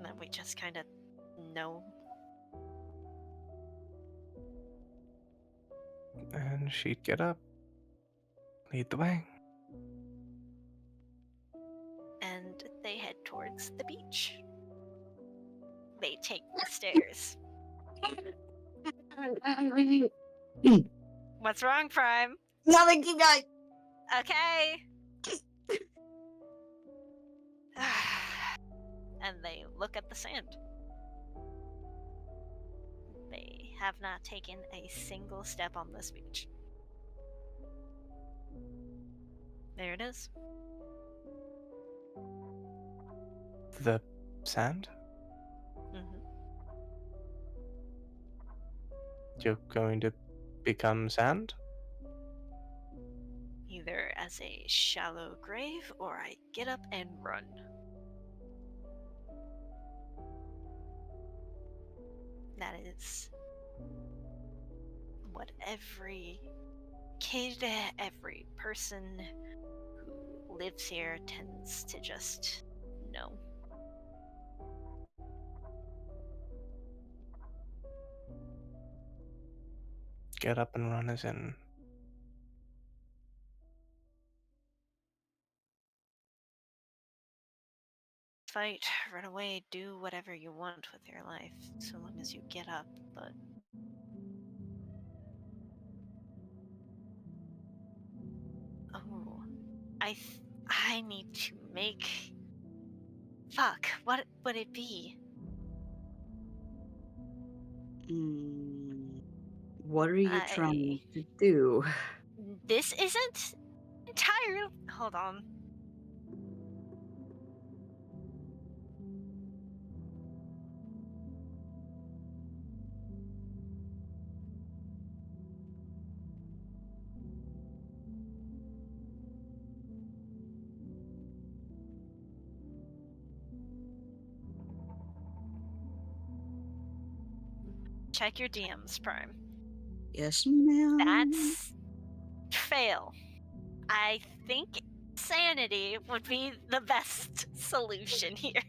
Speaker 3: That we just kind of know.
Speaker 6: And she'd get up, lead the way.
Speaker 3: And they head towards the beach. They take the stairs. What's wrong, Prime?
Speaker 1: Nothing, keep going.
Speaker 3: Okay. And they look at the sand. They have not taken a single step on this beach. There it is.
Speaker 6: The sand?
Speaker 3: Mm-hmm.
Speaker 6: You're going to become sand?
Speaker 3: Either as a shallow grave or I get up and run. That is what every kid, every person who lives here tends to just know.
Speaker 6: Get up and run as in.
Speaker 3: Fight, run away, do whatever you want with your life, so long as you get up, but... Oh, I need to make... Fuck, what would it be?
Speaker 7: What are you trying to do?
Speaker 3: This isn't entirely... Hold on. Check your DMs, Prime.
Speaker 7: Yes, ma'am.
Speaker 3: That's... fail. I think sanity would be the best solution here.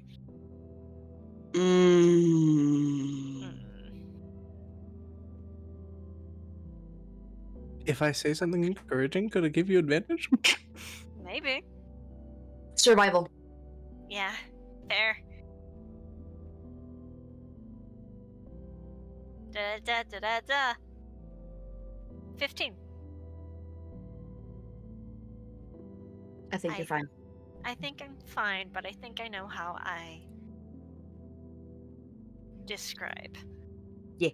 Speaker 6: If I say something encouraging, could I give you advantage?
Speaker 3: Maybe.
Speaker 1: Survival.
Speaker 3: Yeah, fair. Da da da da da. 15.
Speaker 1: I think you're fine.
Speaker 3: I think I'm fine, but I think I know how I describe.
Speaker 7: Yeah.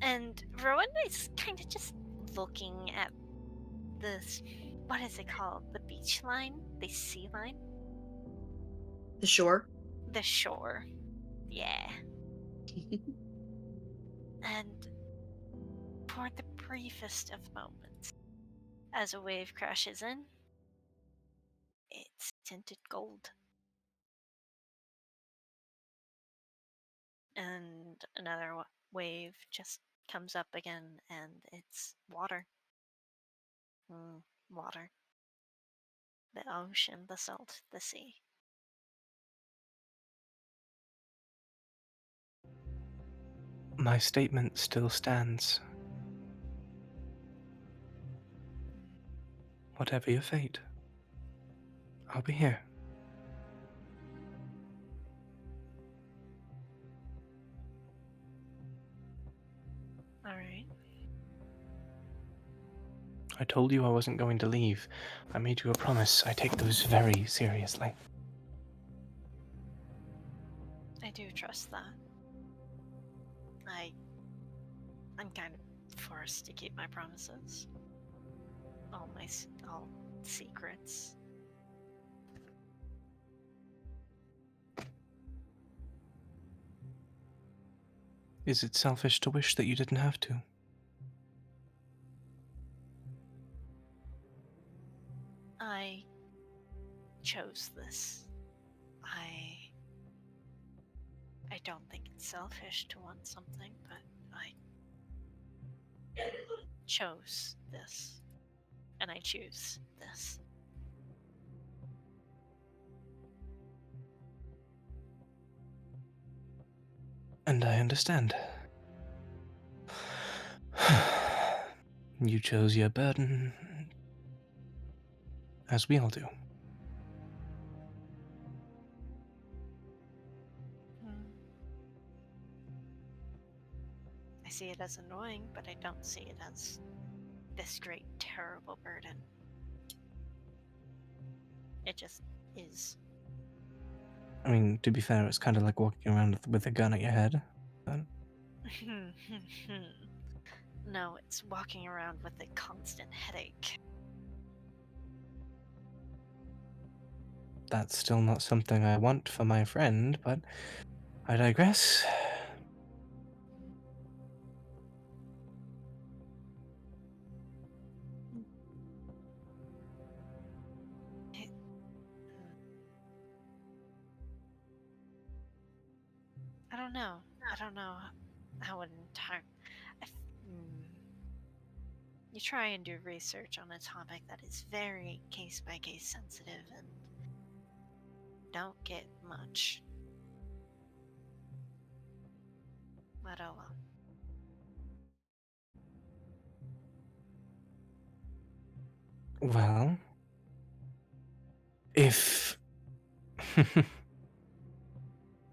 Speaker 3: And Rowan is kind of just looking at this, what is it called? The beach line? The sea line?
Speaker 1: The shore?
Speaker 3: The shore. Yeah. And for the briefest of moments, as a wave crashes in, it's tinted gold. And another wave just comes up again, and it's water. Water. The ocean, the salt, the sea.
Speaker 6: My statement still stands. Whatever your fate, I'll be here.
Speaker 3: Alright.
Speaker 6: I told you I wasn't going to leave. I made you a promise. I take those very seriously.
Speaker 3: trust that. I'm kind of forced to keep my promises. All secrets.
Speaker 6: Is it selfish to wish that you didn't have to?
Speaker 3: I chose this. I don't think it's selfish to want something, but I chose this. And I choose this.
Speaker 6: And I understand. You chose your burden, as we all do.
Speaker 3: I see it as annoying, but I don't see it as this great, terrible burden. It just is.
Speaker 6: I mean, to be fair, it's kind of like walking around with a gun at your head. But...
Speaker 3: No, it's walking around with a constant headache.
Speaker 6: That's still not something I want for my friend, but I digress.
Speaker 3: I don't know. I don't know how an entire... You try and do research on a topic that is very case-by-case sensitive and don't get much. But oh well.
Speaker 6: Well, if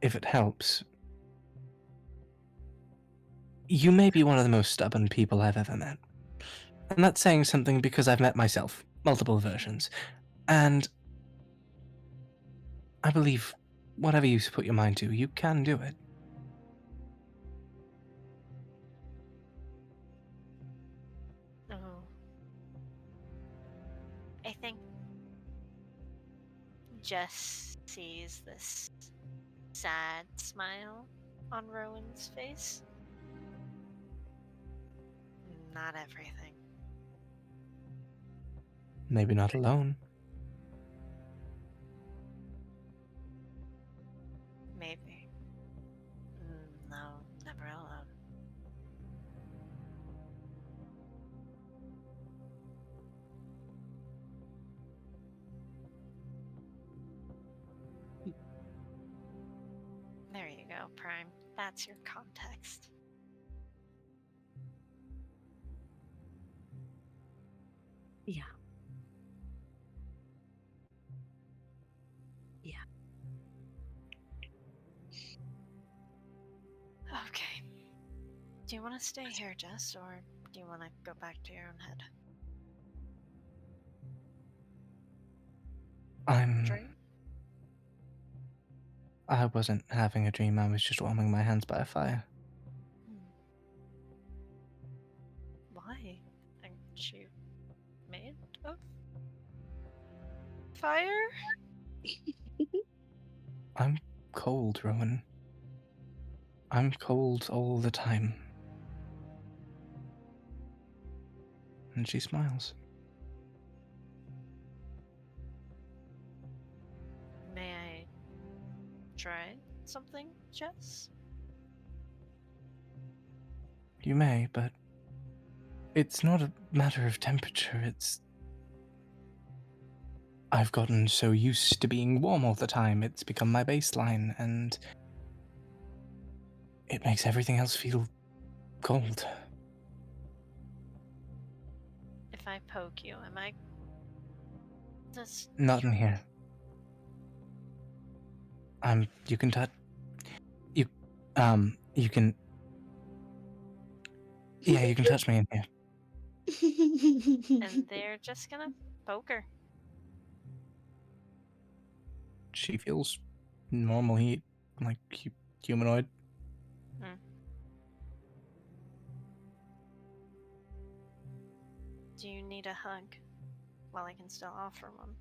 Speaker 6: if it helps, you may be one of the most stubborn people I've ever met. And that's saying something because I've met myself, multiple versions. And I believe whatever you put your mind to, you can do it.
Speaker 3: Oh. I think Jess sees this sad smile on Rowan's face. Not everything.
Speaker 6: Maybe not alone.
Speaker 3: Maybe. No, never alone. There you go, Prime. That's your context.
Speaker 7: Yeah. Yeah.
Speaker 3: Okay. Do you want to stay here, Jess, or do you want to go back to your own head?
Speaker 6: I wasn't having a dream, I was just warming my hands by a fire.
Speaker 3: Why? Aren't you made of fire?
Speaker 6: I'm cold, Rowan. I'm cold all the time. And she smiles.
Speaker 3: May I try something, Jess?
Speaker 6: You may, but it's not a matter of temperature, it's... I've gotten so used to being warm all the time, it's become my baseline, and it makes everything else feel cold.
Speaker 3: If I poke you, am I...
Speaker 6: Not in here. You can touch... you can... Yeah, you can touch me in here.
Speaker 3: And they're just gonna poke her.
Speaker 6: She feels normal heat. Like, humanoid.
Speaker 3: Do you need a hug? Well, I can still offer one.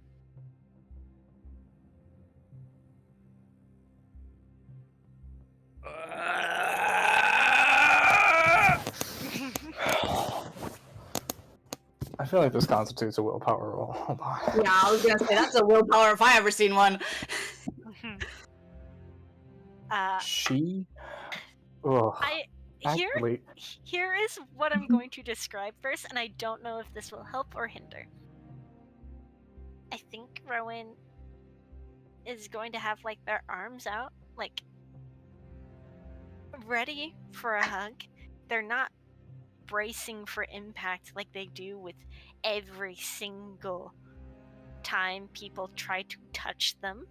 Speaker 6: I feel like this constitutes a willpower roll. Hold on.
Speaker 1: Yeah, I was gonna say that's a willpower if I ever seen one.
Speaker 6: She. Ugh. Actually,
Speaker 3: Here is what I'm going to describe first, and I don't know if this will help or hinder. I think Rowan is going to have like their arms out, like ready for a hug. They're not bracing for impact like they do with every single time people try to touch them.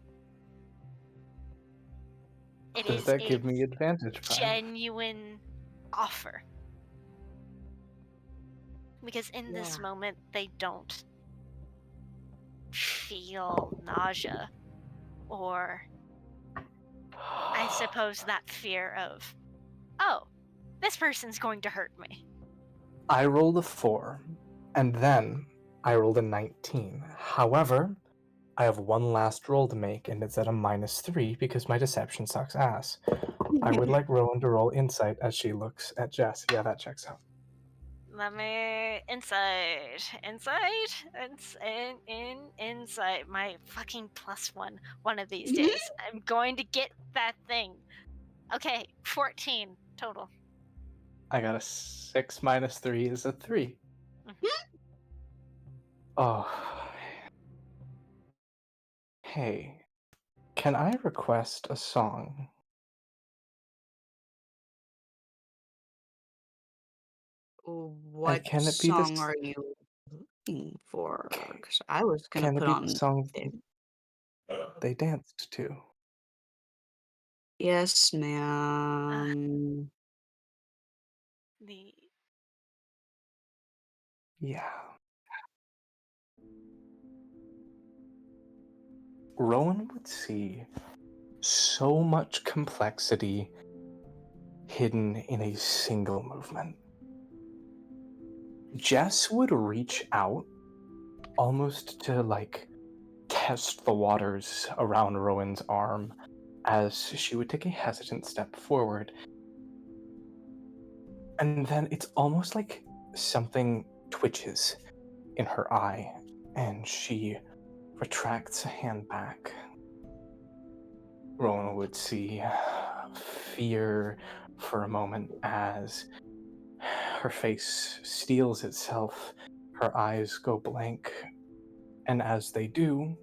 Speaker 3: It
Speaker 6: does
Speaker 3: is
Speaker 6: that
Speaker 3: a
Speaker 6: give me advantage?
Speaker 3: genuine offer. Because in this moment, they don't feel nausea or, I suppose, that fear of, oh, this person's going to hurt me.
Speaker 6: I rolled a 4, and then I rolled a 19. However, I have one last roll to make, and it's at a -3 because my deception sucks ass. I would like Rowan to roll insight as she looks at Jess. Yeah, that checks out.
Speaker 3: Let me insight. My fucking +1 one of these days. I'm going to get that thing. Okay, 14 total.
Speaker 6: I got a 6 minus 3 is a 3. Oh. Hey, can I request a song?
Speaker 1: What
Speaker 6: can it be
Speaker 1: song
Speaker 6: this?
Speaker 1: are you looking for? Because I was gonna
Speaker 6: Can it
Speaker 1: put
Speaker 6: be the
Speaker 1: on.
Speaker 6: song they danced to?
Speaker 1: Yes, ma'am.
Speaker 6: Yeah. Rowan would see so much complexity hidden in a single movement. Jess would reach out almost to like test the waters around Rowan's arm as she would take a hesitant step forward. And then it's almost like something twitches in her eye and she retracts a hand back. Rowan would see fear for a moment as her face steels itself, her eyes go blank, and as they do,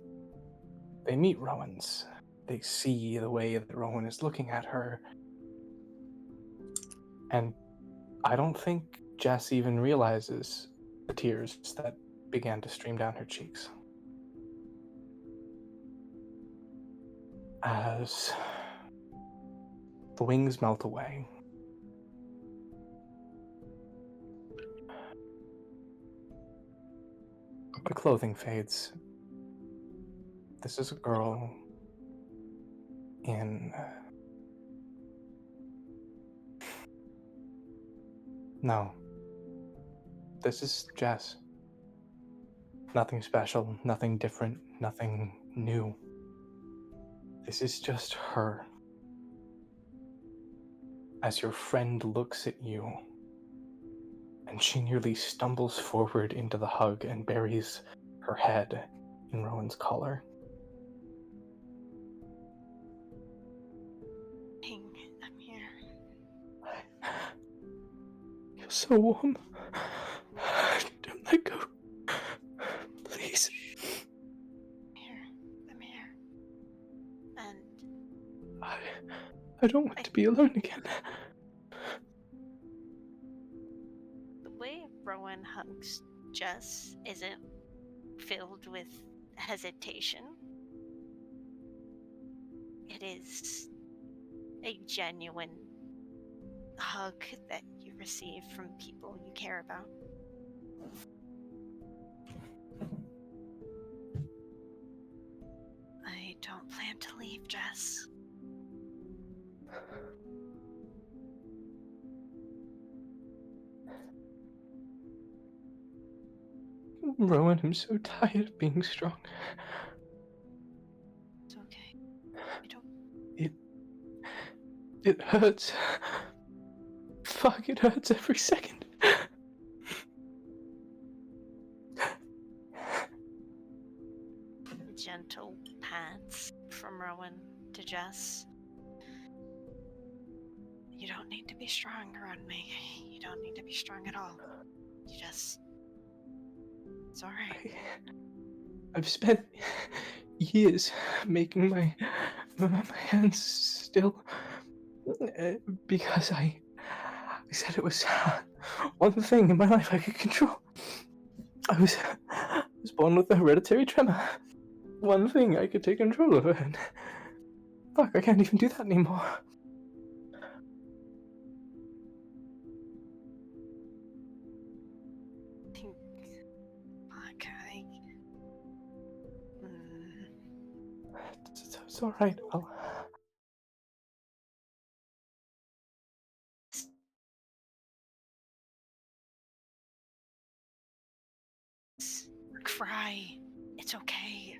Speaker 6: they meet Rowan's. They see the way that Rowan is looking at her, and I don't think Jess even realizes the tears that began to stream down her cheeks. As the wings melt away, the clothing fades. This is a girl in... No. This is Jess. Nothing special, nothing different, nothing new. This is just her. As your friend looks at you, and she nearly stumbles forward into the hug and buries her head in Rowan's collar.
Speaker 3: I'm here.
Speaker 6: You're so warm. Don't let go. Please.
Speaker 3: I'm here. And
Speaker 6: I don't want to be alone again.
Speaker 3: the way Rowan hugs Jess isn't filled with hesitation. It is a genuine hug that you receive from people you care about. I don't plan to leave, Jess.
Speaker 6: Rowan, I'm so tired of being strong.
Speaker 3: It's okay. I don't.
Speaker 6: It hurts. Fuck, it hurts every second.
Speaker 3: Gentle pats from Rowan to Jess. You don't need to be strong around me. You don't need to be strong at all. You just... It's alright.
Speaker 6: I've spent years making my hands still because I said it was one thing in my life I could control. I was born with a hereditary tremor. One thing I could take control of, and fuck, I can't even do that anymore.
Speaker 3: Okay.
Speaker 6: It's alright.
Speaker 3: Cry. It's okay.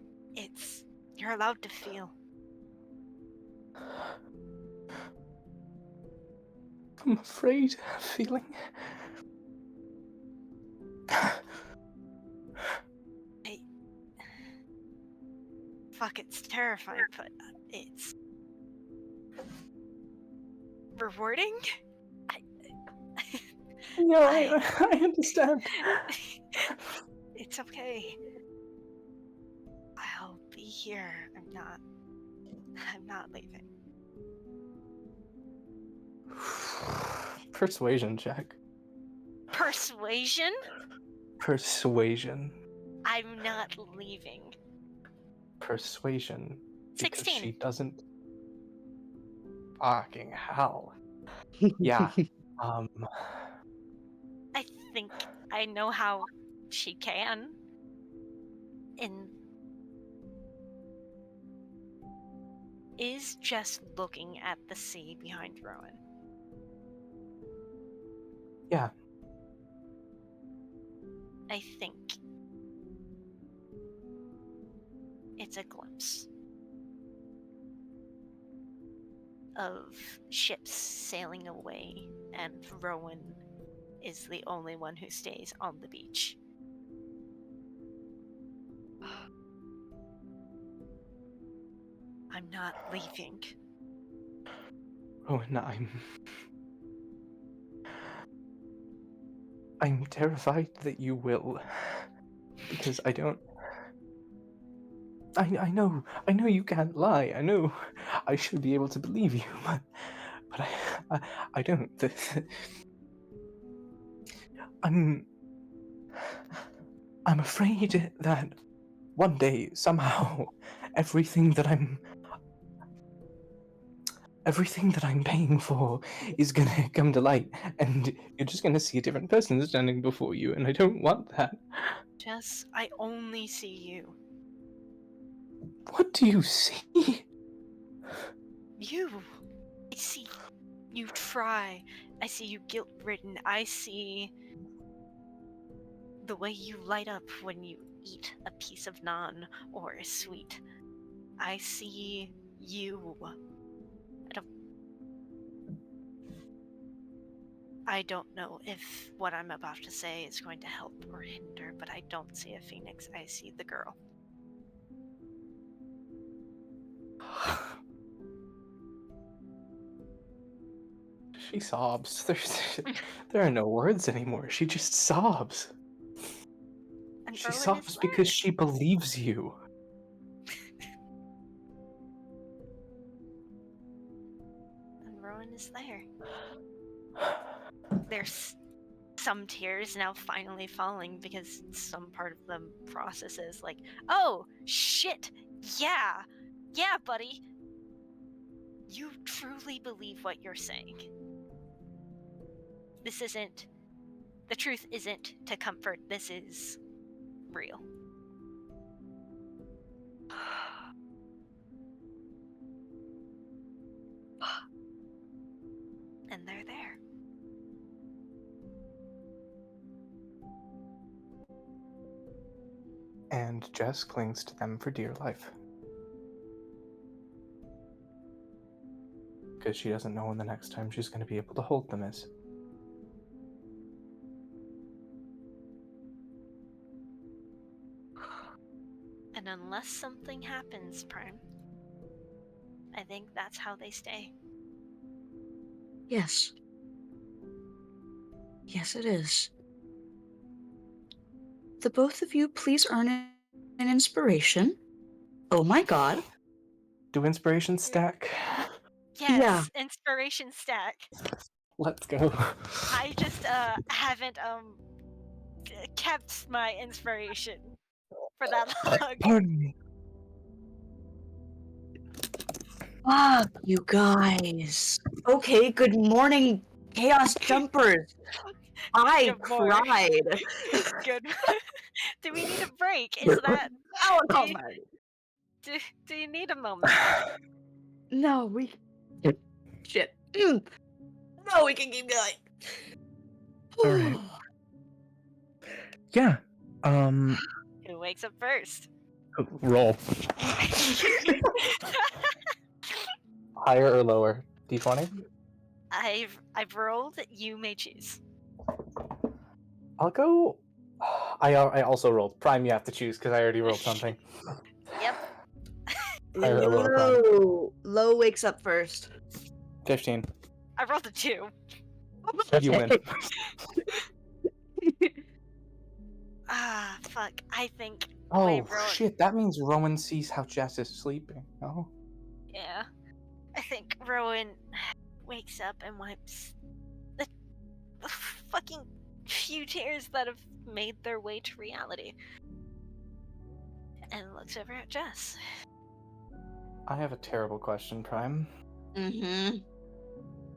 Speaker 3: You're allowed to feel.
Speaker 6: I'm afraid of feeling.
Speaker 3: Fuck, it's terrifying, but it's rewarding.
Speaker 6: No, I understand.
Speaker 3: It's okay. I'll be here. I'm not leaving.
Speaker 6: Persuasion check.
Speaker 3: Persuasion?
Speaker 6: Persuasion.
Speaker 3: I'm not leaving.
Speaker 6: Persuasion. Because
Speaker 3: 16.
Speaker 6: she doesn't. Fucking hell. Yeah.
Speaker 3: I think I know how she can. Is just looking at the sea behind Rowan.
Speaker 6: Yeah.
Speaker 3: I think it's a glimpse of ships sailing away, and Rowan is the only one who stays on the beach. I'm not leaving.
Speaker 6: Rowan, I'm terrified that you will. Because I don't. I know you can't lie. I know I should be able to believe you, but I don't. I'm afraid that one day somehow everything that I'm paying for is gonna come to light, and you're just gonna see a different person standing before you, and I don't want that.
Speaker 3: Jess, I only see you.
Speaker 6: What do you see?
Speaker 3: You. I see you try. I see you guilt-ridden. I see the way you light up when you eat a piece of naan or a sweet. I see you. I don't know if what I'm about to say is going to help or hinder, but I don't see a phoenix. I see the girl.
Speaker 6: She sobs. There are no words anymore. She just sobs.
Speaker 3: And
Speaker 6: She
Speaker 3: Rowan
Speaker 6: sobs
Speaker 3: is
Speaker 6: because
Speaker 3: there.
Speaker 6: she believes you.
Speaker 3: And Rowan is there. There's some tears now finally falling because some part of the process is like, oh, shit, yeah, buddy. You truly believe what you're saying. The truth isn't to comfort, this is real. And they're there.
Speaker 6: And Jess clings to them for dear life. Because she doesn't know when the next time she's going to be able to hold them is.
Speaker 3: And unless something happens, Prime, I think that's how they stay.
Speaker 1: Yes. Yes, it is. The both of you please earn an inspiration. Oh my god.
Speaker 6: Do inspirations stack?
Speaker 3: Yes,
Speaker 1: Yeah.
Speaker 3: inspiration stack.
Speaker 6: Let's go.
Speaker 3: I just haven't kept my inspiration for that long.
Speaker 6: Pardon me.
Speaker 1: Fuck, you guys. Okay, good morning, Chaos Jumpers. I
Speaker 3: Good morning.
Speaker 1: cried.
Speaker 3: Good. Do we need a break? Is that? Do you, do you need a moment?
Speaker 1: No, we. Shit. No, we can keep going.
Speaker 6: All right. Yeah.
Speaker 3: Who wakes up first?
Speaker 6: Roll. Higher or lower? D20?
Speaker 3: I've rolled. You may choose.
Speaker 6: I'll go. I also rolled. Prime, you have to choose because I already rolled something.
Speaker 3: Yep.
Speaker 6: Higher or lower, Prime?
Speaker 1: Low wakes up first.
Speaker 6: 15.
Speaker 3: I rolled a 2.
Speaker 6: You win.
Speaker 3: Ah, fuck. I think.
Speaker 6: Oh,
Speaker 3: wait, Rowan.
Speaker 6: shit. That means Rowan sees how Jess is sleeping. Oh.
Speaker 3: Yeah. I think Rowan wakes up and wipes the fucking few tears that have made their way to reality. And looks over at Jess.
Speaker 6: I have a terrible question, Prime.
Speaker 1: Mm-hmm.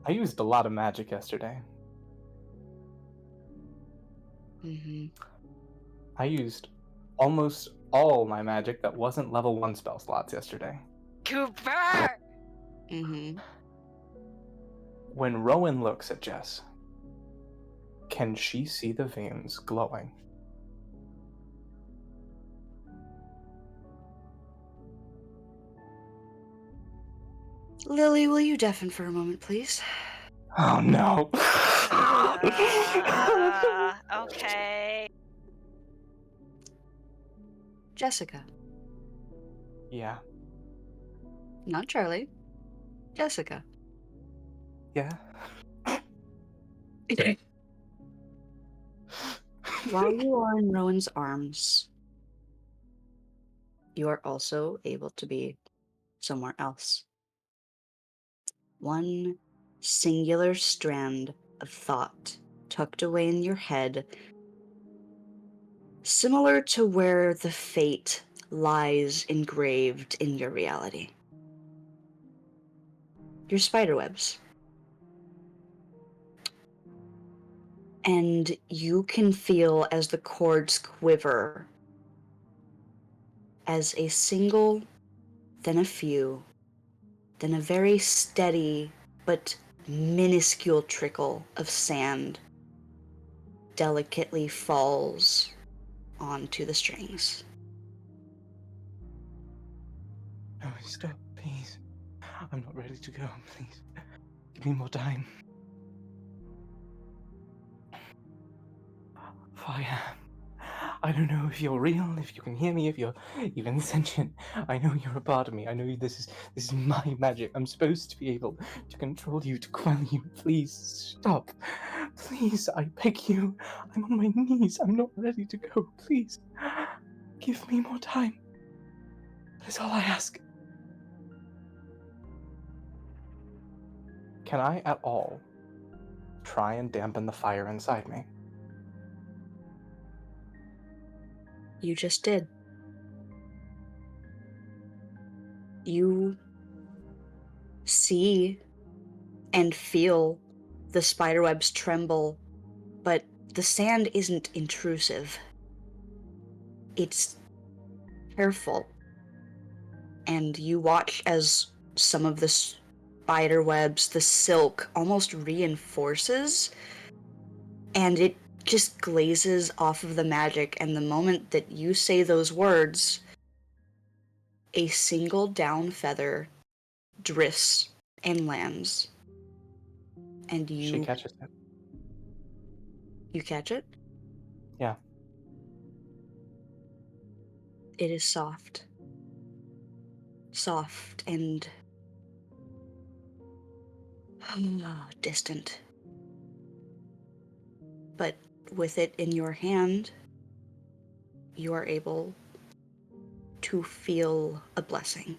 Speaker 6: I used a lot of magic yesterday.
Speaker 1: Mm-hmm.
Speaker 6: I used almost all my magic that wasn't level 1 spell slots yesterday.
Speaker 3: Cooper!
Speaker 1: Mm-hmm.
Speaker 6: When Rowan looks at Jess, can she see the veins glowing?
Speaker 1: Lily, will you deafen for a moment, please?
Speaker 6: Oh no.
Speaker 3: Okay.
Speaker 1: Jessica.
Speaker 6: Yeah.
Speaker 1: Not Charlie. Jessica.
Speaker 6: Yeah.
Speaker 1: While you are in Rowan's arms, you are also able to be somewhere else. One singular strand of thought tucked away in your head, similar to where the fate lies engraved in your reality. Your spiderwebs. And you can feel as the cords quiver, as a single, then a few, then a very steady but minuscule trickle of sand delicately falls onto the strings.
Speaker 6: No, stop, please. I'm not ready to go, please. Give me more time. Fire. I don't know if you're real, if you can hear me, if you're even sentient. I know you're a part of me. I know this is my magic. I'm supposed to be able to control you, to quell you. Please stop. Please, I beg you. I'm on my knees. I'm not ready to go. Please. Give me more time. That's all I ask. Can I at all try and dampen the fire inside me?
Speaker 1: You just did. You see and feel the spiderwebs tremble, but the sand isn't intrusive. It's careful. And you watch as some of the spiderwebs, the silk, almost reinforces, and it just glazes off of the magic, and the moment that you say those words, a single down feather drifts and lands. And
Speaker 6: She catches it.
Speaker 1: You catch it?
Speaker 6: Yeah.
Speaker 1: It is soft. Soft and distant. But with it in your hand, you are able to feel a blessing.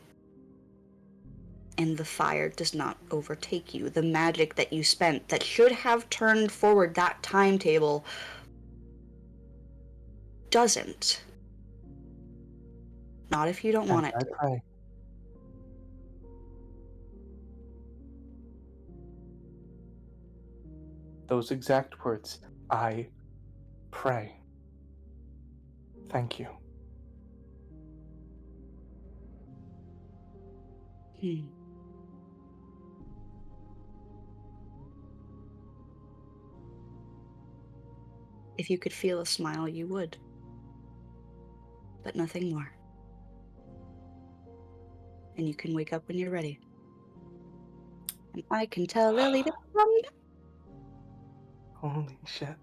Speaker 1: And the fire does not overtake you. The magic that you spent that should have turned forward that timetable doesn't. Not if you don't want it
Speaker 6: I
Speaker 1: to.
Speaker 6: pray. Those exact words. I pray. Thank you.
Speaker 1: If you could feel a smile, you would. But nothing more. And you can wake up when you're ready. And I can tell Lily to come.
Speaker 6: Holy shit.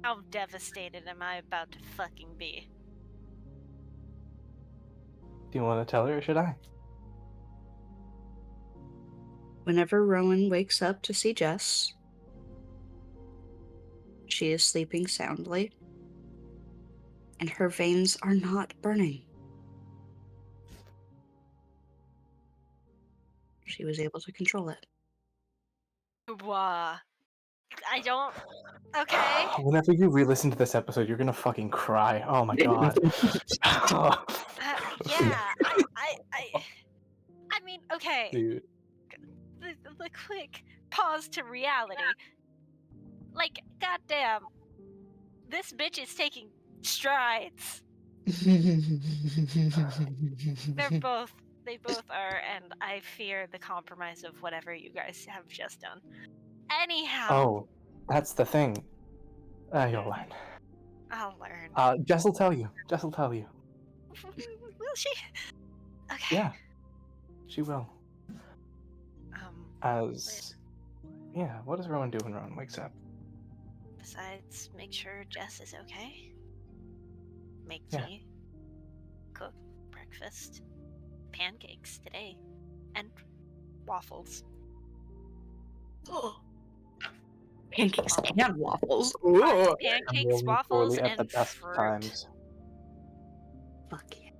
Speaker 3: How devastated am I about to fucking be?
Speaker 6: Do you want to tell her, or should I?
Speaker 1: Whenever Rowan wakes up to see Jess, she is sleeping soundly, and her veins are not burning. She was able to control it.
Speaker 3: Wah. I don't. Okay.
Speaker 6: Whenever you re-listen to this episode, you're gonna fucking cry. Oh my god.
Speaker 3: Yeah. I mean, okay.
Speaker 6: Dude.
Speaker 3: The quick pause to reality. Like, goddamn, this bitch is taking strides. They both are, and I fear the compromise of whatever you guys have just done. Anyhow.
Speaker 6: Oh, that's the thing. You'll learn.
Speaker 3: I'll learn.
Speaker 6: Jess will tell you. Jess will tell you.
Speaker 3: Will she? Okay.
Speaker 6: Yeah, she will. Yeah, what does Rowan do when Rowan wakes up?
Speaker 3: Besides, make sure Jess is okay. Make
Speaker 6: Yeah.
Speaker 3: tea. Cook breakfast. Pancakes today. And waffles.
Speaker 1: Pancakes and waffles.
Speaker 3: Pancakes, waffles,
Speaker 6: at the
Speaker 3: and
Speaker 6: best
Speaker 3: fruit.
Speaker 6: times.
Speaker 1: Fuck yeah.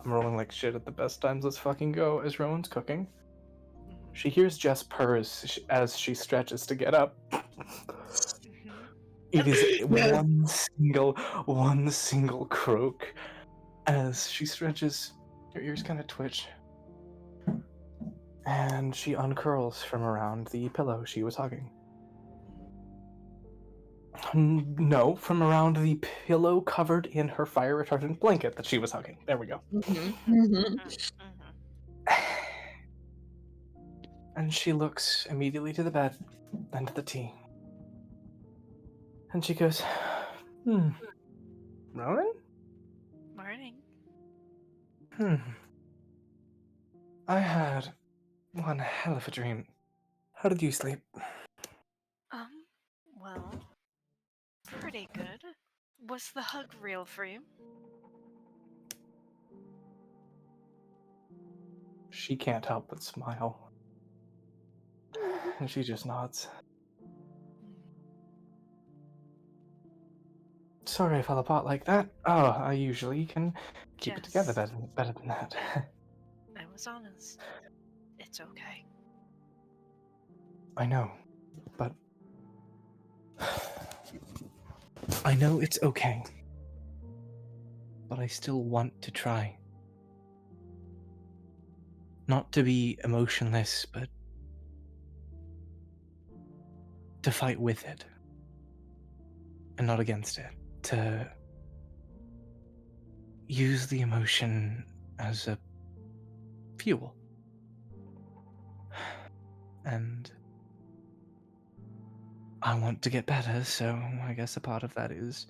Speaker 6: I'm rolling like shit at the best times. Let's fucking go. As Rowan's cooking, she hears Jess purrs as she stretches to get up. It is one single croak. As she stretches, her ears kind of twitch. And she uncurls from around the pillow she was hugging. No, from around the pillow covered in her fire retardant blanket that she was hugging. There we go. And she looks immediately to the bed, then to the tea. And she goes, Rowan?
Speaker 3: Morning.
Speaker 6: I had one hell of a dream. How did you sleep?
Speaker 3: Well, pretty good. Was the hug real for you?
Speaker 6: She can't help but smile. And she just nods. Sorry I fell apart like that. Oh, I usually can keep it together better than that.
Speaker 3: I was honest. It's okay.
Speaker 6: I know, but... I know it's okay. But I still want to try. Not to be emotionless, but to fight with it. And not against it. To use the emotion as a fuel. and I want to get better, so I guess a part of that is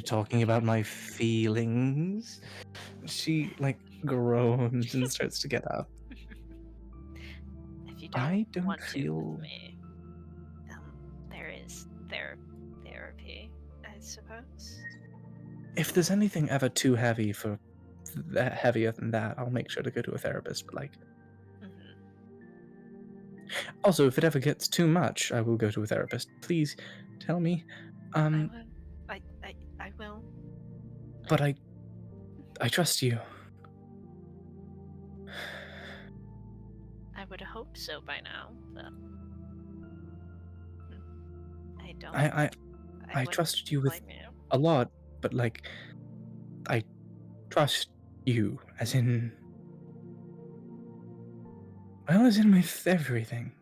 Speaker 6: talking about my feelings. She, like, groans and starts to get up.
Speaker 3: If you don't
Speaker 6: I don't
Speaker 3: want to with
Speaker 6: feel...
Speaker 3: me, there is therapy, I suppose.
Speaker 6: If there's anything ever too heavy for that heavier than that, I'll make sure to go to a therapist, but, like...
Speaker 3: Mhm.
Speaker 6: Also, if it ever gets too much, I will go to a therapist. Please, tell me.
Speaker 3: I will. I will.
Speaker 6: But I trust you.
Speaker 3: I would hope so by now, but I don't.
Speaker 6: I
Speaker 3: wouldn't
Speaker 6: trusted you with
Speaker 3: blame you.
Speaker 6: a lot, but, like, I trust you, as in... Well, as in with everything.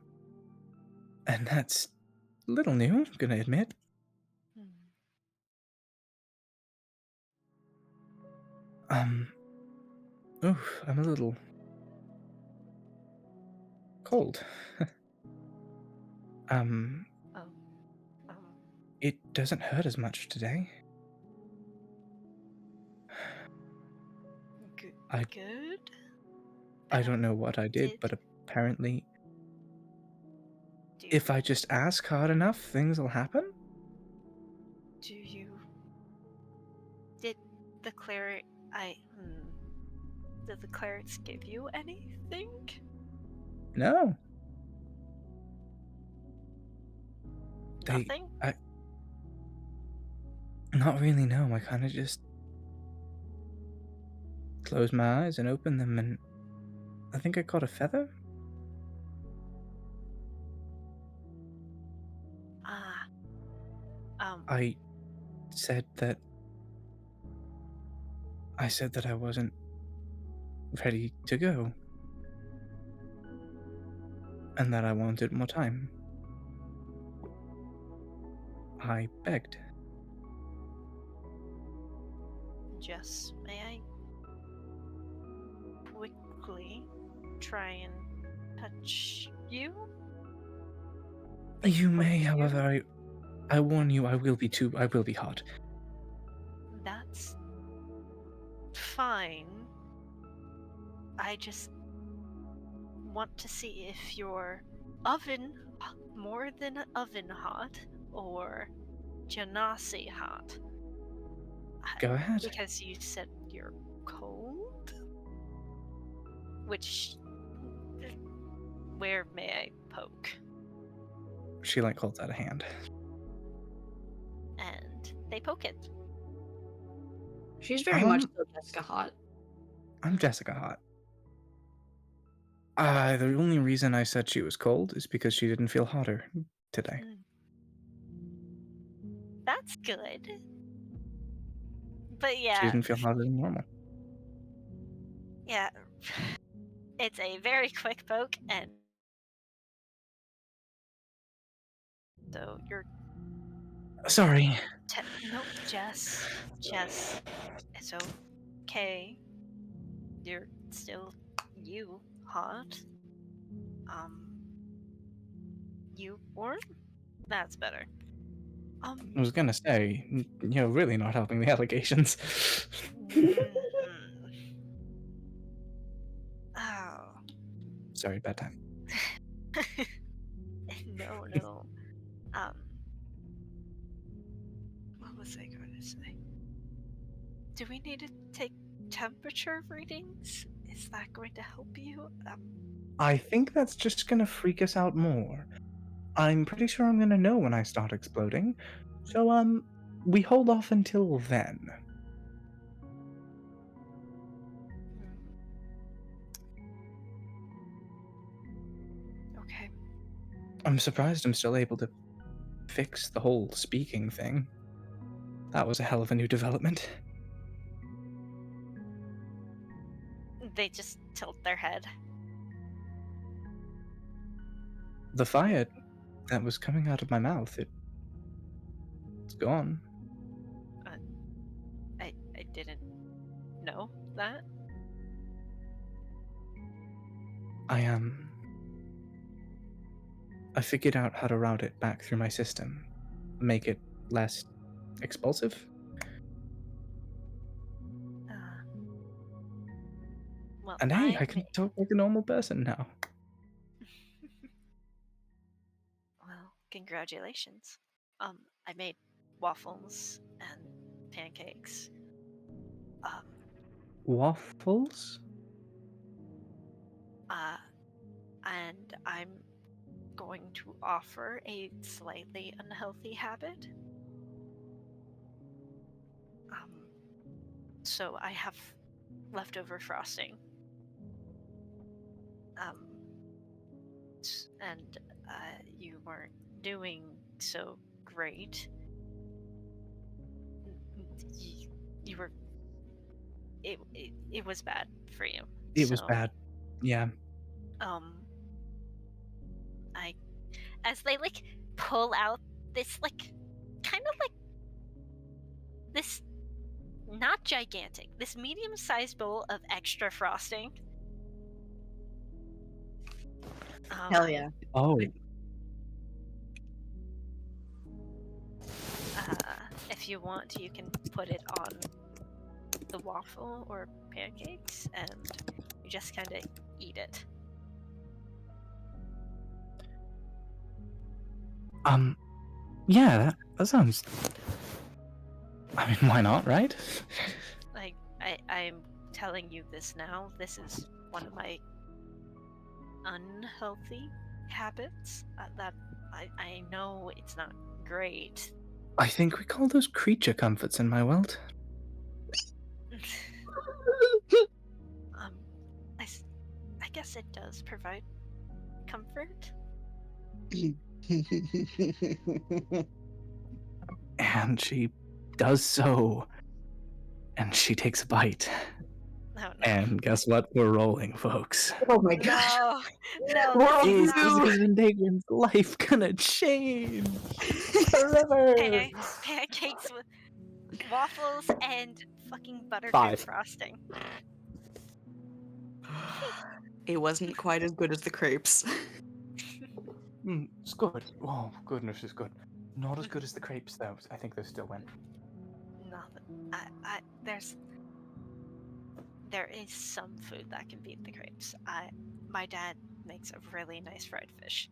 Speaker 6: And that's a little new, I'm gonna admit. Oof, I'm a little... cold.
Speaker 3: Oh.
Speaker 6: It doesn't hurt as much today.
Speaker 3: Good.
Speaker 6: I don't know what I did, but apparently... If I just ask hard enough, things will happen?
Speaker 3: Do you... Did the cleric... Did the clerics give you anything?
Speaker 6: No.
Speaker 3: Nothing?
Speaker 6: Not really, no. I kind of just... close my eyes and open them, and... I think I caught a feather? I said that I wasn't ready to go. And that I wanted more time. I begged.
Speaker 3: Jess, may I quickly try and touch you?
Speaker 6: You may, however, I warn you, I will be hot.
Speaker 3: That's fine. I just want to see if you're more than oven hot or genasi hot.
Speaker 6: Go ahead.
Speaker 3: Because you said you're cold? Where may I poke?
Speaker 6: She, like, holds out a hand.
Speaker 3: And they poke it.
Speaker 1: She's very much so Jessica hot.
Speaker 6: I'm Jessica hot. The only reason I said she was cold is because she didn't feel hotter today.
Speaker 3: That's good. But yeah.
Speaker 6: She didn't feel hotter than normal.
Speaker 3: Yeah. It's a very quick poke, and so you're...
Speaker 6: Sorry.
Speaker 3: Nope, Jess. It's okay. You're still you, hot. You warm? That's better.
Speaker 6: I was gonna say, you're really not helping the allegations.
Speaker 3: Oh.
Speaker 6: Sorry, bedtime.
Speaker 3: No. What was I going to say? Do we need to take temperature readings? Is that going to help you?
Speaker 6: I think that's just gonna freak us out more. I'm pretty sure I'm gonna know when I start exploding. So, we hold off until then.
Speaker 3: Okay.
Speaker 6: I'm surprised I'm still able to fix the whole speaking thing. That was a hell of a new development.
Speaker 3: They just tilt their head.
Speaker 6: The fire that was coming out of my mouth, it's gone.
Speaker 3: I didn't know that.
Speaker 6: I figured out how to route it back through my system, make it less expulsive.
Speaker 3: Well,
Speaker 6: And hey, I can talk like a normal person now.
Speaker 3: Well, congratulations. I made waffles and pancakes.
Speaker 6: Waffles?
Speaker 3: And I'm going to offer a slightly unhealthy habit. So I have leftover frosting. And you weren't doing so great. You were. It was bad for you.
Speaker 6: It was bad. Yeah.
Speaker 3: As they like pull out this like kind of like this not gigantic, this medium-sized bowl of extra frosting.
Speaker 7: Hell yeah.
Speaker 6: Oh.
Speaker 3: If you want, you can put it on the waffle or pancakes, and you just kind of eat it.
Speaker 6: Yeah, that sounds... I mean, why not, right?
Speaker 3: Like, I'm telling you this now. This is one of my unhealthy habits. That I know it's not great.
Speaker 6: I think we call those creature comforts in my world.
Speaker 3: I guess it does provide comfort.
Speaker 6: And she does so. And she takes a bite.
Speaker 3: Oh, no.
Speaker 6: And guess what? We're rolling, folks.
Speaker 7: Oh my god.
Speaker 3: No,
Speaker 6: Is Vendagron's life gonna change forever?
Speaker 3: Pancakes with waffles and fucking buttercream
Speaker 5: 5.
Speaker 3: frosting.
Speaker 1: It wasn't quite as good as the crepes.
Speaker 6: It's good. Oh, goodness, it's good. Not as good as the crepes, though. I think they still win.
Speaker 3: Nothing. There is some food that can beat the crepes. My dad makes a really nice fried fish.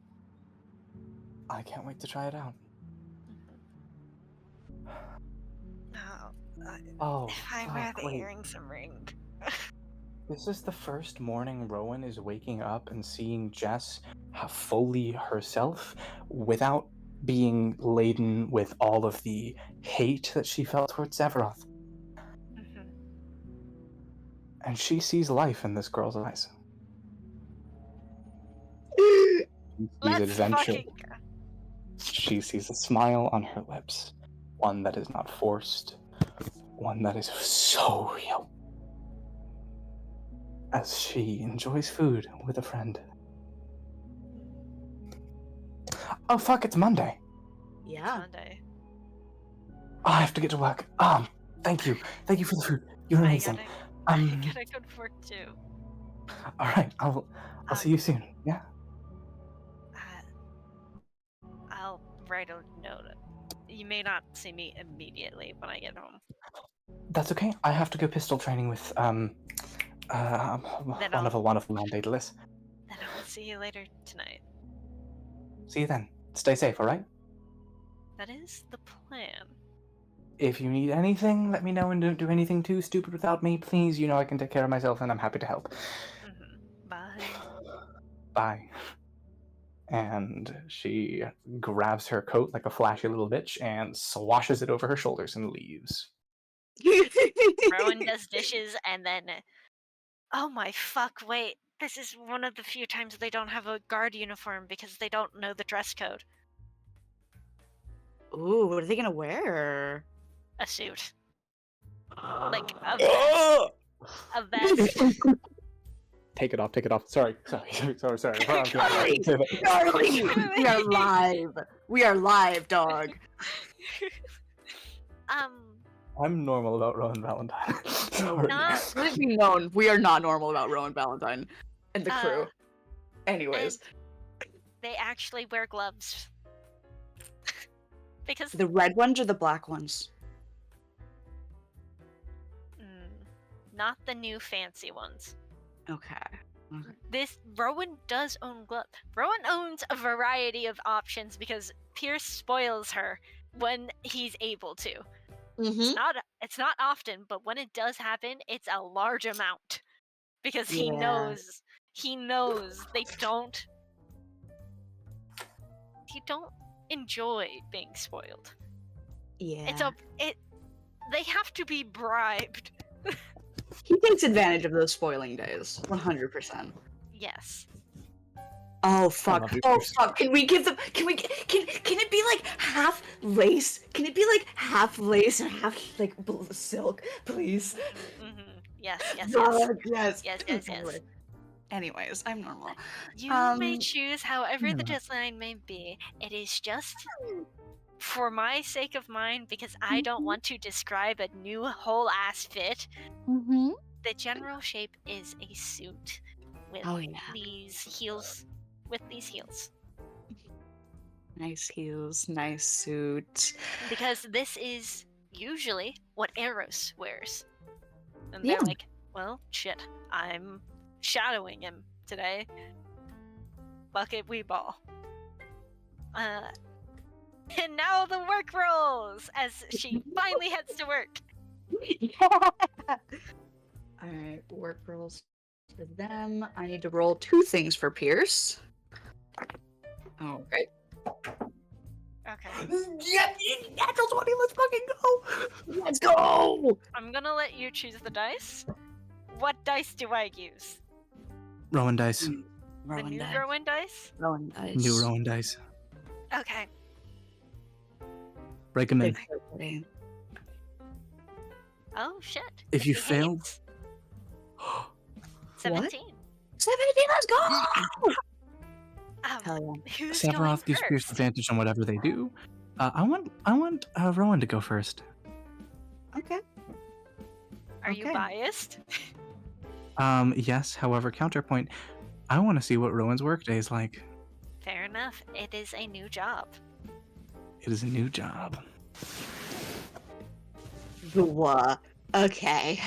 Speaker 6: I can't wait to try it out.
Speaker 3: If I wear the earrings and ring.
Speaker 6: This is the first morning Rowan is waking up and seeing Jess fully herself without being laden with all of the hate that she felt towards Sephiroth. And she sees life in this girl's eyes. She sees adventure. She sees a smile on her lips. One that is not forced. One that is so real. As she enjoys food with a friend. Oh fuck, it's Monday.
Speaker 7: Yeah.
Speaker 3: Monday.
Speaker 6: Oh, I have to get to work. Thank you. Thank you for the food. You're amazing.
Speaker 3: I gotta go to work too.
Speaker 6: Alright, I'll see you soon. Yeah?
Speaker 3: I'll write a note. You may not see me immediately when I get home.
Speaker 6: That's okay. I have to go pistol training with one of a wonderful non-dataless.
Speaker 3: Then I'll see you later tonight.
Speaker 6: See you then. Stay safe, alright?
Speaker 3: That is the plan.
Speaker 6: If you need anything, let me know, and don't do anything too stupid without me, please. You know I can take care of myself, and I'm happy to help.
Speaker 3: Bye.
Speaker 6: Bye. And she grabs her coat like a flashy little bitch and swashes it over her shoulders and leaves.
Speaker 3: Rowan does dishes and then... Oh my fuck, wait. This is one of the few times they don't have a guard uniform because they don't know the dress code.
Speaker 1: Ooh, what are they gonna wear?
Speaker 3: A suit. Like, a vest. A vest.
Speaker 5: Take it off. Sorry.
Speaker 1: Charlie! We are live. We are live, dog.
Speaker 6: I'm normal about Rowan Valentine. Sorry.
Speaker 3: Not...
Speaker 1: Let it be known, we are not normal about Rowan Valentine and the crew. Anyways,
Speaker 3: They actually wear gloves. Because
Speaker 1: the red ones or the black ones?
Speaker 3: not the new fancy ones.
Speaker 1: Okay.
Speaker 3: This Rowan does own gloves. Rowan owns a variety of options because Pierce spoils her when he's able to.
Speaker 1: Mm-hmm.
Speaker 3: It's not often, but when it does happen, it's a large amount because he
Speaker 1: Yeah.
Speaker 3: knows they don't enjoy being spoiled.
Speaker 1: Yeah.
Speaker 3: They have to be bribed.
Speaker 1: He takes advantage of those spoiling days. 100%.
Speaker 3: Yes.
Speaker 1: Oh fuck!
Speaker 6: love you,
Speaker 1: Oh
Speaker 6: Pierce.
Speaker 1: fuck! Can we give them? Can it be like half lace? Can it be like half lace or half like silk, please?
Speaker 3: Yes.
Speaker 1: God, yes.
Speaker 3: Yes.
Speaker 1: Anyways, I'm normal.
Speaker 3: You may choose however the design may be. It is just for my sake of mine because I don't want to describe a new whole ass fit.
Speaker 1: Mm-hmm.
Speaker 3: The general shape is a suit with
Speaker 1: Oh yeah.
Speaker 3: these heels.
Speaker 1: Nice heels, nice suit.
Speaker 3: Because this is usually what Eros wears. And
Speaker 1: Yeah.
Speaker 3: they're like, well, shit, I'm shadowing him today. Bucket we ball. And now the work rolls as she finally heads to work.
Speaker 1: Alright, work rolls for them. I need to roll 2 things for Pierce. Okay.
Speaker 3: Okay.
Speaker 1: Yeah, natural 20, let's fucking go! Let's go!
Speaker 3: I'm gonna let you choose the dice. What dice do I use?
Speaker 6: Rowan dice.
Speaker 3: The new Rowan dice?
Speaker 1: Rowan dice.
Speaker 6: New Rowan dice.
Speaker 3: Okay.
Speaker 6: Break them in.
Speaker 3: Oh shit.
Speaker 6: If you
Speaker 3: He
Speaker 6: fail,
Speaker 3: hits. 17.
Speaker 1: 17, let's go! Hell yeah.
Speaker 3: Who's
Speaker 6: Sephiroth
Speaker 3: going
Speaker 6: gives Pierce
Speaker 3: first?
Speaker 6: advantage on whatever they do. I want Rowan to go first.
Speaker 1: Okay.
Speaker 3: Are you
Speaker 1: Okay.
Speaker 3: biased?
Speaker 6: Yes. However, counterpoint. I want to see what Rowan's workday is like.
Speaker 3: Fair enough. It is a new job.
Speaker 6: It is a new job.
Speaker 1: Okay.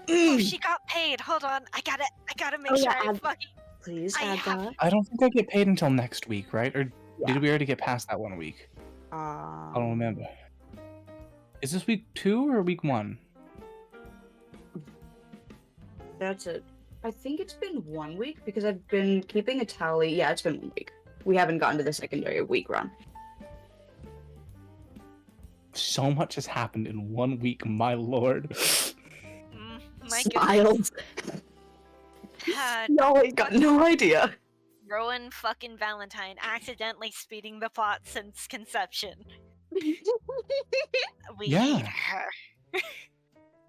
Speaker 3: Oh, she got paid. Hold on. I gotta make sure I fucking.
Speaker 1: Please
Speaker 3: I
Speaker 1: add
Speaker 3: have-
Speaker 1: that.
Speaker 6: I don't think I get paid until next week, right? Or
Speaker 1: Yeah.
Speaker 6: did we already get past that 1 week? I don't remember. Is this week 2 or week 1?
Speaker 1: That's it. I think it's been 1 week because I've been keeping a tally. Yeah, it's been 1 week. We haven't gotten to the secondary week run.
Speaker 6: So much has happened in 1 week, my lord.
Speaker 3: My
Speaker 1: Smiled.
Speaker 3: goodness.
Speaker 1: No, I got no idea.
Speaker 3: Rowan fucking Valentine accidentally speeding the plot since conception. We
Speaker 6: Yeah.
Speaker 3: hate her.
Speaker 1: I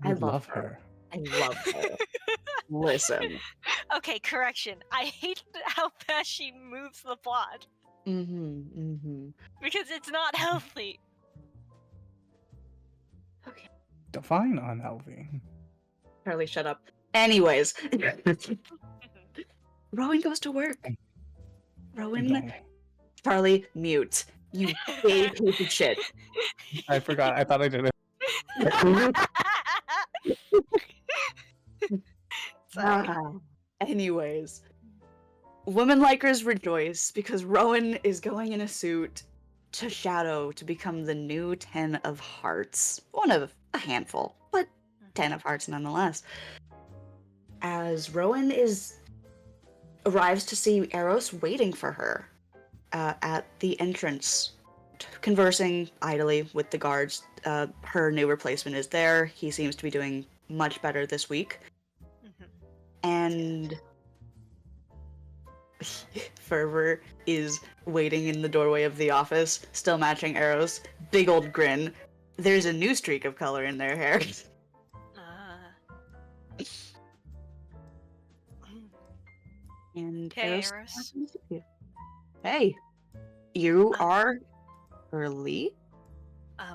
Speaker 6: I
Speaker 1: love
Speaker 6: love
Speaker 1: her.
Speaker 6: her.
Speaker 1: I love her. Listen.
Speaker 3: Okay, correction. I hate how fast she moves the plot because it's not healthy.
Speaker 1: Okay.
Speaker 6: Define unhealthy.
Speaker 1: Charlie, shut up. Anyways. Rowan goes to work. Rowan.
Speaker 6: No.
Speaker 1: Charlie, mute. You big piece of shit.
Speaker 6: I forgot. I thought I did it.
Speaker 3: Sorry.
Speaker 1: Anyways. Women likers rejoice because Rowan is going in a suit to Shadow to become the new 10 of Hearts. One of a handful, but 10 of Hearts nonetheless. As Rowan arrives to see Eros waiting for her at the entrance, conversing idly with the guards. Her new replacement is there. He seems to be doing much better this week. And Fervor is waiting in the doorway of the office, still matching Eros. Big old grin. There's a new streak of color in their hair. And
Speaker 3: Hey,
Speaker 1: Eros.
Speaker 3: Eros.
Speaker 1: Hey, you are early?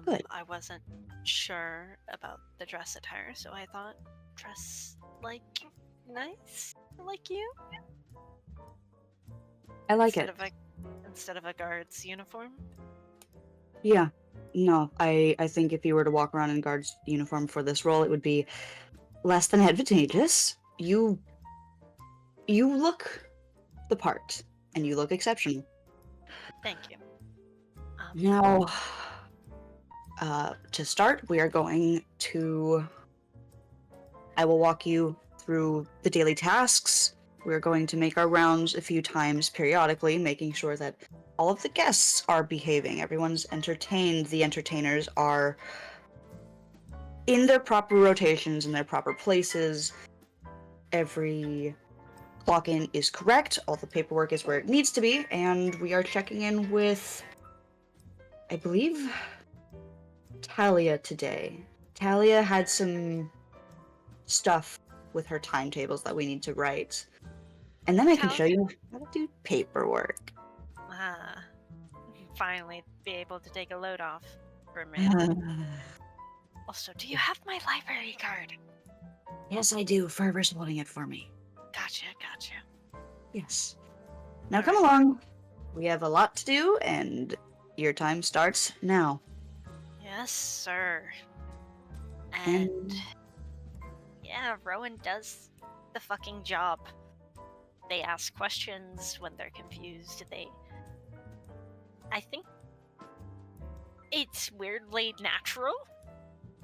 Speaker 1: Good.
Speaker 3: I wasn't sure about the dress attire, so I thought dress like nice like you.
Speaker 1: I like
Speaker 3: instead
Speaker 1: it.
Speaker 3: of a instead of a guard's uniform.
Speaker 1: Yeah. No, I think if you were to walk around in guard's uniform for this role, it would be less than advantageous. You look the part, and you look exceptional.
Speaker 3: Thank you.
Speaker 1: Now, to start, we are going to. I will walk you through the daily tasks. We're going to make our rounds a few times periodically, making sure that all of the guests are behaving. Everyone's entertained. The entertainers are in their proper rotations, in their proper places. Every clock in is correct. All the paperwork is where it needs to be. And we are checking in with, I believe, Talia today. Talia had some stuff with her timetables that we need to write. And then I can show you how to do paperwork.
Speaker 3: Finally be able to take a load off for a minute. Also, do you have my library card?
Speaker 1: Yes, I do. Ferber's holding it for me.
Speaker 3: Gotcha.
Speaker 1: Yes. Now come along. We have a lot to do, and your time starts now.
Speaker 3: Yes, sir. And yeah, Rowan does the fucking job. They ask questions when they're confused. I think it's weirdly natural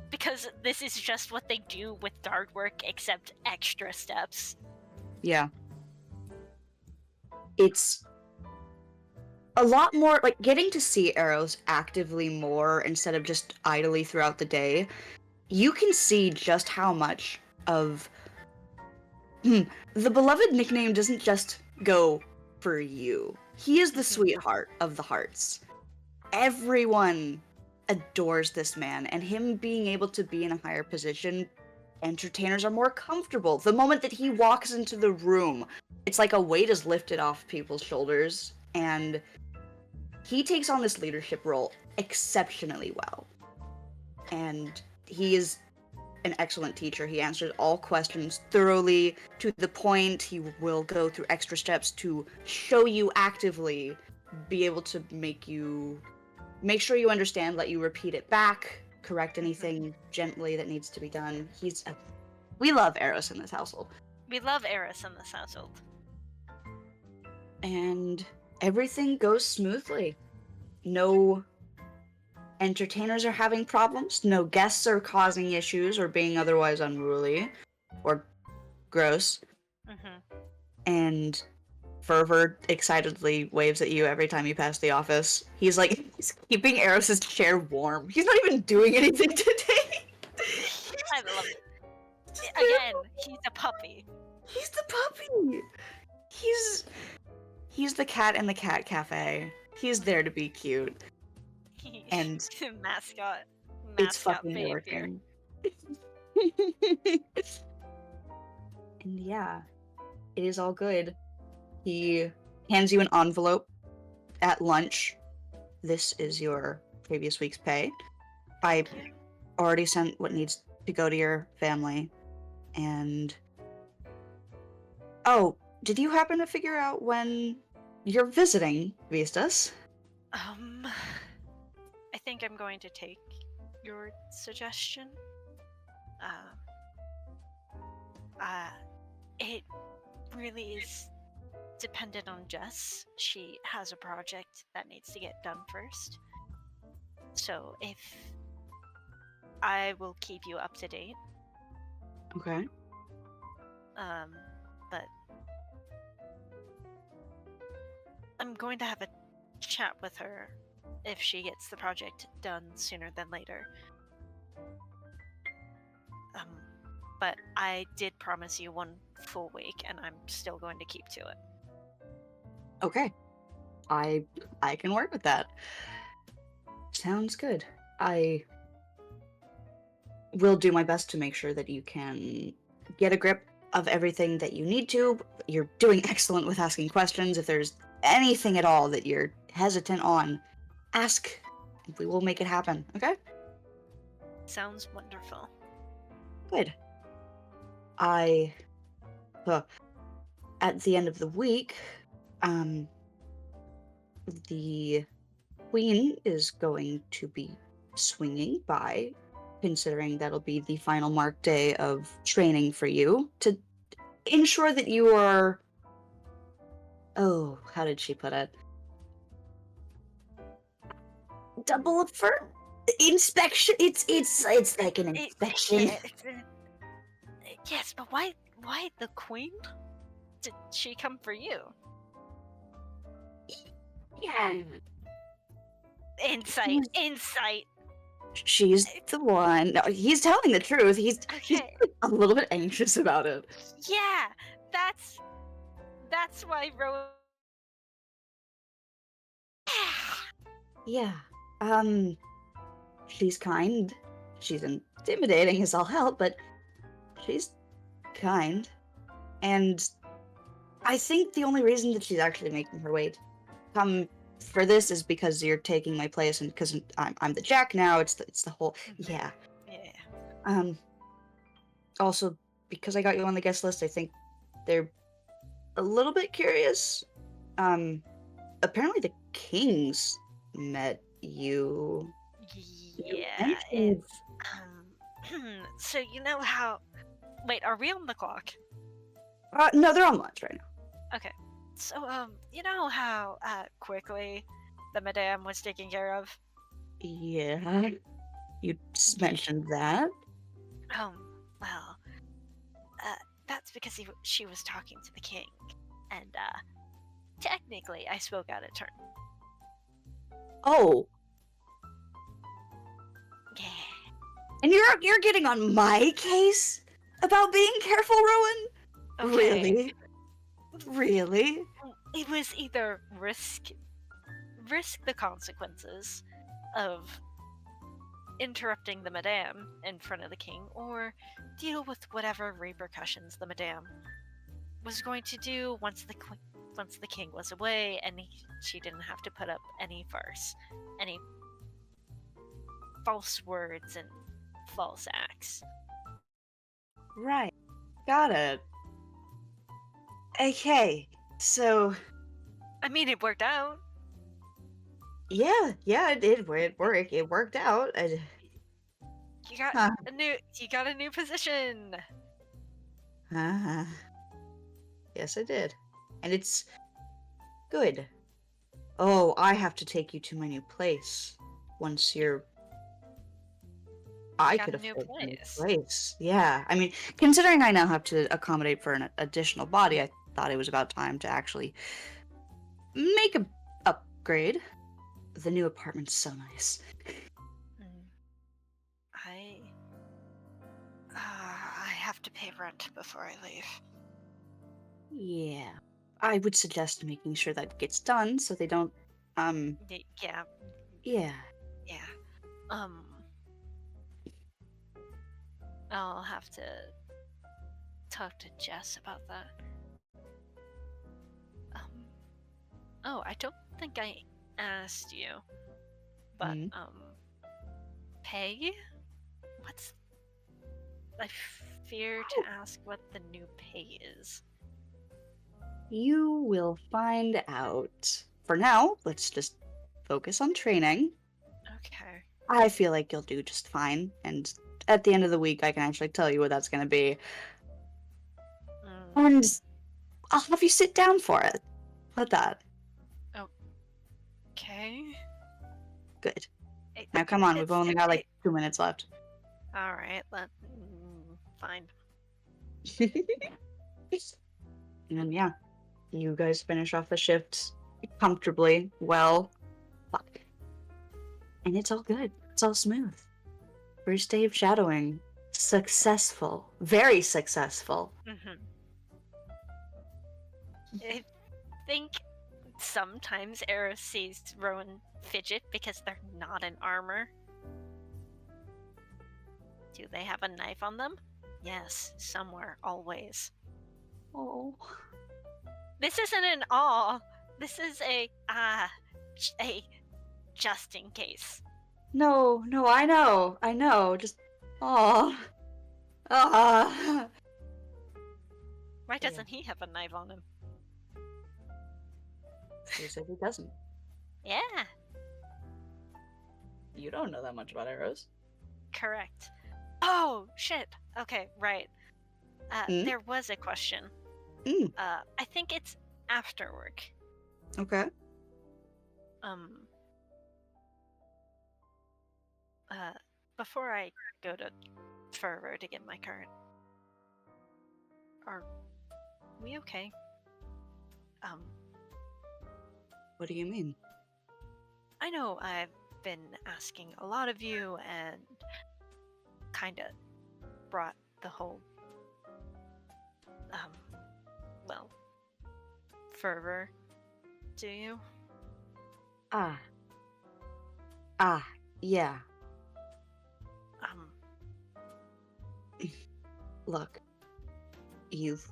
Speaker 3: because this is just what they do with guard work, except extra steps.
Speaker 1: Yeah. It's a lot more like getting to see Arrows actively more instead of just idly throughout the day. You can see just how much of the beloved nickname doesn't just go for you. He is the sweetheart of the hearts. Everyone adores this man, and him being able to be in a higher position, entertainers are more comfortable. The moment that he walks into the room, it's like a weight is lifted off people's shoulders, and he takes on this leadership role exceptionally well. And he is an excellent teacher. He answers all questions thoroughly, to the point. He will go through extra steps to show you actively, be able to make sure you understand, let you repeat it back, correct anything gently that needs to be done. We love Eros in this household.
Speaker 3: We love Eris in this household.
Speaker 1: And everything goes smoothly. No entertainers are having problems. No guests are causing issues or being otherwise unruly or gross. And Fervor excitedly waves at you every time you pass the office. He's keeping Eros' chair warm. He's not even doing anything today.
Speaker 3: I love it. Again, he's a puppy.
Speaker 1: He's the puppy. He's the cat in the cat cafe. He's there to be cute. And
Speaker 3: mascot
Speaker 1: it's fucking
Speaker 3: behavior.
Speaker 1: working. And yeah, it is all good. He hands you an envelope at lunch. This is your previous week's pay. I already sent what needs to go to your family. And oh, did you happen to figure out when you're visiting Vistas?
Speaker 3: I think I'm going to take your suggestion. It really is dependent on Jess. She has a project that needs to get done first. So if I will keep you up to date.
Speaker 1: Okay.
Speaker 3: But I'm going to have a chat with her if she gets the project done sooner than later. But I did promise you 1 full week, and I'm still going to keep to it.
Speaker 1: Okay. I can work with that. Sounds good. I will do my best to make sure that you can get a grip of everything that you need to. You're doing excellent with asking questions. If there's anything at all that you're hesitant on, ask. We will make it happen, okay?
Speaker 3: Sounds wonderful.
Speaker 1: Good. At the end of the week, the queen is going to be swinging by, considering that'll be the final mark day of training for you, to ensure that you are. Oh, how did she put it? Double up for inspection. It's like an inspection.
Speaker 3: Yes, but why the queen? Did she come for you?
Speaker 1: Yeah.
Speaker 3: Insight.
Speaker 1: She's the one. No, he's telling the truth. He's
Speaker 3: Okay.
Speaker 1: a little bit anxious about it.
Speaker 3: Yeah, that's why Rowan.
Speaker 1: Yeah. She's kind. She's intimidating as all hell, but she's kind. And I think the only reason that she's actually making her way to come for this is because you're taking my place, and because I'm the Jack now. It's the whole yeah.
Speaker 3: Yeah.
Speaker 1: Also, because I got you on the guest list, I think they're a little bit curious. Apparently the Kings met you.
Speaker 3: Yeah, it's so you know how. Wait, are we on the clock?
Speaker 1: No, they're on lunch right now.
Speaker 3: Okay. So you know how quickly the madame was taken care of?
Speaker 1: Yeah, you mentioned that.
Speaker 3: Well, that's because she was talking to the king, and technically I spoke out of turn.
Speaker 1: Oh,
Speaker 3: Yeah.
Speaker 1: and you're getting on my case about being careful, Rowan?
Speaker 3: Okay.
Speaker 1: Really?
Speaker 3: It was either risk the consequences of interrupting the madame in front of the king, or deal with whatever repercussions the madame was going to do once the king was away, and she didn't have to put up any false words and false acts.
Speaker 1: Right. Got it. Okay, so
Speaker 3: I mean, it worked out.
Speaker 1: yeah, it did. It worked out.
Speaker 3: You got
Speaker 1: Huh.
Speaker 3: a new position.
Speaker 1: Yes, I did, and it's good. Oh, I have to take you to my new place once you're. I
Speaker 3: got
Speaker 1: could
Speaker 3: a new
Speaker 1: afford a new
Speaker 3: place.
Speaker 1: place. Yeah, I mean, considering I now have to accommodate for an additional body, I thought it was about time to actually make a upgrade. The new apartment's so nice.
Speaker 3: I have to pay rent before I leave.
Speaker 1: Yeah, I would suggest making sure that gets done so they don't.
Speaker 3: Yeah.
Speaker 1: Yeah.
Speaker 3: I'll have to talk to Jess about that. Oh, I don't think I asked you, but pay? I fear to ask what the new pay is.
Speaker 1: You will find out. For now, let's just focus on training.
Speaker 3: Okay.
Speaker 1: I feel like you'll do just fine, and at the end of the week, I can actually tell you what that's going to be. And I'll have you sit down for it. Let that.
Speaker 3: Okay.
Speaker 1: Good. Now come on, we've only got like 2 minutes left.
Speaker 3: All right, fine.
Speaker 1: And yeah, you guys finish off the shift comfortably, well. And it's all good. It's all smooth. First day of shadowing. Successful. Very successful.
Speaker 3: I think sometimes Eris sees Rowan fidget because they're not in armor. Do they have a knife on them? Yes, somewhere, always.
Speaker 1: Oh.
Speaker 3: This isn't an awe. This is a just in case.
Speaker 1: No, I know. Just, Why
Speaker 3: doesn't he have a knife on him?
Speaker 1: He said he doesn't.
Speaker 3: Yeah,
Speaker 1: You don't know that much about arrows.
Speaker 3: correct. Oh, shit. Okay, right.
Speaker 1: Hmm?
Speaker 3: There was a question.
Speaker 1: Mm.
Speaker 3: I think it's after work.
Speaker 1: Okay.
Speaker 3: Before I go to Fervor to get my cart, are we okay?
Speaker 1: What do you mean?
Speaker 3: I know I've been asking a lot of you and kind of brought the whole, well, fervor to you.
Speaker 1: Yeah.
Speaker 3: Um,
Speaker 1: Look, you've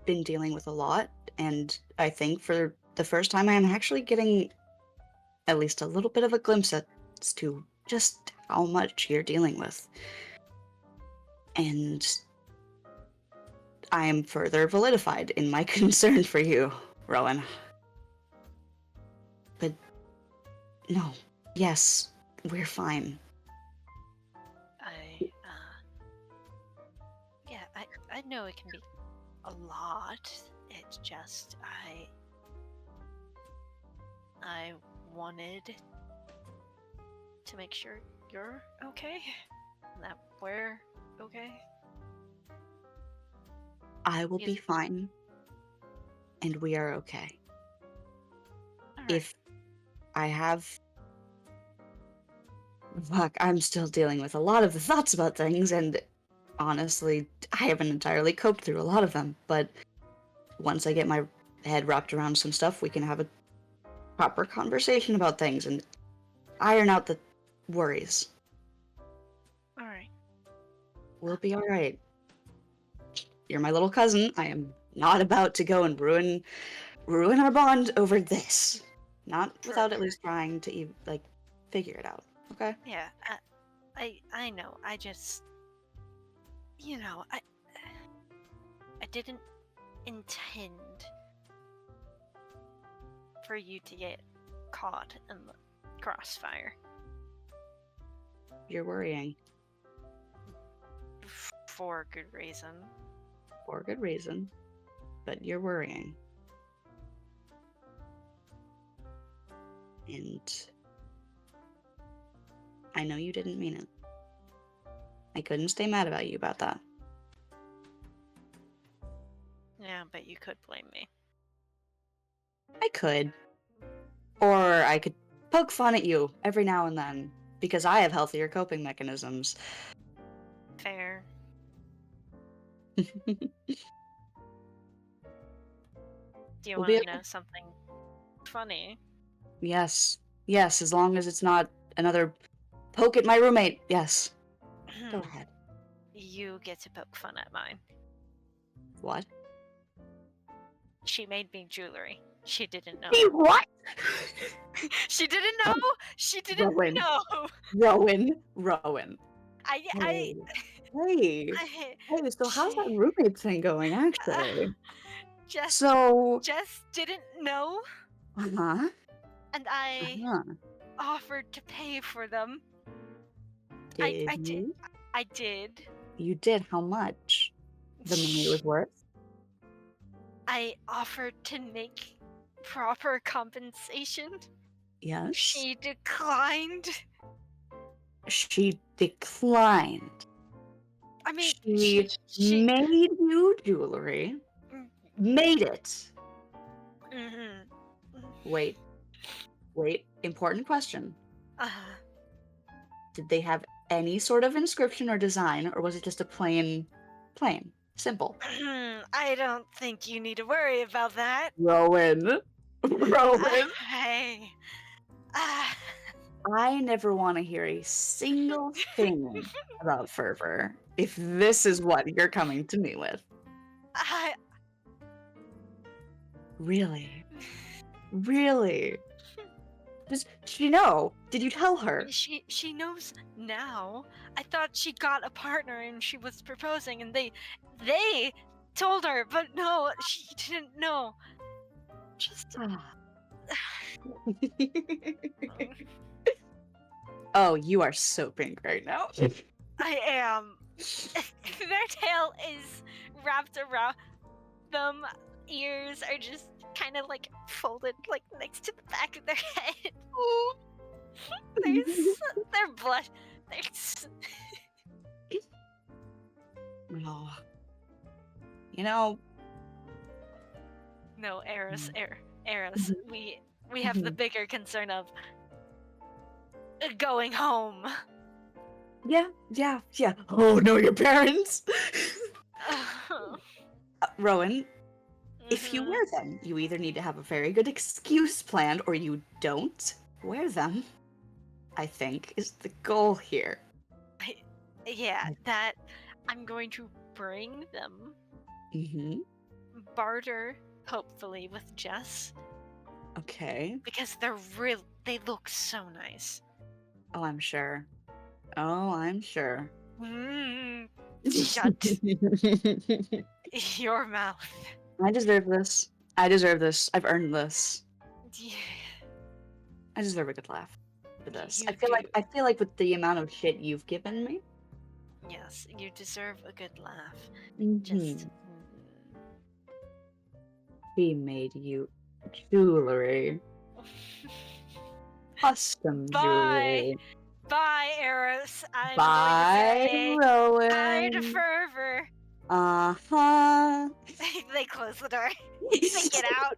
Speaker 1: been dealing with a lot, and I think for the first time I am actually getting at least a little bit of a glimpse as to just how much you're dealing with. And I am further validified in my concern for you, Rowan. But no, yes, we're fine.
Speaker 3: I know it can be a lot. It's just I wanted to make sure you're okay, and that we're okay.
Speaker 1: I will be fine, and we are okay.
Speaker 3: All right.
Speaker 1: If I have... Fuck, I'm still dealing with a lot of the thoughts about things, and honestly, I haven't entirely coped through a lot of them, but once I get my head wrapped around some stuff, we can have a proper conversation about things and iron out the worries.
Speaker 3: All right.
Speaker 1: We'll be alright. You're my little cousin. I am not about to go and ruin our bond over this. Not without at least trying to figure it out. Okay?
Speaker 3: Yeah, I know. I just, I didn't intend for you to get caught in the crossfire.
Speaker 1: You're worrying.
Speaker 3: For good reason.
Speaker 1: For good reason. But you're worrying. And I know you didn't mean it. I couldn't stay mad about you about that.
Speaker 3: Yeah, but you could blame me.
Speaker 1: I could. Or I could poke fun at you every now and then, because I have healthier coping mechanisms.
Speaker 3: Fair. Do you want to know something funny?
Speaker 1: Yes. Yes, as long as it's not another poke at my roommate. Yes. Go ahead.
Speaker 3: You get to poke fun at mine.
Speaker 1: What?
Speaker 3: She made me jewelry. She didn't know.
Speaker 1: What?
Speaker 3: She didn't know. She didn't
Speaker 1: Rowan.
Speaker 3: know.
Speaker 1: Rowan.
Speaker 3: Hey.
Speaker 1: So how's that roommate thing going, actually?
Speaker 3: Jess didn't know.
Speaker 1: Uh-huh.
Speaker 3: And I offered to pay for them.
Speaker 1: Did you?
Speaker 3: I did.
Speaker 1: You did? How much? The money it was worth?
Speaker 3: I offered to make proper compensation.
Speaker 1: Yes.
Speaker 3: She declined.
Speaker 1: She declined.
Speaker 3: I mean,
Speaker 1: she made you jewelry. Made it.
Speaker 3: Mm-hmm.
Speaker 1: Wait. Important question. Did they have any sort of inscription or design, or was it just a plain, simple?
Speaker 3: I don't think you need to worry about that.
Speaker 1: Rowan.
Speaker 3: Hey.
Speaker 1: I never want to hear a single thing about fervor if this is what you're coming to me with. Really? Does she know? Did you tell her?
Speaker 3: She knows now. I thought she got a partner and she was proposing, and they told her, but no, she didn't know. Just
Speaker 1: Oh, you are so pink right now.
Speaker 3: I am. Their tail is wrapped around them. Ears are just kind of like folded, like next to the back of their head. They're blush.
Speaker 1: Oh. You know,
Speaker 3: No, Eros. Eros. We have the bigger concern of going home.
Speaker 1: yeah. Oh no, your parents. Rowan, if you
Speaker 3: Mhm.
Speaker 1: wear them, you either need to have a very good excuse planned or you don't wear them. I think is the goal here.
Speaker 3: Yeah, that I'm going to bring them,
Speaker 1: Mm-hmm.
Speaker 3: barter, hopefully, with Jess,
Speaker 1: Okay.
Speaker 3: because they look so nice.
Speaker 1: Oh, I'm sure. Oh, I'm sure.
Speaker 3: Shut your mouth.
Speaker 1: I deserve this. I deserve this. I've earned this.
Speaker 3: Yeah,
Speaker 1: I deserve a good laugh for this.
Speaker 3: You
Speaker 1: I feel like with the amount of shit you've given me.
Speaker 3: yes, you deserve a good laugh.
Speaker 1: Mhm.
Speaker 3: Just
Speaker 1: We made you jewelry. Custom jewelry.
Speaker 3: Bye, Eros. I'm
Speaker 1: Bye,
Speaker 3: going to say
Speaker 1: Rowan.
Speaker 3: bye to Fervor.
Speaker 1: Uh-huh.
Speaker 3: They close the door. They get out.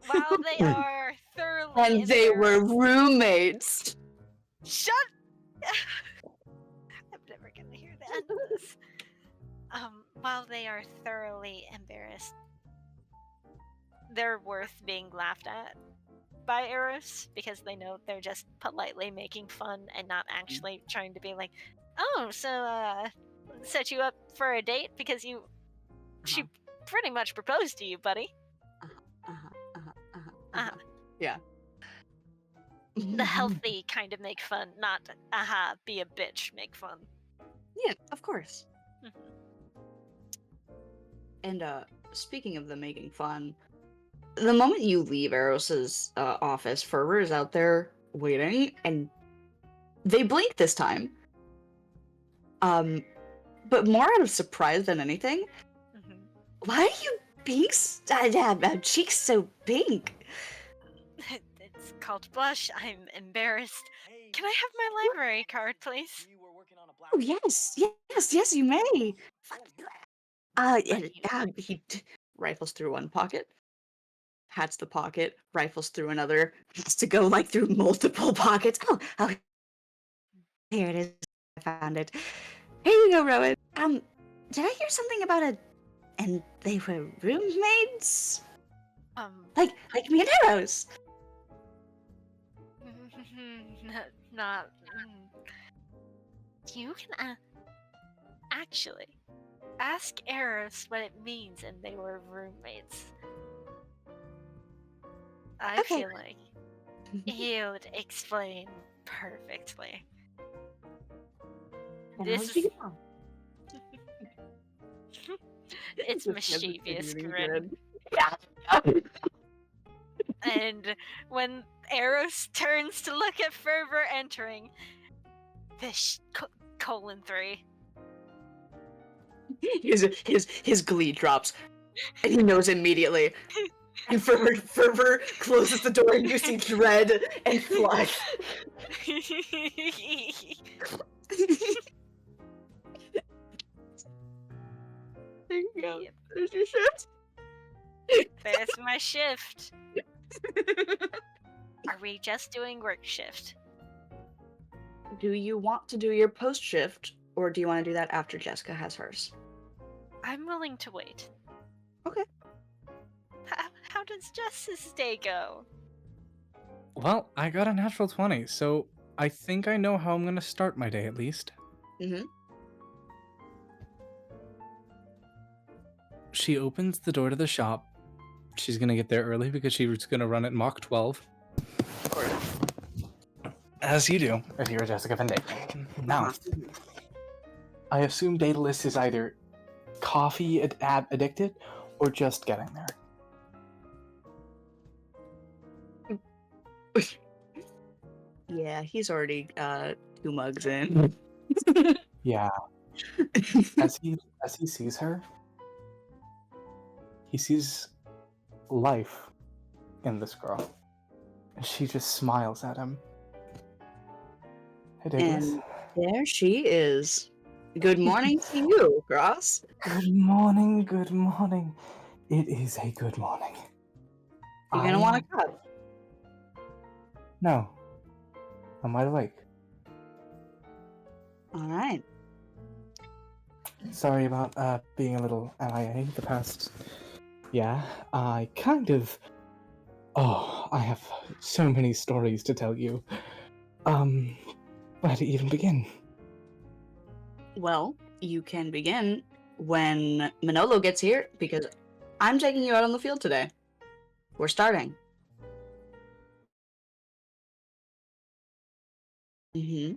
Speaker 3: While they are thoroughly
Speaker 1: And they were
Speaker 3: embarrassed-
Speaker 1: roommates.
Speaker 3: Shut. I'm never gonna hear the end of this. While they are thoroughly embarrassed, they're worth being laughed at by Eros because they know they're just politely making fun and not actually trying to be like, oh, so set you up for a date because she pretty much proposed to you, buddy.
Speaker 1: Yeah.
Speaker 3: The healthy kind of make fun, not be a bitch make fun.
Speaker 1: Yeah, of course. And speaking of the making fun, the moment you leave Eros's office, Ferber is out there waiting, and they blink this time. But more out of surprise than anything. Why are you being cheeks so pink?
Speaker 3: It's called blush. I'm embarrassed. Can I have my library card, please?
Speaker 1: Oh yes, you may. He rifles through one pocket, pats the pocket, rifles through another, has to go like through multiple pockets. Oh, here it is. I found it. Here you go, Rowan. Did I hear something about and they were roommates? Like me and Eros.
Speaker 3: Not. You can actually ask Eros what it means, and they were roommates. I feel like he would explain perfectly. This is... It's mischievous grin. And when Eros turns to look at Fervor entering, this :3.
Speaker 1: His glee drops, and he knows immediately. And Fervor closes the door, and you see dread and flush. There you go.
Speaker 3: Yep.
Speaker 1: There's your shift.
Speaker 3: There's my shift. Are we just doing work shift?
Speaker 1: Do you want to do your post shift, or do you want to do that after Jessica has hers?
Speaker 3: I'm willing to wait.
Speaker 1: Okay.
Speaker 3: How does Jess's day go?
Speaker 6: Well, I got a natural 20, so I think I know how I'm going to start my day at least.
Speaker 1: Mm-hmm.
Speaker 6: She opens the door to the shop. She's going to get there early because she's going to run at Mach 12.
Speaker 1: Of course.
Speaker 6: As you do, if you're Jessica Vendagron. Now, I assume Daedalus is either coffee addicted or just getting there.
Speaker 1: Yeah, he's already 2 mugs in.
Speaker 6: Yeah. As he sees her, he sees life in this girl. And she just smiles at him. Hey, Douglas.
Speaker 1: And there she is. Good morning to you, Gross.
Speaker 6: Good morning, good morning. It is a good morning.
Speaker 1: You gonna want a cup?
Speaker 6: No. I'm wide awake.
Speaker 1: Alright.
Speaker 6: Sorry about being a little MIA the past. Yeah, I kind of. Oh, I have so many stories to tell you. Where to even begin?
Speaker 1: Well, you can begin when Manolo gets here, because I'm taking you out on the field today. We're starting. Mm-hmm.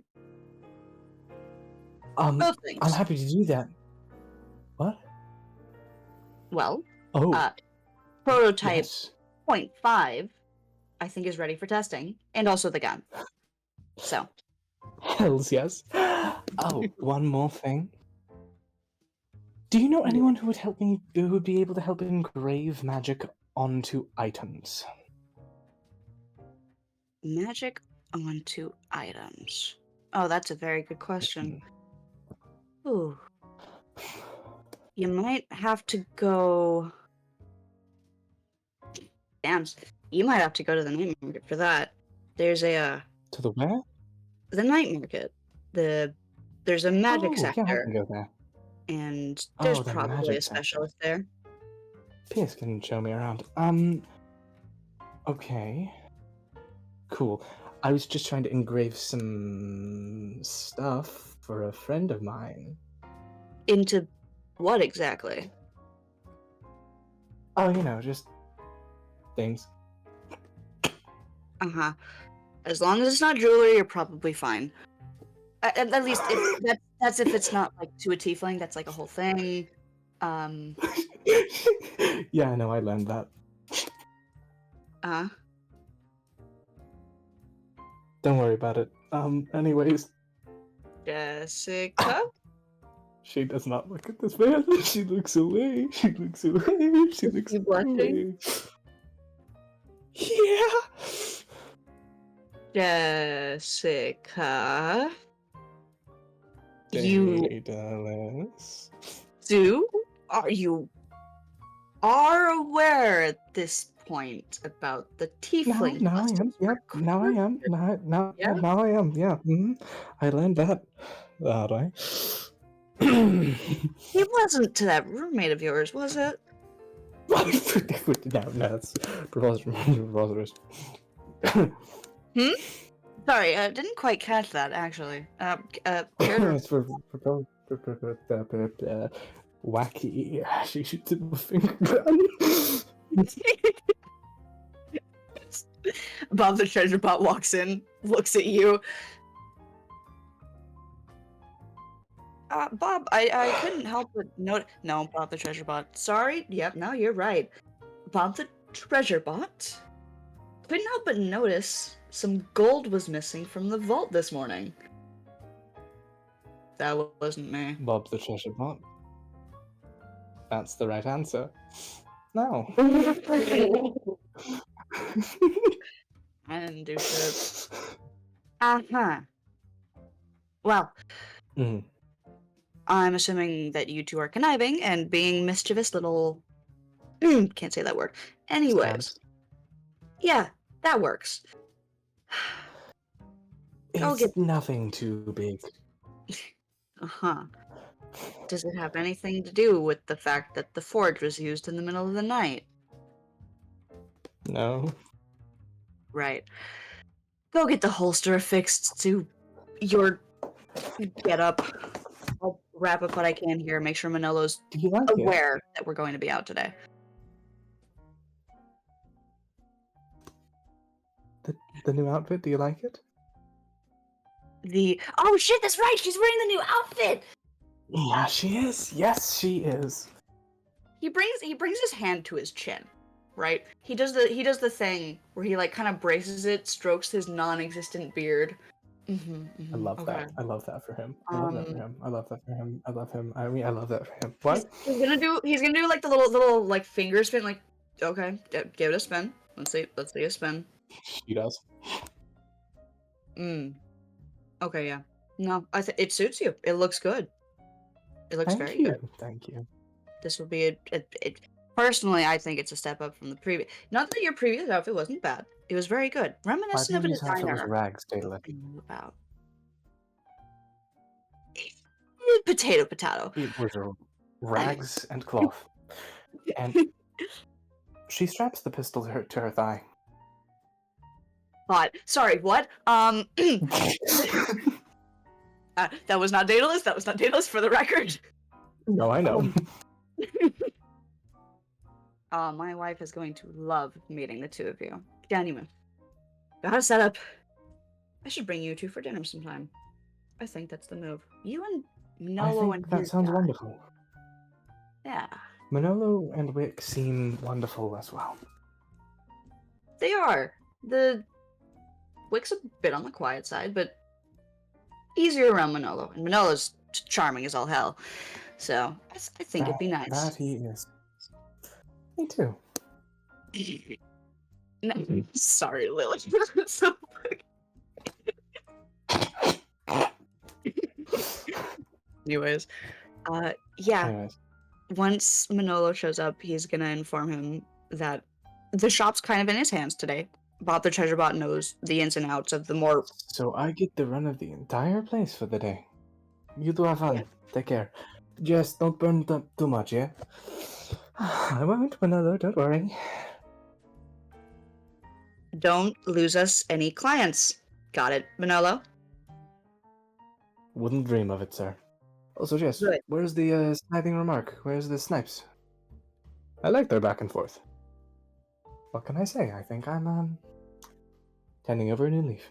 Speaker 1: Both things.
Speaker 6: I'm happy to do that. What?
Speaker 1: Well,
Speaker 6: Oh,
Speaker 1: prototype
Speaker 6: yes.
Speaker 1: 0.5, I think, is ready for testing, and also the gun. So.
Speaker 6: Hells yes. Oh, one more thing. Do you know anyone who would be able to help engrave magic onto items?
Speaker 1: Magic onto items. Oh, that's a very good question. Ooh. You might have to go... Damn. You might have to go to the night market for that. There's a,
Speaker 6: To the where?
Speaker 1: the night market. There's a magic
Speaker 6: Yeah, I
Speaker 1: sector,
Speaker 6: can go there.
Speaker 1: and there's
Speaker 6: Oh, the
Speaker 1: probably
Speaker 6: magic
Speaker 1: a specialist there.
Speaker 6: Pierce can show me around. Okay. Cool. I was just trying to engrave some stuff for a friend of mine.
Speaker 1: Into what exactly?
Speaker 6: Oh, just things.
Speaker 1: Uh-huh. As long as it's not jewelry, you're probably fine. At least that's if it's not like to a tiefling. That's like a whole thing.
Speaker 6: Yeah, I know, I learned that. Don't worry about it. Anyways.
Speaker 1: Jessica?
Speaker 6: She does not look at this man. She looks away. She looks away. She
Speaker 1: Is
Speaker 6: looks
Speaker 1: she blushing?
Speaker 6: away. Yeah.
Speaker 1: Jessica?
Speaker 6: Daedalus.
Speaker 1: You are aware at this point about the tiefling
Speaker 6: Now I am.
Speaker 1: customs
Speaker 6: Yep. Now I am.
Speaker 1: Yeah?
Speaker 6: Now I am. Yeah. I learned that way.
Speaker 1: It wasn't to that roommate of yours, was it?
Speaker 6: No, that's preposterous.
Speaker 1: Sorry, I didn't quite catch that, actually.
Speaker 6: It's for wacky. She shoots him with a finger gun.
Speaker 1: Bob the treasure bot walks in, looks at you. Bob, I couldn't help but note. No, Bob the treasure bot. Sorry. Yep, no, you're right. Bob the treasure bot couldn't help but notice some gold was missing from the vault this morning. That wasn't me.
Speaker 6: Bob the treasure bot. That's the right answer. No.
Speaker 1: I didn't do shit. Uh-huh. Well, I'm assuming that you two are conniving and being mischievous little... Can't say that word. Anyways.
Speaker 6: Stabs.
Speaker 1: Yeah, that works.
Speaker 6: It's nothing too big.
Speaker 1: Uh-huh. Does it have anything to do with the fact that the forge was used in the middle of the night?
Speaker 6: No.
Speaker 1: Right. Go get the holster affixed to your getup. I'll wrap up what I can here, make sure Manolo's aware that we're going to be out today.
Speaker 6: The new outfit, do you like it?
Speaker 1: Oh shit, that's right, she's wearing the new outfit!
Speaker 6: Yeah, she is. Yes, she is.
Speaker 1: He brings his hand to his chin. right? He does the thing where he like kind of braces it, strokes his non-existent beard.
Speaker 6: I love
Speaker 1: Okay.
Speaker 6: that. I love that for him. I love that for him. I love that for him. I love him. I mean, I love that for him. What?
Speaker 1: He's gonna do like the little like finger spin, like okay, give it a spin. Let's see a spin.
Speaker 6: He does.
Speaker 1: Okay, yeah. No, it suits you. It looks good. It looks
Speaker 6: Thank
Speaker 1: very
Speaker 6: you.
Speaker 1: good.
Speaker 6: Thank you.
Speaker 1: This will be personally, I think it's a step up from the previous. Not that your previous outfit wasn't bad. It was very good.
Speaker 6: My
Speaker 1: Reminiscent of a
Speaker 6: previous outfit was
Speaker 1: designer.
Speaker 6: rags, Daedalus.
Speaker 1: About potato.
Speaker 6: It was rags and cloth. And she straps the pistol to her thigh.
Speaker 1: Sorry, what? That was not Daedalus. That was not Daedalus for the record.
Speaker 6: No, I know.
Speaker 1: My wife is going to love meeting the two of you. Anyway, got a setup. I should bring you two for dinner sometime. I think that's the move. You and Manolo and
Speaker 6: that sounds
Speaker 1: guy.
Speaker 6: wonderful.
Speaker 1: Yeah.
Speaker 6: Manolo and Wick seem wonderful as well.
Speaker 1: They are. The Wick's a bit on the quiet side, but easier around Manolo. And Manolo's charming as all hell. So, I think it'd be nice.
Speaker 6: That he is. Me too.
Speaker 1: No, sorry, Lily. So Anyways, yeah.
Speaker 6: Anyways.
Speaker 1: Once Manolo shows up, he's gonna inform him that the shop's kind of in his hands today. Bob the Treasure Bot knows the ins and outs of the more.
Speaker 6: So I get the run of the entire place for the day. You do have fun.
Speaker 1: Yeah.
Speaker 6: Take care. Jess, don't burn up too much, yeah? I won't, Manolo, don't worry.
Speaker 1: Don't lose us any clients. Got it, Manolo?
Speaker 6: Wouldn't dream of it, sir. Also, Jess,
Speaker 1: Good.
Speaker 6: where's the sniping remark? Where's the snipes? I like their back and forth. What can I say? I think I'm, turning over a new leaf.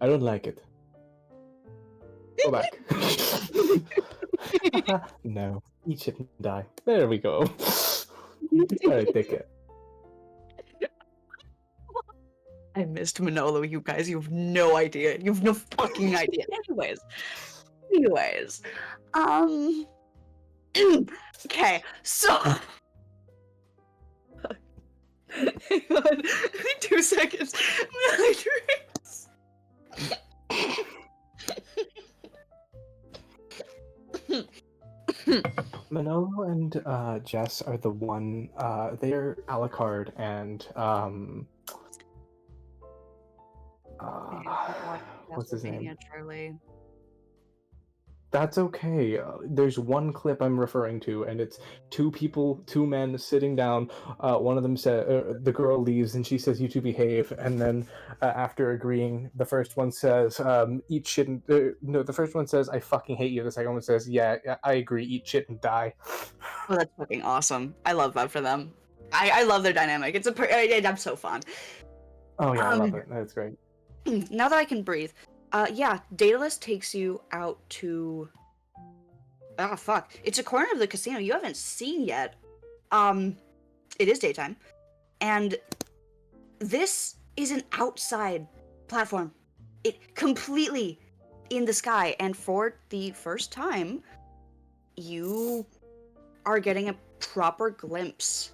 Speaker 6: I don't like it. Go back. No, eat shit and die. There we go. Alright, take care.
Speaker 1: I missed Manolo, you guys. You have no idea. You have no fucking idea. Anyways. Okay, so. Hang on. 2 seconds.
Speaker 6: Manolo and Jess are the one. They're Alucard and what's his name?
Speaker 1: Charlie.
Speaker 6: That's okay. There's one clip I'm referring to, and it's two men sitting down. One of them says, the girl leaves, and she says, "You two behave." And then, after agreeing, the first one says, "Eat shit and..." no, the first one says, "I fucking hate you." The second one says, "Yeah, I agree. Eat shit and die."
Speaker 1: Oh, that's fucking awesome. I love that for them. I love their dynamic. I'm so fun.
Speaker 6: Oh yeah, I love it. That's great.
Speaker 1: Now that I can breathe. Yeah, Daedalus takes you out to... Ah, fuck. It's a corner of the casino you haven't seen yet. It is daytime. And this is an outside platform. It completely in the sky. And for the first time, you are getting a proper glimpse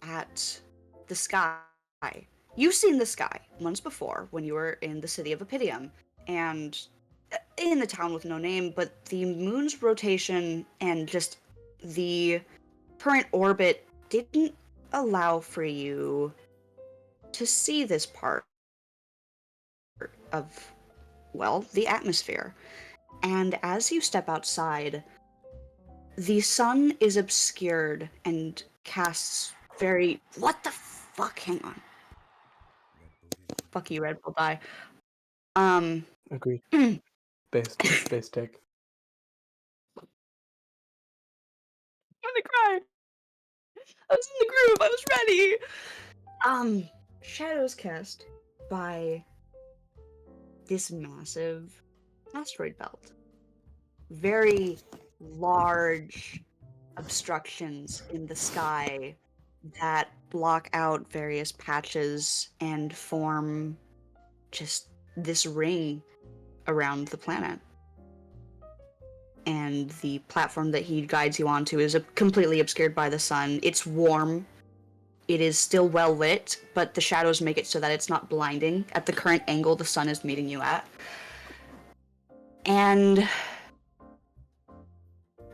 Speaker 1: at the sky. You've seen the sky once before when you were in the city of Epidium and in the town with no name, but the moon's rotation and just the current orbit didn't allow for you to see this part of, well, the atmosphere. And as you step outside, the sun is obscured and casts very... What the fuck? Hang on. Fuck you, Red Bull, die.
Speaker 6: Agreed. Base take.
Speaker 1: I'm gonna cry. I was in the groove. I was ready. Shadows cast by this massive asteroid belt. Very large obstructions in the sky that block out various patches and form just this ring around the planet. And the platform that he guides you onto is completely obscured by the sun. It's warm. It is still well lit, but the shadows make it so that it's not blinding at the current angle the sun is meeting you at. And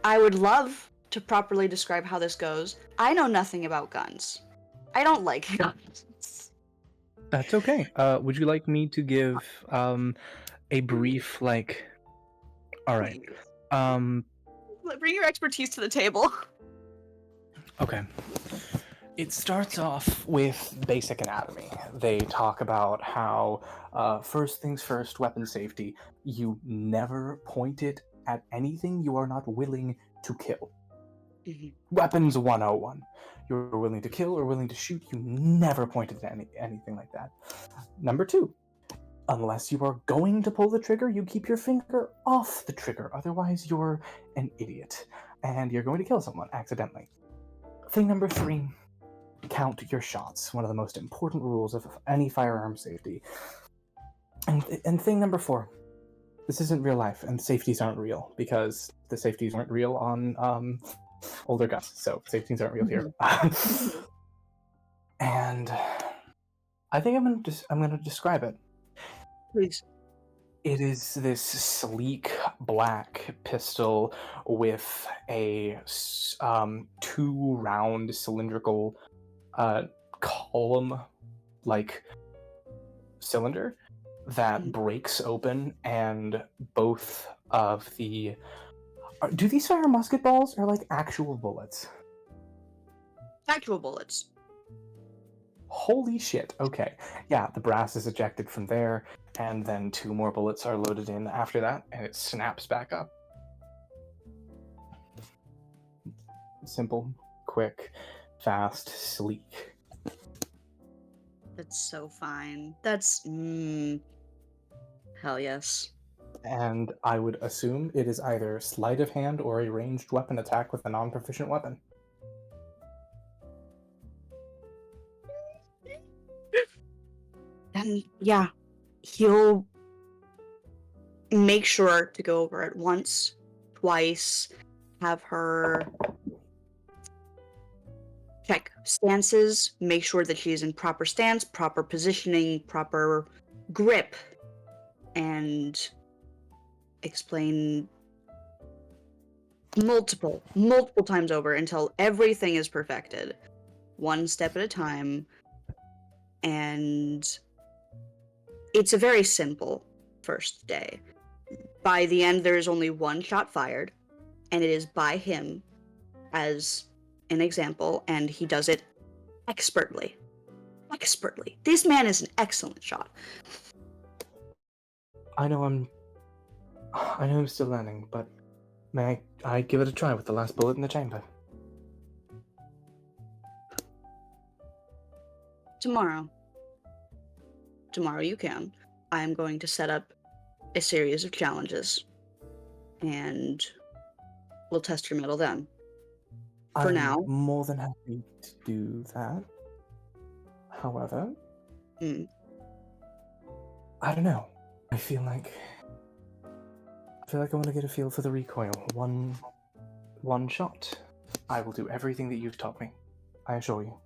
Speaker 1: I would love to properly describe how this goes. I know nothing about guns. I don't like guns.
Speaker 6: That's okay. Would you like me to give a brief all right.
Speaker 1: Bring your expertise to the table.
Speaker 6: Okay. It starts off with basic anatomy. They talk about how, first things first, weapon safety. You never point it at anything you are not willing to kill.
Speaker 1: Mhm.
Speaker 6: Weapons 101. You're willing to kill or willing to shoot, you never point it at anything like that. Number 2. Unless you are going to pull the trigger, you keep your finger off the trigger. Otherwise, you're an idiot. And you're going to kill someone accidentally. Thing number 3. Count your shots. One of the most important rules of any firearm safety. And thing number 4. This isn't real life, and safeties aren't real, because the safeties weren't real on older guns, so safeties aren't real here. And I think I'm gonna describe it.
Speaker 1: Please.
Speaker 6: It is this sleek black pistol with a 2 round cylindrical column-like cylinder that breaks open, and both of the... do these fire musket balls or like actual bullets?
Speaker 1: Actual bullets.
Speaker 6: Holy shit, okay. Yeah, the brass is ejected from there, and then 2 more bullets are loaded in after that, and it snaps back up. Simple, quick, fast, sleek.
Speaker 1: That's so fine. That's hell yes.
Speaker 6: And I would assume it is either sleight of hand or a ranged weapon attack with a non-proficient weapon.
Speaker 1: And yeah, he'll make sure to go over it once, twice, have her check stances, make sure that she's in proper stance, proper positioning, proper grip, and explain multiple times over until everything is perfected, one step at a time. And it's a very simple first day. By the end, there is only 1 shot fired, and it is by him as an example, and he does it expertly. Expertly. This man is an excellent shot.
Speaker 6: I know I'm still learning, but may I give it a try with the last bullet in the chamber?
Speaker 1: Tomorrow you can. I'm going to set up a series of challenges, and we'll test your mettle then. For
Speaker 6: I'm
Speaker 1: now,
Speaker 6: more than happy to do that. However, I don't know. I feel like I want to get a feel for the recoil. One shot. I will do everything that you've taught me. I assure you.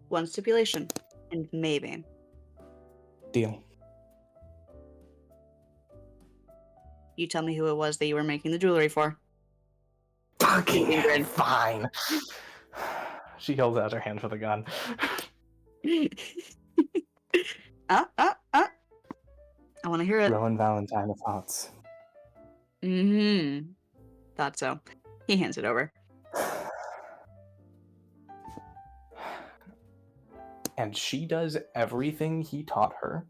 Speaker 1: One stipulation, and maybe.
Speaker 6: Deal.
Speaker 1: You tell me who it was that you were making the jewelry for.
Speaker 6: Fucking fine. She holds out her hand for the gun.
Speaker 1: I want to hear it.
Speaker 6: Rowan Valentine of Hearts.
Speaker 1: Thought so. He hands it over.
Speaker 6: And she does everything he taught her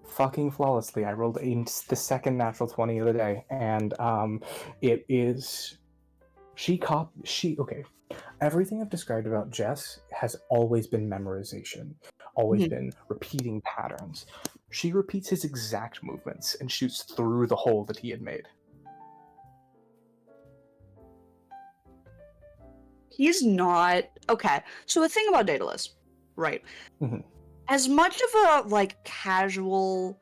Speaker 6: fucking flawlessly. I rolled the second natural 20 of the day, and it is... Okay. Everything I've described about Jess has always been memorization, always been repeating patterns. She repeats his exact movements and shoots through the hole that he had made.
Speaker 1: He's not okay. So the thing about Daedalus, right?
Speaker 5: Mhm.
Speaker 1: As much of a like casual,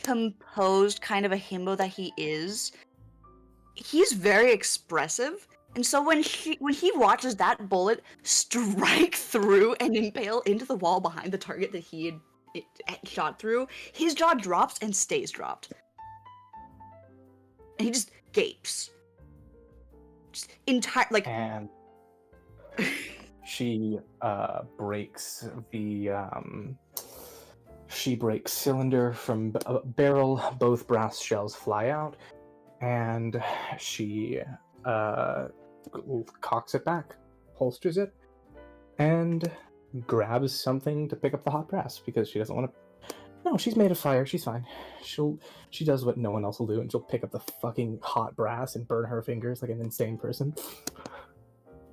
Speaker 1: composed kind of a himbo that he is, he's very expressive. And so when he watches that bullet strike through and impale into the wall behind the target that he had shot through, his jaw drops and stays dropped. And he just gapes. Just entire like.
Speaker 5: And she breaks the cylinder from barrel. Both brass shells fly out, and she cocks it back, holsters it, and grabs something to pick up the hot brass because she doesn't want to. No, she's made of fire. She's fine. She does what no one else will do, and she'll pick up the fucking hot brass and burn her fingers like an insane person.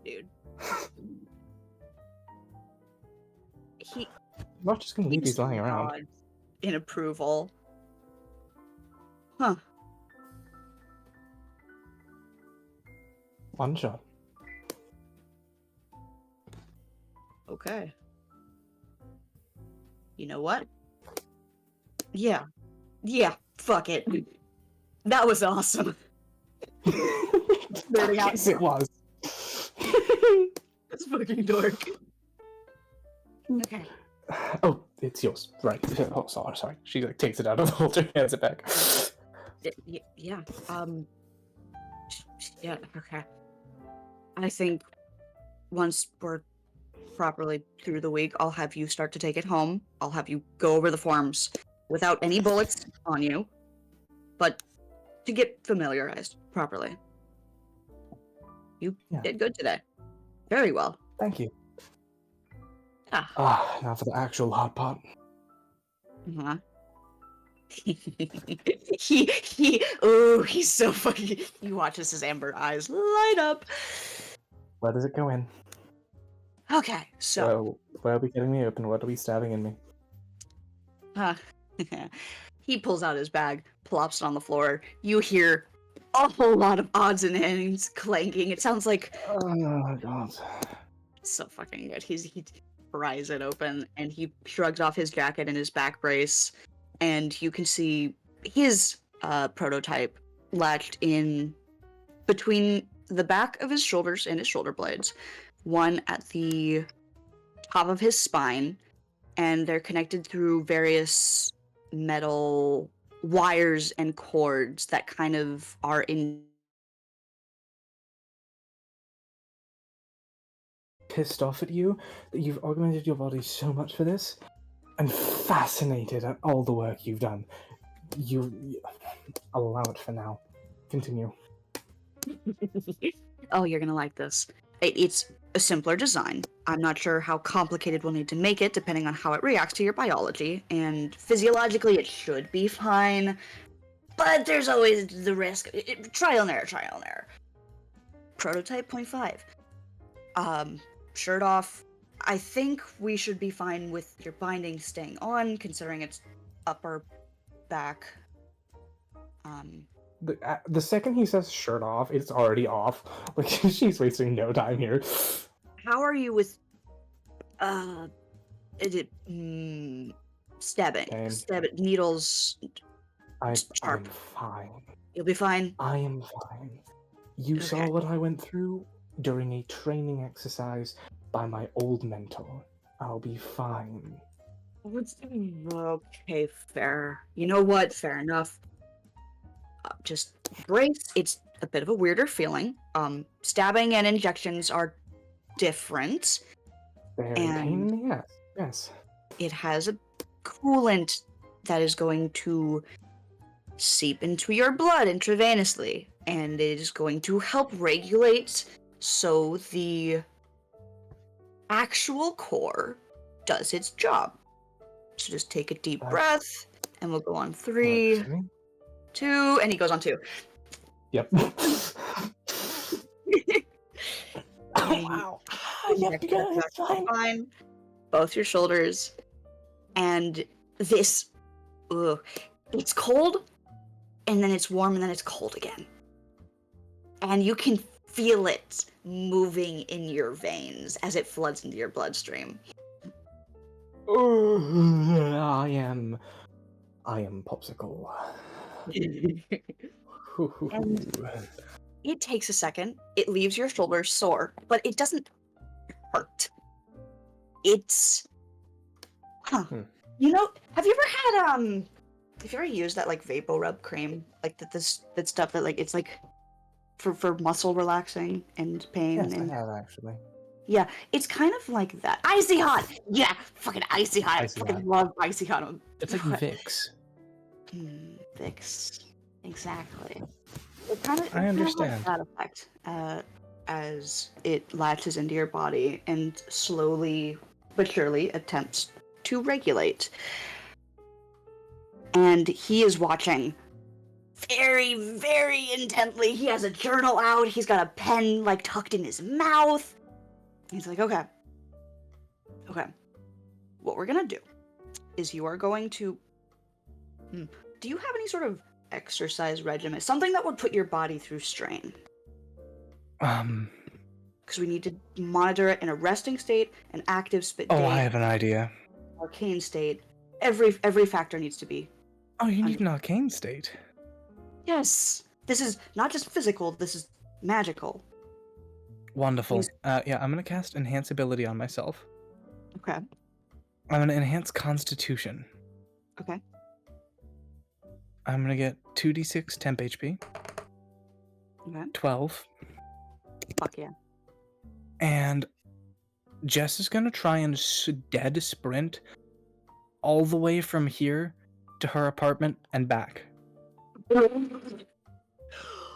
Speaker 1: Dude.
Speaker 5: I'm not just gonna leave these lying around.
Speaker 1: Nods in approval. Huh.
Speaker 5: One shot.
Speaker 1: Okay. You know what? Yeah. Fuck it. That was awesome.
Speaker 5: Yes, it was.
Speaker 1: That's fucking dork. Okay.
Speaker 5: Oh, it's yours. Right. Oh, sorry. She like takes it out of the holster, hands it back.
Speaker 1: Yeah. Yeah. Okay. I think once we're properly through the week, I'll have you start to take it home. I'll have you go over the forms without any bullets on you, but to get familiarized properly. You did good today. Very well.
Speaker 5: Thank you.
Speaker 1: Ah.
Speaker 5: Now for the actual hot pot.
Speaker 1: Uh-huh. He's so fucking. He watches his amber eyes light up.
Speaker 5: Where does it go in?
Speaker 1: Okay, so.
Speaker 5: Where are we getting me open? What are we stabbing in me?
Speaker 1: He pulls out his bag, plops it on the floor. You hear a whole lot of odds and ends clanking. It sounds like.
Speaker 5: Oh my god.
Speaker 1: So fucking good. He pries it open and he shrugs off his jacket and his back brace, and you can see his prototype latched in between the back of his shoulders and his shoulder blades, one at the top of his spine, and they're connected through various metal wires and cords that kind of are in.
Speaker 5: Pissed off at you that you've augmented your body so much for this. I'm fascinated at all the work you've done. I'll allow it for now. Continue.
Speaker 1: Oh, you're gonna like this. It's a simpler design. I'm not sure how complicated we'll need to make it, depending on how it reacts to your biology, and physiologically it should be fine, but there's always the risk. Trial and error. Prototype 0.5. Shirt off. I think we should be fine with your binding staying on, considering it's upper back.
Speaker 5: The second he says shirt off, it's already off. Like, she's wasting no time here.
Speaker 1: How are you with stabbing?
Speaker 5: Same.
Speaker 1: Stab it, needles.
Speaker 5: I'm
Speaker 1: Sharp.
Speaker 5: fine.
Speaker 1: You'll be fine.
Speaker 5: I am fine. You saw what I went through during a training exercise by my old mentor. I'll be fine.
Speaker 1: Okay, fair. You know what? Fair enough. Just brace. It's a bit of a weirder feeling. Stabbing and injections are different.
Speaker 5: Very pain in the ass. Yes.
Speaker 1: It has a coolant that is going to seep into your blood intravenously, and it is going to help regulate so the actual core does its job. So just take a deep breath, and we'll go on 3, 2, and he goes on 2.
Speaker 5: Yep. Oh, wow. Yep, it's
Speaker 1: fine. Both your shoulders. And this, it's cold, and then it's warm, and then it's cold again. And you can feel it moving in your veins as it floods into your bloodstream.
Speaker 5: I am Popsicle.
Speaker 1: And it takes a second. It leaves your shoulders sore, but it doesn't hurt. It's... Huh. You know, have you ever used that, like, Vapor Rub cream? Like, that stuff that, like, it's, like, for muscle relaxing and pain?
Speaker 6: Yes,
Speaker 1: and
Speaker 6: I have actually.
Speaker 1: Yeah, it's kind of like that. Icy Hot! Yeah, fucking Icy Hot.
Speaker 6: Icy
Speaker 1: I fucking
Speaker 6: Hot.
Speaker 1: love Icy Hot.
Speaker 6: It's like Vicks.
Speaker 1: Vicks. Exactly. It kind of
Speaker 6: I
Speaker 1: has
Speaker 6: understand.
Speaker 1: that effect as it latches into your body and slowly but surely attempts to regulate. And he is watching very, very intently. He has a journal out. He's got a pen, like, tucked in his mouth. He's like, okay. What we're gonna do is you are going to... Do you have any sort of exercise regimen? Something that would put your body through strain? Because we need to monitor it in a resting state, an active state,
Speaker 6: I have an idea.
Speaker 1: arcane state. Every factor needs to be...
Speaker 6: Oh, you need an arcane state.
Speaker 1: Yes! This is not just physical, this is magical.
Speaker 6: Wonderful. Yeah, I'm gonna cast Enhance Ability on myself.
Speaker 1: Okay.
Speaker 6: I'm gonna enhance Constitution.
Speaker 1: Okay.
Speaker 6: I'm gonna get 2d6 temp HP.
Speaker 1: Okay.
Speaker 6: 12.
Speaker 1: Fuck yeah.
Speaker 6: And Jess is gonna try and dead sprint all the way from here to her apartment and back.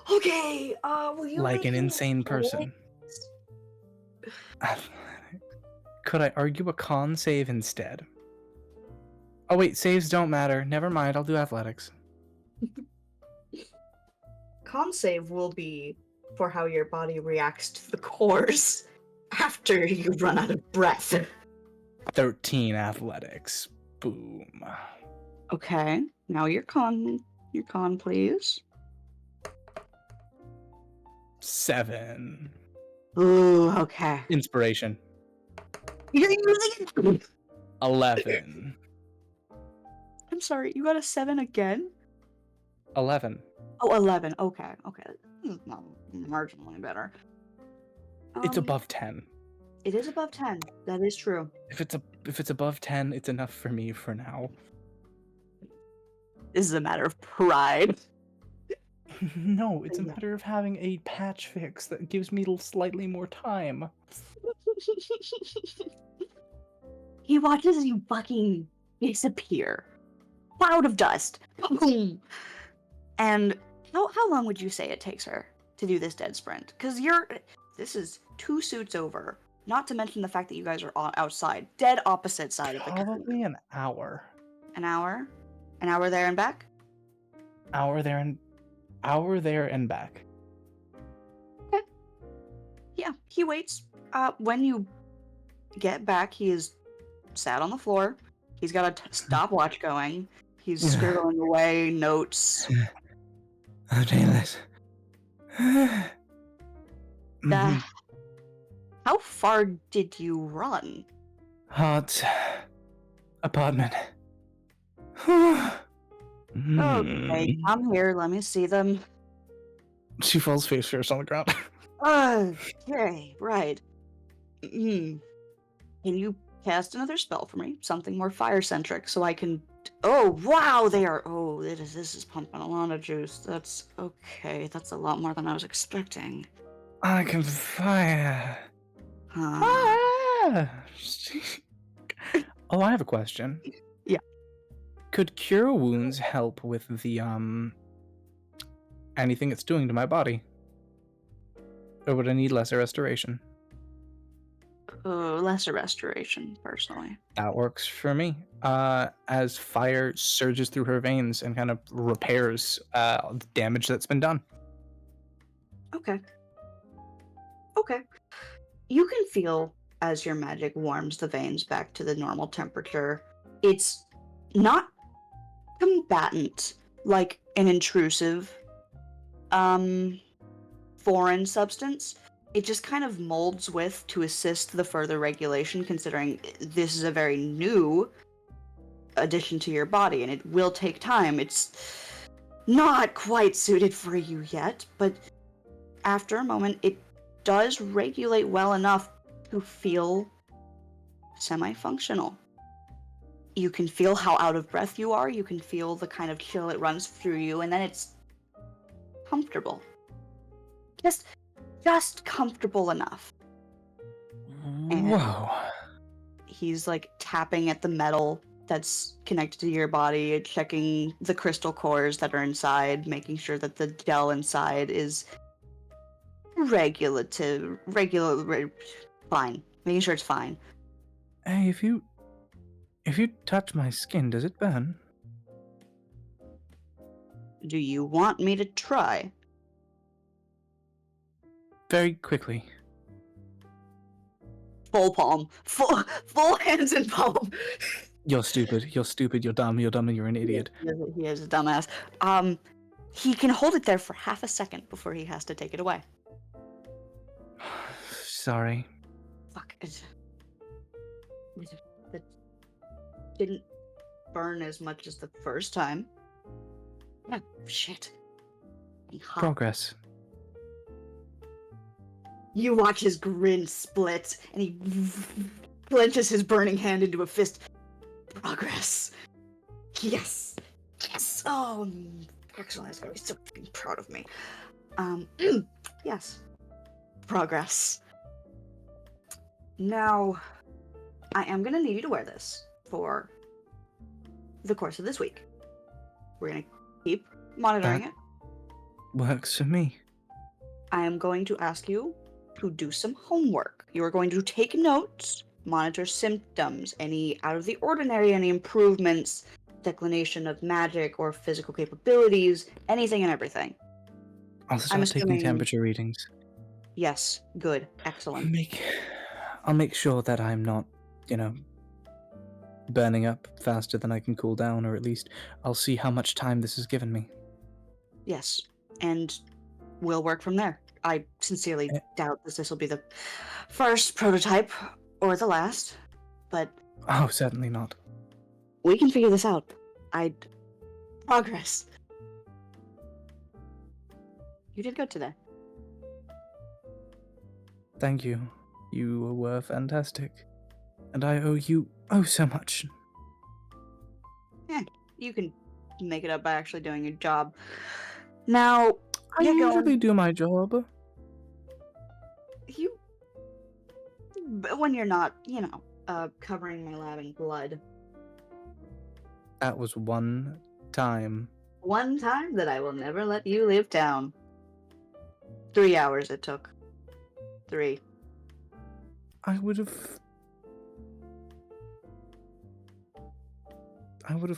Speaker 1: Okay, will you
Speaker 6: Like
Speaker 1: make
Speaker 6: an
Speaker 1: me
Speaker 6: insane person. Could I argue a con save instead? Oh wait, saves don't matter. Never mind, I'll do athletics.
Speaker 1: Con save will be for how your body reacts to the course after you run out of breath.
Speaker 6: 13 athletics. Boom.
Speaker 1: Okay, now your con, please.
Speaker 6: 7.
Speaker 1: Ooh, okay.
Speaker 6: Inspiration.
Speaker 1: You're using it.
Speaker 6: 11.
Speaker 1: I'm sorry, you got a 7 again?
Speaker 6: 11.
Speaker 1: Oh, 11. Okay. Not marginally better.
Speaker 6: It's above 10.
Speaker 1: It is above 10. That is true.
Speaker 6: If it's above 10, it's enough for me for now.
Speaker 1: This is a matter of pride.
Speaker 6: No, it's a
Speaker 1: Yeah.
Speaker 6: matter of having a patch fix that gives me slightly more time.
Speaker 1: He watches you fucking disappear. Cloud of dust. Boom. And how long would you say it takes her to do this dead sprint? Because this is 2 suits over. Not to mention the fact that you guys are outside, dead opposite side of the country.
Speaker 6: Probably an hour.
Speaker 1: An hour? An hour there and back?
Speaker 6: Hour there and back.
Speaker 1: Okay. Yeah, he waits. When you get back, he is sat on the floor. He's got a stopwatch going. He's scribbling away notes.
Speaker 6: I'll do this.
Speaker 1: How far did you run?
Speaker 6: Hot apartment.
Speaker 1: Okay, come here. Let me see them.
Speaker 6: She falls face first on the ground.
Speaker 1: Okay, right. Can you cast another spell for me? Something more fire-centric, so I can... Oh, wow, they are... Oh, this is pumping a lot of juice. That's okay. That's a lot more than I was expecting.
Speaker 6: I can fire.
Speaker 1: Huh.
Speaker 6: Oh, I have a question.
Speaker 1: Yeah.
Speaker 6: Could cure wounds help with the anything it's doing to my body? Or would I need lesser restoration?
Speaker 1: Lesser restoration, personally.
Speaker 6: That works for me. As fire surges through her veins and kind of repairs the damage that's been done.
Speaker 1: Okay. You can feel as your magic warms the veins back to the normal temperature. It's not combatant, like an intrusive foreign substance. It just kind of molds with to assist the further regulation, considering this is a very new addition to your body, and it will take time. It's not quite suited for you yet, but after a moment, it does regulate well enough to feel semi-functional. You can feel how out of breath you are, you can feel the kind of chill it runs through you, and then it's comfortable. Just comfortable enough. And
Speaker 6: Whoa.
Speaker 1: he's like tapping at the metal that's connected to your body, checking the crystal cores that are inside, making sure that the gel inside is fine. Making sure it's fine.
Speaker 6: Hey, if you touch my skin, does it burn?
Speaker 1: Do you want me to try?
Speaker 6: Very quickly.
Speaker 1: Full palm. Full hands and palm.
Speaker 6: You're stupid. You're stupid. You're dumb. You're dumb and you're an idiot.
Speaker 1: He is a dumbass. He can hold it there for half a second before he has to take it away.
Speaker 6: Sorry.
Speaker 1: Fuck. It didn't burn as much as the first time. Oh, shit. Hot.
Speaker 6: Progress.
Speaker 1: You watch his grin split, and he clenches his burning hand into a fist. Progress. Yes. Yes. Oh, excellent. He's gonna be so fucking proud of me. Yes. Progress. Now, I am gonna need you to wear this for the course of this week. We're gonna keep monitoring it.
Speaker 6: Works for me.
Speaker 1: I am going to ask you to do some homework. You are going to take notes, monitor symptoms, any out of the ordinary, any improvements, declination of magic or physical capabilities, anything and everything.
Speaker 6: I'll start taking temperature readings.
Speaker 1: Yes, good, excellent.
Speaker 6: I'll make sure that I'm not, burning up faster than I can cool down, or at least I'll see how much time this has given me.
Speaker 1: Yes, and we'll work from there. I sincerely doubt this will be the first prototype or the last, but
Speaker 6: Oh, certainly not.
Speaker 1: we can figure this out. Progress. You did good today.
Speaker 6: Thank you. You were fantastic. And I owe you so much.
Speaker 1: You can make it up by actually doing your job. Now,
Speaker 6: I usually do my job.
Speaker 1: When you're not, covering my lab in blood.
Speaker 6: That was one time.
Speaker 1: One time that I will never let you live down. 3 hours it took. 3.
Speaker 6: I would have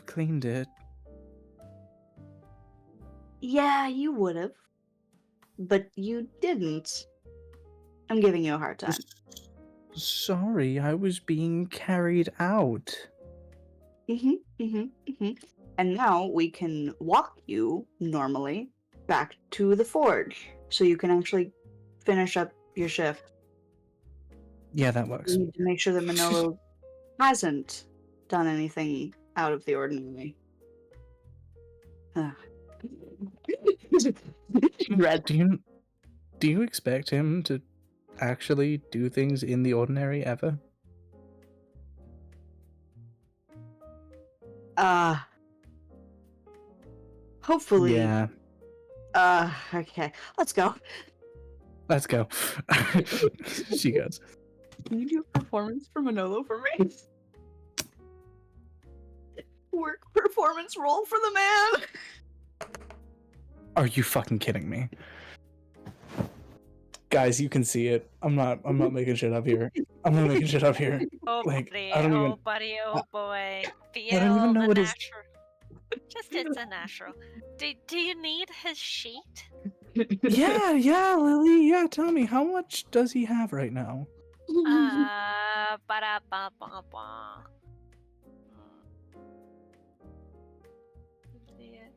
Speaker 6: cleaned it.
Speaker 1: Yeah, you would have. But you didn't. I'm giving you a hard time.
Speaker 6: Sorry, I was being carried out.
Speaker 1: And now we can walk you normally back to the forge, so you can actually finish up your shift.
Speaker 6: Yeah, that works.
Speaker 1: You need to make sure that Manolo hasn't done anything out of the ordinary. Red.
Speaker 6: Do you expect him to actually do things in the ordinary ever?
Speaker 1: Hopefully.
Speaker 6: Yeah.
Speaker 1: Okay. Let's go.
Speaker 6: Let's go. She goes.
Speaker 1: Can you do a performance for Manolo for me? Work performance roll for the man.
Speaker 6: Are you fucking kidding me? Guys, you can see it. I'm not making shit up here. I'm not making shit up here.
Speaker 3: Oh,
Speaker 6: Like,
Speaker 3: buddy,
Speaker 6: I don't
Speaker 3: oh,
Speaker 6: even-
Speaker 3: buddy, oh, boy. Feel
Speaker 6: I don't even know
Speaker 3: the
Speaker 6: what his-
Speaker 3: natural. Just it's a natural. Do you need his sheet?
Speaker 6: Yeah, Lily. Yeah, tell me, how much does he have right now?
Speaker 3: Ba-da-ba-ba-ba. Yes.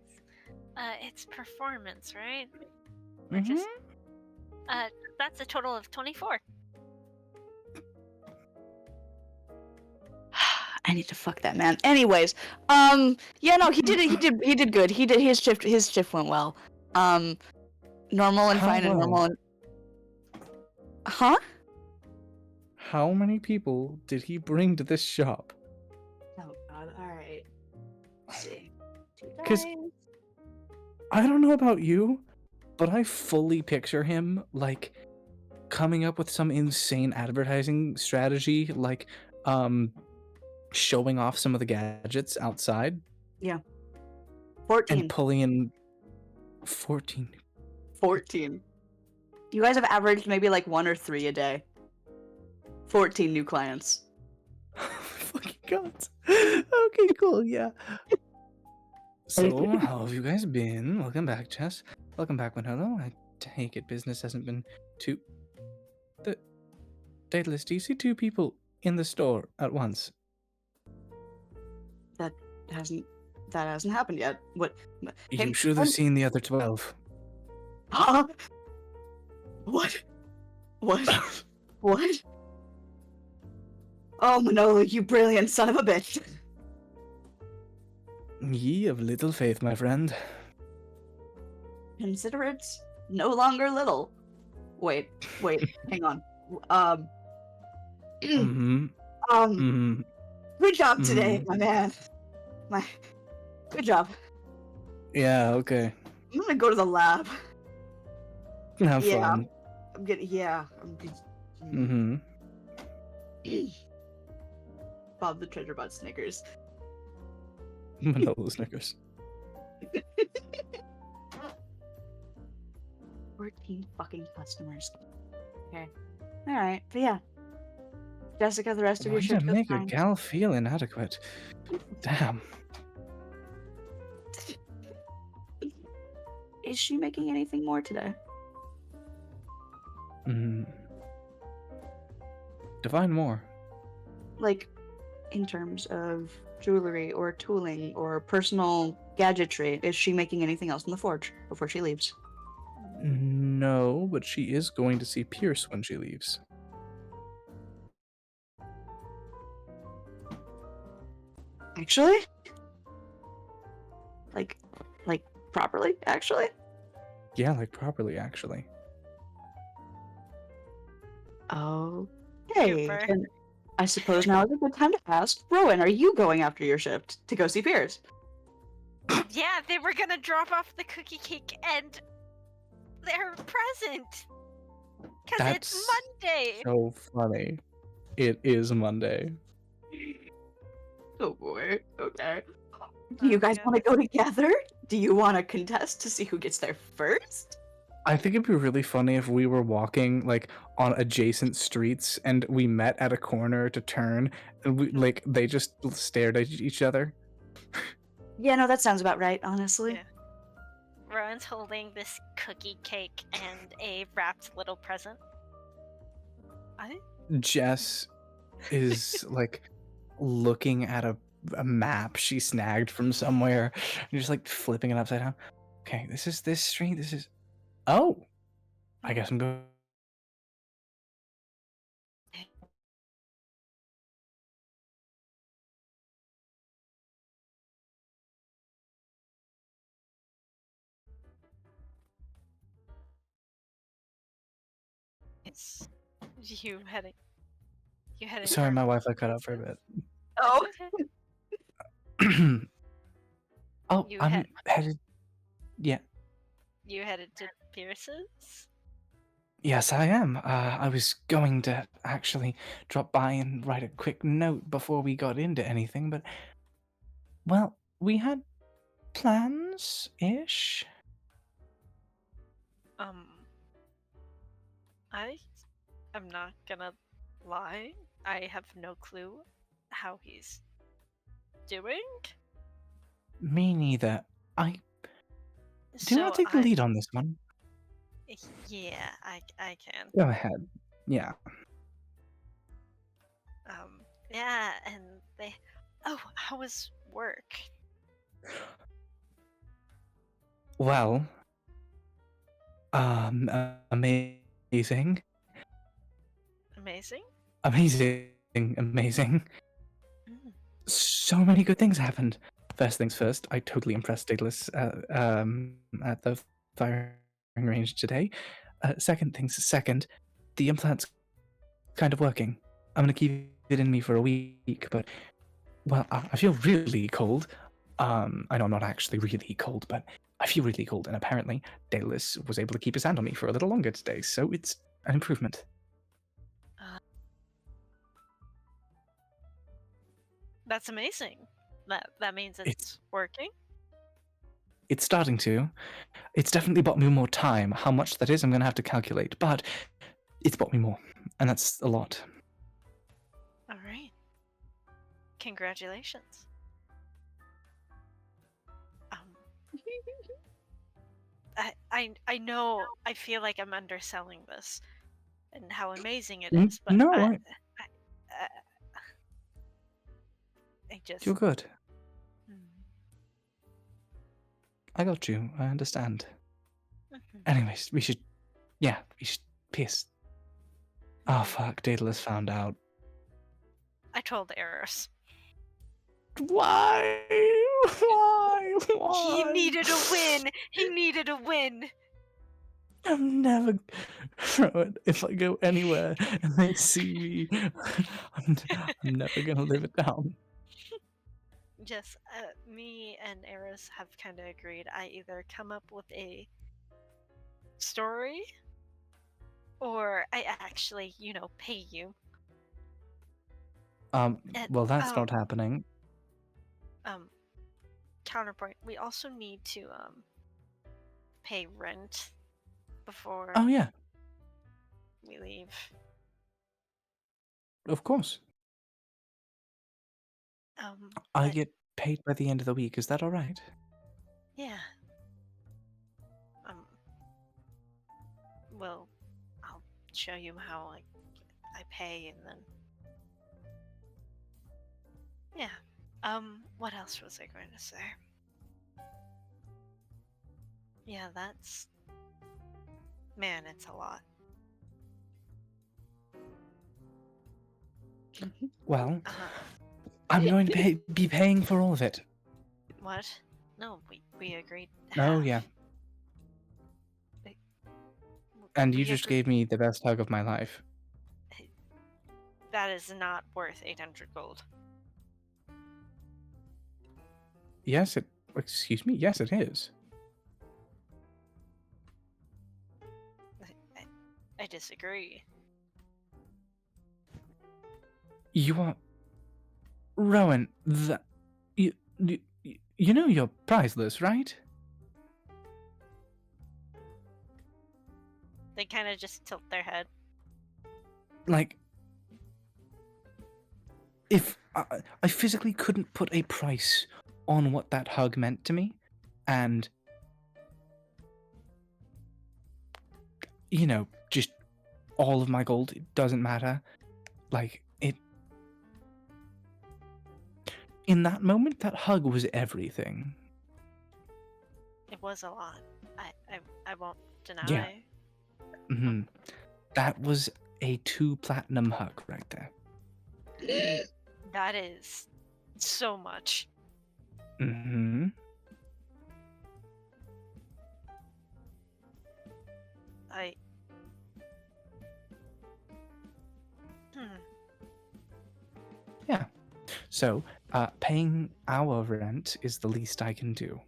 Speaker 3: It's performance, right? Or just That's a total of 24.
Speaker 1: I need to fuck that man. Anyways, yeah, no, he did it. He did good. He did his shift. His shift went well. Normal and
Speaker 6: How
Speaker 1: fine and
Speaker 6: well?
Speaker 1: normal. Huh?
Speaker 6: How many people did he bring to this shop?
Speaker 1: Oh God! All right. Let's see. 2
Speaker 6: 'Cause-
Speaker 1: dice.
Speaker 6: I don't know about you, but I fully picture him like coming up with some insane advertising strategy, like showing off some of the gadgets outside
Speaker 1: 14.
Speaker 6: and pulling in 14.
Speaker 1: 14. You guys have averaged maybe like 1 or 3 a day. 14 new clients.
Speaker 6: Fucking god. Okay, cool, yeah. So, how have you guys been? Welcome back, Jess. Welcome back, Manolo. I take it business hasn't been too... Daedalus, do you see 2 people in the store at once?
Speaker 1: That hasn't happened yet. What?
Speaker 6: You should have seen the other 12.
Speaker 1: Huh? What? What? What? Oh, Manolo, you brilliant son of a bitch.
Speaker 6: Ye of little faith, my friend.
Speaker 1: Consider it no longer little. Wait, hang on.
Speaker 6: Mm-hmm.
Speaker 1: Good job today, my man. Good job.
Speaker 6: Yeah, okay.
Speaker 1: I'm gonna go to the lab.
Speaker 6: Have
Speaker 1: Yeah.
Speaker 6: fun.
Speaker 1: I'm getting, yeah.
Speaker 6: Mm-hmm.
Speaker 1: Bob the Treasure Bot Snickers.
Speaker 6: Manolo Snickers.
Speaker 1: 14 fucking customers. Okay. Alright, but yeah. Jessica, the rest of
Speaker 6: Why
Speaker 1: your
Speaker 6: you
Speaker 1: shift goes
Speaker 6: make a
Speaker 1: fine.
Speaker 6: gal feel inadequate? Damn.
Speaker 1: Is she making anything more today?
Speaker 6: Define more.
Speaker 1: Like, in terms of jewelry or tooling or personal gadgetry, is she making anything else in the forge before she leaves?
Speaker 6: No, but she is going to see Pierce when she leaves.
Speaker 1: Actually? Like properly, actually?
Speaker 6: Yeah, like properly, actually.
Speaker 1: Okay.
Speaker 3: Super.
Speaker 1: Then I suppose now is a good time to ask, Rowan, are you going after your shift to go see Pierce?
Speaker 3: Yeah, they were gonna drop off the cookie cake and their present. Because it's
Speaker 6: That's
Speaker 3: Monday.
Speaker 6: so funny. It is Monday.
Speaker 1: Oh boy. Okay. Do you guys
Speaker 3: Okay.
Speaker 1: want to go together? Do you want to contest to see who gets there first?
Speaker 6: I think it'd be really funny if we were walking like on adjacent streets and we met at a corner to turn and we like they just stared at each other.
Speaker 1: Yeah, no, that sounds about right, honestly.
Speaker 3: Yeah. Rowan's holding this cookie cake and a wrapped little present.
Speaker 6: Jess is like looking at a map she snagged from somewhere and just like flipping it upside down. Okay, this is this street. This is. Oh, I guess I'm going.
Speaker 3: It's you heading. You heading.
Speaker 6: Sorry,
Speaker 3: for
Speaker 6: my Wi-Fi cut out for a bit.
Speaker 1: Oh.
Speaker 3: Okay.
Speaker 6: Oh,
Speaker 3: You
Speaker 6: I'm headed. Yeah.
Speaker 3: You headed to Pierce's?
Speaker 6: Yes, I am. I was going to actually drop by and write a quick note before we got into anything, but well, we had plans-ish.
Speaker 3: I am not gonna lie. I have no clue how he's doing.
Speaker 6: Me neither. Do you want to take the lead on this one?
Speaker 3: Yeah, I can.
Speaker 6: Go ahead. Yeah.
Speaker 3: Yeah, and they. Oh, how was work?
Speaker 6: Well, amazing. amazing.
Speaker 3: Amazing.
Speaker 6: Amazing.
Speaker 3: Mm.
Speaker 6: So many good things happened. First things first, I totally impressed Daedalus at the firing range today. Second things second, the implant's kind of working. I'm gonna keep it in me for a week, but well, I feel really cold. I know I'm not actually really cold, but I feel really cold, and apparently Daedalus was able to keep his hand on me for a little longer today, so it's an improvement.
Speaker 3: That's amazing. That means it's working.
Speaker 6: It's starting to. It's definitely bought me more time. How much that is, I'm gonna have to calculate, but it's bought me more, and that's a lot.
Speaker 3: All right. Congratulations. I know I feel like I'm underselling this and how amazing it is, but
Speaker 6: No,
Speaker 3: I just
Speaker 6: you're good.
Speaker 3: Hmm.
Speaker 6: I got you. I understand.
Speaker 3: Mhm.
Speaker 6: Anyways, we should piss. Oh fuck, Daedalus found out.
Speaker 3: I told Eris.
Speaker 6: Why?
Speaker 3: He needed a win. He needed a win.
Speaker 6: I'm never. Rowan, if I go anywhere and they see me, I'm never gonna live it down.
Speaker 3: Just me and Eris have kind of agreed. I either come up with a story, or I actually, pay you.
Speaker 6: Well, that's not happening.
Speaker 3: Counterpoint. We also need to pay rent before
Speaker 6: Oh yeah,
Speaker 3: we leave.
Speaker 6: of course. I
Speaker 3: But
Speaker 6: get paid by the end of the week. Is that all right?
Speaker 3: yeah. Well, I'll show you how I pay, and then yeah. What else was I going to say? Yeah, man, it's a lot.
Speaker 6: Well, I'm going to be paying for all of it.
Speaker 3: What? No, we agreed.
Speaker 6: Oh
Speaker 3: half.
Speaker 6: yeah. And you
Speaker 3: We
Speaker 6: just
Speaker 3: agreed-
Speaker 6: gave me the best hug of my life.
Speaker 3: That is not worth 800 gold.
Speaker 6: Yes, excuse me. Yes, it is.
Speaker 3: I disagree.
Speaker 6: You are Rowan. You know you're priceless, right?
Speaker 3: They kind of just tilt their head.
Speaker 6: Like, if I physically couldn't put a price on what that hug meant to me, and just all of my gold, it doesn't matter. Like, it in that moment, that hug was everything.
Speaker 3: It was a lot. I won't deny.
Speaker 6: Yeah. Mm-hmm. That was a 2 platinum hug right there.
Speaker 3: That is so much.
Speaker 6: Mm-hmm. Yeah. So, paying our rent is the least I can do.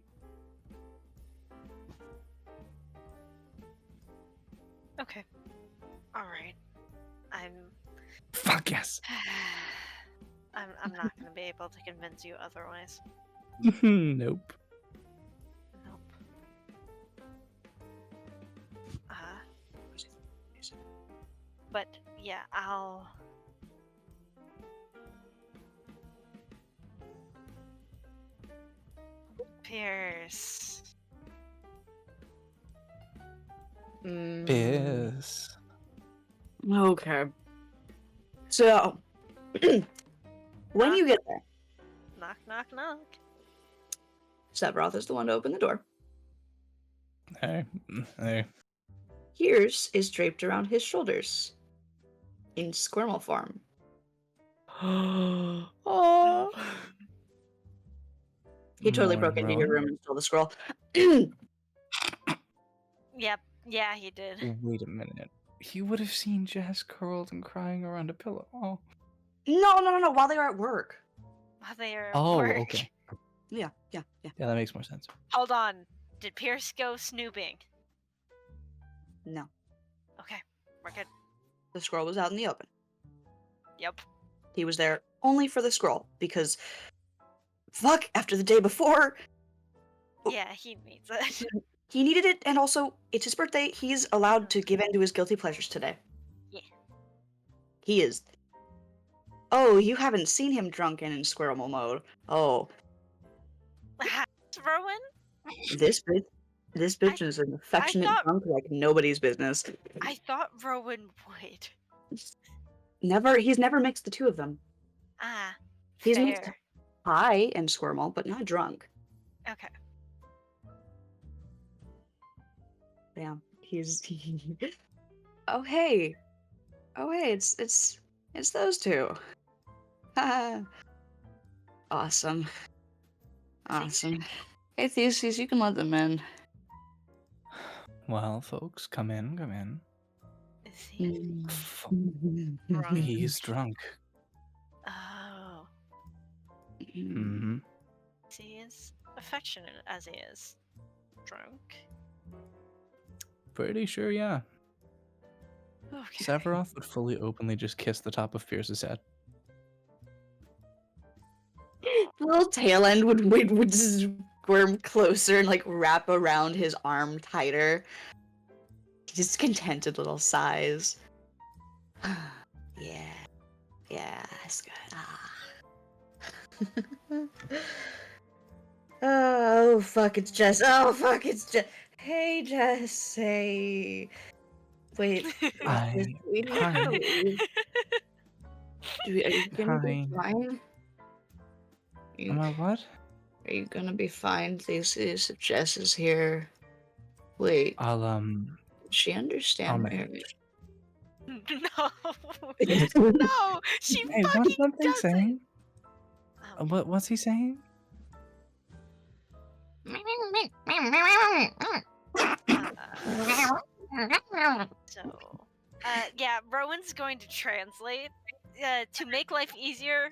Speaker 3: Okay. All right.
Speaker 6: Fuck yes.
Speaker 3: I'm not gonna be able to convince you otherwise.
Speaker 6: Nope.
Speaker 3: Nope. But yeah, I'll. Pierce.
Speaker 6: Piss.
Speaker 1: Okay. So, when you get there,
Speaker 3: Knock, knock, knock.
Speaker 1: Sephiroth is the one to open the door.
Speaker 6: Hey.
Speaker 1: Pierce is draped around his shoulders in squirrel form. Oh. He totally broke into your room and stole the scroll.
Speaker 3: Yep. Yeah, he did.
Speaker 6: Wait a minute. He would have seen Jess curled and crying around a pillow. Oh.
Speaker 1: No. While they were at work.
Speaker 3: While they were at
Speaker 6: Oh,
Speaker 3: work.
Speaker 6: okay.
Speaker 1: Yeah.
Speaker 6: Yeah, that makes more sense.
Speaker 3: Hold on. Did Pierce go snooping?
Speaker 1: No.
Speaker 3: Okay, we're good.
Speaker 1: The scroll was out in the open.
Speaker 3: Yep.
Speaker 1: He was there only for the scroll because, fuck, after the day before,
Speaker 3: Yeah, he needs it.
Speaker 1: he needed it, and also, it's his birthday. He's allowed to give in to his guilty pleasures today.
Speaker 3: Yeah.
Speaker 1: He is. Oh, you haven't seen him drunken in squirrel mode. Oh,
Speaker 3: Rowan?
Speaker 1: this bitch is an affectionate drunk like nobody's business.
Speaker 3: I thought Rowan would.
Speaker 1: He's never mixed the two of them.
Speaker 3: Ah,
Speaker 1: He's mixed
Speaker 3: fair.
Speaker 1: high and squirrel, but not drunk.
Speaker 3: Okay.
Speaker 1: Yeah, he's. Oh hey, it's those two. Awesome. Hey Theseus, you can let them in.
Speaker 6: Well, folks, come in.
Speaker 3: Is he
Speaker 6: Drunk. He's drunk.
Speaker 3: Oh.
Speaker 6: Mm-hmm.
Speaker 3: He is affectionate as he is drunk.
Speaker 6: Pretty sure, yeah.
Speaker 3: Okay.
Speaker 6: Sephiroth would fully openly just kiss the top of Pierce's head.
Speaker 1: The little tail end would squirm closer and like wrap around his arm tighter. Just contented little sighs. Yeah, that's good. Oh fuck, it's Jess. Hey Jess. Hey. Wait.
Speaker 6: Hi.
Speaker 1: We need to leave. Are you gonna be
Speaker 6: Hi.
Speaker 1: fine?
Speaker 6: Am I what?
Speaker 1: Are you gonna be fine, Theseus, if Jess is here? Wait,
Speaker 6: I'll
Speaker 1: does she
Speaker 6: I'll
Speaker 1: understand me?
Speaker 6: manage.
Speaker 3: No. No, she
Speaker 6: Hey,
Speaker 3: fucking
Speaker 6: what's he
Speaker 3: doesn't.
Speaker 6: saying?
Speaker 3: Um,
Speaker 6: What's he saying?
Speaker 3: So, yeah, Rowan's going to translate. To make life easier,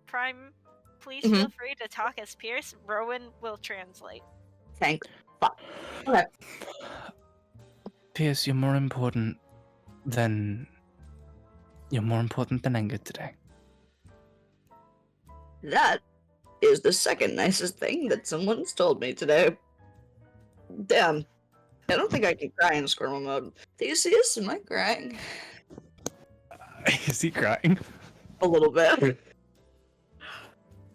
Speaker 3: Prime, please feel free to talk as Pierce. Rowan will translate.
Speaker 1: Thanks. Fuck. Okay.
Speaker 6: Pierce, you're more important than anger today.
Speaker 1: That is the second nicest thing that someone's told me today. Damn. I don't think I can cry in squirrel mode. Theseus, am I crying?
Speaker 6: Is he crying?
Speaker 1: A little bit.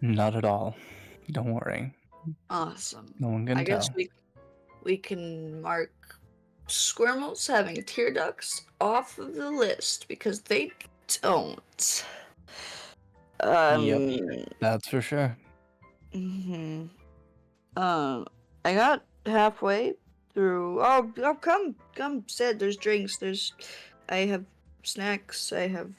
Speaker 6: Not at all. Don't worry.
Speaker 1: Awesome.
Speaker 6: No one can
Speaker 1: I guess
Speaker 6: tell.
Speaker 1: we can mark squirrels having tear ducts off of the list because they don't.
Speaker 6: Yep, that's for sure.
Speaker 1: Mm-hmm. I got halfway through. Oh, come, Sid. There's drinks. I have snacks. I have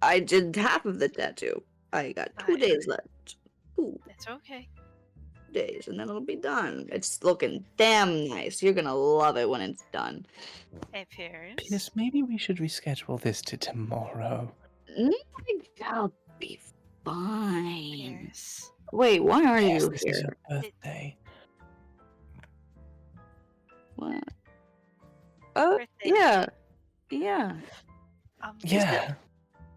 Speaker 1: I did half of the tattoo. I got 2 days left. 2
Speaker 3: It's okay.
Speaker 1: days, and then it'll be done. It's looking damn nice. You're gonna love it when it's done.
Speaker 3: Hey, Pierce.
Speaker 6: Pierce, maybe we should reschedule this to tomorrow.
Speaker 1: I'll be fine.
Speaker 3: Pierce.
Speaker 1: Wait, why are
Speaker 6: Yes,
Speaker 1: you
Speaker 6: this is
Speaker 1: here?
Speaker 6: your birthday.
Speaker 1: What? Oh,
Speaker 3: Birthday.
Speaker 1: yeah.
Speaker 6: Yeah.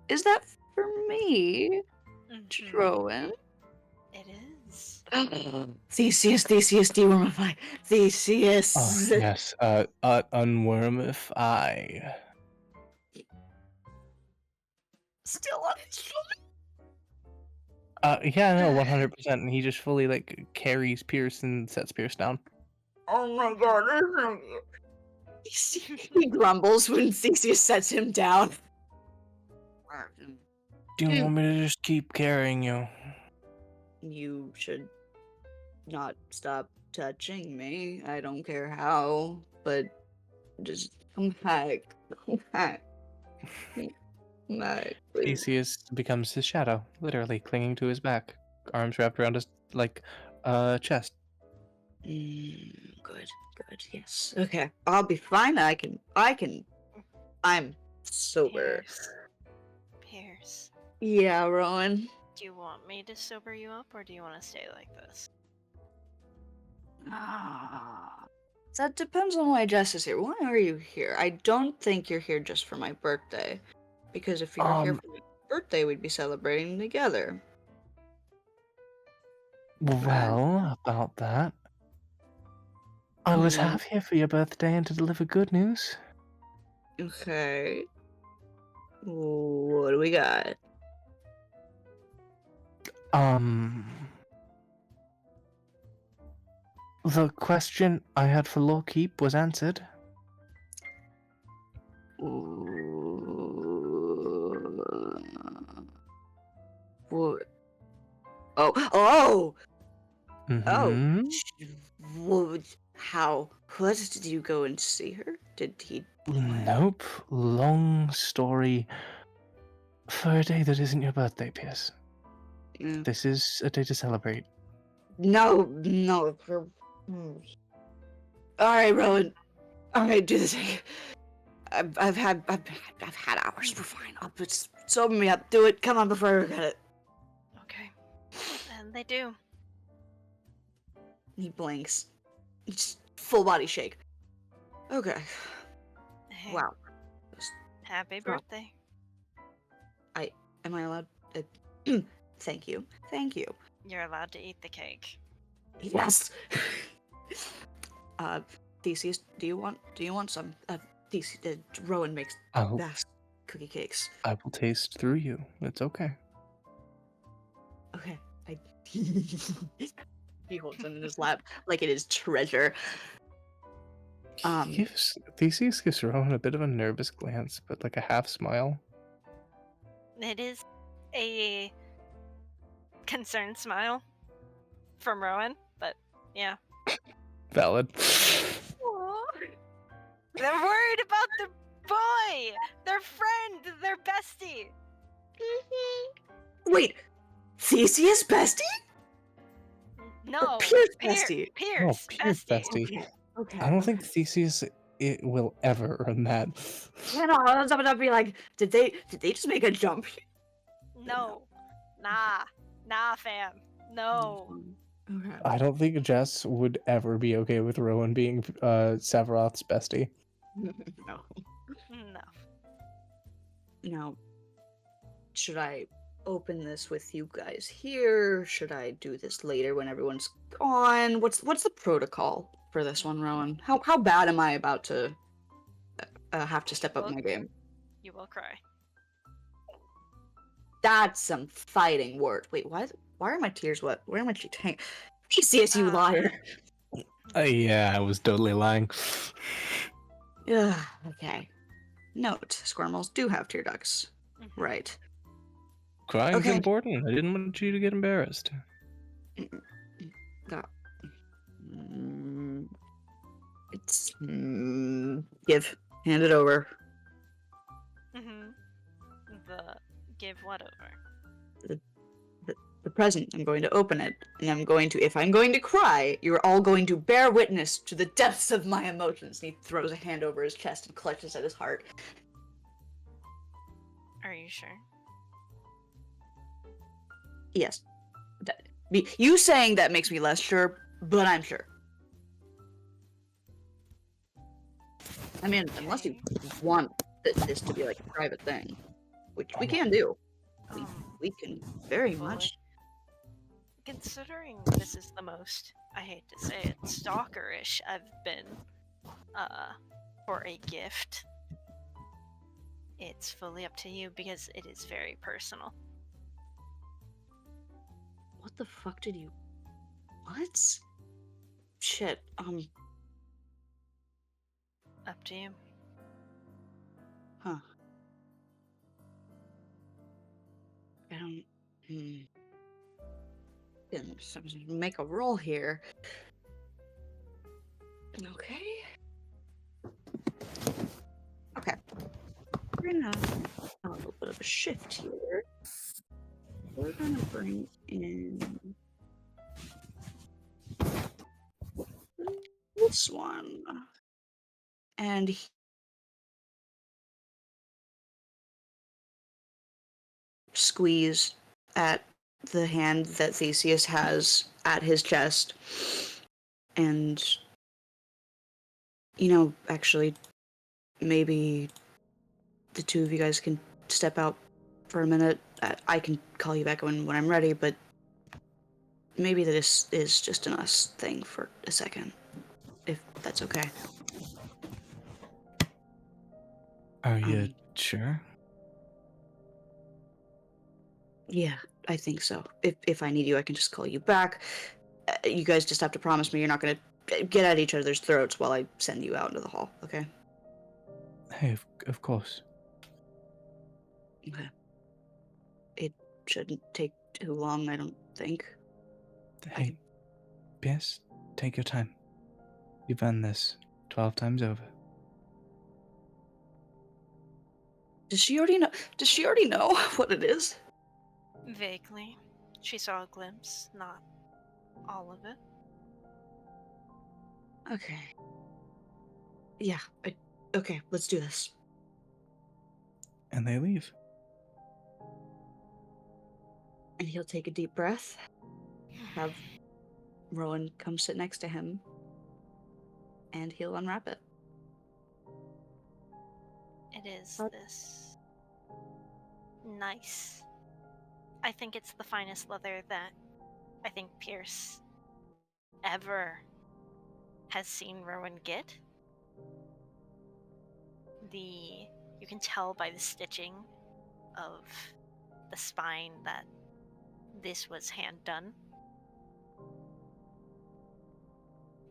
Speaker 1: Is that for me,
Speaker 3: Mhm.
Speaker 1: Rowan?
Speaker 3: It is.
Speaker 1: Theseus, dewormify. Theseus.
Speaker 6: Oh, yes. Unwormify.
Speaker 1: Still on his shoulder.
Speaker 6: Yeah, no, 100%. And he just fully, carries Pierce and sets Pierce down.
Speaker 1: Oh my god. He grumbles when Theseus sets him down.
Speaker 6: Do you want me to just keep carrying you?
Speaker 1: You should not stop touching me. I don't care how, but just come back. Come back. Come back, please.
Speaker 6: Theseus becomes his shadow, literally clinging to his back, arms wrapped around his chest.
Speaker 1: Good, good, yes. Okay, I'll be fine. I'm sober.
Speaker 3: Pierce.
Speaker 1: Yeah, Rowan.
Speaker 3: Do you want me to sober you up, or do you want to stay like this?
Speaker 1: That depends on why Jess is here. Why are you here? I don't think you're here just for my birthday. Because if you were here for my birthday, we'd be celebrating together.
Speaker 6: Well, about that. I was
Speaker 1: Hmm.
Speaker 6: half here for your birthday and to deliver good news.
Speaker 1: Okay. What do we got?
Speaker 6: The question I had for Lawkeep was answered.
Speaker 1: What? Oh!
Speaker 6: Mm-hmm.
Speaker 1: How? What? Did you go and see her? Did he?
Speaker 6: Nope. Long story. For a day that isn't your birthday, Pierce.
Speaker 1: Yeah.
Speaker 6: This is a day to celebrate.
Speaker 1: No. All right, Rowan. All right, do the thing. I've had hours. We're fine. I'll just sober me up. Do it. Come on before I regret it.
Speaker 3: Okay. And they do.
Speaker 1: He blinks. Just full body shake. Okay.
Speaker 3: Hey,
Speaker 1: Wow.
Speaker 3: happy
Speaker 1: Well,
Speaker 3: birthday.
Speaker 1: Am I allowed? Thank you. Thank you.
Speaker 3: You're allowed to eat the cake.
Speaker 1: Yes. Theseus, do you want some? Theseus, Rowan makes
Speaker 6: I
Speaker 1: best cookie cakes.
Speaker 6: will taste through you. It's okay.
Speaker 1: Okay. He holds it in his lap like it is treasure.
Speaker 6: Theseus gives Rowan a bit of a nervous glance, but like a half smile.
Speaker 3: It is a concerned smile from Rowan, but yeah.
Speaker 6: Valid.
Speaker 3: They're worried about their boy, their friend, their bestie.
Speaker 1: Wait, Theseus bestie?
Speaker 3: No,
Speaker 1: Pierce bestie.
Speaker 3: Pierce,
Speaker 6: Pierce
Speaker 3: bestie.
Speaker 6: bestie.
Speaker 1: Okay.
Speaker 6: I don't think Theseus will ever earn that.
Speaker 1: Yeah, no, I was about to be like, did they just make a jump?
Speaker 3: No, nah, fam, no.
Speaker 1: Okay.
Speaker 6: I don't think Jess would ever be okay with Rowan being Sephiroth's bestie.
Speaker 1: No.
Speaker 3: No.
Speaker 1: Now, should I open this with you guys here? Should I do this later when everyone's gone? What's the protocol for this one, Rowan? How bad am I about to have to step up my game?
Speaker 3: You will cry.
Speaker 1: That's some fighting words. Wait, why are my tears wet? Where am I cheating? Theseus, you liar!
Speaker 6: Yeah, I was totally lying.
Speaker 1: Ugh, okay. Note: squirmels do have tear ducts.
Speaker 3: Mhm.
Speaker 1: Right.
Speaker 6: Crying's
Speaker 1: Okay.
Speaker 6: important. I didn't want you to get embarrassed.
Speaker 1: It's give. Hand it over.
Speaker 3: The give what over?
Speaker 1: The present. I'm going to open it, and if I'm going to cry, you're all going to bear witness to the depths of my emotions. And he throws a hand over his chest and clutches at his heart.
Speaker 3: Are you sure?
Speaker 1: Yes. You saying that makes me less sure, but I'm sure. I mean, unless you want this to be like a private thing, which we can do. We can very much.
Speaker 3: Considering this is the most, I hate to say it, stalkerish I've been for a gift, it's fully up to you because it is very personal.
Speaker 1: What the fuck did you... What? Shit,
Speaker 3: Up to you.
Speaker 1: Huh. I don't... And make a roll here. Okay. Okay. We're gonna have a little bit of a shift here. We're gonna bring in this one. And squeeze at the hand that Theseus has at his chest. And, actually, maybe the two of you guys can step out for a minute. I can call you back when I'm ready, but maybe this is just an us thing for a second, if that's okay.
Speaker 6: Are you sure?
Speaker 1: Yeah, I think so. If I need you, I can just call you back. You guys just have to promise me you're not gonna get at each other's throats while I send you out into the hall, okay?
Speaker 6: Hey, of course.
Speaker 1: Okay. It shouldn't take too long, I don't think.
Speaker 6: Hey, Pierce, take your time. You've earned this 12 times over.
Speaker 1: Does she already know what it is?
Speaker 3: Vaguely. She saw a glimpse, not all of it.
Speaker 1: Okay. Yeah, okay, let's do this.
Speaker 6: And they leave.
Speaker 1: And he'll take a deep breath, have Rowan come sit next to him, and he'll unwrap it.
Speaker 3: It is this nice. I think it's the finest leather that I think Pierce ever has seen Rowan get. You can tell by the stitching of the spine that this was hand done.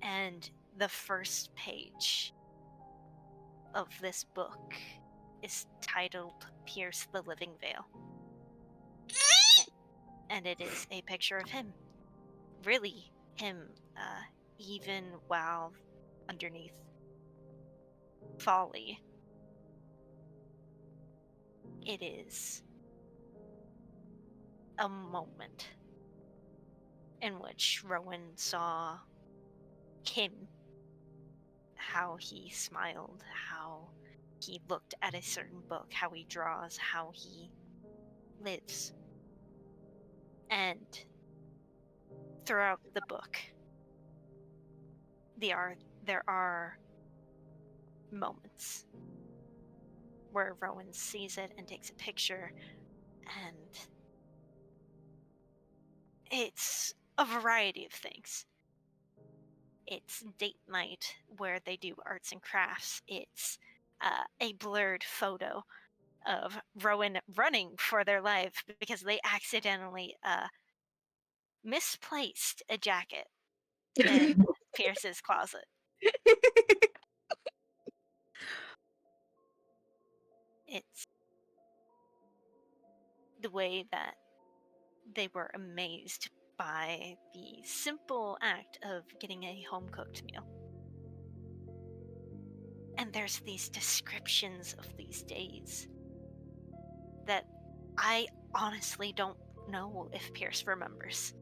Speaker 3: And the first page of this book is titled Pierce the Living Veil. And it is a picture of him. Really, him, even while underneath folly. It is a moment in which Rowan saw him, how he smiled, how he looked at a certain book, how he draws, how he lives. And throughout the book, there are moments where Rowan sees it and takes a picture, and it's a variety of things. It's date night where they do arts and crafts. It's a blurred photo of Rowan running for their life because they accidentally misplaced a jacket in Pierce's closet. It's the way that they were amazed by the simple act of getting a home-cooked meal. And there's these descriptions of these days that I honestly don't know if Pierce remembers.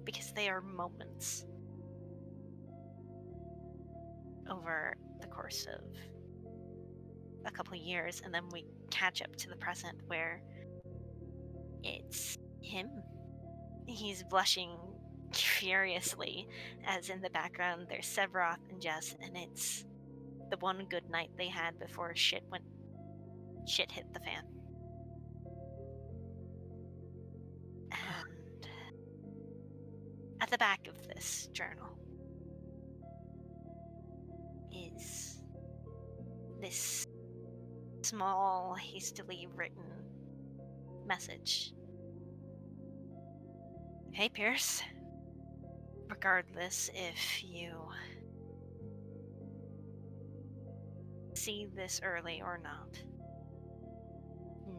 Speaker 3: Because they are moments over the course of a couple of years, and then we catch up to the present where it's him. He's blushing furiously as in the background there's Sevroth and Jess, and it's the one good night they had before shit hit the fan. And at the back of this journal is this small, hastily written message. Hey, Pierce. Regardless if you see this early or not,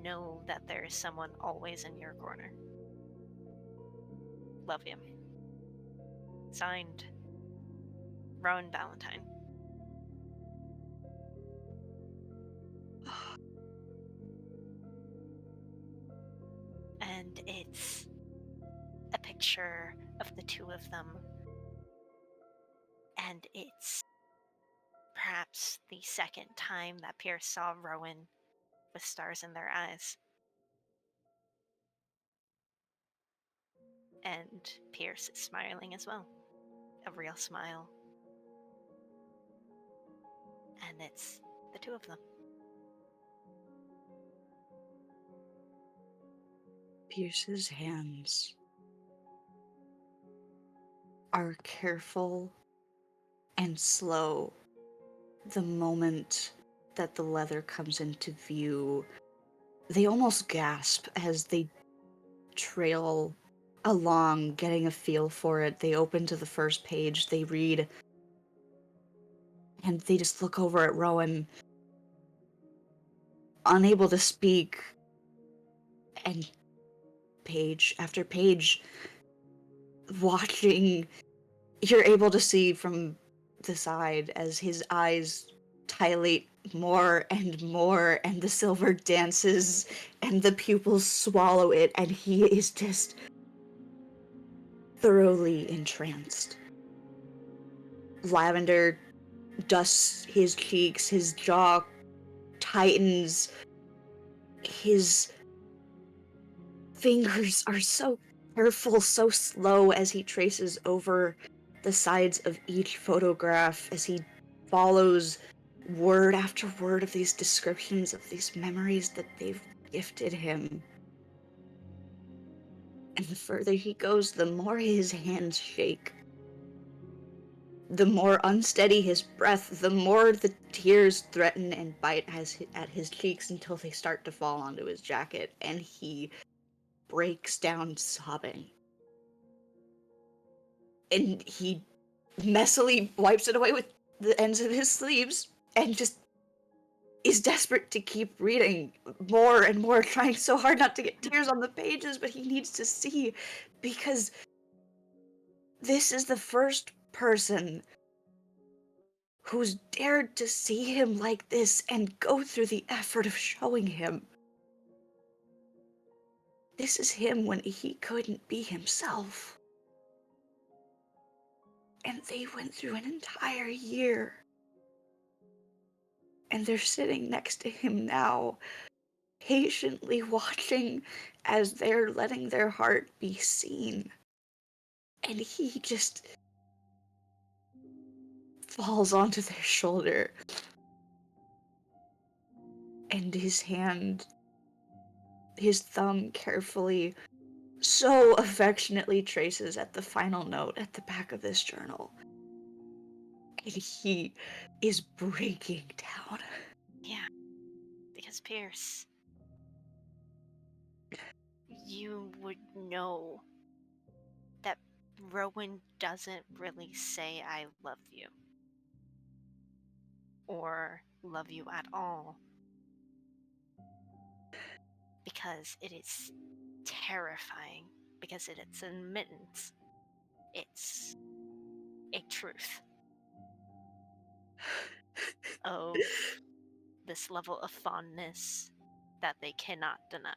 Speaker 3: know that there is someone always in your corner. love you. Signed, Rowan Valentine. And it's a picture of the two of them. And it's perhaps the second time that Pierce saw Rowan with stars in their eyes. And Pierce is smiling as well. A real smile. And it's the two of them.
Speaker 1: Pierce's hands are careful and slow. The moment that the leather comes into view, they almost gasp as they trail along, getting a feel for it. They open to the first page, they read, and they just look over at Rowan, unable to speak, and page after page, watching, you're able to see from the side as his eyes dilate more and more, and the silver dances, and the pupils swallow it, and he is just thoroughly entranced. Lavender dusts his cheeks, his jaw tightens, his fingers are so careful, so slow as he traces over the sides of each photograph, as he follows word after word of these descriptions of these memories that they've gifted him. And the further he goes, the more his hands shake. The more unsteady his breath, the more the tears threaten and bite at his cheeks until they start to fall onto his jacket, and he breaks down sobbing. And he messily wipes it away with the ends of his sleeves and just is desperate to keep reading more and more, trying so hard not to get tears on the pages, but he needs to see, because this is the first person who's dared to see him like this and go through the effort of showing him. This is him when he couldn't be himself. And they went through an entire year. And they're sitting next to him now, patiently watching as they're letting their heart be seen. And he just falls onto their shoulder. And his hand, his thumb carefully, so affectionately traces at the final note at the back of this journal. And he is breaking down.
Speaker 3: Yeah. Because Pierce, you would know that Rowan doesn't really say I love you. Or love you at all. Because it is terrifying. Because it's an admittance. It's a truth of this level of fondness that they cannot deny.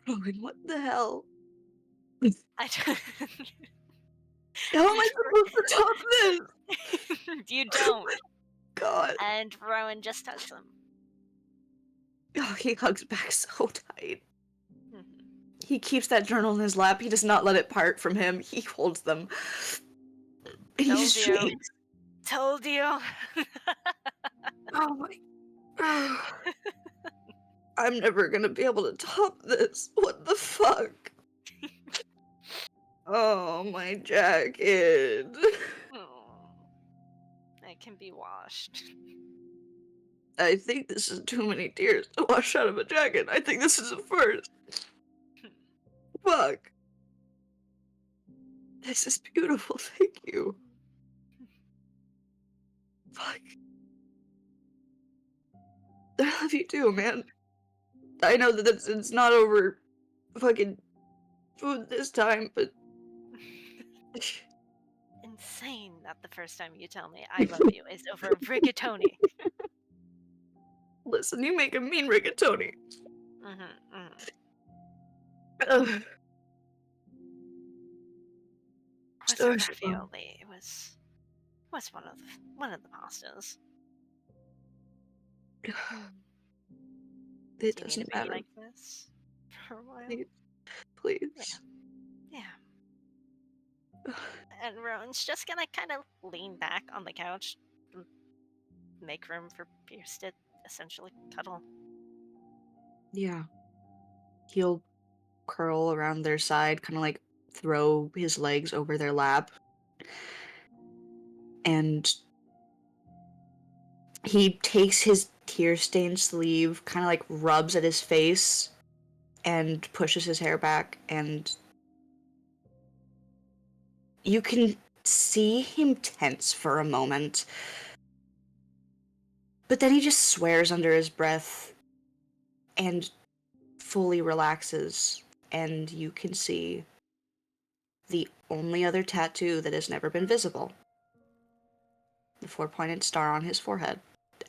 Speaker 1: Rowan, what the hell?
Speaker 3: I don't...
Speaker 1: How am I supposed to top this?
Speaker 3: You don't.
Speaker 1: God.
Speaker 3: And Rowan just hugs him.
Speaker 1: Oh, he hugs back so tight.
Speaker 3: Mhm.
Speaker 1: He keeps that journal in his lap. He does not let it part from him. He holds them. And he
Speaker 3: Told you.
Speaker 1: shakes.
Speaker 3: Told you.
Speaker 1: Oh my... I'm never gonna be able to top this. What the fuck? Oh, my jacket.
Speaker 3: Oh, it can be washed.
Speaker 1: I think this is too many tears to wash out of a jacket. I think this is a first. Fuck. This is beautiful, thank you. Fuck. I love you too, man. I know that it's not over fucking food this time, but
Speaker 3: Insane that the first time you tell me I love you is over rigatoni.
Speaker 1: listen, you make a mean rigatoni. Ugh.
Speaker 3: Was
Speaker 1: Oh,
Speaker 3: it
Speaker 1: shit.
Speaker 3: ravioli? It was one of the pastas.
Speaker 1: It
Speaker 3: Do you need to
Speaker 1: doesn't
Speaker 3: be
Speaker 1: matter.
Speaker 3: like this for a while?
Speaker 1: Please.
Speaker 3: Yeah. And Rowan's just gonna kind of lean back on the couch, make room for Pierce to essentially cuddle.
Speaker 1: Yeah. He'll curl around their side, kind of like throw his legs over their lap. And he takes his tear-stained sleeve, kind of like rubs at his face, and pushes his hair back, and you can see him tense for a moment. But then he just swears under his breath and fully relaxes, and you can see the only other tattoo that has never been visible. The 4-pointed star on his forehead,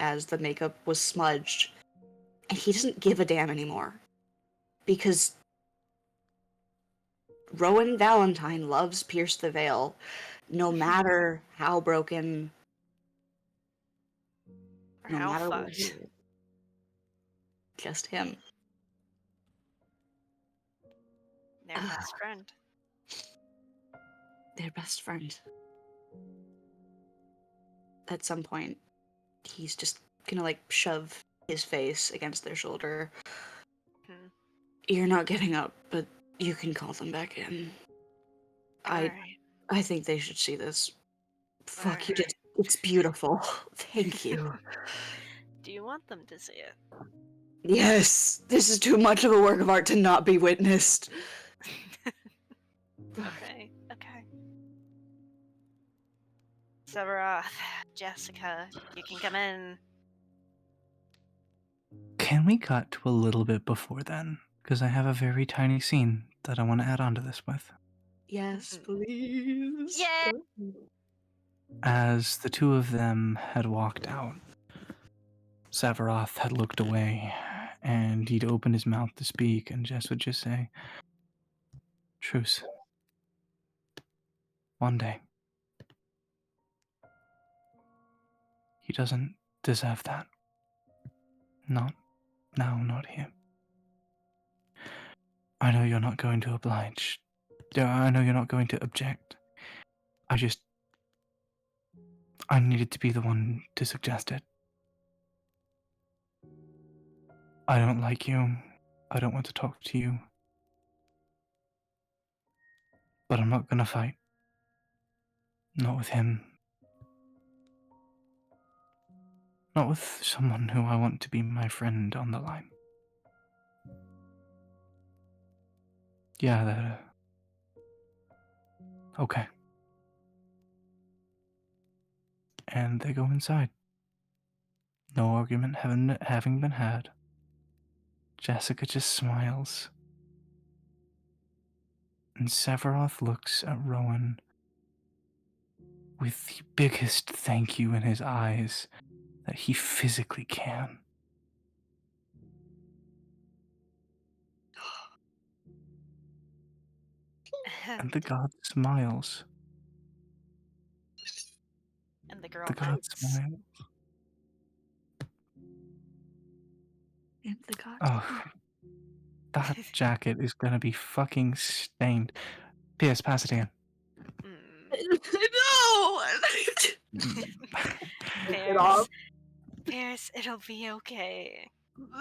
Speaker 1: as the makeup was smudged. And he doesn't give a damn anymore. Because Rowan Valentine loves Pierce the Veil, no matter how broken,
Speaker 3: Or
Speaker 1: no
Speaker 3: how
Speaker 1: matter what
Speaker 3: fucked.
Speaker 1: he is. Just him.
Speaker 3: Their best friend.
Speaker 1: Their best friend. At some point, he's just gonna like shove his face against their shoulder. You're not getting up, but you can call them back in.
Speaker 3: Alright.
Speaker 1: I think they should see this. Fuck, you
Speaker 3: Alright.
Speaker 1: did. It's beautiful. Thank you.
Speaker 3: Do you want them to see it?
Speaker 1: Yes, this is too much of a work of art to not be witnessed.
Speaker 3: Okay. Severoth, Jessica, you can come in.
Speaker 6: Can we cut to a little bit before then? Because I have a very tiny scene that I want to add on to this with.
Speaker 1: Yes, please.
Speaker 3: Yeah.
Speaker 6: As the two of them had walked out, Severoth had looked away, and he'd open his mouth to speak, and Jess would just say, "Truce. One day. He doesn't deserve that. Not now, not here. I know you're not going to oblige. I know you're not going to object. I needed to be the one to suggest it. I don't like you. I don't want to talk to you. But I'm not gonna fight. Not with him. Not with someone who I want to be my friend on the line. Yeah, okay. And they go inside. No argument having been had. Jessica just smiles. And Severoth looks at Rowan with the biggest thank you in his eyes that he physically can. And the god smiles.
Speaker 3: And the girl
Speaker 6: The god
Speaker 3: nods.
Speaker 6: smiles.
Speaker 1: And the god.
Speaker 6: Oh, that jacket is gonna be fucking stained. P.S. Pass it in.
Speaker 1: No!
Speaker 3: Pierce, it'll be okay.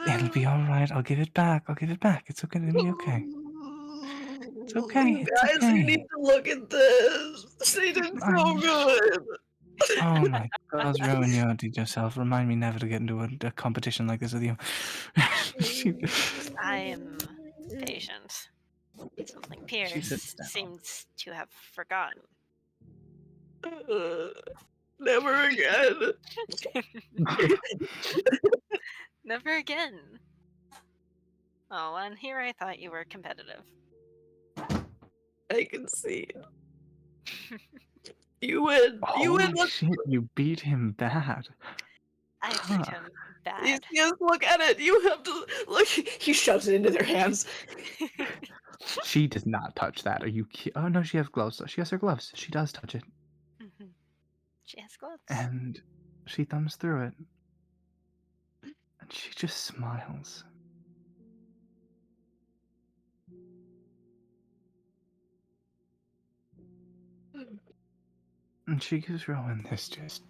Speaker 6: It'll be alright. I'll give it back. It's okay. It'll be okay. It's okay. It's
Speaker 1: Guys,
Speaker 6: okay.
Speaker 1: you need to look at this. They did so good.
Speaker 6: Oh my god, Rowan, you outdid yourself. Remind me never to get into a competition like this with you.
Speaker 3: I am patient. Something Pierce seems to have forgotten.
Speaker 1: Never again.
Speaker 3: Never again. Oh, and here I thought you were competitive.
Speaker 1: I can see. You win. You win.
Speaker 6: Holy shit, you beat him bad.
Speaker 3: I
Speaker 6: Huh.
Speaker 3: beat him bad.
Speaker 1: Yes, look at it. You have to look. He shoves it into their hands.
Speaker 6: She does not touch that. Are you Oh no, she has gloves. She has her gloves. She does touch it.
Speaker 3: Mhm. She has gloves.
Speaker 6: And she thumbs through it. And she just smiles. And she gives Rowan this just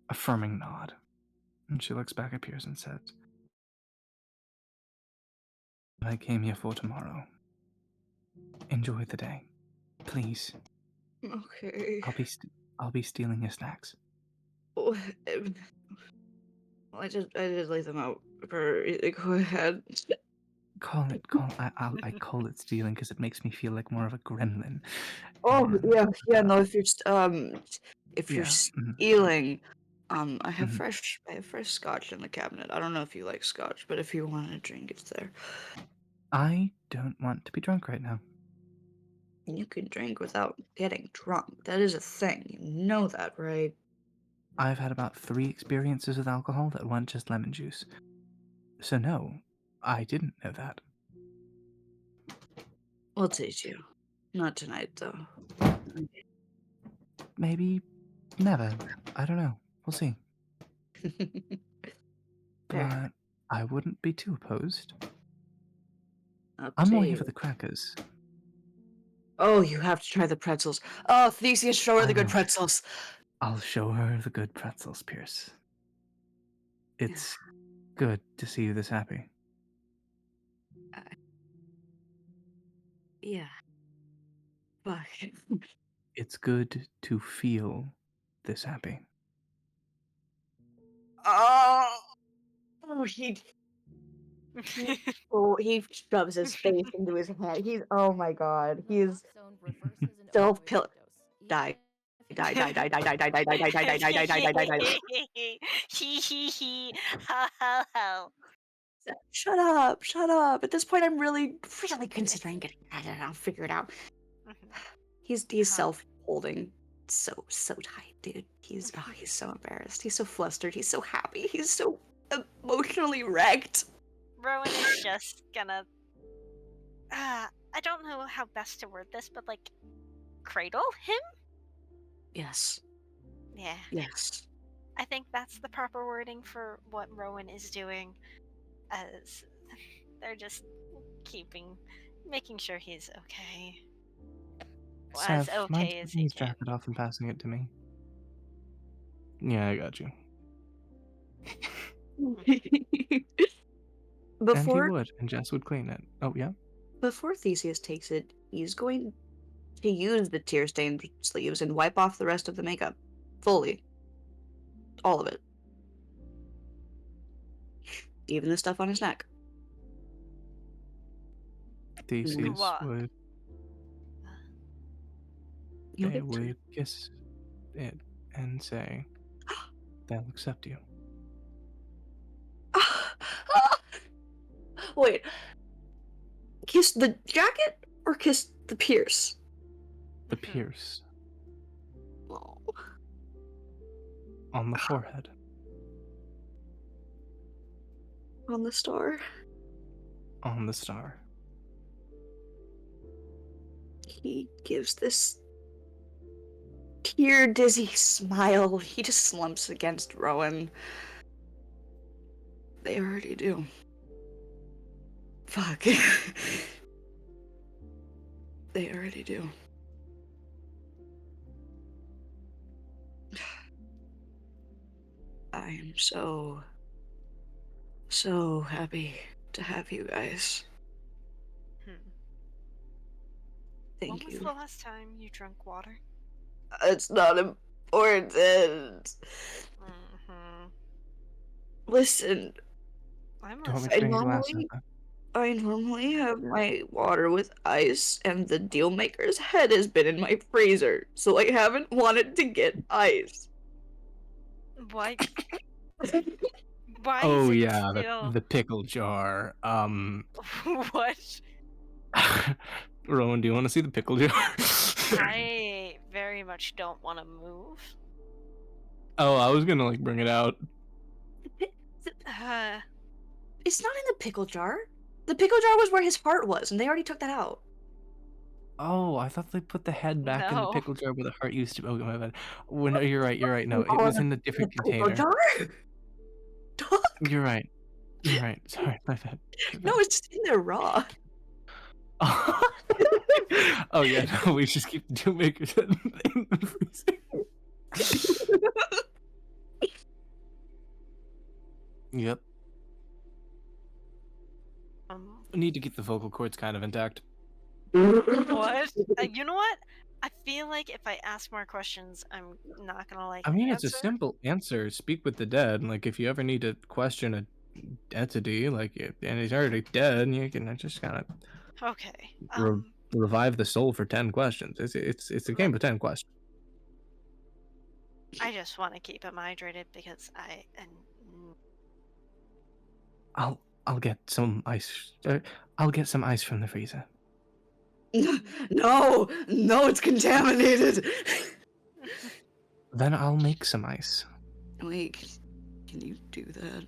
Speaker 6: affirming nod. And she looks back at Pierce and says, I came here for tomorrow. Enjoy the day. Please.
Speaker 1: Okay.
Speaker 6: I'll be stealing your snacks.
Speaker 1: Oh, I did lay them out for. Go ahead.
Speaker 6: I call it stealing because it makes me feel like more of a gremlin.
Speaker 1: Oh
Speaker 6: And,
Speaker 1: yeah. No, if you're if you're
Speaker 6: yeah.
Speaker 1: stealing, I have
Speaker 6: Mhm.
Speaker 1: fresh scotch in the cabinet. I don't know if you like scotch, but if you want a drink, it's there.
Speaker 6: I don't want to be drunk right now.
Speaker 1: You can drink without getting drunk. That is a thing. You know that, right?
Speaker 6: I've had about 3 experiences with alcohol that weren't just lemon juice. So no, I didn't know that.
Speaker 1: We'll teach you. Not tonight, though.
Speaker 6: Maybe never. I don't know. We'll see.
Speaker 1: Fair.
Speaker 6: But I wouldn't be too opposed.
Speaker 1: Up
Speaker 6: I'm
Speaker 1: to
Speaker 6: more here
Speaker 1: you.
Speaker 6: for the crackers.
Speaker 1: Oh, you have to try the pretzels. Oh, Theseus, show her
Speaker 6: I
Speaker 1: the good
Speaker 6: will.
Speaker 1: pretzels.
Speaker 6: I'll show her the good pretzels, Pierce. It's good to see you this happy.
Speaker 1: Yeah. Fuck.
Speaker 6: It's good to feel this happy.
Speaker 1: Oh, he he shoves his face into his hand. He's oh my god. He's self-pill. Die. Die. Die. Die. Die. Die. Die. Die. Die. Die. Die. Die. Die. Die. Die. Die.
Speaker 3: Hee hee hee. Ho ho ho.
Speaker 1: Shut up. Shut up. At this point, I'm really considering getting at it. I'll figure it out. He's self-holding. So tight, dude. He's so embarrassed. He's so flustered. He's so happy. He's so emotionally wrecked.
Speaker 3: Rowan is just gonna. I don't know how best to word this, but like, cradle him?
Speaker 1: Yes.
Speaker 3: Yeah.
Speaker 1: Yes.
Speaker 3: I think that's the proper wording for what Rowan is doing, as they're just making sure he's okay. Well, as
Speaker 6: Seth, mind
Speaker 3: okay as
Speaker 6: taking
Speaker 3: he
Speaker 6: his
Speaker 3: can.
Speaker 6: jacket off and passing it to me? Yeah, I got you. And he would, and Jess would clean it. Oh, yeah?
Speaker 1: Before Theseus takes it, he's going to use the tear-stained sleeves and wipe off the rest of the makeup. Fully. All of it. Even the stuff on his neck.
Speaker 6: Theseus
Speaker 3: What?
Speaker 6: would. They would kiss it and say, they'll accept you.
Speaker 1: Wait. Kiss the jacket or kiss the pierce?
Speaker 6: The pierce.
Speaker 1: Oh.
Speaker 6: On the forehead.
Speaker 1: On the star?
Speaker 6: On the star.
Speaker 1: He gives this tear-dizzy smile. He just slumps against Rowan. They already do. Fuck. They already do. I am so happy to have you guys. Thank
Speaker 3: When was
Speaker 1: you.
Speaker 3: the last time you drank water?
Speaker 1: It's not important. Listen,
Speaker 3: I'm
Speaker 6: Do you want me
Speaker 3: listening.
Speaker 6: to bring you a glass of that?
Speaker 1: I normally have my water with ice, and the deal maker's head has been in my freezer, so I haven't wanted to get ice.
Speaker 3: Why? Why is
Speaker 6: Oh
Speaker 3: it
Speaker 6: yeah,
Speaker 3: still...
Speaker 6: the pickle jar.
Speaker 3: What?
Speaker 6: Rowan, do you want to see the pickle jar?
Speaker 3: I very much don't want to move.
Speaker 6: Oh, I was gonna like bring it out.
Speaker 1: It's not in the pickle jar. The pickle jar was where his heart was, and they already took that out.
Speaker 6: Oh, I thought they put the head back in the
Speaker 3: No.
Speaker 6: pickle jar where the heart used to be. Oh my bad. Well, no, you're right. You're right. No, it was in a different
Speaker 1: Pickle
Speaker 6: container.
Speaker 1: jar? Dog?
Speaker 6: You're right. You're right. Sorry, my bad.
Speaker 1: No, it's just in there raw.
Speaker 6: Oh yeah, no, we just keep the two makers in the freezer. Yep. We need to keep the vocal cords kind of intact.
Speaker 3: What? You know what? I feel like if I ask more questions, I'm not gonna like.
Speaker 6: I mean,
Speaker 3: the
Speaker 6: it's a
Speaker 3: answer.
Speaker 6: simple answer. Speak with the dead. Like, if you ever need to question a entity, like, and he's already dead, you can just kind of
Speaker 3: Okay.
Speaker 6: revive the soul for 10 questions. It's a game of 10 questions.
Speaker 3: I just want to keep him hydrated because
Speaker 6: I'll get some ice. I'll get some ice from the freezer.
Speaker 1: No, it's contaminated.
Speaker 6: Then I'll make some ice.
Speaker 1: Wait, can you do that?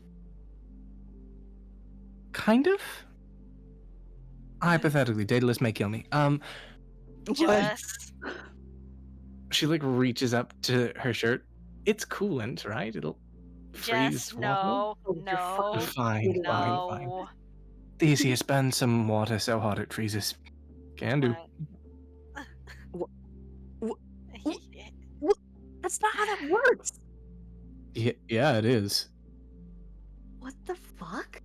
Speaker 6: Kind of. Hypothetically, Daedalus may kill me.
Speaker 3: Jess.
Speaker 6: She like reaches up to her shirt. It's coolant, right? It'll freeze.
Speaker 3: Jess, no, no,
Speaker 6: Fine.
Speaker 3: no.
Speaker 6: Theseus, burn some water so hot it freezes. Can do.
Speaker 1: That's not how that works.
Speaker 6: Yeah, it is.
Speaker 1: What the fuck?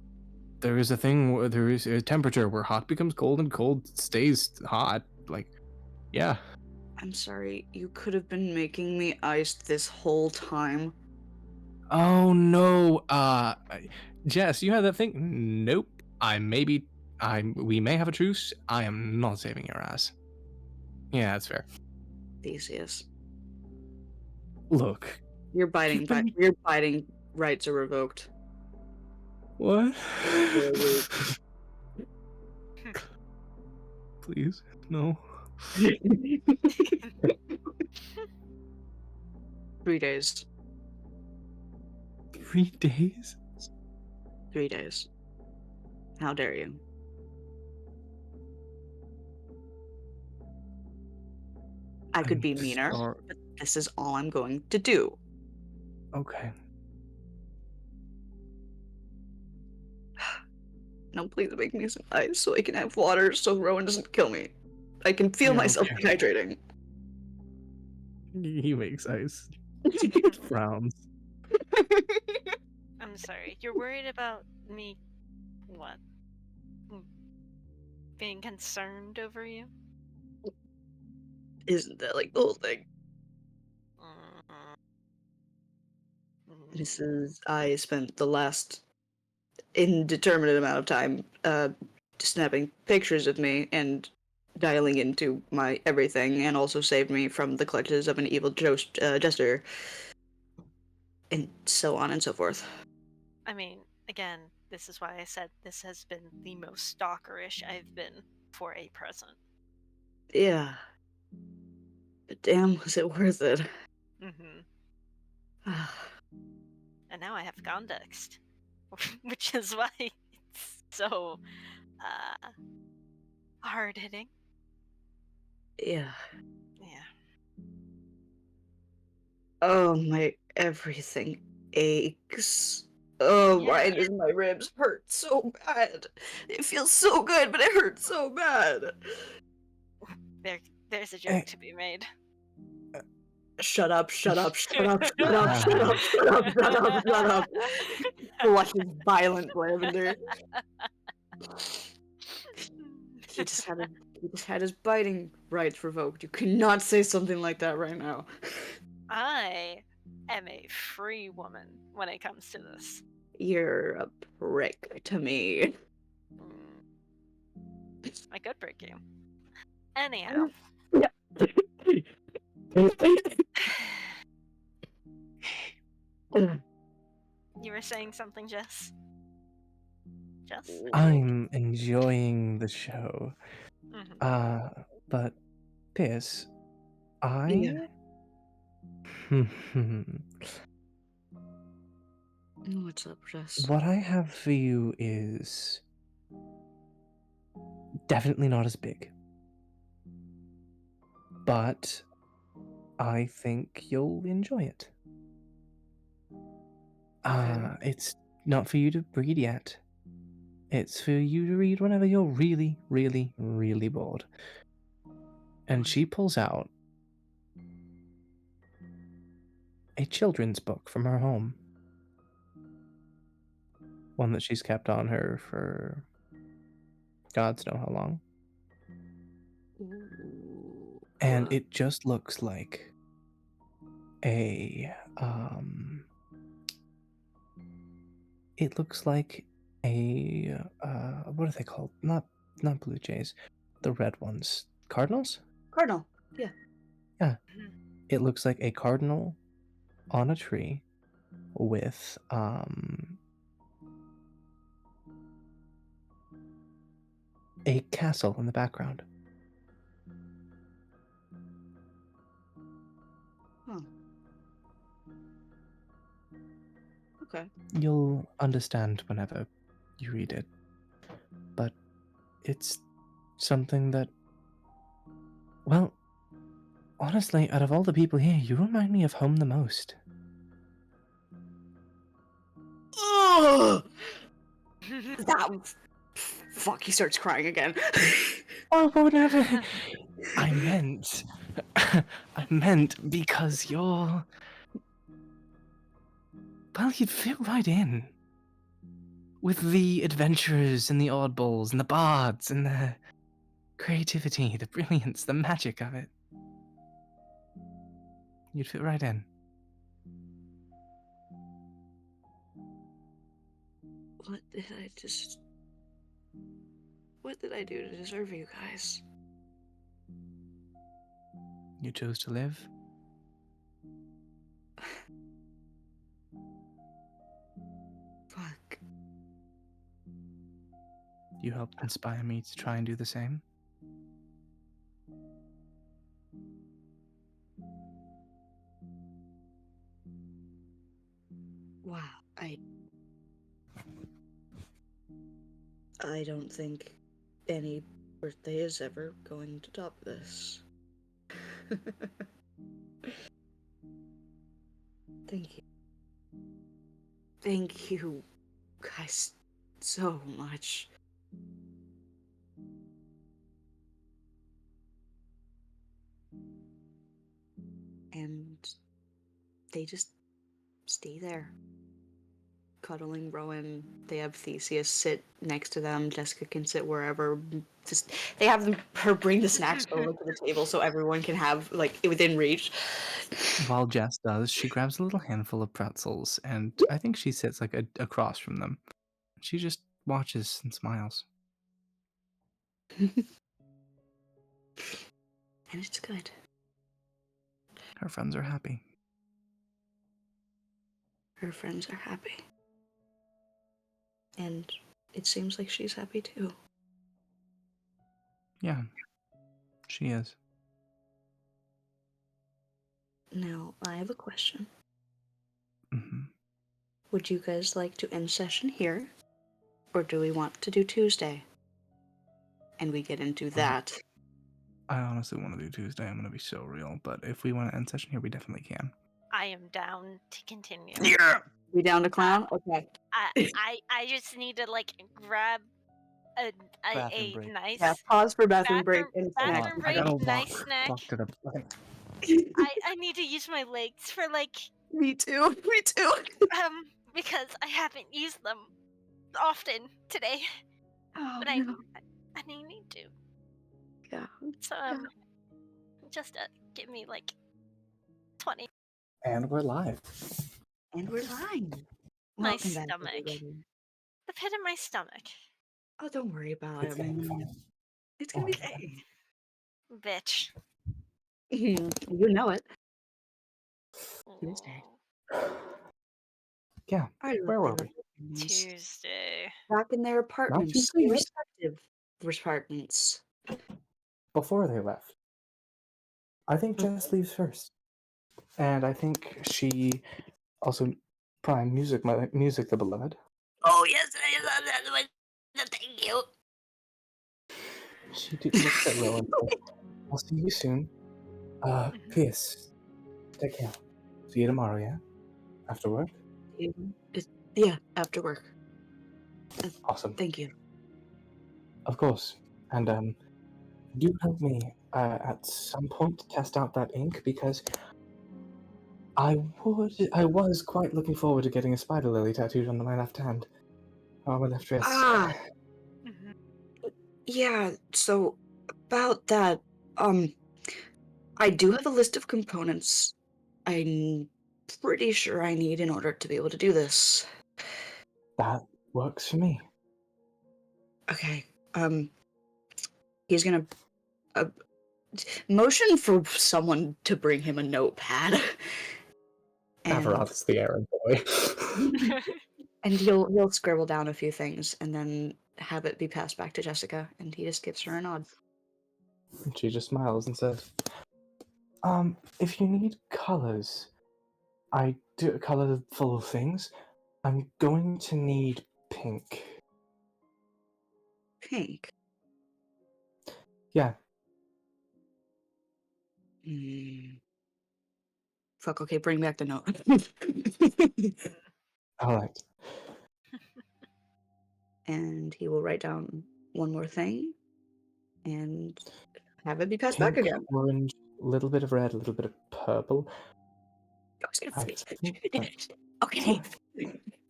Speaker 6: There is a thing where there is a temperature where hot becomes cold and cold stays hot. Like, yeah.
Speaker 1: I'm sorry, you could have been making me iced this whole time.
Speaker 6: Oh no. Jess, you had that thing? Nope. We may have a truce. I am not saving your ass. Yeah, that's fair.
Speaker 1: Theseus.
Speaker 6: Look.
Speaker 1: Your biting rights are revoked.
Speaker 6: What? Please, no.
Speaker 1: 3 days.
Speaker 6: 3 days?
Speaker 1: 3 days. How dare you? I could be meaner, but this is all I'm going to do.
Speaker 6: Okay.
Speaker 1: No, please make me some ice so I can have water so Rowan doesn't kill me. I can feel myself dehydrating.
Speaker 6: He makes ice. Frowns.
Speaker 3: I'm sorry. You're worried about me, what? Being concerned over you?
Speaker 1: Isn't that like the whole thing? I spent the last indeterminate amount of time snapping pictures of me and dialing into my everything, and also saved me from the clutches of an evil jester, and so on and so forth.
Speaker 3: I mean, again, this is why I said this has been the most stalkerish I've been for a present.
Speaker 1: Yeah. But damn, was it worth it?
Speaker 3: Mm-hmm. And now I have context, which is why it's so hard-hitting.
Speaker 1: Yeah.
Speaker 3: Yeah.
Speaker 1: Oh, my everything aches. Oh, why does my ribs hurt so bad? It feels so good, but it hurts so bad.
Speaker 3: There's a joke to be made.
Speaker 1: Shut up, shut up, shut up, shut up, shut up, shut up, shut up, shut up. Blushes violent, Lavender. He just had his biting rights revoked. You cannot say something like that right now.
Speaker 3: I am a free woman when it comes to this.
Speaker 1: You're a prick to me.
Speaker 3: I could break you. Anyhow. You were saying something, Jess. Jess?
Speaker 6: I'm enjoying the show.
Speaker 3: Mhm.
Speaker 6: But Pierce,
Speaker 1: Yeah. What's up, Jess?
Speaker 6: what I have for you is definitely not as big. But I think you'll enjoy it.
Speaker 1: Okay.
Speaker 6: It's not for you to read yet. It's for you to read whenever you're really, really, really bored. And she pulls out a children's book from her home. One that she's kept on her for gods know how long. And it just looks like a it looks like a what are they called? Not blue jays. The red ones. Cardinals?
Speaker 1: Cardinal. Yeah.
Speaker 6: Yeah. It looks like a cardinal on a tree with a castle in the background.
Speaker 1: Huh. Okay.
Speaker 6: You'll understand whenever you read it. But it's something that, well, honestly, out of all the people here, you remind me of home the most.
Speaker 1: Ugh! That. Fuck, he starts crying again.
Speaker 6: Oh, whatever. I meant because you're, well, you'd fit right in. With the adventurers and the oddballs and the bards and the creativity, the brilliance, the magic of it. You'd fit right in.
Speaker 1: What did I just... What did I do to deserve you guys?
Speaker 6: You chose to live.
Speaker 1: Fuck.
Speaker 6: You helped inspire me to try and do the same.
Speaker 1: Wow. I don't think any birthday is ever going to top this. Thank you. Thank you guys so much. And they just stay there, cuddling Rowan. They have Theseus sit next to them. Jessica can sit wherever. Just they have her bring the snacks over to the table so everyone can have like within reach.
Speaker 6: While Jess does, she grabs a little handful of pretzels, and I think she sits like across from them. She just watches and smiles.
Speaker 1: And it's good.
Speaker 6: Her friends are happy.
Speaker 1: Her friends are happy. And it seems like she's happy too.
Speaker 6: Yeah, she is.
Speaker 1: Now, I have a question.
Speaker 6: Mm-hmm.
Speaker 1: Would you guys like to end session here? Or do we want to do Tuesday? And we get into that.
Speaker 6: I honestly want to do Tuesday. I'm going to be so real. But if we want to end session here, we definitely can.
Speaker 3: I am down to continue.
Speaker 1: Yeah! We down to clown? Okay.
Speaker 3: I just need to like grab a
Speaker 6: Bathroom break.
Speaker 3: nice
Speaker 1: Yeah, pause for bathroom break and
Speaker 3: bathroom
Speaker 6: I
Speaker 3: break,
Speaker 6: gotta
Speaker 3: nice
Speaker 6: walk
Speaker 3: snack.
Speaker 6: to the
Speaker 3: I need to use my legs for like
Speaker 1: Me too. Me too.
Speaker 3: because I haven't used them often today.
Speaker 1: Oh,
Speaker 3: But
Speaker 1: no.
Speaker 3: I need to.
Speaker 1: Yeah.
Speaker 3: So just give me like 20.
Speaker 6: And we're live.
Speaker 1: And we're live.
Speaker 3: My
Speaker 1: Welcome back,
Speaker 3: stomach.
Speaker 1: everybody.
Speaker 3: The pit of my stomach.
Speaker 1: Oh, don't worry about
Speaker 6: It's
Speaker 1: it,
Speaker 6: gonna be
Speaker 1: man.
Speaker 6: fine.
Speaker 1: It's gonna be fine.
Speaker 3: Bitch.
Speaker 1: You know it. Tuesday.
Speaker 6: Yeah. Where were we?
Speaker 3: Tuesday.
Speaker 1: Back in their apartments,
Speaker 6: Tuesday
Speaker 1: their
Speaker 6: yet?
Speaker 1: respective apartments.
Speaker 6: Before they left. I think Jess leaves first. And I think she also prime music the beloved.
Speaker 1: Oh yes, I love that. Thank you.
Speaker 6: She looks at Rowan. I'll see you soon. P.S. Take care. See you tomorrow, yeah? After work?
Speaker 1: Yeah, after work.
Speaker 6: Awesome.
Speaker 1: Thank you.
Speaker 6: Of course. And do help me at some point test out that ink, because I was quite looking forward to getting a spider lily tattooed on my left hand. On my left wrist.
Speaker 1: Yeah, so about that, I do have a list of components I'm pretty sure I need in order to be able to do this.
Speaker 6: That works for me.
Speaker 1: Okay, he's gonna motion for someone to bring him a notepad.
Speaker 6: Avaroth's the errand boy.
Speaker 1: And he'll scribble down a few things and then have it be passed back to Jessica, and he just gives her a nod.
Speaker 6: And she just smiles and says, if you need colors, I do colorful things. I'm going to need pink.
Speaker 1: Pink.
Speaker 6: Yeah.
Speaker 1: Fuck, okay, bring back the note.
Speaker 6: Alright.
Speaker 1: And he will write down one more thing and have it be passed
Speaker 6: Pink,
Speaker 1: back again.
Speaker 6: orange, a little bit of red, a little bit of purple.
Speaker 1: Okay.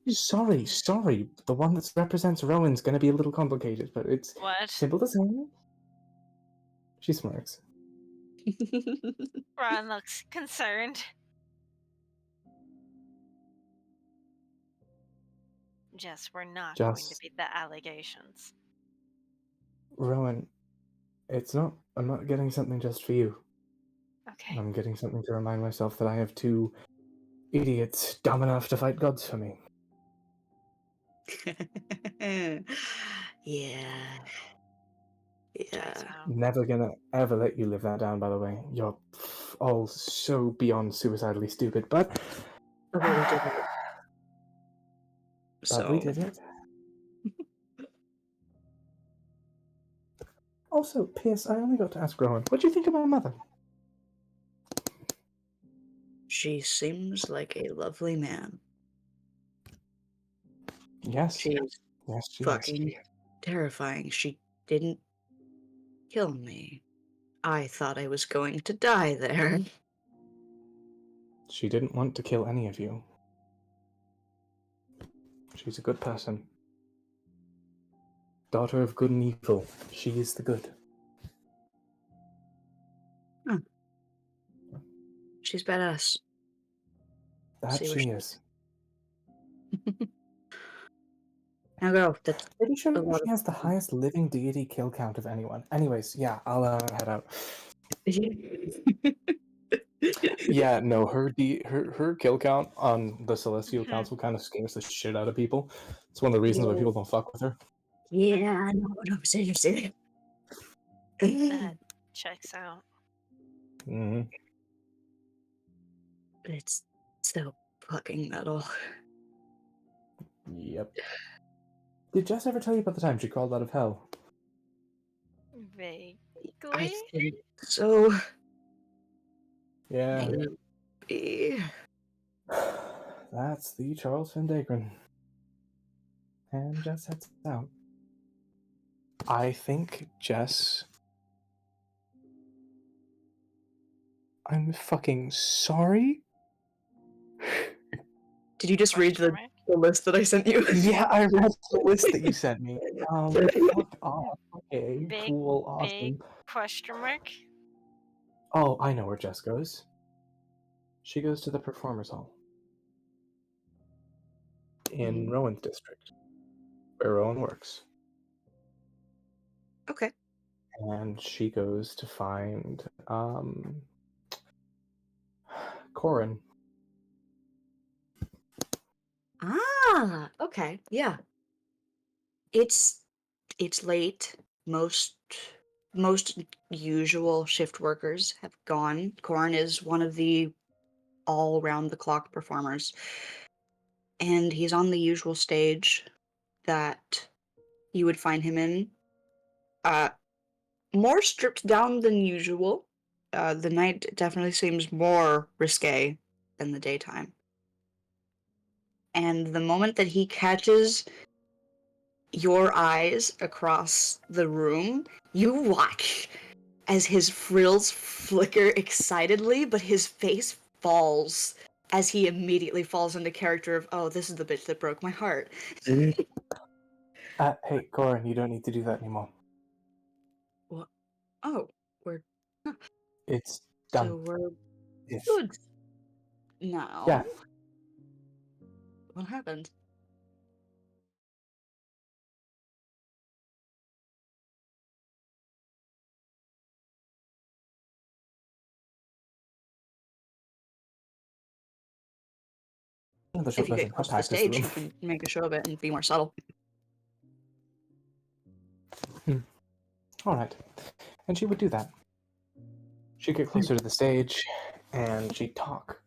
Speaker 6: Sorry. The one that represents Rowan's gonna be a little complicated, but it's
Speaker 3: What?
Speaker 6: simple to say. She smirks.
Speaker 3: Ron looks concerned. Jess, we're not going to beat the allegations.
Speaker 6: Rowan, I'm not getting something just for you.
Speaker 3: Okay.
Speaker 6: I'm getting something to remind myself that I have two idiots dumb enough to fight gods for me.
Speaker 1: Yeah.
Speaker 6: Never gonna ever let you live that down, by the way. You're all so beyond suicidally stupid, but...
Speaker 1: Okay, we did it.
Speaker 6: But we did it. Also, Pierce, I only got to ask Rowan, what do you think of my mother?
Speaker 1: She seems like a lovely man.
Speaker 6: Yes.
Speaker 1: She's
Speaker 6: she
Speaker 1: fucking
Speaker 6: is.
Speaker 1: terrifying. She didn't kill me. I thought I was going to die there.
Speaker 6: She didn't want to kill any of you. She's a good person. Daughter of good and evil. She is the good.
Speaker 1: Huh. She's badass.
Speaker 6: That she is.
Speaker 1: Now go. That's
Speaker 6: pretty sure she has the highest living deity kill count of anyone. Anyways, yeah, I'll head out. Yeah, no, her kill count on the Celestial Council kind of scares the shit out of people. It's one of the reasons why people don't fuck with her.
Speaker 1: Yeah, no, seriously.
Speaker 3: That checks out.
Speaker 6: Mm-hmm.
Speaker 1: It's so fucking metal.
Speaker 6: Yep. Did Jess ever tell you about the time she crawled out of hell?
Speaker 3: Vaguely?
Speaker 1: I think so.
Speaker 6: Yeah.
Speaker 1: Maybe.
Speaker 6: That's the Charles Vendagron. And Jess heads out. I think Jess... I'm fucking sorry?
Speaker 1: Did you just read the list that I sent you?
Speaker 6: Yeah, I read the list that you sent me. Fuck off. Okay, cool, awesome.
Speaker 3: Big question mark?
Speaker 6: Oh, I know where Jess goes. She goes to the Performers Hall. In Rowan's district. Where Rowan works.
Speaker 1: Okay.
Speaker 6: And she goes to find, Corin.
Speaker 1: Okay, yeah. It's late. Most usual shift workers have gone. Corn is one of the all round the clock performers, and he's on the usual stage that you would find him in. Uh, More stripped down than usual. The night definitely seems more risque than the daytime. And the moment that he catches your eyes across the room, you watch as his frills flicker excitedly, but his face falls as he immediately falls into character of, oh, this is the bitch that broke my heart.
Speaker 6: Hey, Corin, you don't need to do that anymore.
Speaker 1: What? Oh, we're
Speaker 6: It's
Speaker 1: so
Speaker 6: done.
Speaker 1: we're
Speaker 6: Ish.
Speaker 1: good now.
Speaker 6: Yeah.
Speaker 1: What happened?
Speaker 6: The
Speaker 1: If
Speaker 6: short
Speaker 1: you
Speaker 6: version,
Speaker 1: get
Speaker 6: I
Speaker 1: close to the
Speaker 6: packed this
Speaker 1: stage,
Speaker 6: room.
Speaker 1: you can make a show of it and be more subtle.
Speaker 6: Alright. And she would do that. She'd get closer to the stage, and she'd talk.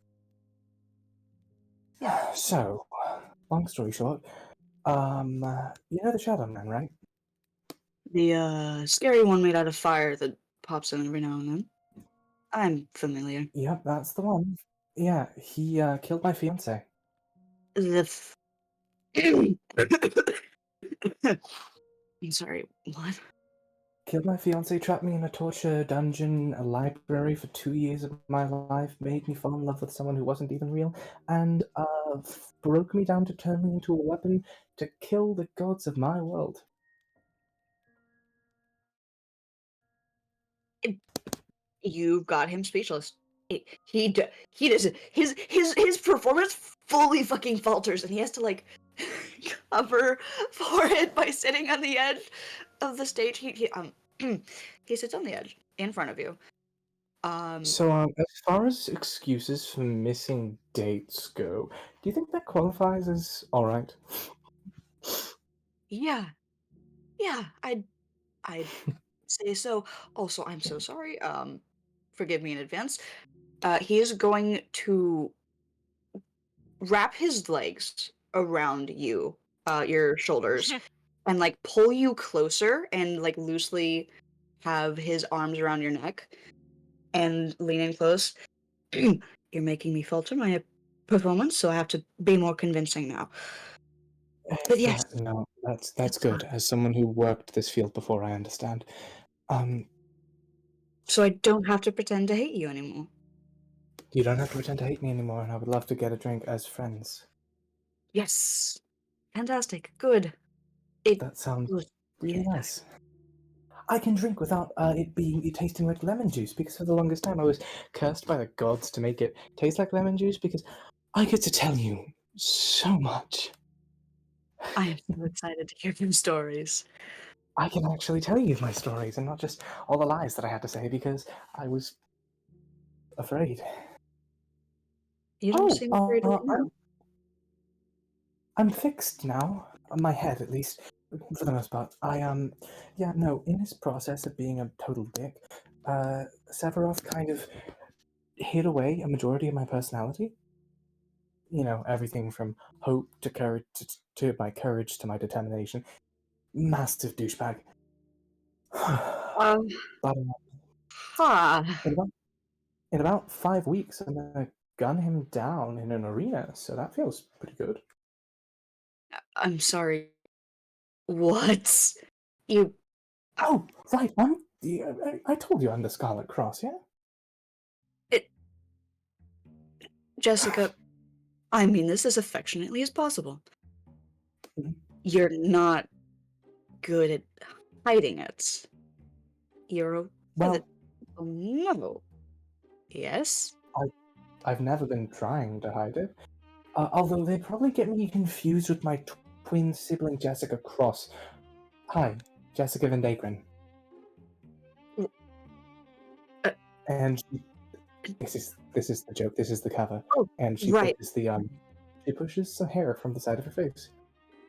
Speaker 1: Yeah.
Speaker 6: So, long story short, you know the Shadow Man, right?
Speaker 1: The scary one made out of fire that pops in every now and then. I'm familiar.
Speaker 6: Yep, that's the one. Yeah, he killed my fiance.
Speaker 1: The I'm sorry, what?
Speaker 6: Killed my fiance, trapped me in a torture dungeon, a library for 2 years of my life, made me fall in love with someone who wasn't even real, and broke me down to turn me into a weapon to kill the gods of my world.
Speaker 1: You got him speechless. He doesn't. His performance fully fucking falters, and he has to like cover for it by sitting on the edge of the stage. He sits on the edge in front of you.
Speaker 6: So, as far as excuses for missing dates go, do you think that qualifies as alright?
Speaker 1: Yeah, I'd say so. Also, I'm so sorry. Forgive me in advance. He is going to wrap his legs around you, your shoulders, and like pull you closer and like loosely have his arms around your neck and lean in close. You're making me falter my performance, so I have to be more convincing now. But
Speaker 6: Yeah,
Speaker 1: yes,
Speaker 6: no, that's
Speaker 1: it's
Speaker 6: good.
Speaker 1: fine.
Speaker 6: As someone who worked this field before, I understand.
Speaker 1: So I don't have to pretend to hate you anymore.
Speaker 6: You don't have to pretend to hate me anymore, and I would love to get a drink as friends.
Speaker 1: Yes. Fantastic. Good. It
Speaker 6: That sounds
Speaker 1: was
Speaker 6: really
Speaker 1: good.
Speaker 6: nice. I can drink without it tasting like lemon juice, because for the longest time I was cursed by the gods to make it taste like lemon juice, because I get to tell you so much.
Speaker 1: I am so excited to hear your stories.
Speaker 6: I can actually tell you my stories and not just all the lies that I had to say because I was afraid.
Speaker 1: You don't
Speaker 6: Oh,
Speaker 1: seem afraid right now.
Speaker 6: I'm fixed now, on my head at least, for the most part. Yeah, no, in his process of being a total dick, Sephiroth kind of hid away a majority of my personality. You know, everything from hope to courage to my courage to my determination. Massive douchebag.
Speaker 1: Um,
Speaker 6: But
Speaker 1: huh.
Speaker 6: in about 5 weeks, I'm gonna gun him down in an arena, so that feels pretty good.
Speaker 1: I'm sorry. What? You,
Speaker 6: Oh, right, I told you I'm the Scarlet Cross, yeah?
Speaker 1: it, Jessica, I mean this as affectionately as possible.
Speaker 6: Mhm.
Speaker 1: You're not good at hiding it. You're okay with it.
Speaker 6: Well,
Speaker 1: Oh, no. Yes?
Speaker 6: I've never been trying to hide it. Although they probably get me confused with my twin sibling Jessica Cross. Hi, Jessica Vendagron.
Speaker 1: W- Uh,
Speaker 6: And this is the joke. This is the cover.
Speaker 1: oh,
Speaker 6: And she
Speaker 1: right.
Speaker 6: plays the
Speaker 8: She pushes some hair from the side of her face,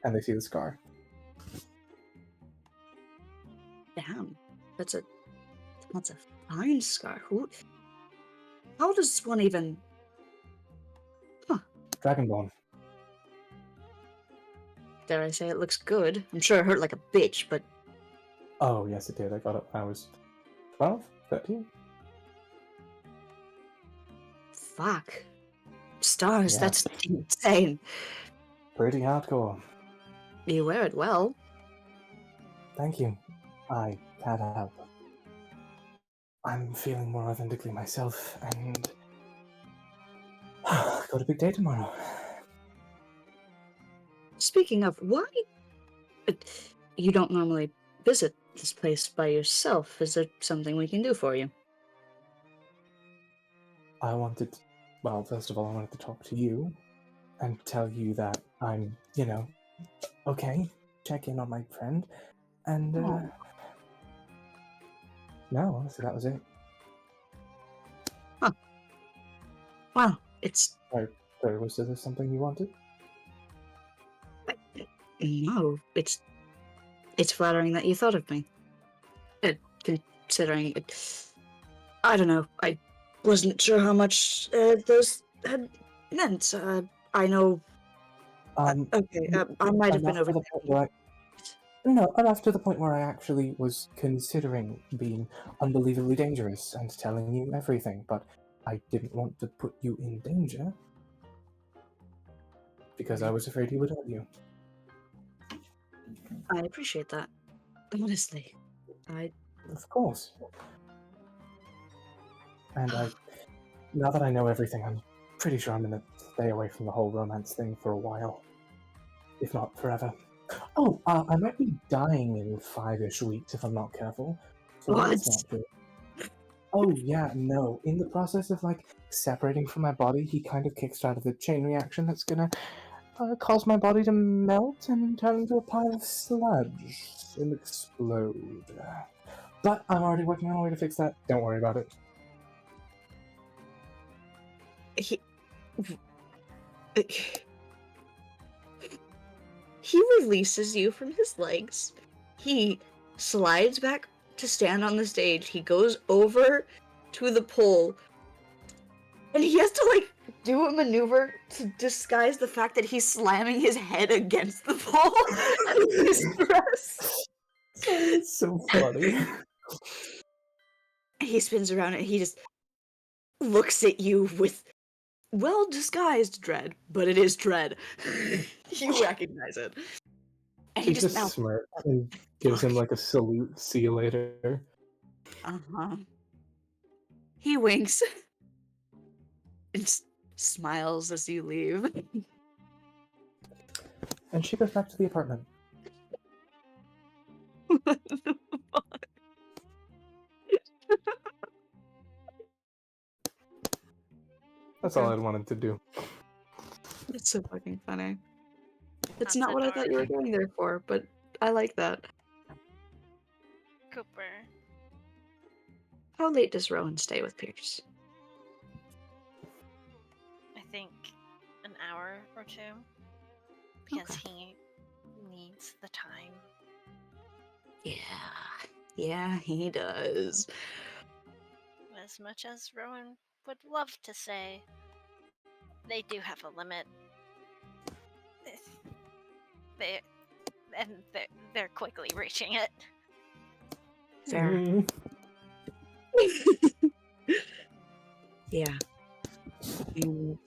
Speaker 8: and they see the scar.
Speaker 1: Damn, that's a fine scar. How does one even?
Speaker 8: Dragonborn.
Speaker 1: Dare I say it looks good? I'm sure it hurt like a bitch, but
Speaker 8: Oh, yes, it did. I got it when I was 12, 13.
Speaker 1: fuck. Stars,
Speaker 8: Yeah.
Speaker 1: that's insane.
Speaker 8: Pretty hardcore.
Speaker 1: You wear it well.
Speaker 8: Thank you. I can't help. I'm feeling more authentically myself, and got a big day tomorrow.
Speaker 1: Speaking of, why? You don't normally visit this place by yourself. Is there something we can do for you?
Speaker 8: Well, first of all, I wanted to talk to you and tell you that I'm, okay. Check in on my friend, and, no, honestly, that was it.
Speaker 1: Huh. Well, it's...
Speaker 8: Sorry, was there something you wanted?
Speaker 1: No, it's flattering that you thought of me. Considering it... I don't know, I wasn't sure how much those had meant. I know... okay, I might have been over...
Speaker 8: No, enough to the point where I actually was considering being unbelievably dangerous and telling you everything, but I didn't want to put you in danger because I was afraid he would hurt you.
Speaker 1: I appreciate that. Honestly.
Speaker 8: Of course. And now that I know everything, I'm pretty sure I'm gonna stay away from the whole romance thing for a while. If not forever. Oh, I might be dying in 5-ish weeks if I'm not careful. So that's not good. Oh, yeah, no. In the process of, separating from my body, he kind of kickstarted the chain reaction that's gonna cause my body to melt and turn into a pile of sludge and explode. But I'm already working on a way to fix that. Don't worry about it.
Speaker 1: He releases you from his legs. He slides back to stand on the stage. He goes over to the pole. And he has to, do a maneuver to disguise the fact that he's slamming his head against the pole in his dress.
Speaker 8: It's so funny.
Speaker 1: He spins around and he just looks at you with well-disguised dread, but it is dread. You recognize it. And
Speaker 8: He just smirks and gives him a salute. See you later.
Speaker 1: Uh-huh. He winks and smiles as you leave.
Speaker 8: And she goes back to the apartment.
Speaker 1: What the fuck?
Speaker 8: That's all I wanted to do.
Speaker 1: It's so fucking funny. It's not what I thought you were going there for, but I like that.
Speaker 3: Cooper.
Speaker 1: How late does Rowan stay with Pierce?
Speaker 3: I think an hour or two. Because he needs the time.
Speaker 1: Yeah, he does.
Speaker 3: As much as Rowan would love to say, they do have a limit. They're quickly reaching it.
Speaker 1: Fair. Yeah. And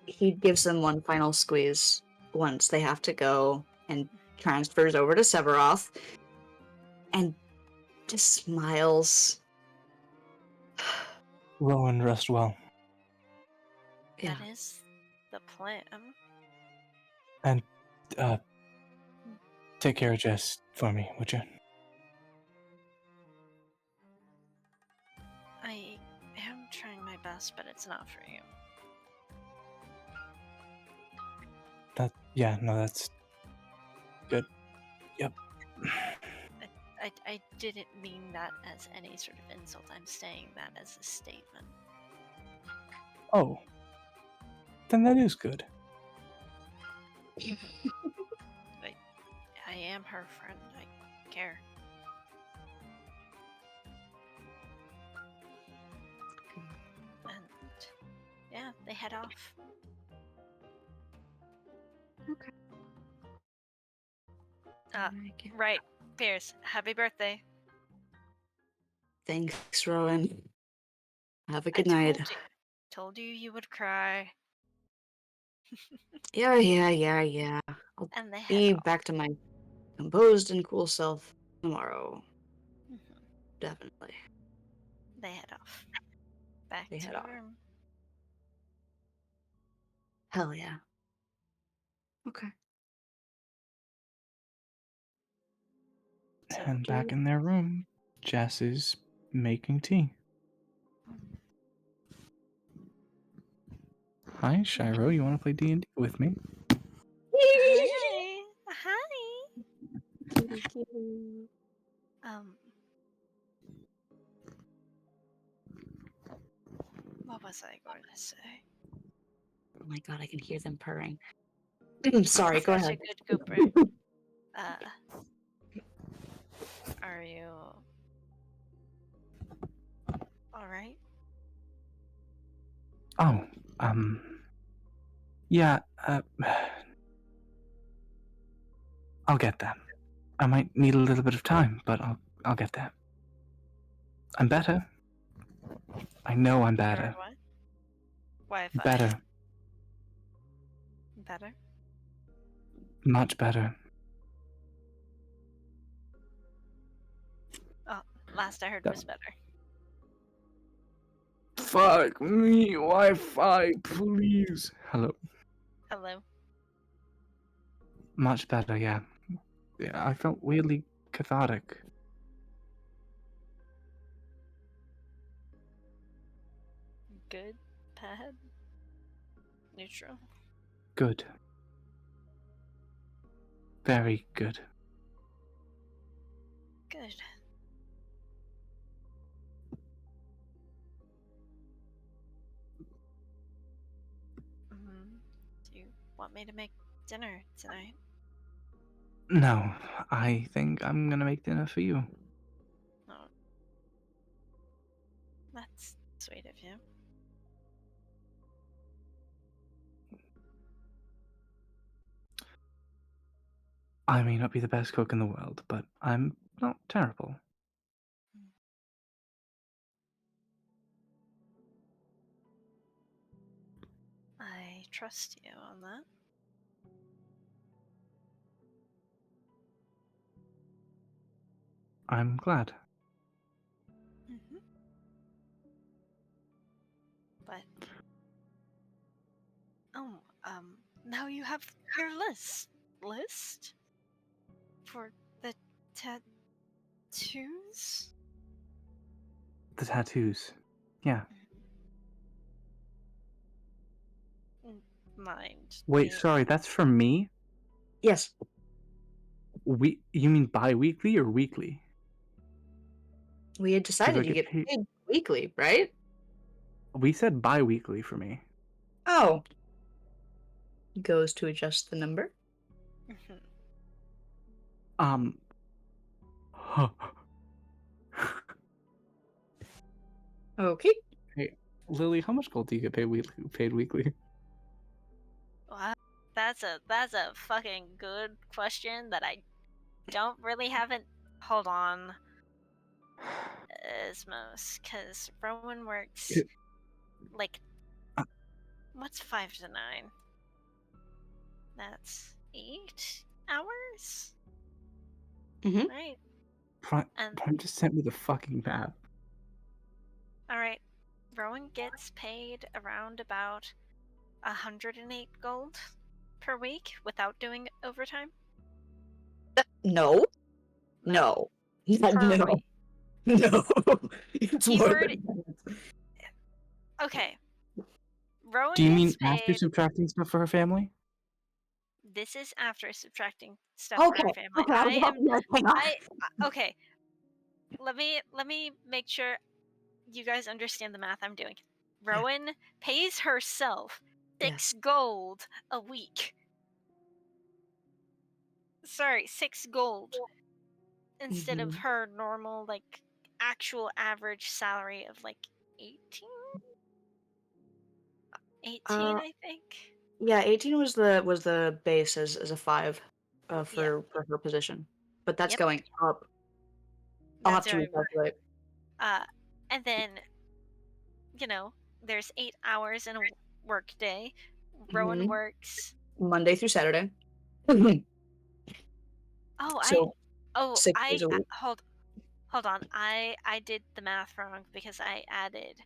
Speaker 1: he gives them one final squeeze once they have to go and transfers over to Severoth and just smiles.
Speaker 6: Rowan, rest well.
Speaker 1: Yeah.
Speaker 3: That is the plan.
Speaker 6: And, take care of Jess for me, would you?
Speaker 3: I am trying my best, but it's not for you.
Speaker 6: That's good. Yep.
Speaker 3: I didn't mean that as any sort of insult. I'm saying that as a statement.
Speaker 6: Oh. Then that is good.
Speaker 3: I am her friend. I care. And yeah, they head off.
Speaker 1: Okay.
Speaker 3: Right, Pierce. Happy birthday.
Speaker 1: Thanks, Rowan. Have a
Speaker 3: I
Speaker 1: good night.
Speaker 3: Told you you would cry.
Speaker 1: Yeah. I'll
Speaker 3: And they head
Speaker 1: be
Speaker 3: off.
Speaker 1: back to my composed and cool self tomorrow.
Speaker 3: Mhm.
Speaker 1: Definitely.
Speaker 3: They head off. Back
Speaker 1: They
Speaker 3: to
Speaker 1: head
Speaker 3: your
Speaker 1: off.
Speaker 3: room.
Speaker 1: Hell yeah. Okay.
Speaker 3: So,
Speaker 6: And back in their room, Jess is making tea. Hi, Shiro. You want to play D&D with me?
Speaker 3: hi. What was I going to say?
Speaker 1: Oh my god, I can hear them purring. Sorry, go
Speaker 3: Such
Speaker 1: ahead.
Speaker 3: a good Cooper. Are you all right?
Speaker 6: Oh, yeah, I'll get there. I might need a little bit of time, but I'll get there. I'm better. I know I'm better.
Speaker 3: What? Wi-Fi.
Speaker 6: Better.
Speaker 3: Better?
Speaker 6: Much better.
Speaker 3: Oh, last I heard was better.
Speaker 6: Fuck me, Wi-Fi, please. Hello.
Speaker 3: Hello.
Speaker 6: Much better, yeah. Yeah, I felt weirdly cathartic.
Speaker 3: Good? Bad? Neutral?
Speaker 6: Good. Very good.
Speaker 3: Good. Do you want me to make dinner tonight?
Speaker 6: No, I think I'm gonna make dinner for you.
Speaker 3: Oh. That's sweet of you.
Speaker 6: I may not be the best cook in the world, but I'm not terrible.
Speaker 3: I trust you on that.
Speaker 6: I'm glad.
Speaker 3: But now you have your list for the tattoos.
Speaker 6: The tattoos. Yeah.
Speaker 3: Mind.
Speaker 6: Wait, sorry, that's for me?
Speaker 1: Yes.
Speaker 6: You mean bi-weekly or weekly?
Speaker 1: We had decided you get paid weekly, right?
Speaker 6: We said bi-weekly for me.
Speaker 1: Oh. Goes to adjust the number. Okay.
Speaker 6: Hey, Lily, how much gold do you get paid weekly?
Speaker 3: Wow, that's a fucking good question that I don't really have it. Hold on, Ismos, because Rowan works like what's 5 to 9? That's 8 hours, right?
Speaker 6: Prime just sent me the fucking map.
Speaker 3: All right, Rowan gets paid around about 108 gold per week without doing overtime.
Speaker 1: No. No. No. It's more than that.
Speaker 3: Okay. Rowan
Speaker 6: Do you mean
Speaker 3: gets paid.
Speaker 6: after subtracting stuff for her family?
Speaker 3: This is after subtracting stuff for her family. Okay. Let me make sure you guys understand the math I'm doing. Rowan pays herself 6 gold a week. 6 gold instead of
Speaker 1: Mhm.
Speaker 3: her normal, like, actual average salary of, like, 18? 18,
Speaker 1: Uh,
Speaker 3: I think?
Speaker 1: yeah, 18 was the base as a 5
Speaker 3: Yeah.
Speaker 1: for her position. But that's
Speaker 3: Yep.
Speaker 1: going up. I'll have
Speaker 3: That's
Speaker 1: to
Speaker 3: very much.
Speaker 1: recalculate.
Speaker 3: And then, there's 8 hours in a work day. Rowan
Speaker 1: Mhm.
Speaker 3: works.
Speaker 1: Monday through Saturday.
Speaker 3: Oh,
Speaker 1: So 6 days
Speaker 3: I
Speaker 1: a week.
Speaker 3: hold on. I did the math wrong because I added.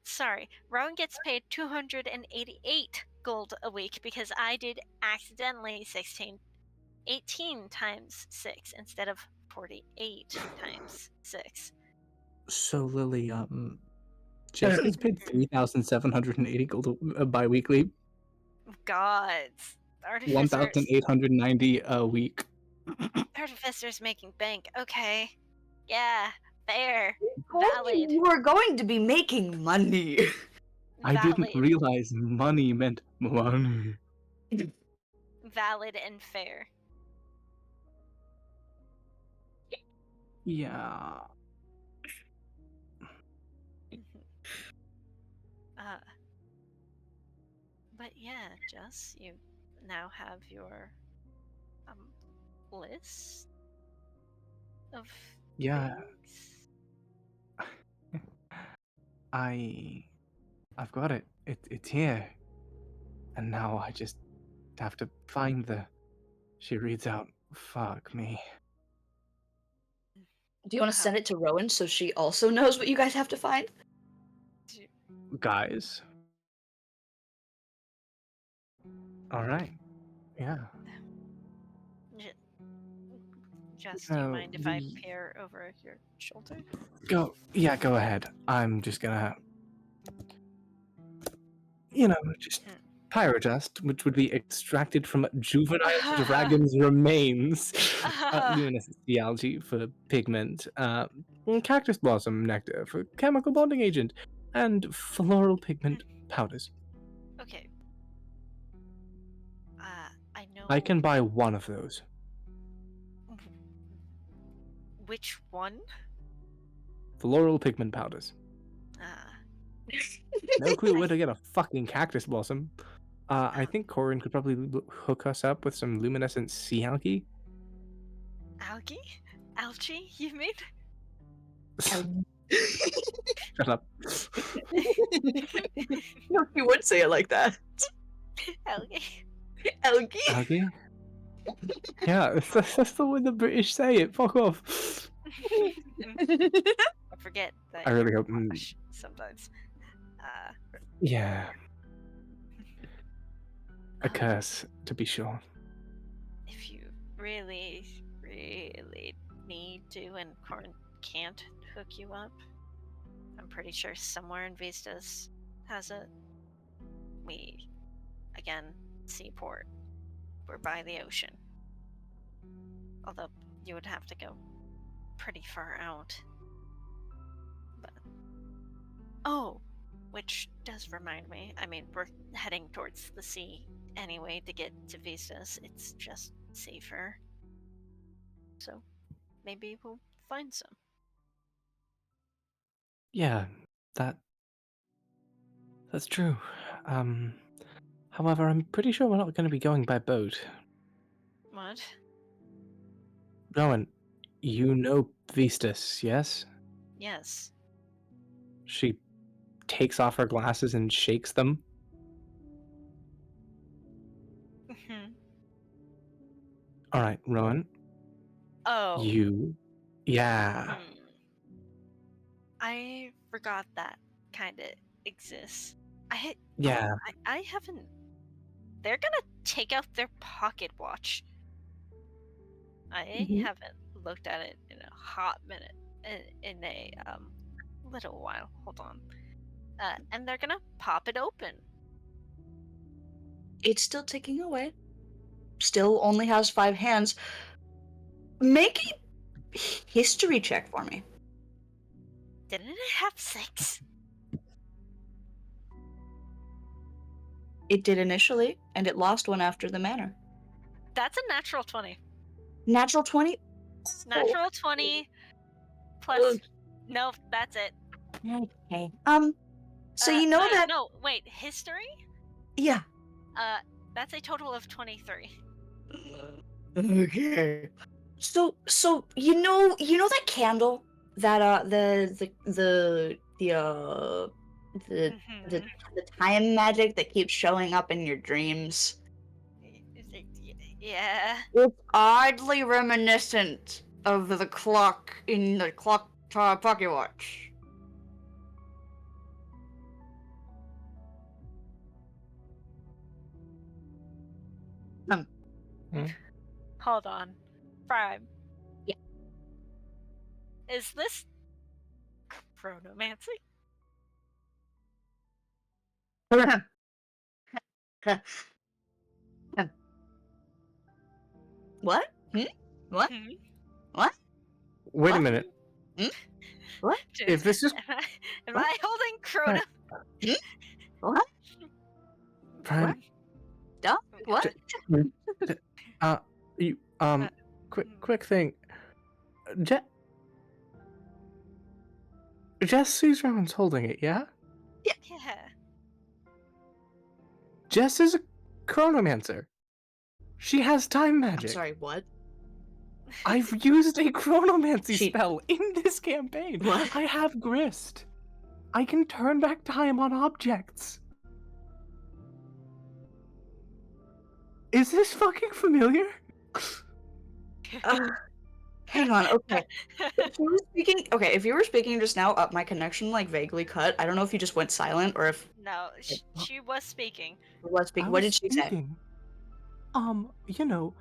Speaker 3: Sorry. Rowan gets paid 288 gold a week because I did accidentally 18 times 6 instead of 48 times 6.
Speaker 6: So Lily, Jess gets paid 3,780 gold bi-weekly,
Speaker 3: Gods. Artificers.
Speaker 6: 1,890 a week.
Speaker 3: Artificers making bank. Okay. Yeah. Fair.
Speaker 1: Told you
Speaker 3: Valid.
Speaker 1: you were going to be making money.
Speaker 6: I didn't
Speaker 3: Valid.
Speaker 6: realize money meant money.
Speaker 3: Valid and fair.
Speaker 6: Yeah.
Speaker 3: uh, but yeah, Jess, you now have your list of
Speaker 6: Yeah.
Speaker 3: things.
Speaker 6: I've got it. It's here. And now I just have to find the... She reads out, fuck me.
Speaker 1: Do you want to send it to Rowan so she also knows what you guys have to find?
Speaker 6: Guys. Alright. Yeah.
Speaker 3: Jess, do you mind if I peer over your shoulder?
Speaker 6: Go ahead. I'm just gonna, just pyrodust, which would be extracted from juvenile dragon's remains. Luminescent sea algae for pigment. Cactus blossom nectar for chemical bonding agent. And floral pigment powders.
Speaker 3: Okay. I know.
Speaker 6: I can buy one of those.
Speaker 3: Which one?
Speaker 6: Floral pigment powders. No clue where to get a fucking cactus blossom. I think Corin could probably hook us up with some luminescent sea algae.
Speaker 3: Algae? Algae, you mean?
Speaker 6: Shut up.
Speaker 1: No, you would say it like that.
Speaker 3: Algae.
Speaker 1: Algae?
Speaker 6: Algae? Yeah, that's the way the British say it. Fuck off.
Speaker 3: I forget that.
Speaker 6: I really hope.
Speaker 3: Sometimes.
Speaker 6: Yeah. A curse, to be sure.
Speaker 3: If you really, really need to and Corin can't hook you up, I'm pretty sure somewhere in Vistas has it. Again, seaport. We're by the ocean. Although you would have to go pretty far out. But which does remind me, I mean, we're heading towards the sea anyway to get to Vistas. It's just safer. So maybe we'll find some.
Speaker 6: Yeah, that's true. However, I'm pretty sure we're not going to be going by boat.
Speaker 3: What?
Speaker 6: Rowan, you know Vistas, yes?
Speaker 3: Yes.
Speaker 6: She takes off her glasses and shakes them. Alright, Rowan.
Speaker 3: Oh.
Speaker 6: Yeah.
Speaker 3: I forgot that kind of exists.
Speaker 6: Yeah.
Speaker 3: I haven't... They're gonna take out their pocket watch. I haven't looked at it in a hot minute. In a little while. Hold on. And they're gonna pop it open.
Speaker 1: It's still ticking away. Still only has 5 hands. Make a history check for me.
Speaker 3: Didn't it have 6?
Speaker 1: It did initially, and it lost one after the manor.
Speaker 3: That's a natural 20.
Speaker 1: Natural 20?
Speaker 3: Natural 20 plus. Nope, that's it.
Speaker 1: Okay. So you know
Speaker 3: wait,
Speaker 1: that.
Speaker 3: No, wait. History?
Speaker 1: Yeah.
Speaker 3: That's a total of 23.
Speaker 1: Okay. So you know that candle that the
Speaker 3: Mm-hmm.
Speaker 1: the time magic that keeps showing up in your dreams.
Speaker 3: Yeah.
Speaker 1: It's oddly reminiscent of the clock in the clock tower pocket watch.
Speaker 3: Hold on. Prime.
Speaker 1: Yeah.
Speaker 3: Is this chronomancy?
Speaker 1: What? What?
Speaker 3: Hmm?
Speaker 1: What?
Speaker 6: Wait a
Speaker 1: What?
Speaker 6: minute.
Speaker 1: What?
Speaker 6: If this is
Speaker 3: Am I holding chrono?
Speaker 1: What?
Speaker 6: Prime,
Speaker 1: Duh? What?
Speaker 6: you quick thing. Jess sees Rowan's holding it, yeah?
Speaker 3: Yeah.
Speaker 6: Jess is a chronomancer. She has time
Speaker 1: I'm
Speaker 6: magic.
Speaker 1: sorry, what?
Speaker 6: I've used a chronomancy
Speaker 1: She-
Speaker 6: spell in this campaign.
Speaker 1: What?
Speaker 6: I have grist. I can turn back time on objects. Is this fucking familiar?
Speaker 1: Hang on, okay. If you were speaking just now, my connection like vaguely cut. I don't know if you just went silent or if
Speaker 3: No, she was speaking.
Speaker 1: it was speaking. What did she say?
Speaker 6: You know,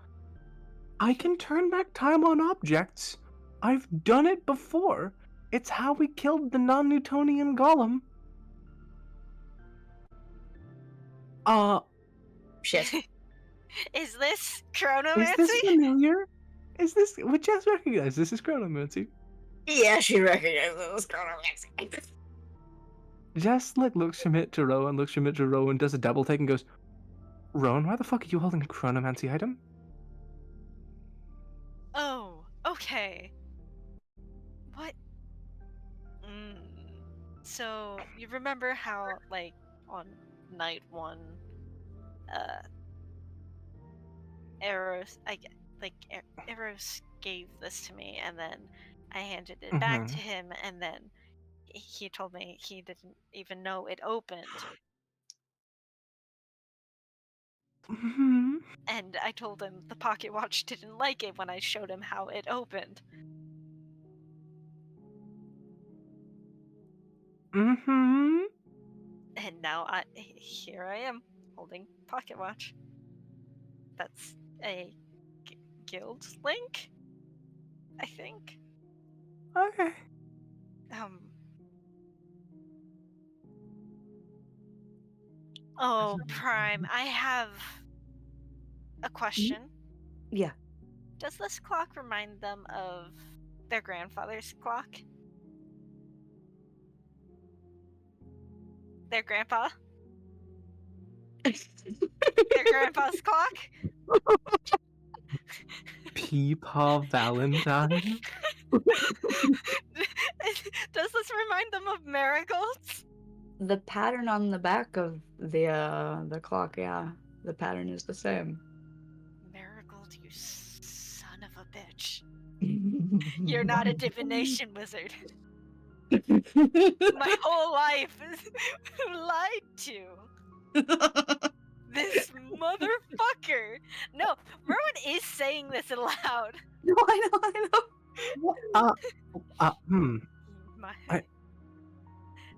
Speaker 6: I can turn back time on objects. I've done it before. It's how we killed the non-Newtonian golem.
Speaker 1: Shit.
Speaker 3: Is this
Speaker 6: Is
Speaker 3: chronomancy?
Speaker 6: this familiar? Would Jess recognize this is chronomancy?
Speaker 1: Yeah, she recognizes chronomancy.
Speaker 6: Jess looks from it to Rowan, does a double take and goes, Rowan, why the fuck are you holding a chronomancy item?
Speaker 3: Oh, okay. What? So you remember how, like, on night 1, Eros gave this to me, and then I handed it back to him, and then he told me he didn't even know it opened. And I told him the pocket watch didn't like it when I showed him how it opened. And now here I am, holding pocket watch. That's a guild link, I think.
Speaker 6: Okay.
Speaker 3: Oh, Prime, I have a question.
Speaker 1: Yeah.
Speaker 3: Does this clock remind them of their grandfather's clock? Their grandpa? Their grandpa's clock?
Speaker 6: Peepaw Valentine?
Speaker 3: Does this remind them of marigolds?
Speaker 1: The pattern on the back of the clock, yeah. The pattern is the same.
Speaker 3: Marigold, you son of a bitch. You're not a divination wizard. My whole life is lied to. This motherfucker. No, Rowan is saying this aloud.
Speaker 1: No, I know.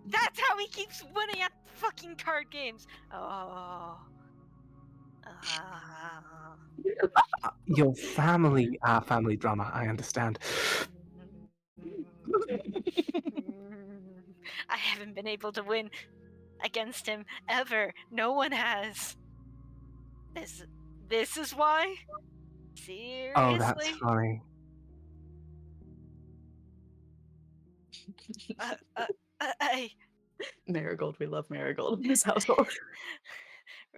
Speaker 3: That's how he keeps winning at fucking card games. Oh.
Speaker 6: Your family drama, I understand.
Speaker 3: I haven't been able to win against him ever. No one has. This is why? Seriously?
Speaker 6: Oh, that's funny.
Speaker 1: Marigold, we love Marigold in this household.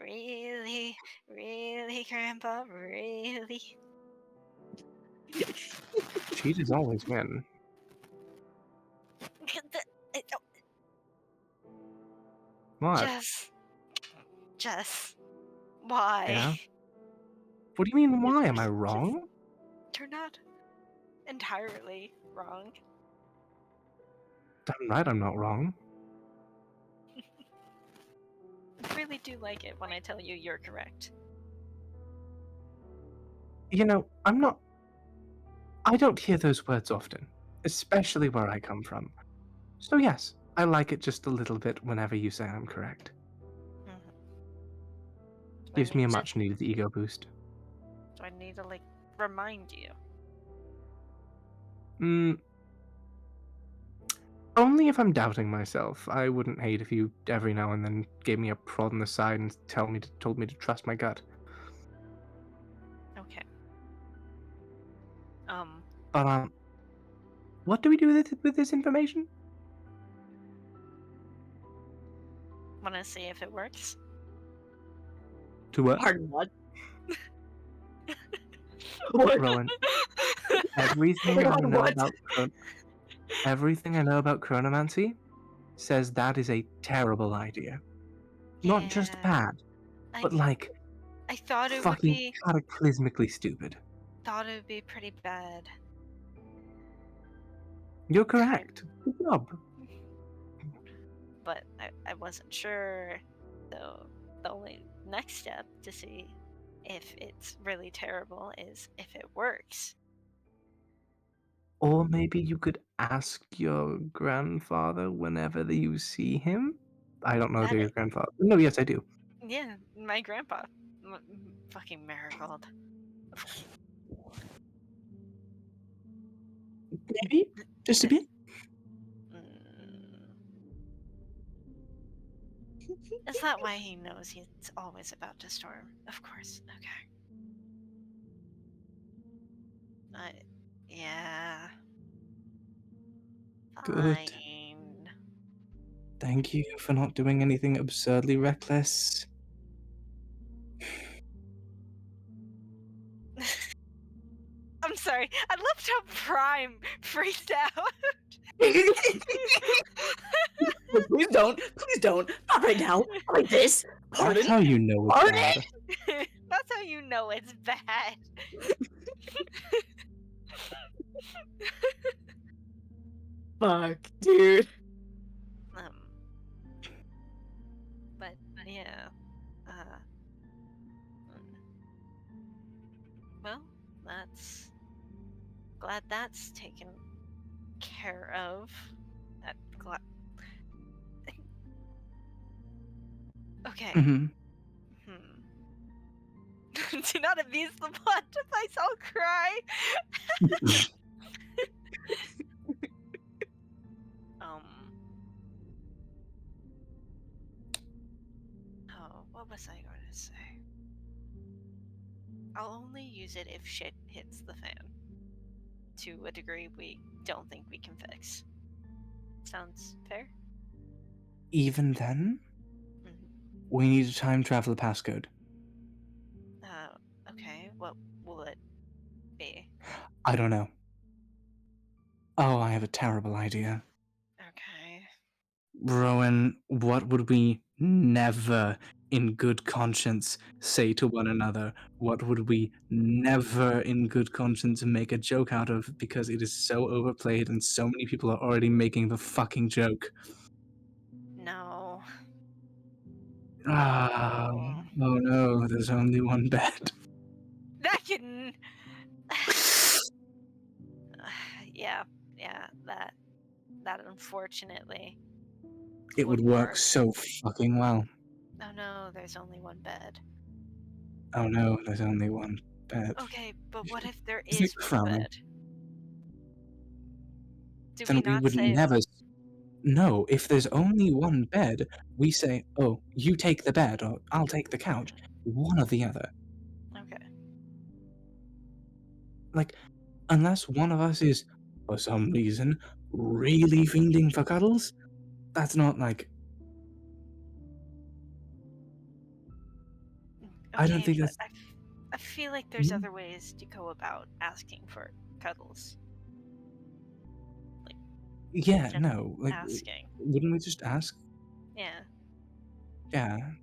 Speaker 3: Really, Grandpa, really?
Speaker 6: Cheaters always win. What?
Speaker 3: Jess, why?
Speaker 6: Yeah? What do you mean, why? Am I wrong?
Speaker 3: You're not entirely wrong.
Speaker 6: Damn right I'm not wrong.
Speaker 3: I really do like it when I tell you you're correct.
Speaker 6: You know, I don't hear those words often, especially where I come from. So yes, I like it just a little bit whenever you say I'm correct. Gives me a much needed ego boost.
Speaker 3: Do I need to, like, remind you?
Speaker 6: Only if I'm doubting myself. I wouldn't hate if you every now and then gave me a prod on the side and told me to trust my gut.
Speaker 3: Okay.
Speaker 6: But what do we do with this information?
Speaker 3: Wanna see if it works?
Speaker 6: To what?
Speaker 7: Pardon what?
Speaker 6: Rowan, everything I know about chronomancy says that is a terrible idea. Not just bad, but like
Speaker 3: I thought it would
Speaker 6: fucking
Speaker 3: be
Speaker 6: cataclysmically stupid.
Speaker 3: pretty bad.
Speaker 6: You're correct. Good job.
Speaker 3: But I wasn't sure, so the only next step to see if it's really terrible is if it works.
Speaker 6: Or maybe you could ask your grandfather whenever you see him? I don't know if you're your grandfather. No, yes, I do.
Speaker 3: Yeah, my grandpa. Fucking Marigold.
Speaker 5: Maybe? Just a bit?
Speaker 3: Is that why he knows he's always about to storm? Of course. Okay. Yeah.
Speaker 5: Good.
Speaker 3: Fine.
Speaker 5: Thank you for not doing anything absurdly reckless.
Speaker 3: I'm sorry. I loved how Prime freaked out.
Speaker 1: Please don't. Please don't. Not right now. Not like this. Pardon?
Speaker 5: That's how you know it's
Speaker 1: Pardon?
Speaker 5: bad.
Speaker 3: That's how you know it's bad.
Speaker 1: Fuck, dude.
Speaker 3: But yeah. Well, glad that's taken care of. Okay.
Speaker 5: Mm-hmm.
Speaker 3: Do not abuse the plot device. I'll cry. Oh, what was I going to say? I'll only use it if shit hits the fan. To a degree we don't think we can fix. Sounds fair?
Speaker 5: Even then, we need a time traveler passcode.
Speaker 3: Okay. What will it be?
Speaker 5: I don't know. Oh, I have a terrible idea.
Speaker 3: Okay.
Speaker 5: Rowan, what would we never, in good conscience, say to one another? What would we never, in good conscience, make a joke out of because it is so overplayed and so many people are already making the fucking joke?
Speaker 3: No.
Speaker 5: Oh no, there's only one bed.
Speaker 3: That can. Yeah, that unfortunately.
Speaker 5: It would work so fucking well.
Speaker 3: Oh no, there's only one bed.
Speaker 5: Oh no, there's only one bed.
Speaker 3: Okay, but what if there
Speaker 5: Is
Speaker 3: is
Speaker 5: it
Speaker 3: one
Speaker 5: frowning?
Speaker 3: bed? Do
Speaker 5: Then we
Speaker 3: not
Speaker 5: would
Speaker 3: say
Speaker 5: never. No, if there's only one bed, we say, oh, you take the bed, or I'll take the couch. One or the other.
Speaker 3: Okay.
Speaker 5: Like, unless one of us is, for some reason, really fiending for cuddles, that's not like.
Speaker 3: Okay,
Speaker 5: I don't think
Speaker 3: but
Speaker 5: that's.
Speaker 3: I feel like there's
Speaker 5: Mhm.
Speaker 3: other ways to go about asking for cuddles.
Speaker 6: Yeah,
Speaker 3: Just
Speaker 6: no. Like,
Speaker 3: asking.
Speaker 6: wouldn't we just ask?
Speaker 3: Yeah.
Speaker 6: Yeah.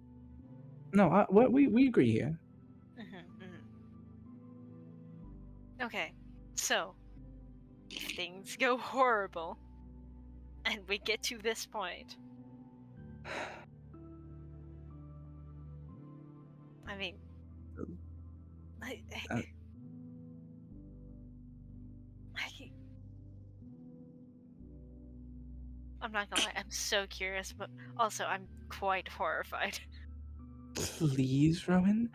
Speaker 6: No, we agree here.
Speaker 3: Okay, so if things go horrible and we get to this point, I mean, I,
Speaker 6: Uh,
Speaker 3: I, I'm not gonna lie, I'm so curious, but also I'm quite horrified.
Speaker 6: Please, Rowan.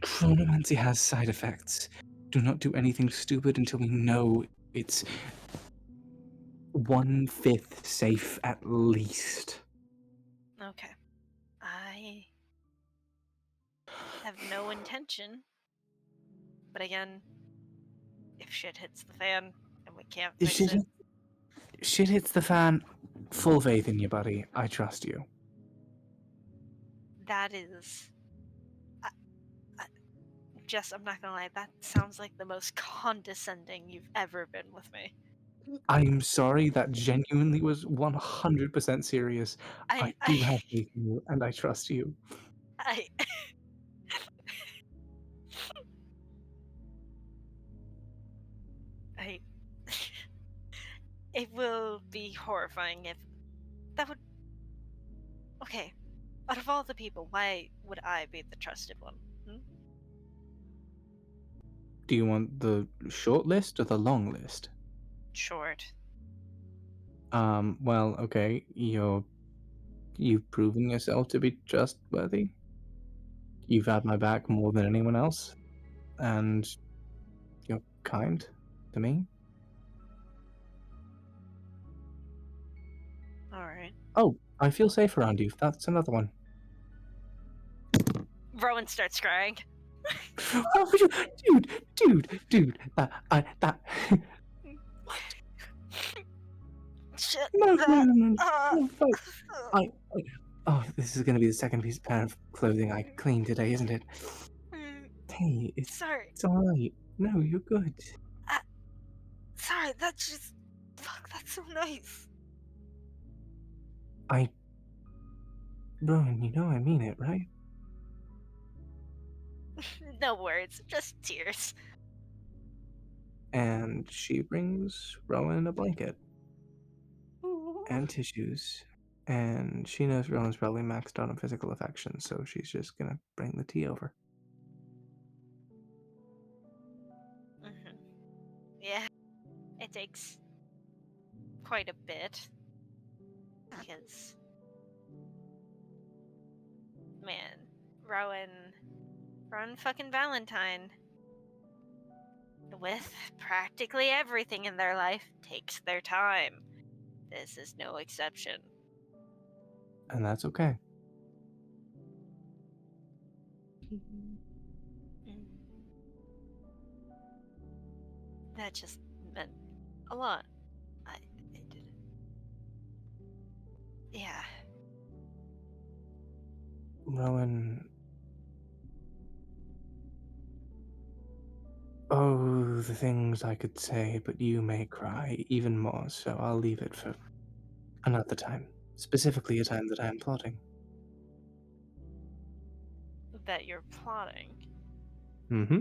Speaker 6: Chronomancy has side effects. Do not do anything stupid until we know it's 1/5 safe at least.
Speaker 3: Okay. I have no intention, but again, if shit hits the fan and we can't
Speaker 6: If
Speaker 3: fix it,
Speaker 6: shit hits the fan, full faith in you, buddy. I trust you.
Speaker 3: that is. Jess, I'm not gonna lie, that sounds like the most condescending you've ever been with me.
Speaker 6: I'm sorry, that genuinely was 100% serious.
Speaker 3: I,
Speaker 6: I do have faith in you, and I trust you.
Speaker 3: I, I, it will be horrifying if that would. Okay, out of all the people, why would I be the trusted one?
Speaker 6: Do you want the short list or the long list?
Speaker 3: Short.
Speaker 6: Well, okay, you've proven yourself to be trustworthy. You've had my back more than anyone else, and you're kind to me.
Speaker 3: Alright.
Speaker 6: Oh, I feel safe around you. That's another one.
Speaker 3: Rowan starts crying.
Speaker 6: Oh, dude, that.
Speaker 3: Shit.
Speaker 6: No, no, no, no,
Speaker 3: Uh,
Speaker 6: no, fuck. I, oh, this is gonna be the second piece pair of clothing I cleaned today, isn't it? Hey,
Speaker 3: sorry.
Speaker 6: it's alright. No, you're good.
Speaker 3: Sorry, that's just. Fuck, that's so nice.
Speaker 6: Rowan, you know I mean it, right?
Speaker 3: No words, just tears.
Speaker 6: And she brings Rowan a blanket and tissues. And she knows Rowan's probably maxed out on physical affection, so she's just gonna bring the tea over.
Speaker 3: Yeah, it takes quite a bit. Because. Man, Rowan fucking Valentine, with practically everything in their life, takes their time. This is no exception.
Speaker 6: And that's okay.
Speaker 3: That just meant a lot. I did it. Yeah.
Speaker 6: Rowan. Oh, the things I could say, but you may cry even more, so I'll leave it for another time. Specifically, a time that I am plotting.
Speaker 3: That you're plotting.
Speaker 6: Mm-hmm.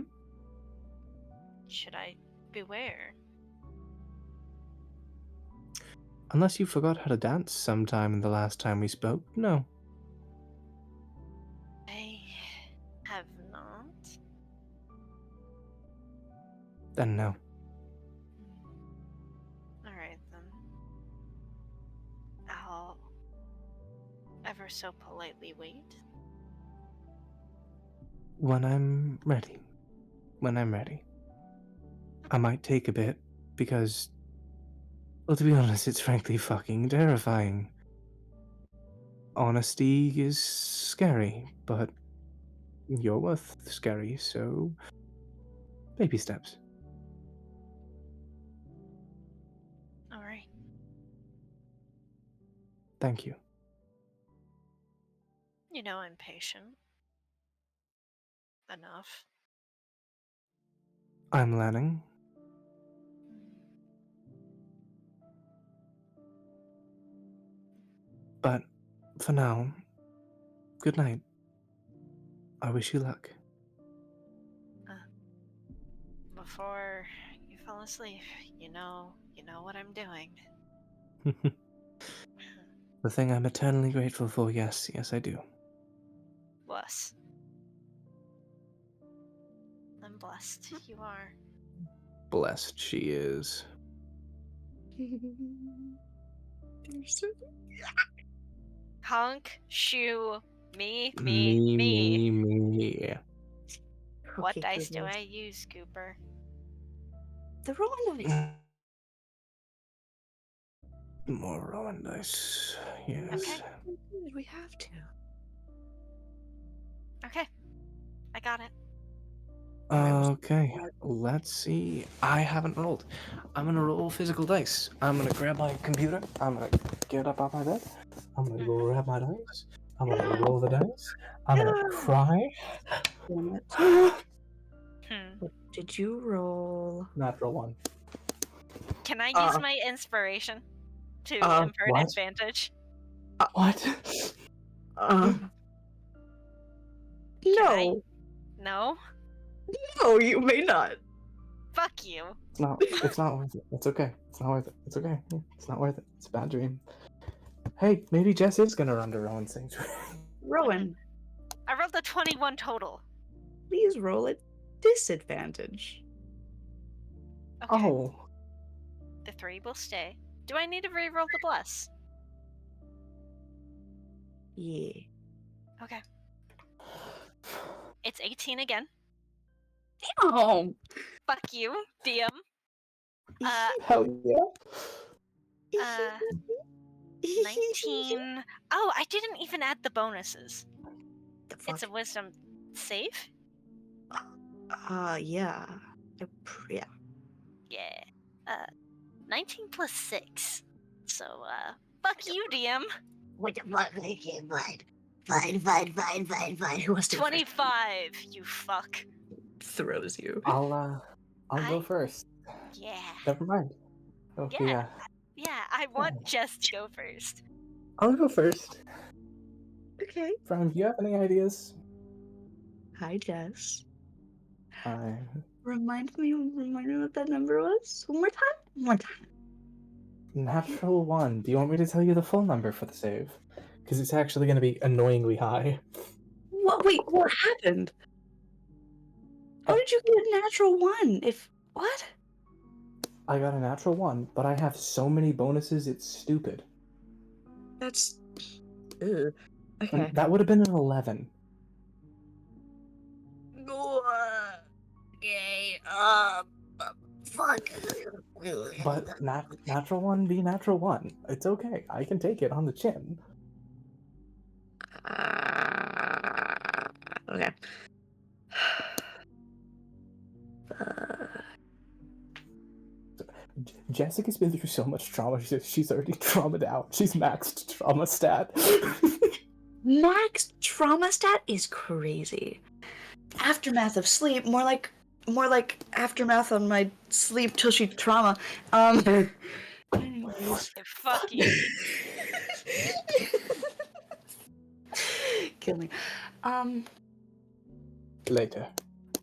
Speaker 3: Should I beware?
Speaker 6: Unless you forgot how to dance sometime in the last time we spoke, no.
Speaker 3: I have not.
Speaker 6: Then no.
Speaker 3: Alright then. I'll ever so politely wait.
Speaker 6: When I'm ready. When I'm ready. I might take a bit, because, well, to be honest, it's frankly fucking terrifying. Honesty is scary, but you're worth scary, so baby steps.
Speaker 3: Alright.
Speaker 6: Thank you.
Speaker 3: You know I'm patient. Enough.
Speaker 6: I'm learning. But for now, good night. I wish you luck.
Speaker 3: Before you fall asleep, you know what I'm doing.
Speaker 6: The thing I'm eternally grateful for, yes, I do.
Speaker 3: Bless. I'm blessed. You are.
Speaker 6: Blessed she is.
Speaker 3: Honk, shoe, me.
Speaker 6: Me.
Speaker 3: What
Speaker 7: Okay,
Speaker 3: dice do
Speaker 7: goodness.
Speaker 3: I use, Cooper?
Speaker 1: The Rowan dice.
Speaker 6: More Rowan dice. Yes.
Speaker 3: Okay.
Speaker 1: We have to.
Speaker 3: Okay. I got it.
Speaker 6: Okay, let's see. I haven't rolled. I'm gonna roll physical dice. I'm gonna grab my computer. I'm gonna get up off my bed. I'm gonna grab my dice. I'm gonna roll the dice. I'm gonna cry.
Speaker 1: Damn it. What did you roll?
Speaker 8: Natural one.
Speaker 3: Can I use my inspiration to invert
Speaker 8: what?
Speaker 3: advantage?
Speaker 8: What?
Speaker 1: No.
Speaker 3: No?
Speaker 1: No, you may not.
Speaker 3: Fuck you.
Speaker 8: It's not worth it. It's okay. It's not worth it. It's okay. It's not worth it. It's a bad dream. Hey, maybe Jess is gonna run to Rowan Sanctuary.
Speaker 1: Rowan,
Speaker 3: I rolled a 21 total.
Speaker 1: please roll at disadvantage.
Speaker 3: Okay.
Speaker 8: Oh.
Speaker 3: The 3 will stay. Do I need to re-roll the bless?
Speaker 1: Yeah.
Speaker 3: Okay. It's 18 again.
Speaker 1: Oh.
Speaker 3: Fuck you, DM.
Speaker 8: Hell yeah.
Speaker 3: 19. Oh, I didn't even add the bonuses.
Speaker 1: The fuck?
Speaker 3: It's a wisdom save?
Speaker 1: Yeah. Yeah.
Speaker 3: Yeah. 19 plus 6. So, fuck you, DM.
Speaker 7: What the fuck? Okay, fine. Who wants to go first?
Speaker 3: 25, you fuck.
Speaker 1: Throws you.
Speaker 8: I'll go first.
Speaker 3: Yeah.
Speaker 8: Never mind. Okay,
Speaker 3: Yeah. Yeah, I want Jess to go first.
Speaker 8: I'll go first.
Speaker 1: Okay.
Speaker 8: Brian, do you have any ideas?
Speaker 1: Hi, Jess.
Speaker 8: Hi.
Speaker 1: Remind me what that number was. One more time.
Speaker 8: Natural one. Do you want me to tell you the full number for the save? Because it's actually going to be annoyingly high.
Speaker 1: What? Wait, what happened? How did you get a natural one? What?
Speaker 8: I got a natural one, but I have so many bonuses, it's stupid.
Speaker 1: That's. Ugh. Okay.
Speaker 8: And that would have been an 11.
Speaker 7: Okay, fuck.
Speaker 8: But natural one be natural one. It's okay. I can take it on the chin.
Speaker 1: Okay.
Speaker 8: Jessica's been through so much trauma. She's already traumatized out. She's maxed trauma stat.
Speaker 1: Max trauma stat is crazy. Aftermath of sleep, more like aftermath on my sleep till she trauma. Anyways.
Speaker 3: Fuck you.
Speaker 1: Kill me.
Speaker 8: Later.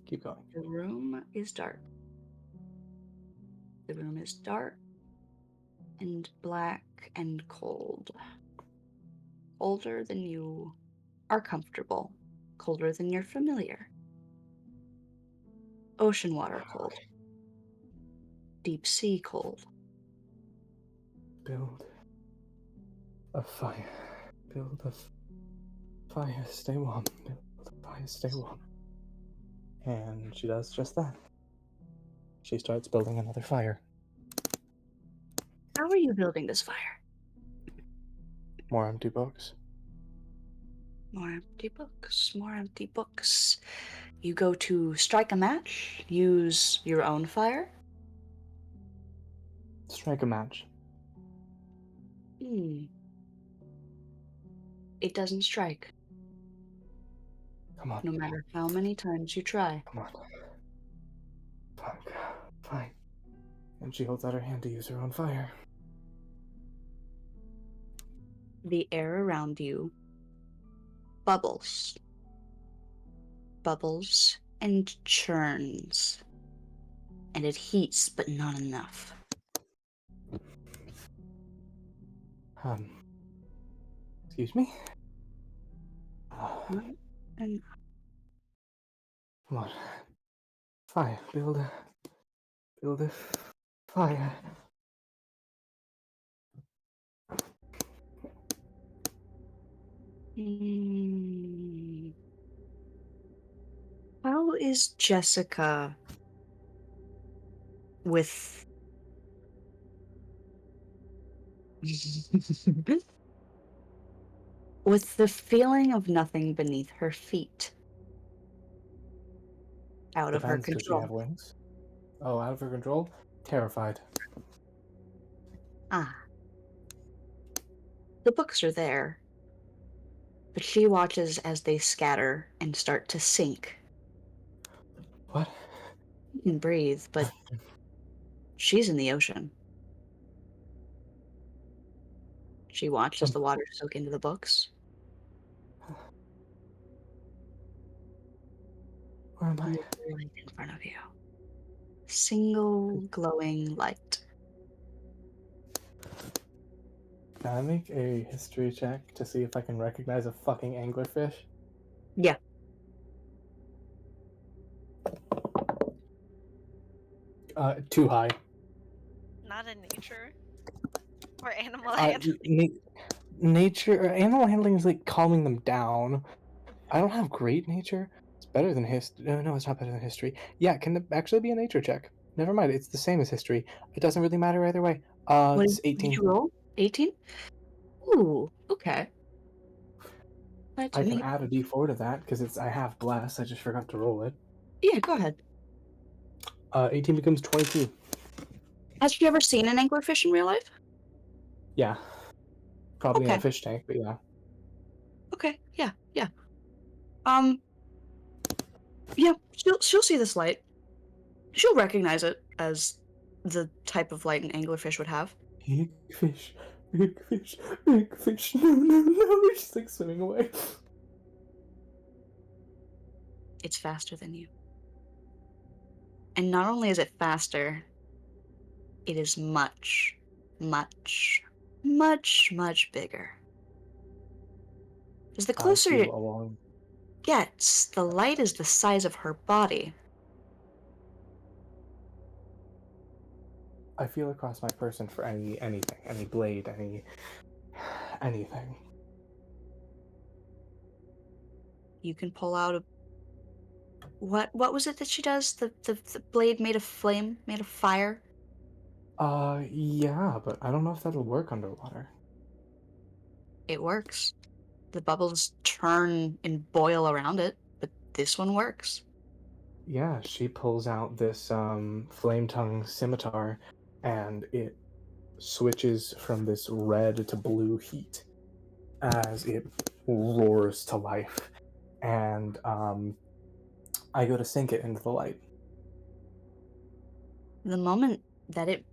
Speaker 8: Keep going.
Speaker 1: The room is dark. The room is dark and black and cold. Colder than you are comfortable. Colder than you're familiar. Ocean water cold. Deep sea cold.
Speaker 8: Build a fire. Build a fire. Stay warm. Build a fire. Stay warm. And she does just that. She starts building another fire.
Speaker 1: How are you building this fire?
Speaker 8: More empty books.
Speaker 1: More empty books. More empty books. You go to strike a match. Use your own fire.
Speaker 8: Strike a match.
Speaker 1: It doesn't strike.
Speaker 8: Come on.
Speaker 1: No matter how many times you try.
Speaker 8: Come on. Fuck. Fine. And she holds out her hand to use her own fire.
Speaker 1: The air around you bubbles. Bubbles and churns. And it heats, but not enough.
Speaker 8: Excuse me?
Speaker 1: And
Speaker 8: Come on. Fire. Build a fire.
Speaker 1: How is Jessica with with the feeling of nothing beneath her feet? Out of her
Speaker 8: Depends. Does she
Speaker 1: control.
Speaker 8: have wings? Oh, out of her control? Terrified.
Speaker 1: Ah. The books are there, but she watches as they scatter and start to sink.
Speaker 8: What?
Speaker 1: You can breathe, but she's in the ocean. She watches the water soak into the books.
Speaker 8: Where am I?
Speaker 1: Light in front of you. Single glowing light.
Speaker 8: Can I make a history check to see if I can recognize a fucking anglerfish?
Speaker 1: Yeah.
Speaker 8: Too high.
Speaker 3: Not in nature. Or animal handling.
Speaker 8: Nature, animal handling is like calming them down. I don't have great nature. It's better than history. No, it's not better than history. Yeah, it can actually be a nature check. Never mind, it's the same as history. It doesn't really matter either way.
Speaker 1: What
Speaker 8: It's
Speaker 1: did
Speaker 8: 18.
Speaker 1: you roll? 18? Ooh, okay. Let
Speaker 8: I can
Speaker 1: me.
Speaker 8: add a d4 to that because I have bless. I just forgot to roll it.
Speaker 1: Yeah, go ahead.
Speaker 8: 18 becomes 22.
Speaker 1: Has she ever seen an anglerfish in real life?
Speaker 8: Yeah, probably in a
Speaker 1: Okay.
Speaker 8: fish tank, but yeah.
Speaker 1: Okay. Yeah. Yeah. Yeah. She'll see this light. She'll recognize it as the type of light an anglerfish would have.
Speaker 8: Big fish, big fish, big fish. No. She's like swimming away.
Speaker 1: It's faster than you. And not only is it faster, it is much, much, much, much bigger. As the
Speaker 8: I
Speaker 1: closer
Speaker 8: feel
Speaker 1: it
Speaker 8: along.
Speaker 1: gets, the light is the size of her body.
Speaker 8: I feel across my person for anything, any blade, anything.
Speaker 1: You can pull out a what was it that she does? The blade made of flame, made of fire?
Speaker 8: Yeah, but I don't know if that'll work underwater.
Speaker 1: It works. The bubbles turn and boil around it, but this one works.
Speaker 8: Yeah, she pulls out this flame tongue scimitar, and it switches from this red to blue heat as it roars to life, and I go to sink it into the light.
Speaker 1: The moment that it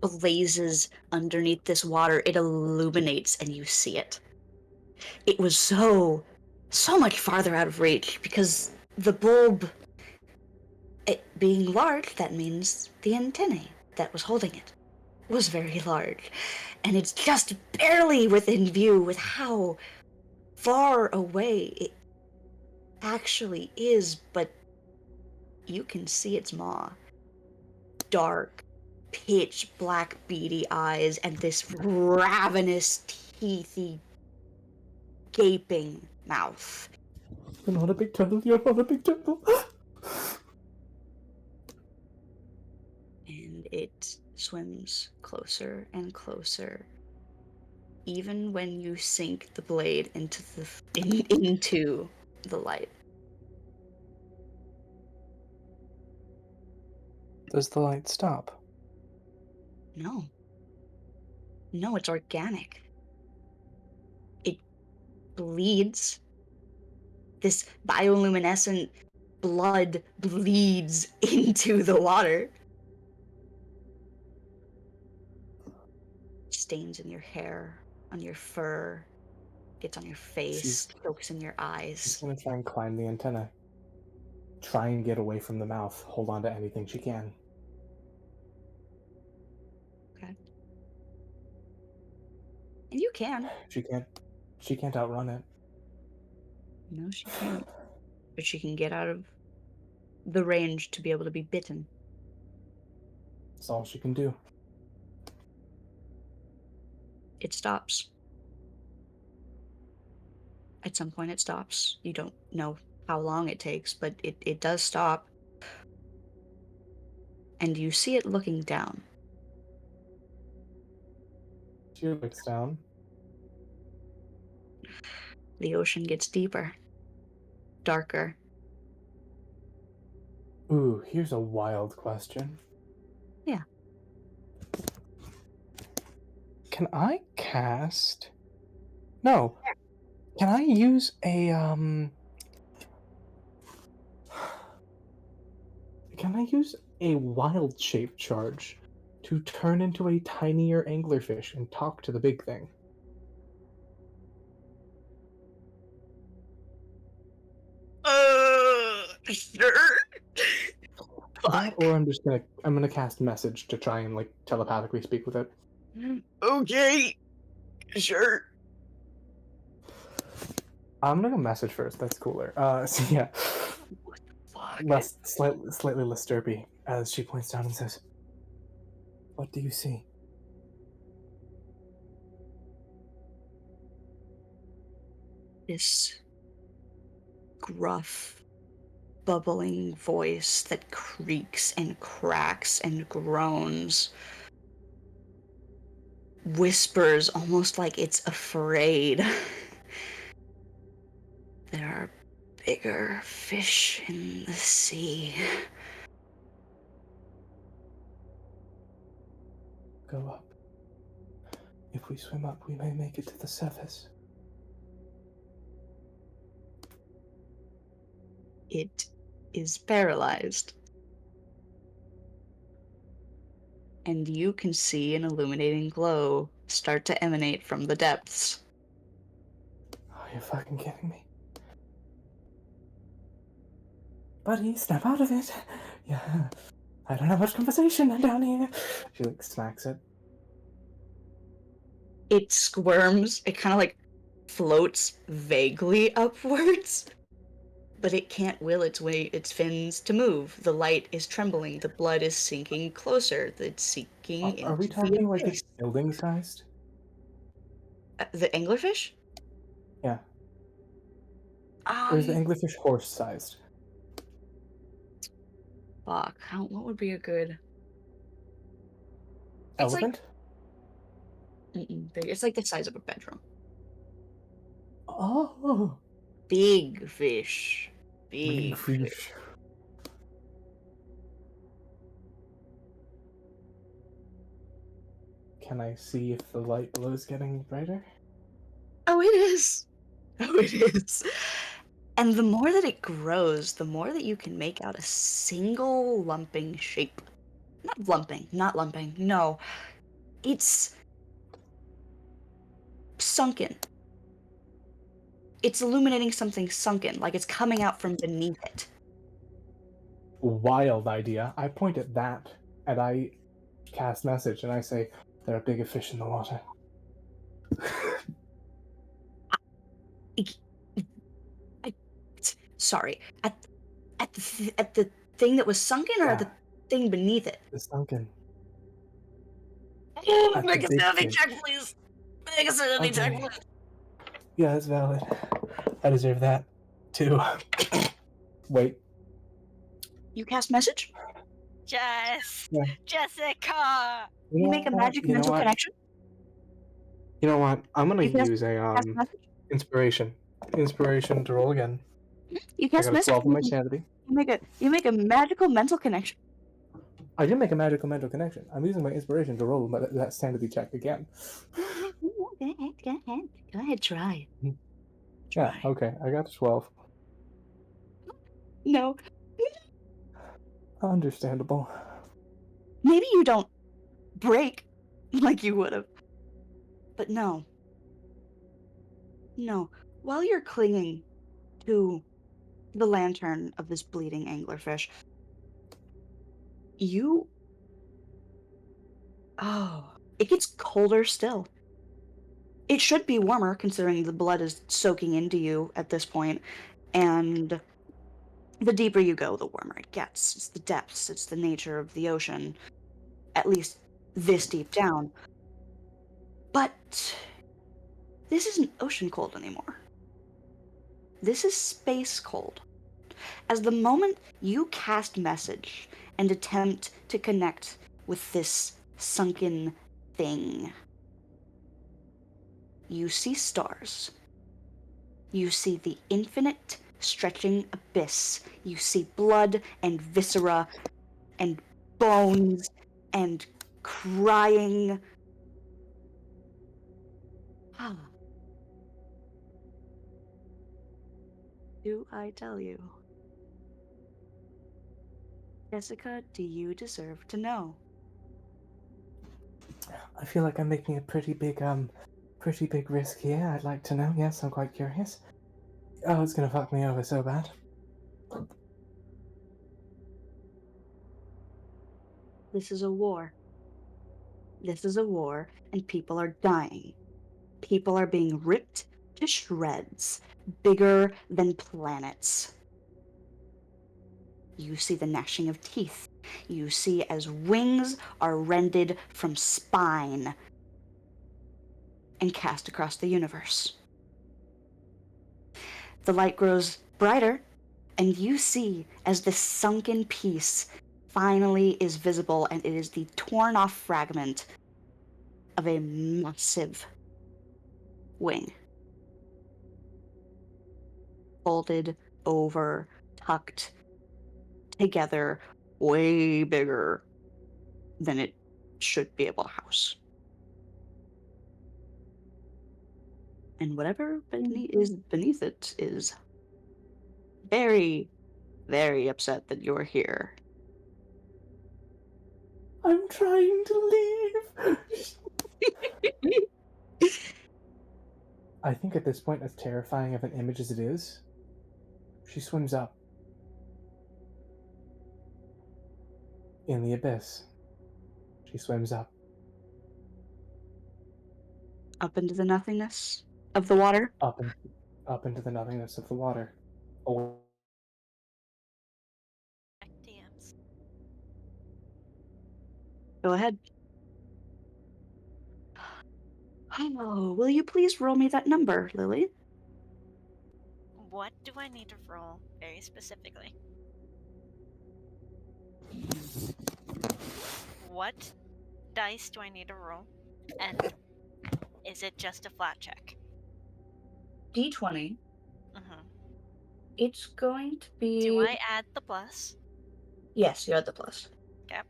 Speaker 1: blazes underneath this water, it illuminates and you see it. It was so much farther out of reach because the bulb, it being large, that means the antennae that was holding it was very large. And it's just barely within view with how far away it actually is, but you can see its maw. Dark, pitch black beady eyes and this ravenous, teethy, gaping mouth.
Speaker 8: You're not a big turtle, you're not a big turtle.
Speaker 1: And it swims closer and closer, even when you sink the blade into the light.
Speaker 8: Does the light stop?
Speaker 1: No, it's organic. It bleeds this bioluminescent blood bleeds into the water. Stains in your hair, on your fur, gets on your face, soaks in your
Speaker 8: She's
Speaker 1: eyes.
Speaker 8: gonna try and climb the antenna. Try and get away from the mouth. Hold on to anything she can.
Speaker 1: Okay. And you can.
Speaker 8: She can't outrun it.
Speaker 1: No, she can't. But she can get out of the range to be able to be bitten.
Speaker 8: That's all she can do.
Speaker 1: It stops. At some point it stops. You don't know how long it takes, but it does stop. And you see it looking down.
Speaker 8: She looks down.
Speaker 1: The ocean gets deeper, darker.
Speaker 8: Ooh, here's a wild question.
Speaker 1: Yeah.
Speaker 8: Can I cast? No. Can I use a Can I use a wild shape charge to turn into a tinier anglerfish and talk to the big thing?
Speaker 1: Sure.
Speaker 8: That, or I'm gonna cast message to try and like telepathically speak with it.
Speaker 1: Okay. Sure.
Speaker 8: I'm gonna go message first. That's cooler. So yeah,
Speaker 1: Fuck.
Speaker 8: slightly less derpy as she points down and says, "What do you see?"
Speaker 1: This gruff, bubbling voice that creaks and cracks and groans, whispers almost like it's afraid. There are bigger fish in the sea.
Speaker 8: Go up. If we swim up, we may make it to the surface.
Speaker 1: It is paralyzed. And you can see an illuminating glow start to emanate from the depths.
Speaker 8: Oh, you're fucking kidding me. Buddy, snap out of it. Yeah. I don't have much conversation down here. She like smacks it.
Speaker 1: It squirms, it kind of like floats vaguely upwards, but it can't will its fins to move. The light is trembling, the blood is sinking closer, it's sinking
Speaker 8: Are we
Speaker 1: into
Speaker 8: talking
Speaker 1: the
Speaker 8: like
Speaker 1: abyss.
Speaker 8: it's building sized?
Speaker 1: The anglerfish?
Speaker 8: Yeah. Or is the
Speaker 1: Um,
Speaker 8: anglerfish horse sized?
Speaker 1: fuck, what would be a good... It's like,
Speaker 8: Elephant?
Speaker 1: it's like the size of a bedroom.
Speaker 8: Oh,
Speaker 1: Big fish.
Speaker 8: big
Speaker 1: Big fish.
Speaker 8: fish. Can I see if the light below is getting brighter?
Speaker 1: Oh, it is. Oh, it is. And the more that it grows, the more that you can make out a single lumping shape. Not lumping, no. It's sunken. It's illuminating something sunken, like it's coming out from beneath it.
Speaker 8: Wild idea. I point at that, and I cast message, and I say, there are bigger fish in the water.
Speaker 1: Sorry, at the thing that was sunken, or at the thing beneath it?
Speaker 8: The sunken.
Speaker 1: Oh,
Speaker 8: At
Speaker 1: make
Speaker 8: the
Speaker 1: a
Speaker 8: big
Speaker 1: sanity
Speaker 8: fish.
Speaker 1: check, please. Make a sanity check,
Speaker 8: Okay.
Speaker 1: please.
Speaker 8: Yeah, that's valid. I deserve that, too. Wait.
Speaker 1: You cast message?
Speaker 3: Jess!
Speaker 8: Yeah.
Speaker 3: Jessica!
Speaker 1: You make a magic mental connection?
Speaker 8: You know what? I'm gonna
Speaker 1: You cast-
Speaker 8: use a
Speaker 1: Cast message?
Speaker 8: inspiration. Inspiration to roll again.
Speaker 1: You
Speaker 8: I
Speaker 1: cast
Speaker 8: got a
Speaker 1: message.
Speaker 8: 12 on my sanity.
Speaker 1: You make a magical mental connection.
Speaker 8: I did make a magical mental connection. I'm using my inspiration to roll that sanity check again.
Speaker 1: Go ahead, try.
Speaker 8: Yeah, okay. I got a 12.
Speaker 1: No,
Speaker 8: Understandable.
Speaker 1: Maybe you don't break like you would have. But no. No. While you're clinging to the lantern of this bleeding anglerfish, it gets colder still. It should be warmer considering the blood is soaking into you at this point, and the deeper you go, the warmer it gets. It's the depths, it's the nature of the ocean, at least this deep down. But this isn't ocean cold anymore. This is space cold. As the moment you cast message and attempt to connect with this sunken thing, you see stars. You see the infinite stretching abyss. You see blood and viscera and bones and crying. Do I tell you? Jessica, do you deserve to know?
Speaker 8: I feel like I'm making a pretty big risk here. I'd like to know. Yes, I'm quite curious. Oh, it's gonna fuck me over so bad.
Speaker 1: This is a war. This is a war, and people are dying. People are being ripped to shreds, bigger than planets. You see the gnashing of teeth. You see as wings are rended from spine and cast across the universe. The light grows brighter, and you see as the sunken piece finally is visible, and it is the torn off fragment of a massive wing. Folded over, tucked together, way bigger than it should be able to house. And whatever is beneath it is very, very upset that you're here.
Speaker 8: I'm trying to leave. I think at this point, as terrifying of an image as it is, she swims up. In the abyss. She swims up.
Speaker 1: Up into the nothingness of the water?
Speaker 8: Up into the nothingness of the water. Oh.
Speaker 3: DMs.
Speaker 1: Go ahead. Oh, will you please roll me that number, Lily?
Speaker 3: What do I need to roll very specifically? What dice do I need to roll? And is it just a flat check?
Speaker 1: D20.
Speaker 3: Mm-hmm.
Speaker 1: It's going to be...
Speaker 3: Do I add the plus?
Speaker 1: Yes, you add the plus.
Speaker 3: Okay.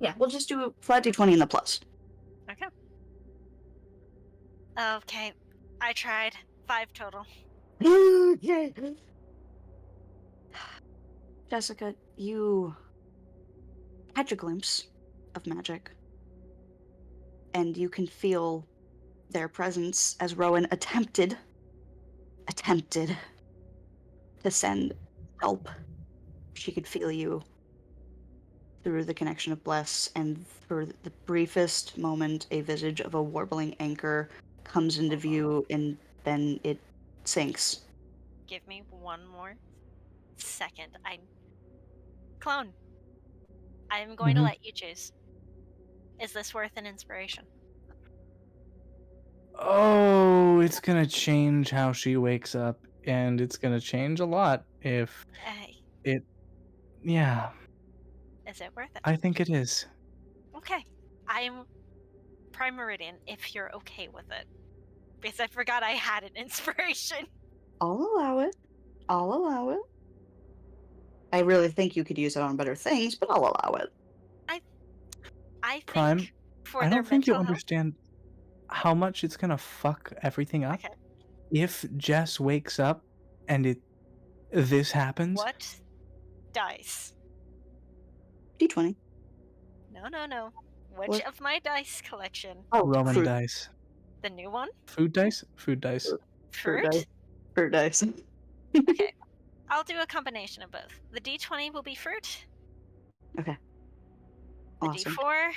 Speaker 1: Yeah, we'll just do a flat D20 and the plus.
Speaker 3: Okay. Okay, I tried. 5 total.
Speaker 1: Jessica, you catch a glimpse of magic, and you can feel their presence as Rowan attempted to send help. She could feel you through the connection of Bless, and for the briefest moment, a visage of a warbling anchor comes into view, and then it sinks.
Speaker 3: Give me one more second. Clone, I'm going to let you choose. Is this worth an inspiration?
Speaker 6: Oh, it's gonna change how she wakes up, and it's gonna change a lot if it. Yeah,
Speaker 3: Is it worth it?
Speaker 6: I think it is.
Speaker 3: Okay. I'm Prime Meridian, if you're okay with it. Because I forgot I had an inspiration.
Speaker 1: I'll allow it. I really think you could use it on better things, but I'll allow it.
Speaker 3: I think
Speaker 6: Prime,
Speaker 3: for
Speaker 6: I
Speaker 3: their
Speaker 6: don't think you
Speaker 3: mental health-
Speaker 6: understand how much it's gonna fuck everything up.
Speaker 3: Okay.
Speaker 6: If Jess wakes up and this happens.
Speaker 3: What dice
Speaker 1: D20.
Speaker 3: No. Which
Speaker 1: What?
Speaker 3: of my dice collection?
Speaker 1: Oh,
Speaker 5: Roman
Speaker 1: fruit.
Speaker 5: dice.
Speaker 3: The new one?
Speaker 5: Food dice? Food dice.
Speaker 3: Fruit?
Speaker 1: dice. Fruit dice.
Speaker 3: Okay. I'll do a combination of both. The D20 will be fruit.
Speaker 1: Okay.
Speaker 3: The
Speaker 1: Awesome.
Speaker 3: D4.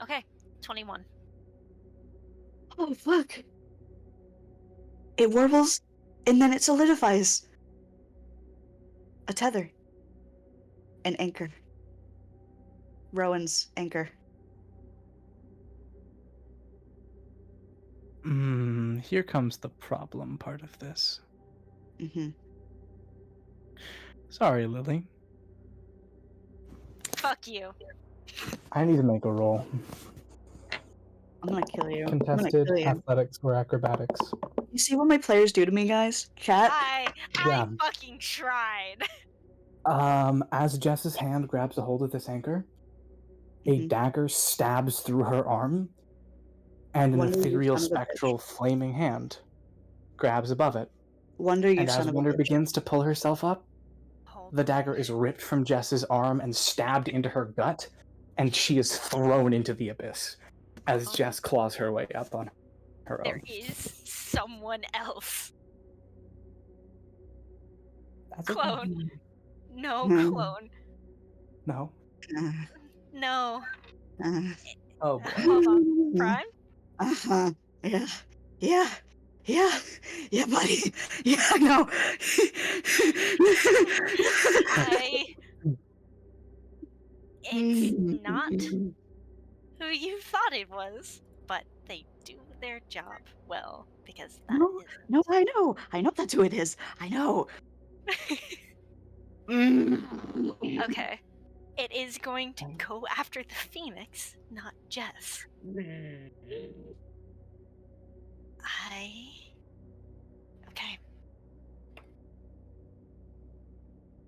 Speaker 3: Okay. 21.
Speaker 1: Oh, fuck. It warbles, and then it solidifies. A tether. An anchor. Rowan's anchor.
Speaker 5: Here comes the problem part of this.
Speaker 1: Mm-hmm.
Speaker 5: Sorry, Lily.
Speaker 3: Fuck you.
Speaker 8: I need to make a roll.
Speaker 1: I'm gonna kill you.
Speaker 8: Contested
Speaker 1: I'm gonna kill you.
Speaker 8: athletics or acrobatics.
Speaker 1: You see what my players do to me, guys? Chat?
Speaker 3: I
Speaker 8: Yeah.
Speaker 3: fucking tried.
Speaker 8: As Jess's hand grabs a hold of this anchor, a
Speaker 1: Mhm.
Speaker 8: dagger stabs through her arm, and an
Speaker 1: Wonder you
Speaker 8: ethereal
Speaker 1: son of a bitch.
Speaker 8: spectral flaming hand grabs above it.
Speaker 1: Wonder you
Speaker 8: And
Speaker 1: son
Speaker 8: as
Speaker 1: of a
Speaker 8: Wonder
Speaker 1: bitch.
Speaker 8: begins to pull herself up,
Speaker 3: Hold
Speaker 8: the dagger is ripped from Jess's arm and stabbed into her gut, and she is thrown into the abyss as Jess claws her way up on her
Speaker 3: There
Speaker 8: own.
Speaker 3: is someone else.
Speaker 8: That's okay.
Speaker 3: Clone. No,
Speaker 1: Hmm.
Speaker 3: clone.
Speaker 8: No.
Speaker 1: Uh,
Speaker 3: No.
Speaker 1: uh,
Speaker 8: Oh boy.
Speaker 3: Hold on. Prime?
Speaker 1: Uh-huh. Yeah. Yeah. Yeah. Yeah, buddy. Yeah, I know.
Speaker 3: It's not who you thought it was, but they do their job well, because that
Speaker 1: No, I know. I know that's who it is. I know.
Speaker 3: Okay. It is going to go after the Phoenix, not Jess. Okay.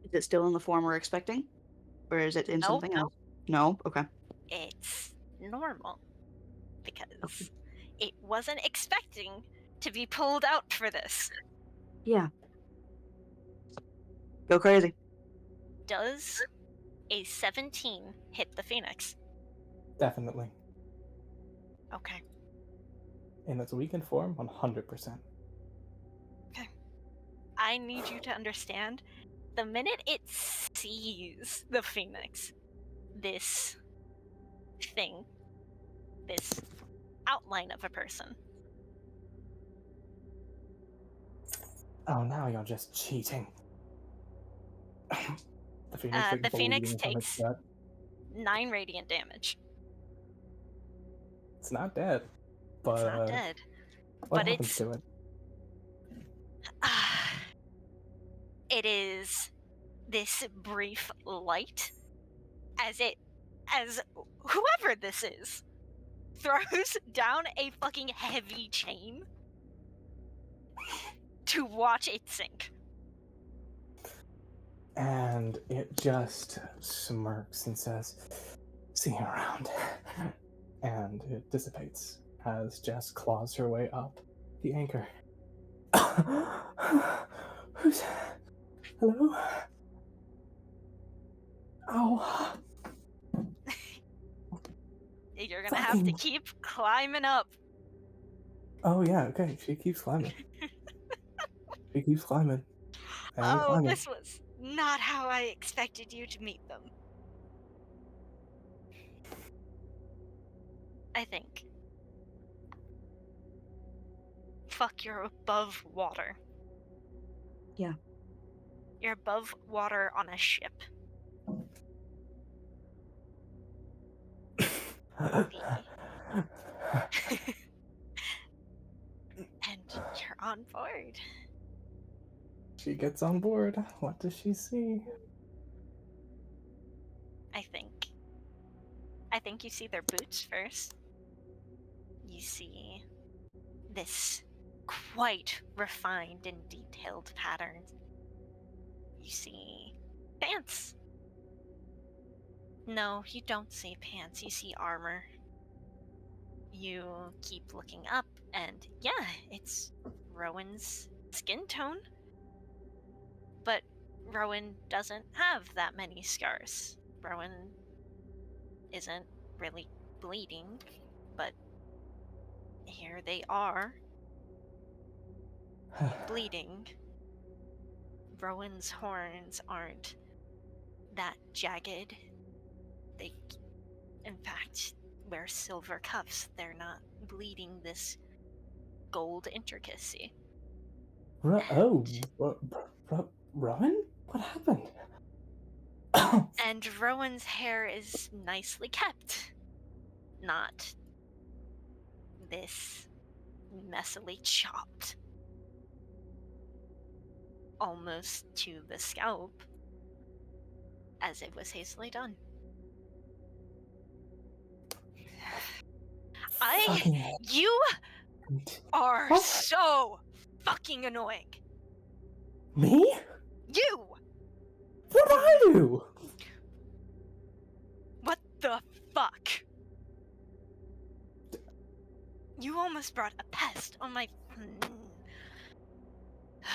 Speaker 1: Is it still in the form we're expecting? Or is it in
Speaker 3: Nope.
Speaker 1: something else? No? Okay.
Speaker 3: It's normal. Because it wasn't expecting to be pulled out for this.
Speaker 1: Yeah. Go crazy.
Speaker 3: Does a 17 hit the Phoenix?
Speaker 8: Definitely.
Speaker 3: Okay.
Speaker 8: In its weakened form, 100%.
Speaker 3: Okay. I need you to understand, the minute it sees the Phoenix, this thing, this outline of a person.
Speaker 8: Oh, now you're just cheating. The Phoenix,
Speaker 3: The Phoenix
Speaker 8: bleeding from its
Speaker 3: takes
Speaker 8: gut.
Speaker 3: 9 radiant damage.
Speaker 8: It's not dead, but
Speaker 3: It's not dead.
Speaker 8: what
Speaker 3: But
Speaker 8: happens
Speaker 3: it's
Speaker 8: to it?
Speaker 3: it is this brief light as whoever this is throws down a fucking heavy chain to watch it sink.
Speaker 8: And it just smirks and says, "See you around." And it dissipates as Jess claws her way up the anchor. Who's... Hello? Ow.
Speaker 3: You're gonna have to keep climbing up.
Speaker 8: Oh yeah, okay. She keeps climbing. She keeps climbing. And climbing.
Speaker 3: This was not how I expected you to meet them. I think. Fuck, you're above water.
Speaker 1: Yeah.
Speaker 3: You're above water on a ship. And you're on board.
Speaker 8: She gets on board. What does she see?
Speaker 3: I think you see their boots first. You see this quite refined and detailed pattern. You see pants. No, you don't see pants. You see armor. You keep looking up, and yeah, it's Rowan's skin tone. But Rowan doesn't have that many scars. Rowan isn't really bleeding, but here they are, bleeding. Rowan's horns aren't that jagged. They, in fact, wear silver cuffs. They're not bleeding this gold intricacy.
Speaker 8: Rowan? What happened?
Speaker 3: And Rowan's hair is nicely kept. Not this messily chopped. Almost to the scalp, as it was hastily done. You are
Speaker 8: What?
Speaker 3: so fucking annoying.
Speaker 8: Me?
Speaker 3: You!
Speaker 8: What did I do?
Speaker 3: What the fuck? You almost brought a pest on my...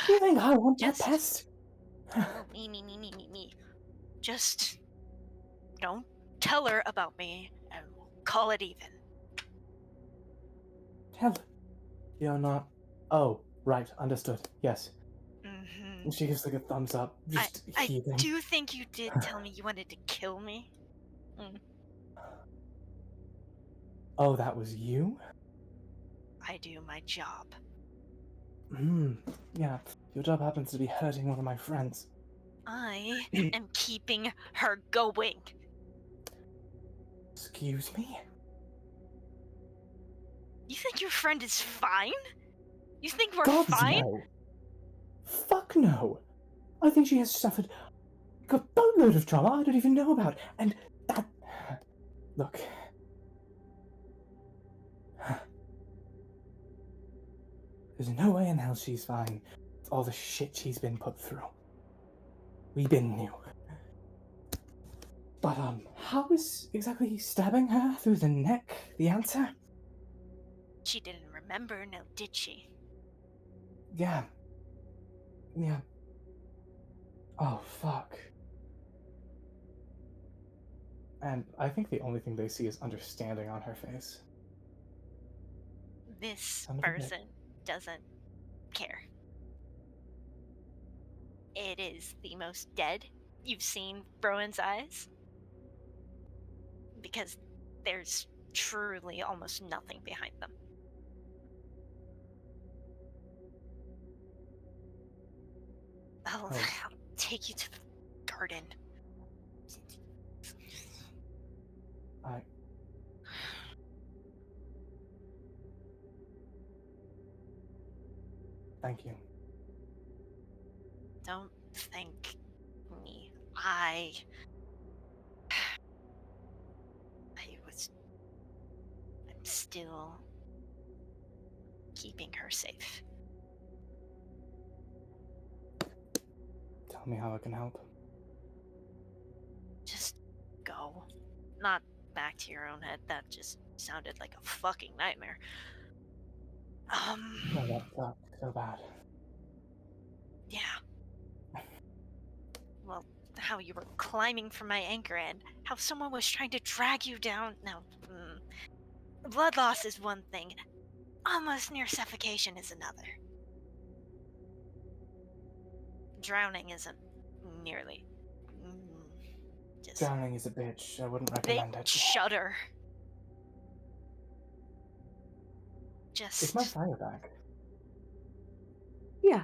Speaker 8: You think I want that
Speaker 3: Just-
Speaker 8: pest?
Speaker 3: Oh, me. Just don't tell her about me and we'll call it even.
Speaker 8: Hell, you're not. Oh, right, understood. Yes.
Speaker 3: Mm-hmm.
Speaker 8: She gives like a thumbs up. Just
Speaker 3: I
Speaker 8: heaving.
Speaker 3: do think you did tell me you wanted to kill me.
Speaker 8: Oh, that was you?
Speaker 3: I do my job.
Speaker 8: Yeah. Your job happens to be hurting one of my friends.
Speaker 3: I am keeping her going.
Speaker 8: Excuse me?
Speaker 3: You think your friend is fine? You think we're
Speaker 8: God,
Speaker 3: fine?
Speaker 8: no. Fuck no. I think she has suffered a boatload of trauma I don't even know about. And that... Look. There's no way in hell she's fine with all the shit she's been put through. We been knew. But, how is exactly stabbing her through the neck the answer?
Speaker 3: She didn't remember, now did she?
Speaker 8: Yeah. Oh, fuck. And I think the only thing they see is understanding on her face.
Speaker 3: This
Speaker 8: Son of a bitch.
Speaker 3: person doesn't care. It is the most dead you've seen Rowan's eyes. Because there's truly almost nothing behind them. I'll take you to the garden.
Speaker 8: Thank you.
Speaker 3: Don't thank me. I'm still keeping her safe.
Speaker 8: Tell me how I can help.
Speaker 3: Just go. Not back to your own head. That just sounded like a fucking nightmare.
Speaker 8: Oh, that sucked so bad.
Speaker 3: Yeah. Well, how you were climbing from my anchor and how someone was trying to drag you down. Now, blood loss is one thing. Almost near suffocation is another. Drowning isn't nearly. Just
Speaker 8: Drowning is a bitch. I wouldn't recommend it.
Speaker 3: Shudder. Just.
Speaker 8: Is my fire back?
Speaker 1: Yeah.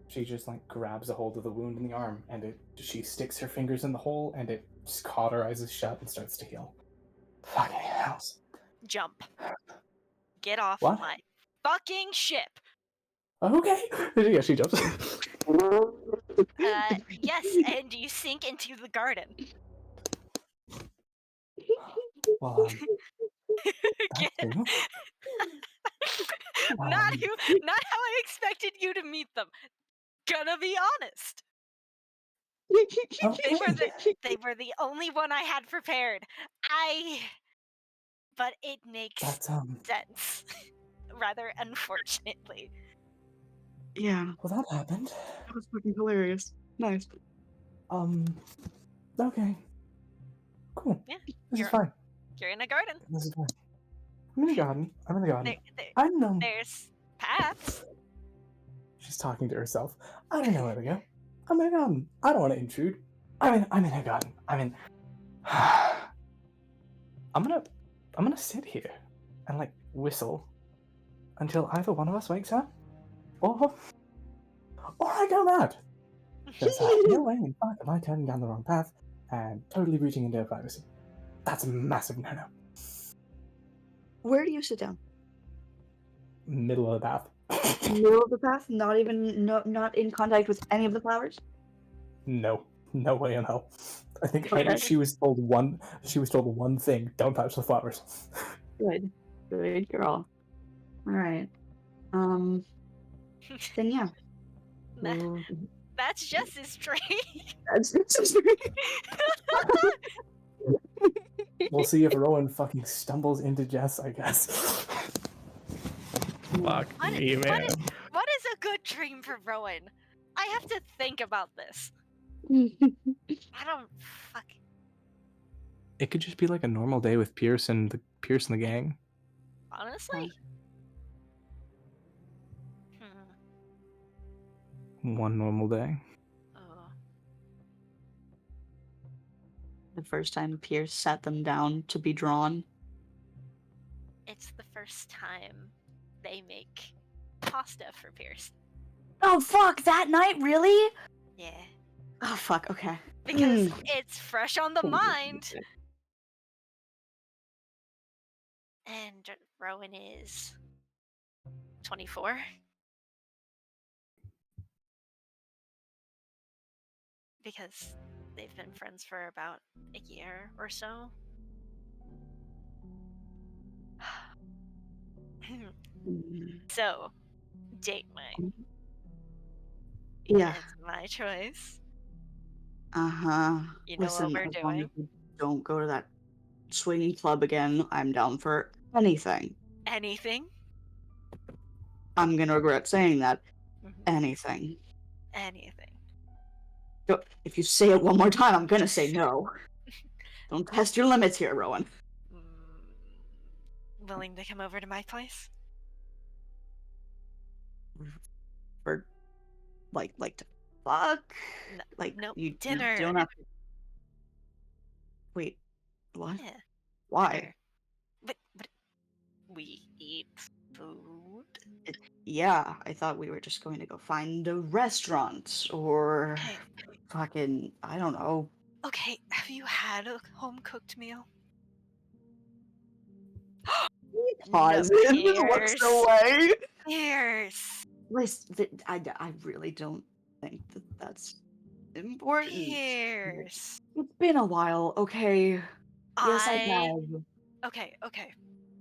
Speaker 8: She just like grabs a hold of the wound in the arm, and she sticks her fingers in the hole, and it just cauterizes shut and starts to heal. Fucking hells.
Speaker 3: Jump. Get off
Speaker 8: What?
Speaker 3: my fucking ship.
Speaker 8: Okay. Yeah, she jumps.
Speaker 3: Yes, and you sink into the garden.
Speaker 8: Well,
Speaker 3: Get-
Speaker 8: thank you.
Speaker 3: not how I expected you to meet them. Gonna be honest.
Speaker 8: Okay.
Speaker 3: They were the only one I had prepared. But it makes sense. Rather unfortunately.
Speaker 1: Yeah.
Speaker 8: Well, that happened.
Speaker 1: That was fucking hilarious. Nice.
Speaker 8: Okay. Cool.
Speaker 3: Yeah,
Speaker 8: This is
Speaker 3: you're
Speaker 8: fine.
Speaker 3: you're in a garden.
Speaker 8: This is fine. I'm in a garden. I'm in the garden.
Speaker 3: There,
Speaker 8: I don't know.
Speaker 3: there's paths.
Speaker 8: She's talking to herself. I don't know where to go. I'm in a garden. I don't want to intrude. I'm in a garden. I'm gonna sit here and like whistle until either one of us wakes up, or I go mad. There's no way in fact am I turning down the wrong path and totally reaching into her privacy. That's a massive no-no.
Speaker 1: Where do you sit down?
Speaker 8: Middle of the path.
Speaker 1: Middle of the path? Not even not in contact with any of the flowers?
Speaker 8: No way in hell. I think
Speaker 1: Okay.
Speaker 8: she was told one thing: don't touch the flowers.
Speaker 1: Good girl. All right. Then yeah.
Speaker 3: That- That's Jess's trait.
Speaker 1: That's
Speaker 8: We'll see if Rowan fucking stumbles into Jess, I guess.
Speaker 6: Fuck
Speaker 3: What-
Speaker 6: me,
Speaker 3: what
Speaker 6: man.
Speaker 3: What is a good dream for Rowan? I have to think about this. I don't fuck.
Speaker 6: It could just be like a normal day with Pierce and the gang.
Speaker 3: Honestly.
Speaker 6: One normal day.
Speaker 3: Oh.
Speaker 1: The first time Pierce sat them down to be drawn.
Speaker 3: It's the first time they make pasta for Pierce.
Speaker 1: Oh fuck! That night, really?
Speaker 3: Yeah.
Speaker 1: Oh fuck! Okay.
Speaker 3: Because it's fresh on the mind. And Rowan is 24. Because they've been friends for about a year or so. So, date night.
Speaker 1: Yeah.
Speaker 3: It's my choice. You know
Speaker 1: Listen,
Speaker 3: what we're
Speaker 1: as long
Speaker 3: doing.
Speaker 1: as we don't go to that swinging club again, I'm down for anything.
Speaker 3: Anything?
Speaker 1: I'm gonna regret saying that.
Speaker 3: Mhm.
Speaker 1: Anything.
Speaker 3: Anything.
Speaker 1: If you say it one more time, I'm gonna say no. Don't test your limits here, Rowan.
Speaker 3: Willing to come over to my place?
Speaker 1: For like to fuck?
Speaker 3: No,
Speaker 1: Like
Speaker 3: nope,
Speaker 1: you
Speaker 3: dinner.
Speaker 1: don't have to. Wait, what?
Speaker 3: Yeah.
Speaker 1: Why?
Speaker 3: Dinner. But we eat food.
Speaker 1: Yeah, I thought we were just going to go find a restaurant or
Speaker 3: Okay.
Speaker 1: fucking I don't know.
Speaker 3: Okay, have you had a home cooked meal?
Speaker 1: Pauses, looks
Speaker 3: Pierce.
Speaker 1: away.
Speaker 3: Pierce.
Speaker 1: Listen, I really don't think that that's important.
Speaker 3: Pierce.
Speaker 1: It's been a while, okay? Yes, I have.
Speaker 3: Okay.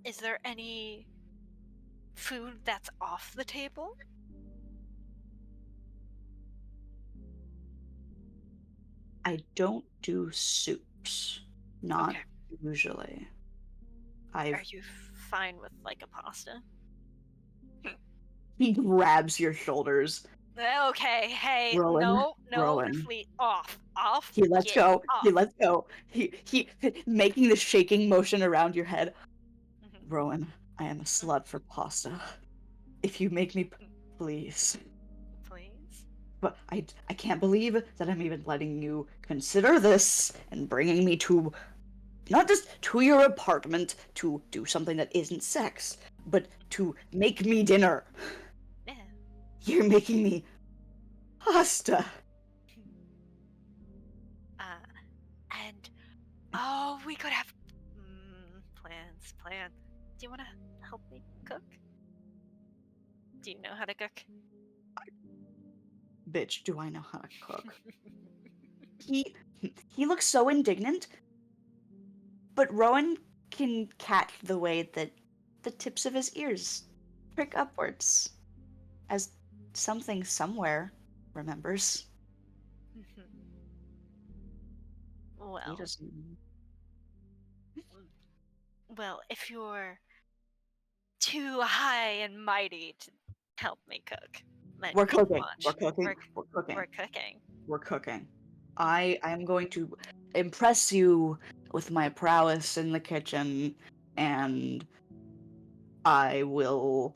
Speaker 3: Is there any food that's off the table?
Speaker 1: I don't do soups. Not
Speaker 3: Okay.
Speaker 1: usually.
Speaker 3: Are you fine with like a pasta?
Speaker 1: He grabs your shoulders.
Speaker 3: Okay, hey,
Speaker 1: Rowan,
Speaker 3: no,
Speaker 1: Rowan.
Speaker 3: fleet off.
Speaker 1: He lets
Speaker 3: get
Speaker 1: go.
Speaker 3: off.
Speaker 1: He lets go. He making the shaking motion around your head.
Speaker 3: Mhm.
Speaker 1: Rowan, I am a slut for pasta. If you make me, please.
Speaker 3: Please?
Speaker 1: But I can't believe that I'm even letting you consider this and bringing me to, not just to your apartment to do something that isn't sex, but to make me dinner.
Speaker 3: Yeah.
Speaker 1: You're making me pasta.
Speaker 3: And we could have plans. Do you want to help me cook? Do you know how to cook?
Speaker 1: Bitch, do I know how to cook? He looks so indignant, but Rowan can catch the way that the tips of his ears prick upwards as something somewhere remembers. He doesn't.
Speaker 3: Well, if you're too high and mighty to help me cook, then
Speaker 1: We're
Speaker 3: you
Speaker 1: cooking.
Speaker 3: watch.
Speaker 1: We're cooking. We're cooking.
Speaker 3: We're cooking.
Speaker 1: We're cooking. I am going to impress you with my prowess in the kitchen, and I will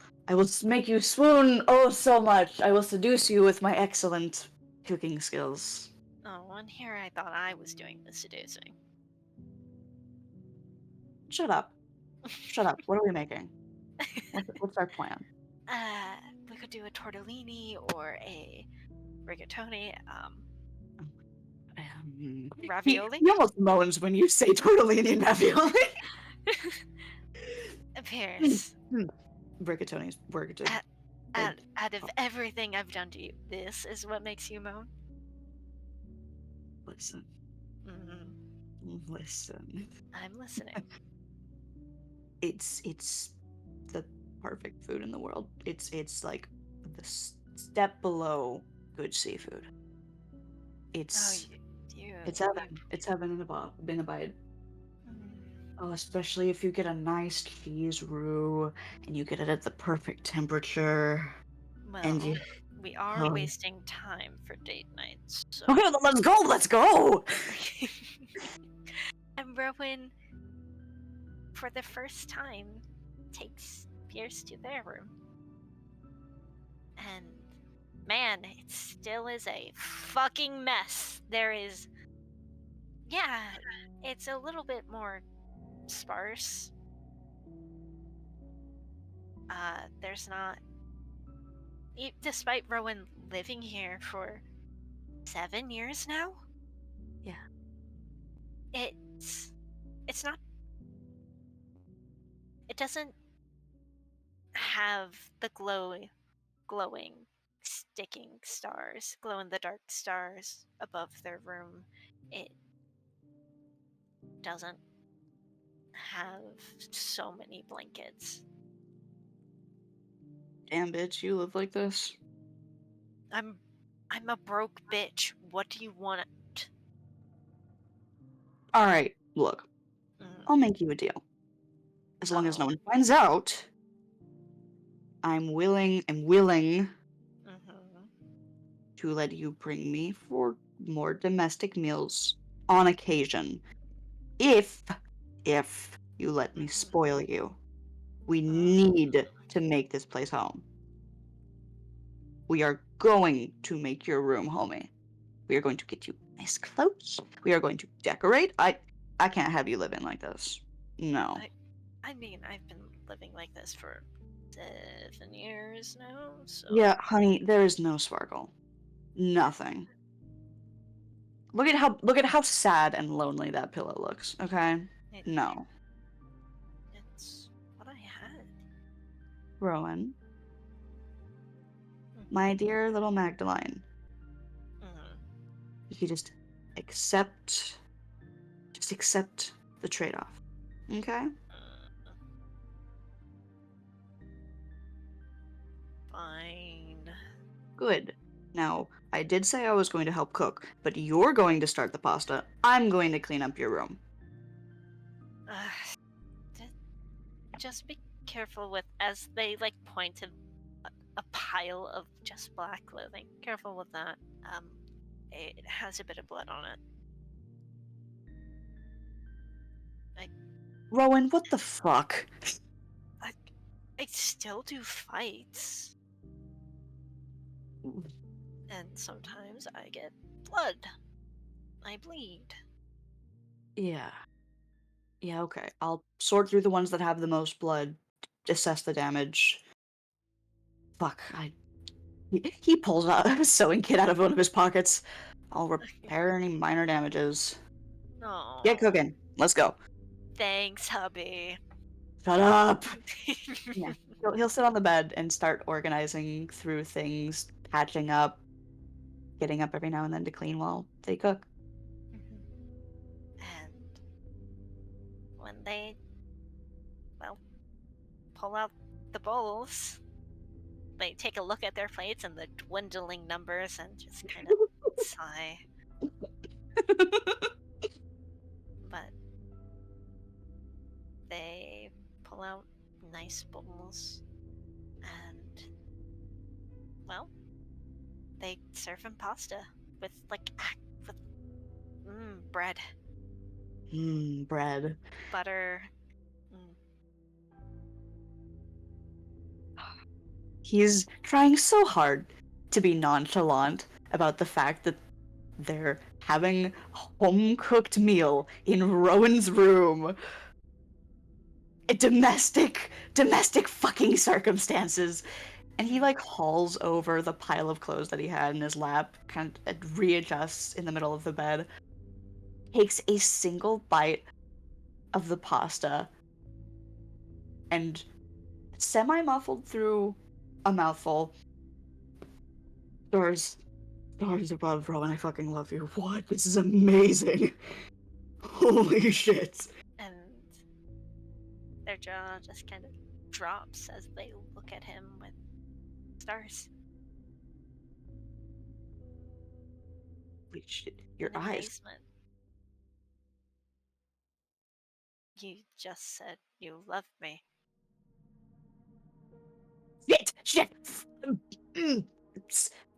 Speaker 1: make you swoon oh so much. I will seduce you with my excellent cooking skills.
Speaker 3: Oh, and here I thought I was doing the seducing.
Speaker 1: Shut up. Shut up. What are we making? What's our plan?
Speaker 3: We could do a tortellini or a rigatoni. Ravioli?
Speaker 1: He almost moans when you say tortellini and ravioli.
Speaker 3: Pierce,
Speaker 1: Rigatoni's rigatoni.
Speaker 3: out of everything I've done to you, this is what makes you moan?
Speaker 1: Listen.
Speaker 3: Mm-hmm.
Speaker 1: Listen.
Speaker 3: I'm listening.
Speaker 1: It's the perfect food in the world. It's like the step below good seafood. It's heaven. It's heaven in a bite. Oh, especially if you get a nice cheese roux and you get it at the perfect temperature.
Speaker 3: Well,
Speaker 1: and you
Speaker 3: we are wasting time for date nights. So.
Speaker 1: Okay, let's go. Let's go.
Speaker 3: And Rowan, for the first time, takes Pierce to their room. And man, it still is a fucking mess. It's a little bit more sparse. There's not, despite Rowan living here for 7 years now.
Speaker 1: Yeah.
Speaker 3: It's not. It doesn't have the glowing, sticking stars, glow in the dark stars above their room. It doesn't have so many blankets.
Speaker 1: Damn, bitch, you live like this?
Speaker 3: I'm a broke bitch. What do you want?
Speaker 1: Alright, look. I'll make you a deal. As long as no one finds out, I'm willing to let you bring me for more domestic meals on occasion. If you let me spoil you. We need to make this place home. We are going to make your room homey. We are going to get you nice clothes. We are going to decorate. I can't have you living like this. No.
Speaker 3: I mean, I've been living like this for 7 years now, so...
Speaker 1: Yeah, honey, there is no sparkle. Nothing. Look at how sad and lonely that pillow looks, okay? No.
Speaker 3: It's what I had.
Speaker 1: Rowan. My dear little Magdalene. If you just accept the trade-off. Okay?
Speaker 3: Fine.
Speaker 1: Good. Now, I did say I was going to help cook, but you're going to start the pasta. I'm going to clean up your room.
Speaker 3: Just be careful with, as they point to a pile of just black clothing. Careful with that. It has a bit of blood on it.
Speaker 1: Rowan, what the fuck?
Speaker 3: I still do fights. And sometimes I get blood. I bleed.
Speaker 1: Yeah. Yeah, okay. I'll sort through the ones that have the most blood, assess the damage. Fuck, he pulls out a sewing kit out of one of his pockets. I'll repair any minor damages.
Speaker 3: No.
Speaker 1: Get cooking. Let's go.
Speaker 3: Thanks, hubby.
Speaker 1: Shut up! Yeah. He'll sit on the bed and start organizing through things, patching up, getting up every now and then to clean while they cook.
Speaker 3: And when they, pull out the bowls, they take a look at their plates and the dwindling numbers and just kind of sigh. But they pull out nice bowls and, they serve him pasta with Bread.
Speaker 1: Bread.
Speaker 3: Butter.
Speaker 1: He's trying so hard to be nonchalant about the fact that they're having a home-cooked meal in Rowan's room. Domestic fucking circumstances. And he hauls over the pile of clothes that he had in his lap, kind of readjusts in the middle of the bed, takes a single bite of the pasta, and semi-muffled through a mouthful, stars above, Rowan, I fucking love you. What? This is amazing. Holy shit.
Speaker 3: And their jaw just kind of drops as they look at him with stars.
Speaker 1: Holy shit. Your
Speaker 3: in
Speaker 1: eyes.
Speaker 3: Amazement. You just said you love me.
Speaker 1: Shit.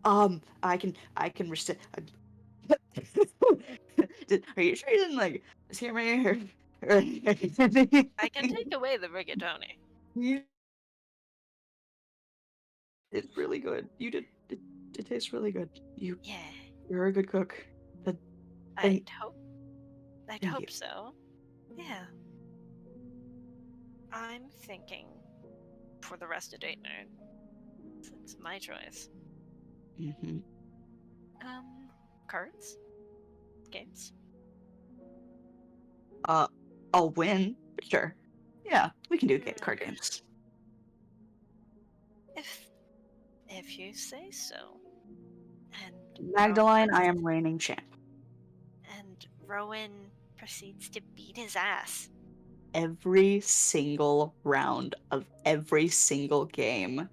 Speaker 1: I can resist. Are you sure you didn't hear me?
Speaker 3: I can take away the rigatoni.
Speaker 1: It's really good. You did. It tastes really good.
Speaker 3: Yeah.
Speaker 1: You're a good cook.
Speaker 3: I'd hope
Speaker 1: you.
Speaker 3: so. Yeah. I'm thinking for the rest of date night. It's my choice.
Speaker 1: Mm-hmm.
Speaker 3: Cards? Games?
Speaker 1: I'll win. Sure. Yeah, we can do card games.
Speaker 3: If you say so. And
Speaker 1: Magdalene, I am reigning champ.
Speaker 3: And Rowan proceeds to beat his ass.
Speaker 1: Every single round of every single game.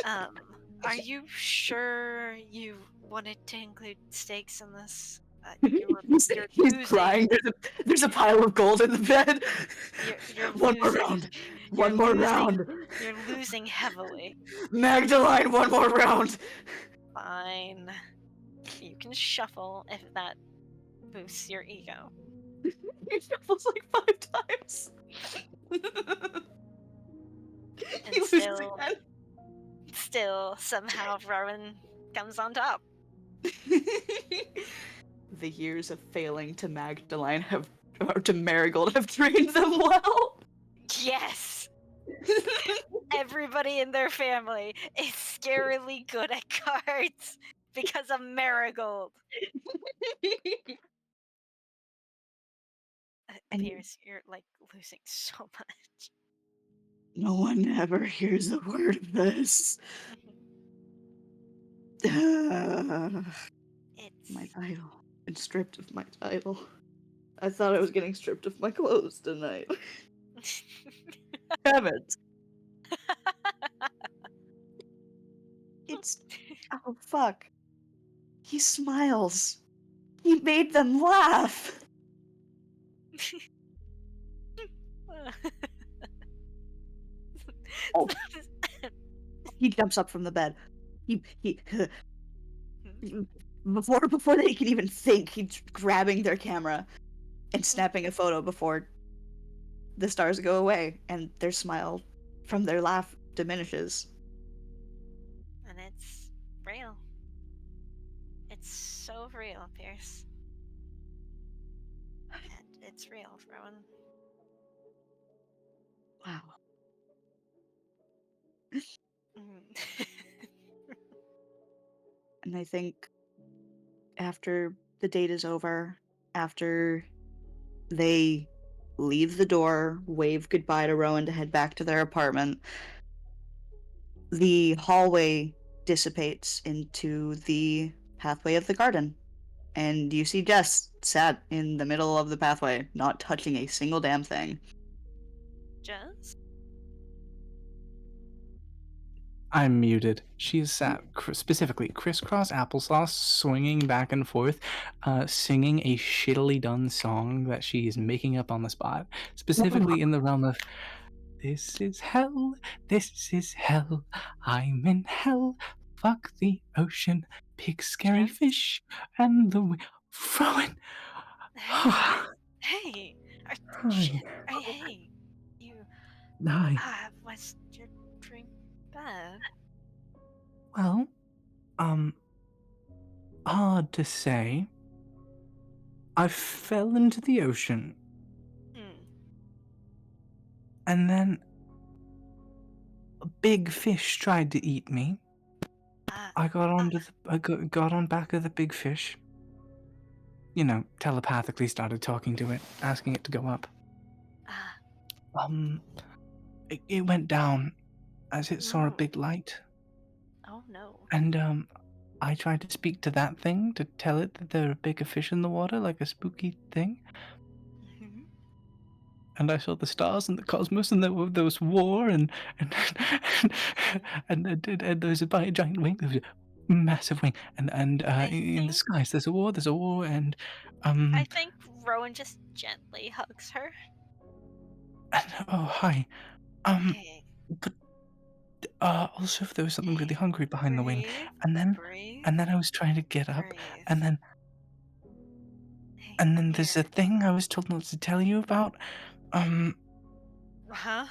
Speaker 3: Are you sure you wanted to include stakes in this?
Speaker 1: He's crying. There's a pile of gold in the bed.
Speaker 3: You're
Speaker 1: one
Speaker 3: losing.
Speaker 1: more round. One more round.
Speaker 3: You're losing heavily.
Speaker 1: Magdalene, one more round.
Speaker 3: Fine. You can shuffle if that boosts your ego.
Speaker 1: He shuffles 5 times.
Speaker 3: And still, somehow, Rowan comes on top.
Speaker 1: The years of failing to Magdalene to Marigold have trained them well.
Speaker 3: Yes! Everybody in their family is scarily good at cards because of Marigold. Pierce, you're losing so much.
Speaker 1: No one ever hears a word of this. My title. Been stripped of my title. I thought I was getting stripped of my clothes tonight. Haven't. Oh fuck. He smiles. He made them laugh. Oh. He jumps up from the bed. He before they can even think, he's grabbing their camera and snapping a photo before the stars go away and their smile from their laugh diminishes.
Speaker 3: And it's real. It's so real, Pierce. And it's real, Rowan.
Speaker 1: Wow. And I think after the date is over, after they leave the door, wave goodbye to Rowan to head back to their apartment, the hallway dissipates into the pathway of the garden. And you see Jess sat in the middle of the pathway, not touching a single damn thing.
Speaker 3: Jess?
Speaker 6: I'm muted. She is sat specifically crisscross applesauce, swinging back and forth, singing a shittily done song that she is making up on the spot, specifically in the realm of "This is hell, I'm in hell, fuck the ocean, pick scary fish, and the Rowan!
Speaker 3: Hey!
Speaker 6: Hi.
Speaker 3: Hey! You,
Speaker 6: Hi.
Speaker 3: was your dream bad?
Speaker 6: Well, hard to say. I fell into the ocean, and then a big fish tried to eat me. I got got on back of the big fish. You know, telepathically started talking to it, asking it to go up. It went down as it saw a
Speaker 3: No.
Speaker 6: big light,
Speaker 3: Oh no.
Speaker 6: and I tried to speak to that thing to tell it that there are bigger fish in the water, like a spooky thing. And I saw the stars and the cosmos, and there was war, and there was a giant wing, there was a massive wing, and in the skies there's a war, and
Speaker 3: I think Rowan just gently hugs her.
Speaker 6: oh hi,
Speaker 3: Hey,
Speaker 6: but also there was something really hungry behind the wing,
Speaker 3: breathe,
Speaker 6: and then
Speaker 3: breathe,
Speaker 6: I was trying to get up,
Speaker 3: breathe.
Speaker 6: and then
Speaker 3: Hey,
Speaker 6: there's a thing I was told not to tell you about.
Speaker 3: Huh?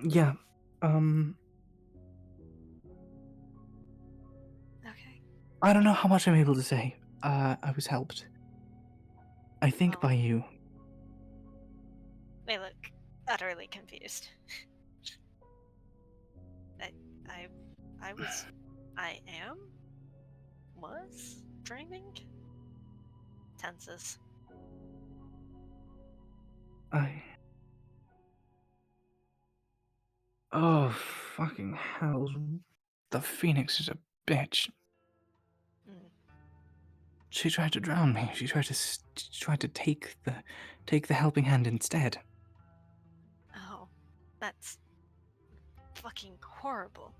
Speaker 6: Yeah.
Speaker 3: Okay.
Speaker 6: I don't know how much I'm able to say. I was helped. I think
Speaker 3: Oh.
Speaker 6: by you.
Speaker 3: They look utterly confused. Was dreaming? Tenses.
Speaker 6: Oh, fucking hell. The Phoenix is a bitch. She tried to drown me. She tried to take the helping hand instead.
Speaker 3: Oh, that's fucking horrible.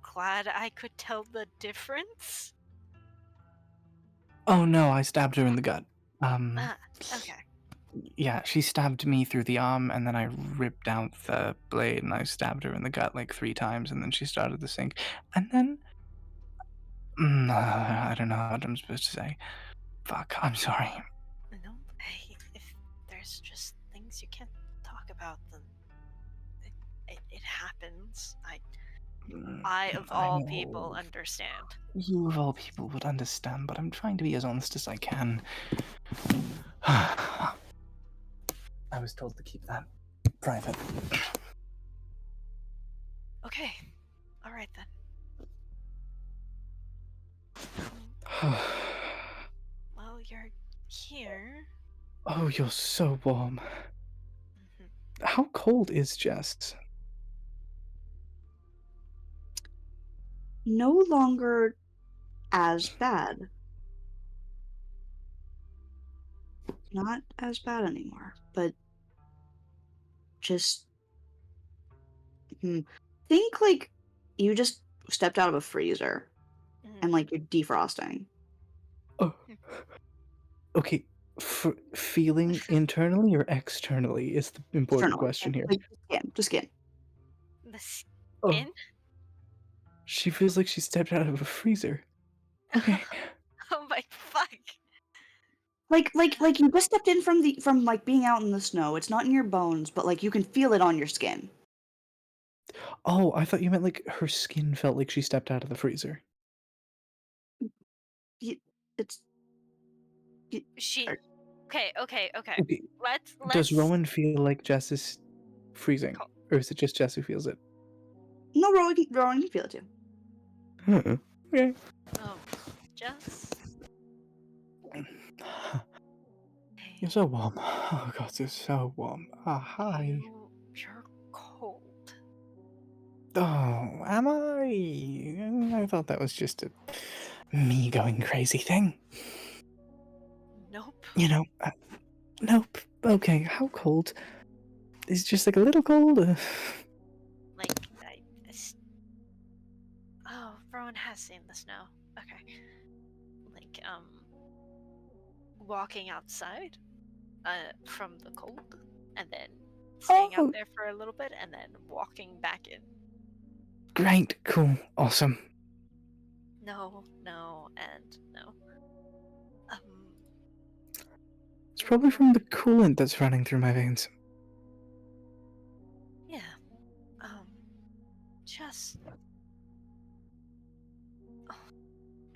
Speaker 3: Glad I could tell the difference.
Speaker 6: Oh no, I stabbed her in the gut.
Speaker 3: Okay.
Speaker 6: Yeah, she stabbed me through the arm, and then I ripped out the blade, and I stabbed her in the gut like 3 times, and then she started to sink. And then... I don't know what I'm supposed to say. Fuck, I'm sorry.
Speaker 3: No, hey, if there's just things you can't talk about, then it happens. I of all people understand.
Speaker 6: You of all people would understand, but I'm trying to be as honest as I can. I was told to keep that private.
Speaker 3: Okay. Alright then. Well, you're here.
Speaker 6: Oh, you're so warm. How cold is Jess?
Speaker 1: No longer as bad. Not as bad anymore, but just think like you just stepped out of a freezer and like you're defrosting.
Speaker 6: Oh. Okay, feeling internally or externally is the important
Speaker 1: Externally,
Speaker 6: question here.
Speaker 1: like the skin.
Speaker 3: The skin?
Speaker 6: Oh. She feels like she stepped out of a freezer. Okay.
Speaker 3: Oh my fuck.
Speaker 1: Like you just stepped in from like being out in the snow. It's not in your bones, but like you can feel it on your skin.
Speaker 6: Oh, I thought you meant like her skin felt like she stepped out of the freezer.
Speaker 1: It's
Speaker 3: Okay.
Speaker 6: Okay.
Speaker 3: Let's
Speaker 6: Does Rowan feel like Jess is freezing? Or is it just Jess who feels it?
Speaker 1: No, Rowan can feel it too.
Speaker 6: Okay.
Speaker 3: Oh, Jess?
Speaker 6: You're so warm. Oh god, you're so warm. Hi.
Speaker 3: You're cold.
Speaker 6: Oh, am I? I thought that was just a me going crazy thing.
Speaker 3: Nope.
Speaker 6: You know, nope. Okay, how cold? Is it just like a little cold?
Speaker 3: Like, oh, Rowan has seen the snow. Okay. Like, walking outside, from the cold, and then staying out there for a little bit, and then walking back in.
Speaker 6: Great, cool, awesome.
Speaker 3: No, and no.
Speaker 6: It's probably from the coolant that's running through my veins.
Speaker 3: Yeah. Just.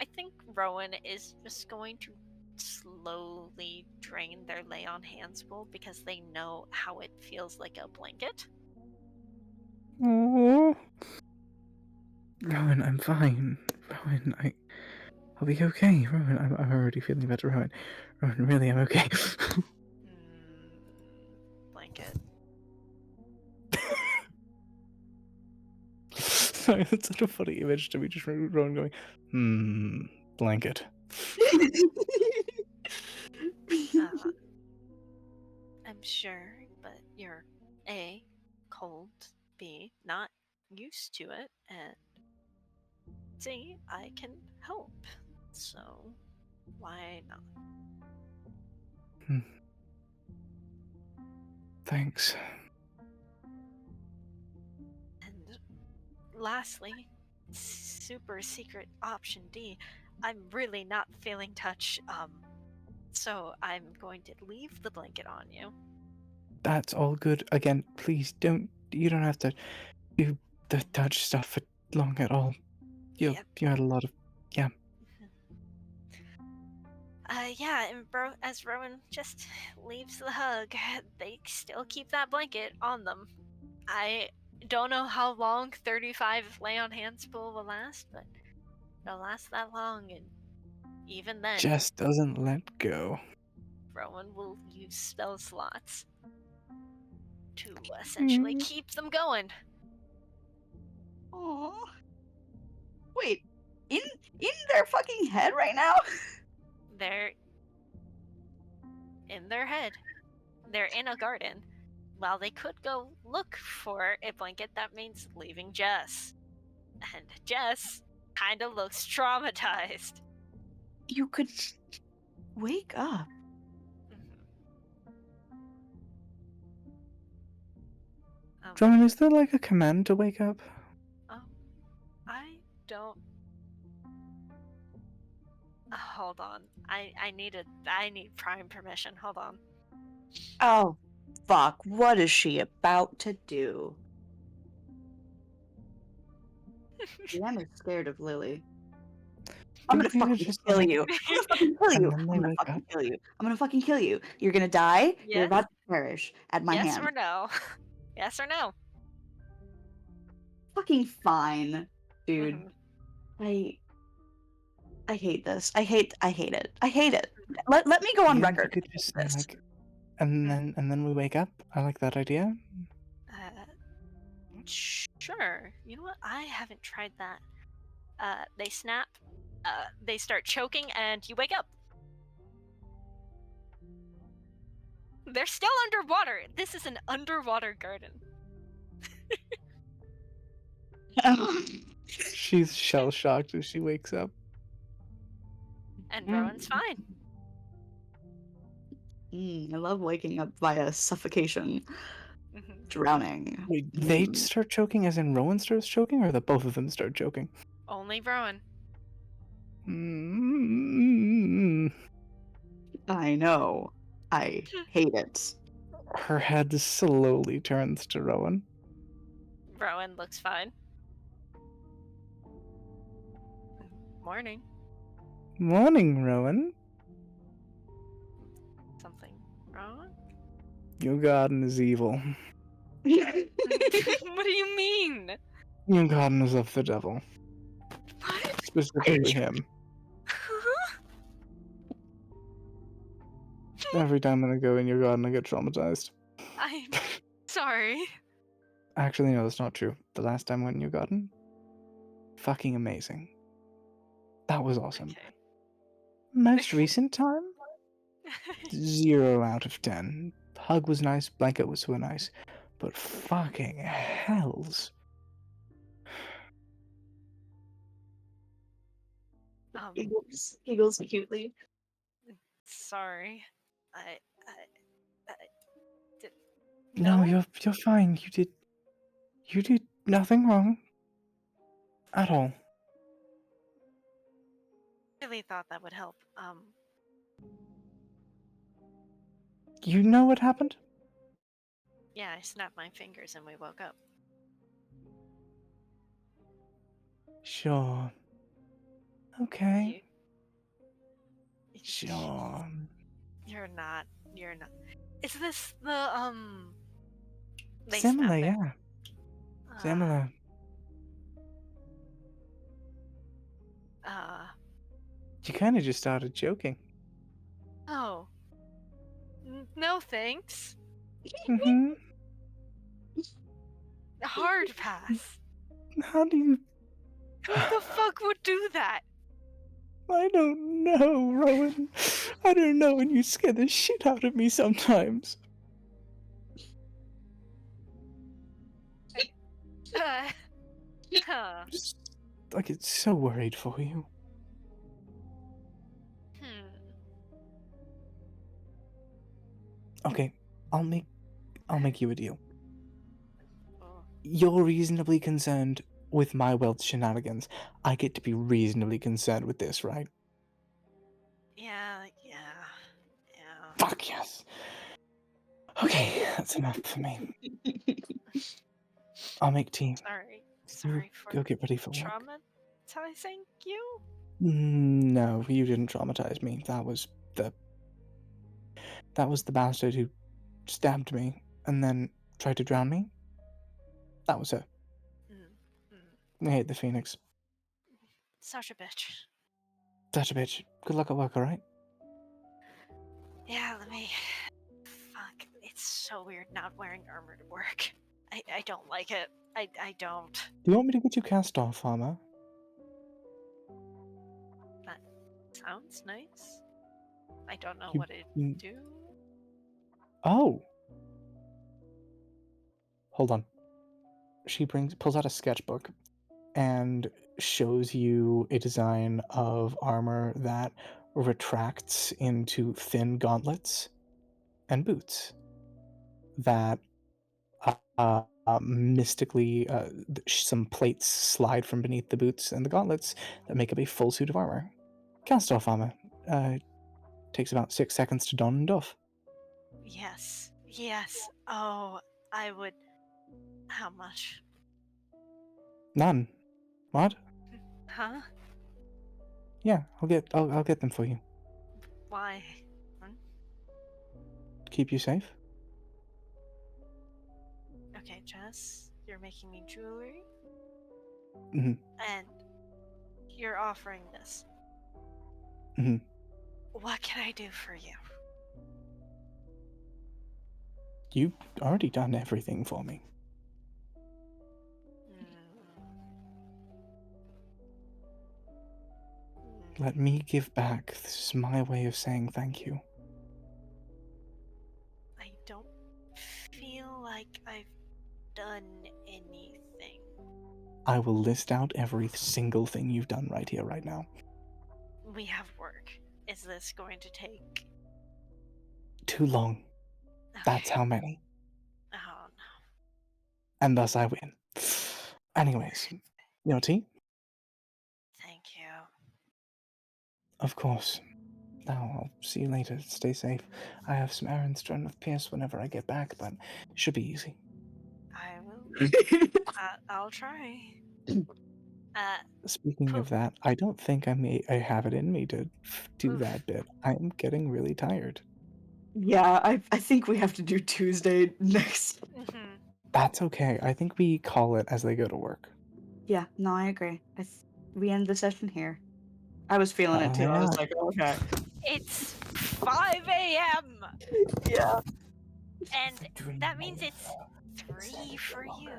Speaker 3: I think Rowan is just going to slowly drain their lay on hands pool because they know how it feels like a blanket.
Speaker 6: Oh, Rowan, I'm fine. Rowan, I'll be okay. Rowan, I'm already feeling better. Rowan, really, I'm okay.
Speaker 3: Blanket.
Speaker 6: Sorry, that's such a funny image to me. Just Rowan going, blanket.
Speaker 3: I'm sure, but you're A, cold, B, not used to it, and C, I can help. So, why not?
Speaker 6: Thanks.
Speaker 3: And lastly, super secret option D, I'm really not feeling touch, so I'm going to leave the blanket on you.
Speaker 6: That's all good. Again, please you don't have to do the touch stuff for long at all. You had a lot of, yeah.
Speaker 3: Yeah, and as Rowan just leaves the hug, they still keep that blanket on them. I don't know how long 35 lay on hands pool will last, but it'll last that long, and even then,
Speaker 6: Jess doesn't let go.
Speaker 3: Rowan will use spell slots to essentially keep them going.
Speaker 1: Aww. Wait, in their fucking head right now?
Speaker 3: They're in their head. They're in a garden. While they could go look for a blanket, that means leaving Jess. And Jess kind of looks traumatized.
Speaker 1: You could wake up.
Speaker 6: Rowan, is there like a command to wake up?
Speaker 3: I don't. Hold on. I need prime permission. Hold on.
Speaker 1: Oh, fuck. What is she about to do? I'm scared of Lily. I'm gonna fucking kill you. I'm gonna fucking kill you. I'm gonna fucking kill you. I'm gonna fucking kill you. You're gonna die.
Speaker 3: Yes?
Speaker 1: You're about to perish at my hand.
Speaker 3: Yes or no? Yes or no?
Speaker 1: Fucking fine, dude. I hate this. I hate it. I hate it. Let me go on record.
Speaker 6: You could just say like, and then we wake up. I like that idea.
Speaker 3: Sure. You know what? I haven't tried that. They snap. They start choking, and you wake up. They're still underwater. This is an underwater garden.
Speaker 6: She's shell shocked as she wakes up.
Speaker 3: And Rowan's fine.
Speaker 1: I love waking up via suffocation. Drowning.
Speaker 6: Wait, they start choking as in Rowan starts choking, or the both of them start choking?
Speaker 3: Only Rowan.
Speaker 1: I know. I hate it.
Speaker 6: Her head slowly turns to Rowan.
Speaker 3: Rowan looks fine. Morning.
Speaker 6: Morning, Rowan.
Speaker 3: Something wrong?
Speaker 6: Your garden is evil.
Speaker 3: What do you mean?
Speaker 6: Your garden is of the devil.
Speaker 3: What?
Speaker 6: Specifically him. Every time I go in your garden, I get traumatized.
Speaker 3: I'm sorry.
Speaker 6: Actually, no, that's not true. The last time I went in your garden, fucking amazing. That was awesome.
Speaker 3: Okay.
Speaker 6: Most recent time, 0 out of 10. Hug was nice, blanket was so nice, but fucking hells.
Speaker 1: He goes cutely.
Speaker 3: Sorry.
Speaker 6: No, you're fine. You did nothing wrong. At all.
Speaker 3: Really thought that would help.
Speaker 6: You know what happened?
Speaker 3: Yeah, I snapped my fingers and we woke up.
Speaker 6: Sure. Okay.
Speaker 3: You,
Speaker 6: Sure.
Speaker 3: You're not. Is this the lace
Speaker 6: Similar,
Speaker 3: map
Speaker 6: yeah. Similar. You kind of just started joking.
Speaker 3: Oh. No thanks.
Speaker 6: Mm-hmm.
Speaker 3: Hard pass.
Speaker 6: How do you...
Speaker 3: Who the fuck would do that?
Speaker 6: I don't know, Rowan. I don't know, and you scare the shit out of me sometimes. Just, I get so worried for you. Okay, I'll make you a deal. You're reasonably concerned with my wealth shenanigans. I get to be reasonably concerned with this, right?
Speaker 3: Yeah.
Speaker 6: Fuck yes. Okay, that's enough for me. I'll make tea.
Speaker 3: Sorry for
Speaker 6: Go get ready for work.
Speaker 3: traumatizing you?
Speaker 6: No, you didn't traumatize me. That was the bastard who stabbed me and then tried to drown me. That was her. I hate the Phoenix.
Speaker 3: Such a bitch.
Speaker 6: Such a bitch. Good luck at work, alright?
Speaker 3: Yeah, Fuck, it's so weird not wearing armor to work. I don't like it. I don't.
Speaker 6: Do you want me to get you cast off armor?
Speaker 3: That sounds nice. I don't know
Speaker 6: You-
Speaker 3: what it do.
Speaker 6: Oh! Hold on. She pulls out a sketchbook and shows you a design of armor that retracts into thin gauntlets and boots that mystically some plates slide from beneath the boots and the gauntlets that make up a full suit of armor. Cast off armor. Takes about 6 seconds to don and doff.
Speaker 3: Yes. Oh, I would. How much?
Speaker 6: None. What?
Speaker 3: Huh?
Speaker 6: Yeah, I'll get them for you.
Speaker 3: Why?
Speaker 6: Keep you safe.
Speaker 3: Okay, Jess, you're making me jewelry,
Speaker 6: Mm-hmm.
Speaker 3: and you're offering this.
Speaker 6: Mm-hmm.
Speaker 3: What can I do for you?
Speaker 6: You've already done everything for me. Let me give back. This is my way of saying thank you.
Speaker 3: I don't feel like I've done anything.
Speaker 6: I will list out every single thing you've done right here, right now.
Speaker 3: We have work. Is this going to take...
Speaker 6: Too long.
Speaker 3: Okay.
Speaker 6: That's how many.
Speaker 3: Oh, no.
Speaker 6: And thus I win. Anyways, your tea?
Speaker 3: Thank you.
Speaker 6: Of course. Now, I'll see you later. Stay safe. I have some errands to run with Pierce whenever I get back, but it should be easy.
Speaker 3: I will. I'll try.
Speaker 6: Speaking of that, I don't think I have it in me to do that bit. I'm getting really tired.
Speaker 1: Yeah, I think we have to do Tuesday next.
Speaker 3: Mm-hmm.
Speaker 6: That's okay. I think we call it as they go to work.
Speaker 1: Yeah, no, I agree. We end the session here. I was feeling it too.
Speaker 6: Yeah.
Speaker 1: I was like, okay.
Speaker 3: It's 5 a.m.
Speaker 1: Yeah.
Speaker 3: And that means it's 3 for you.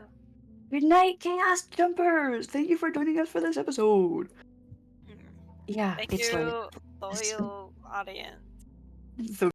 Speaker 1: Good night, Chaos Jumpers! Thank you for joining us for this episode. Yeah,
Speaker 3: Thank
Speaker 1: it's
Speaker 3: you,
Speaker 1: late.
Speaker 3: loyal audience.
Speaker 1: So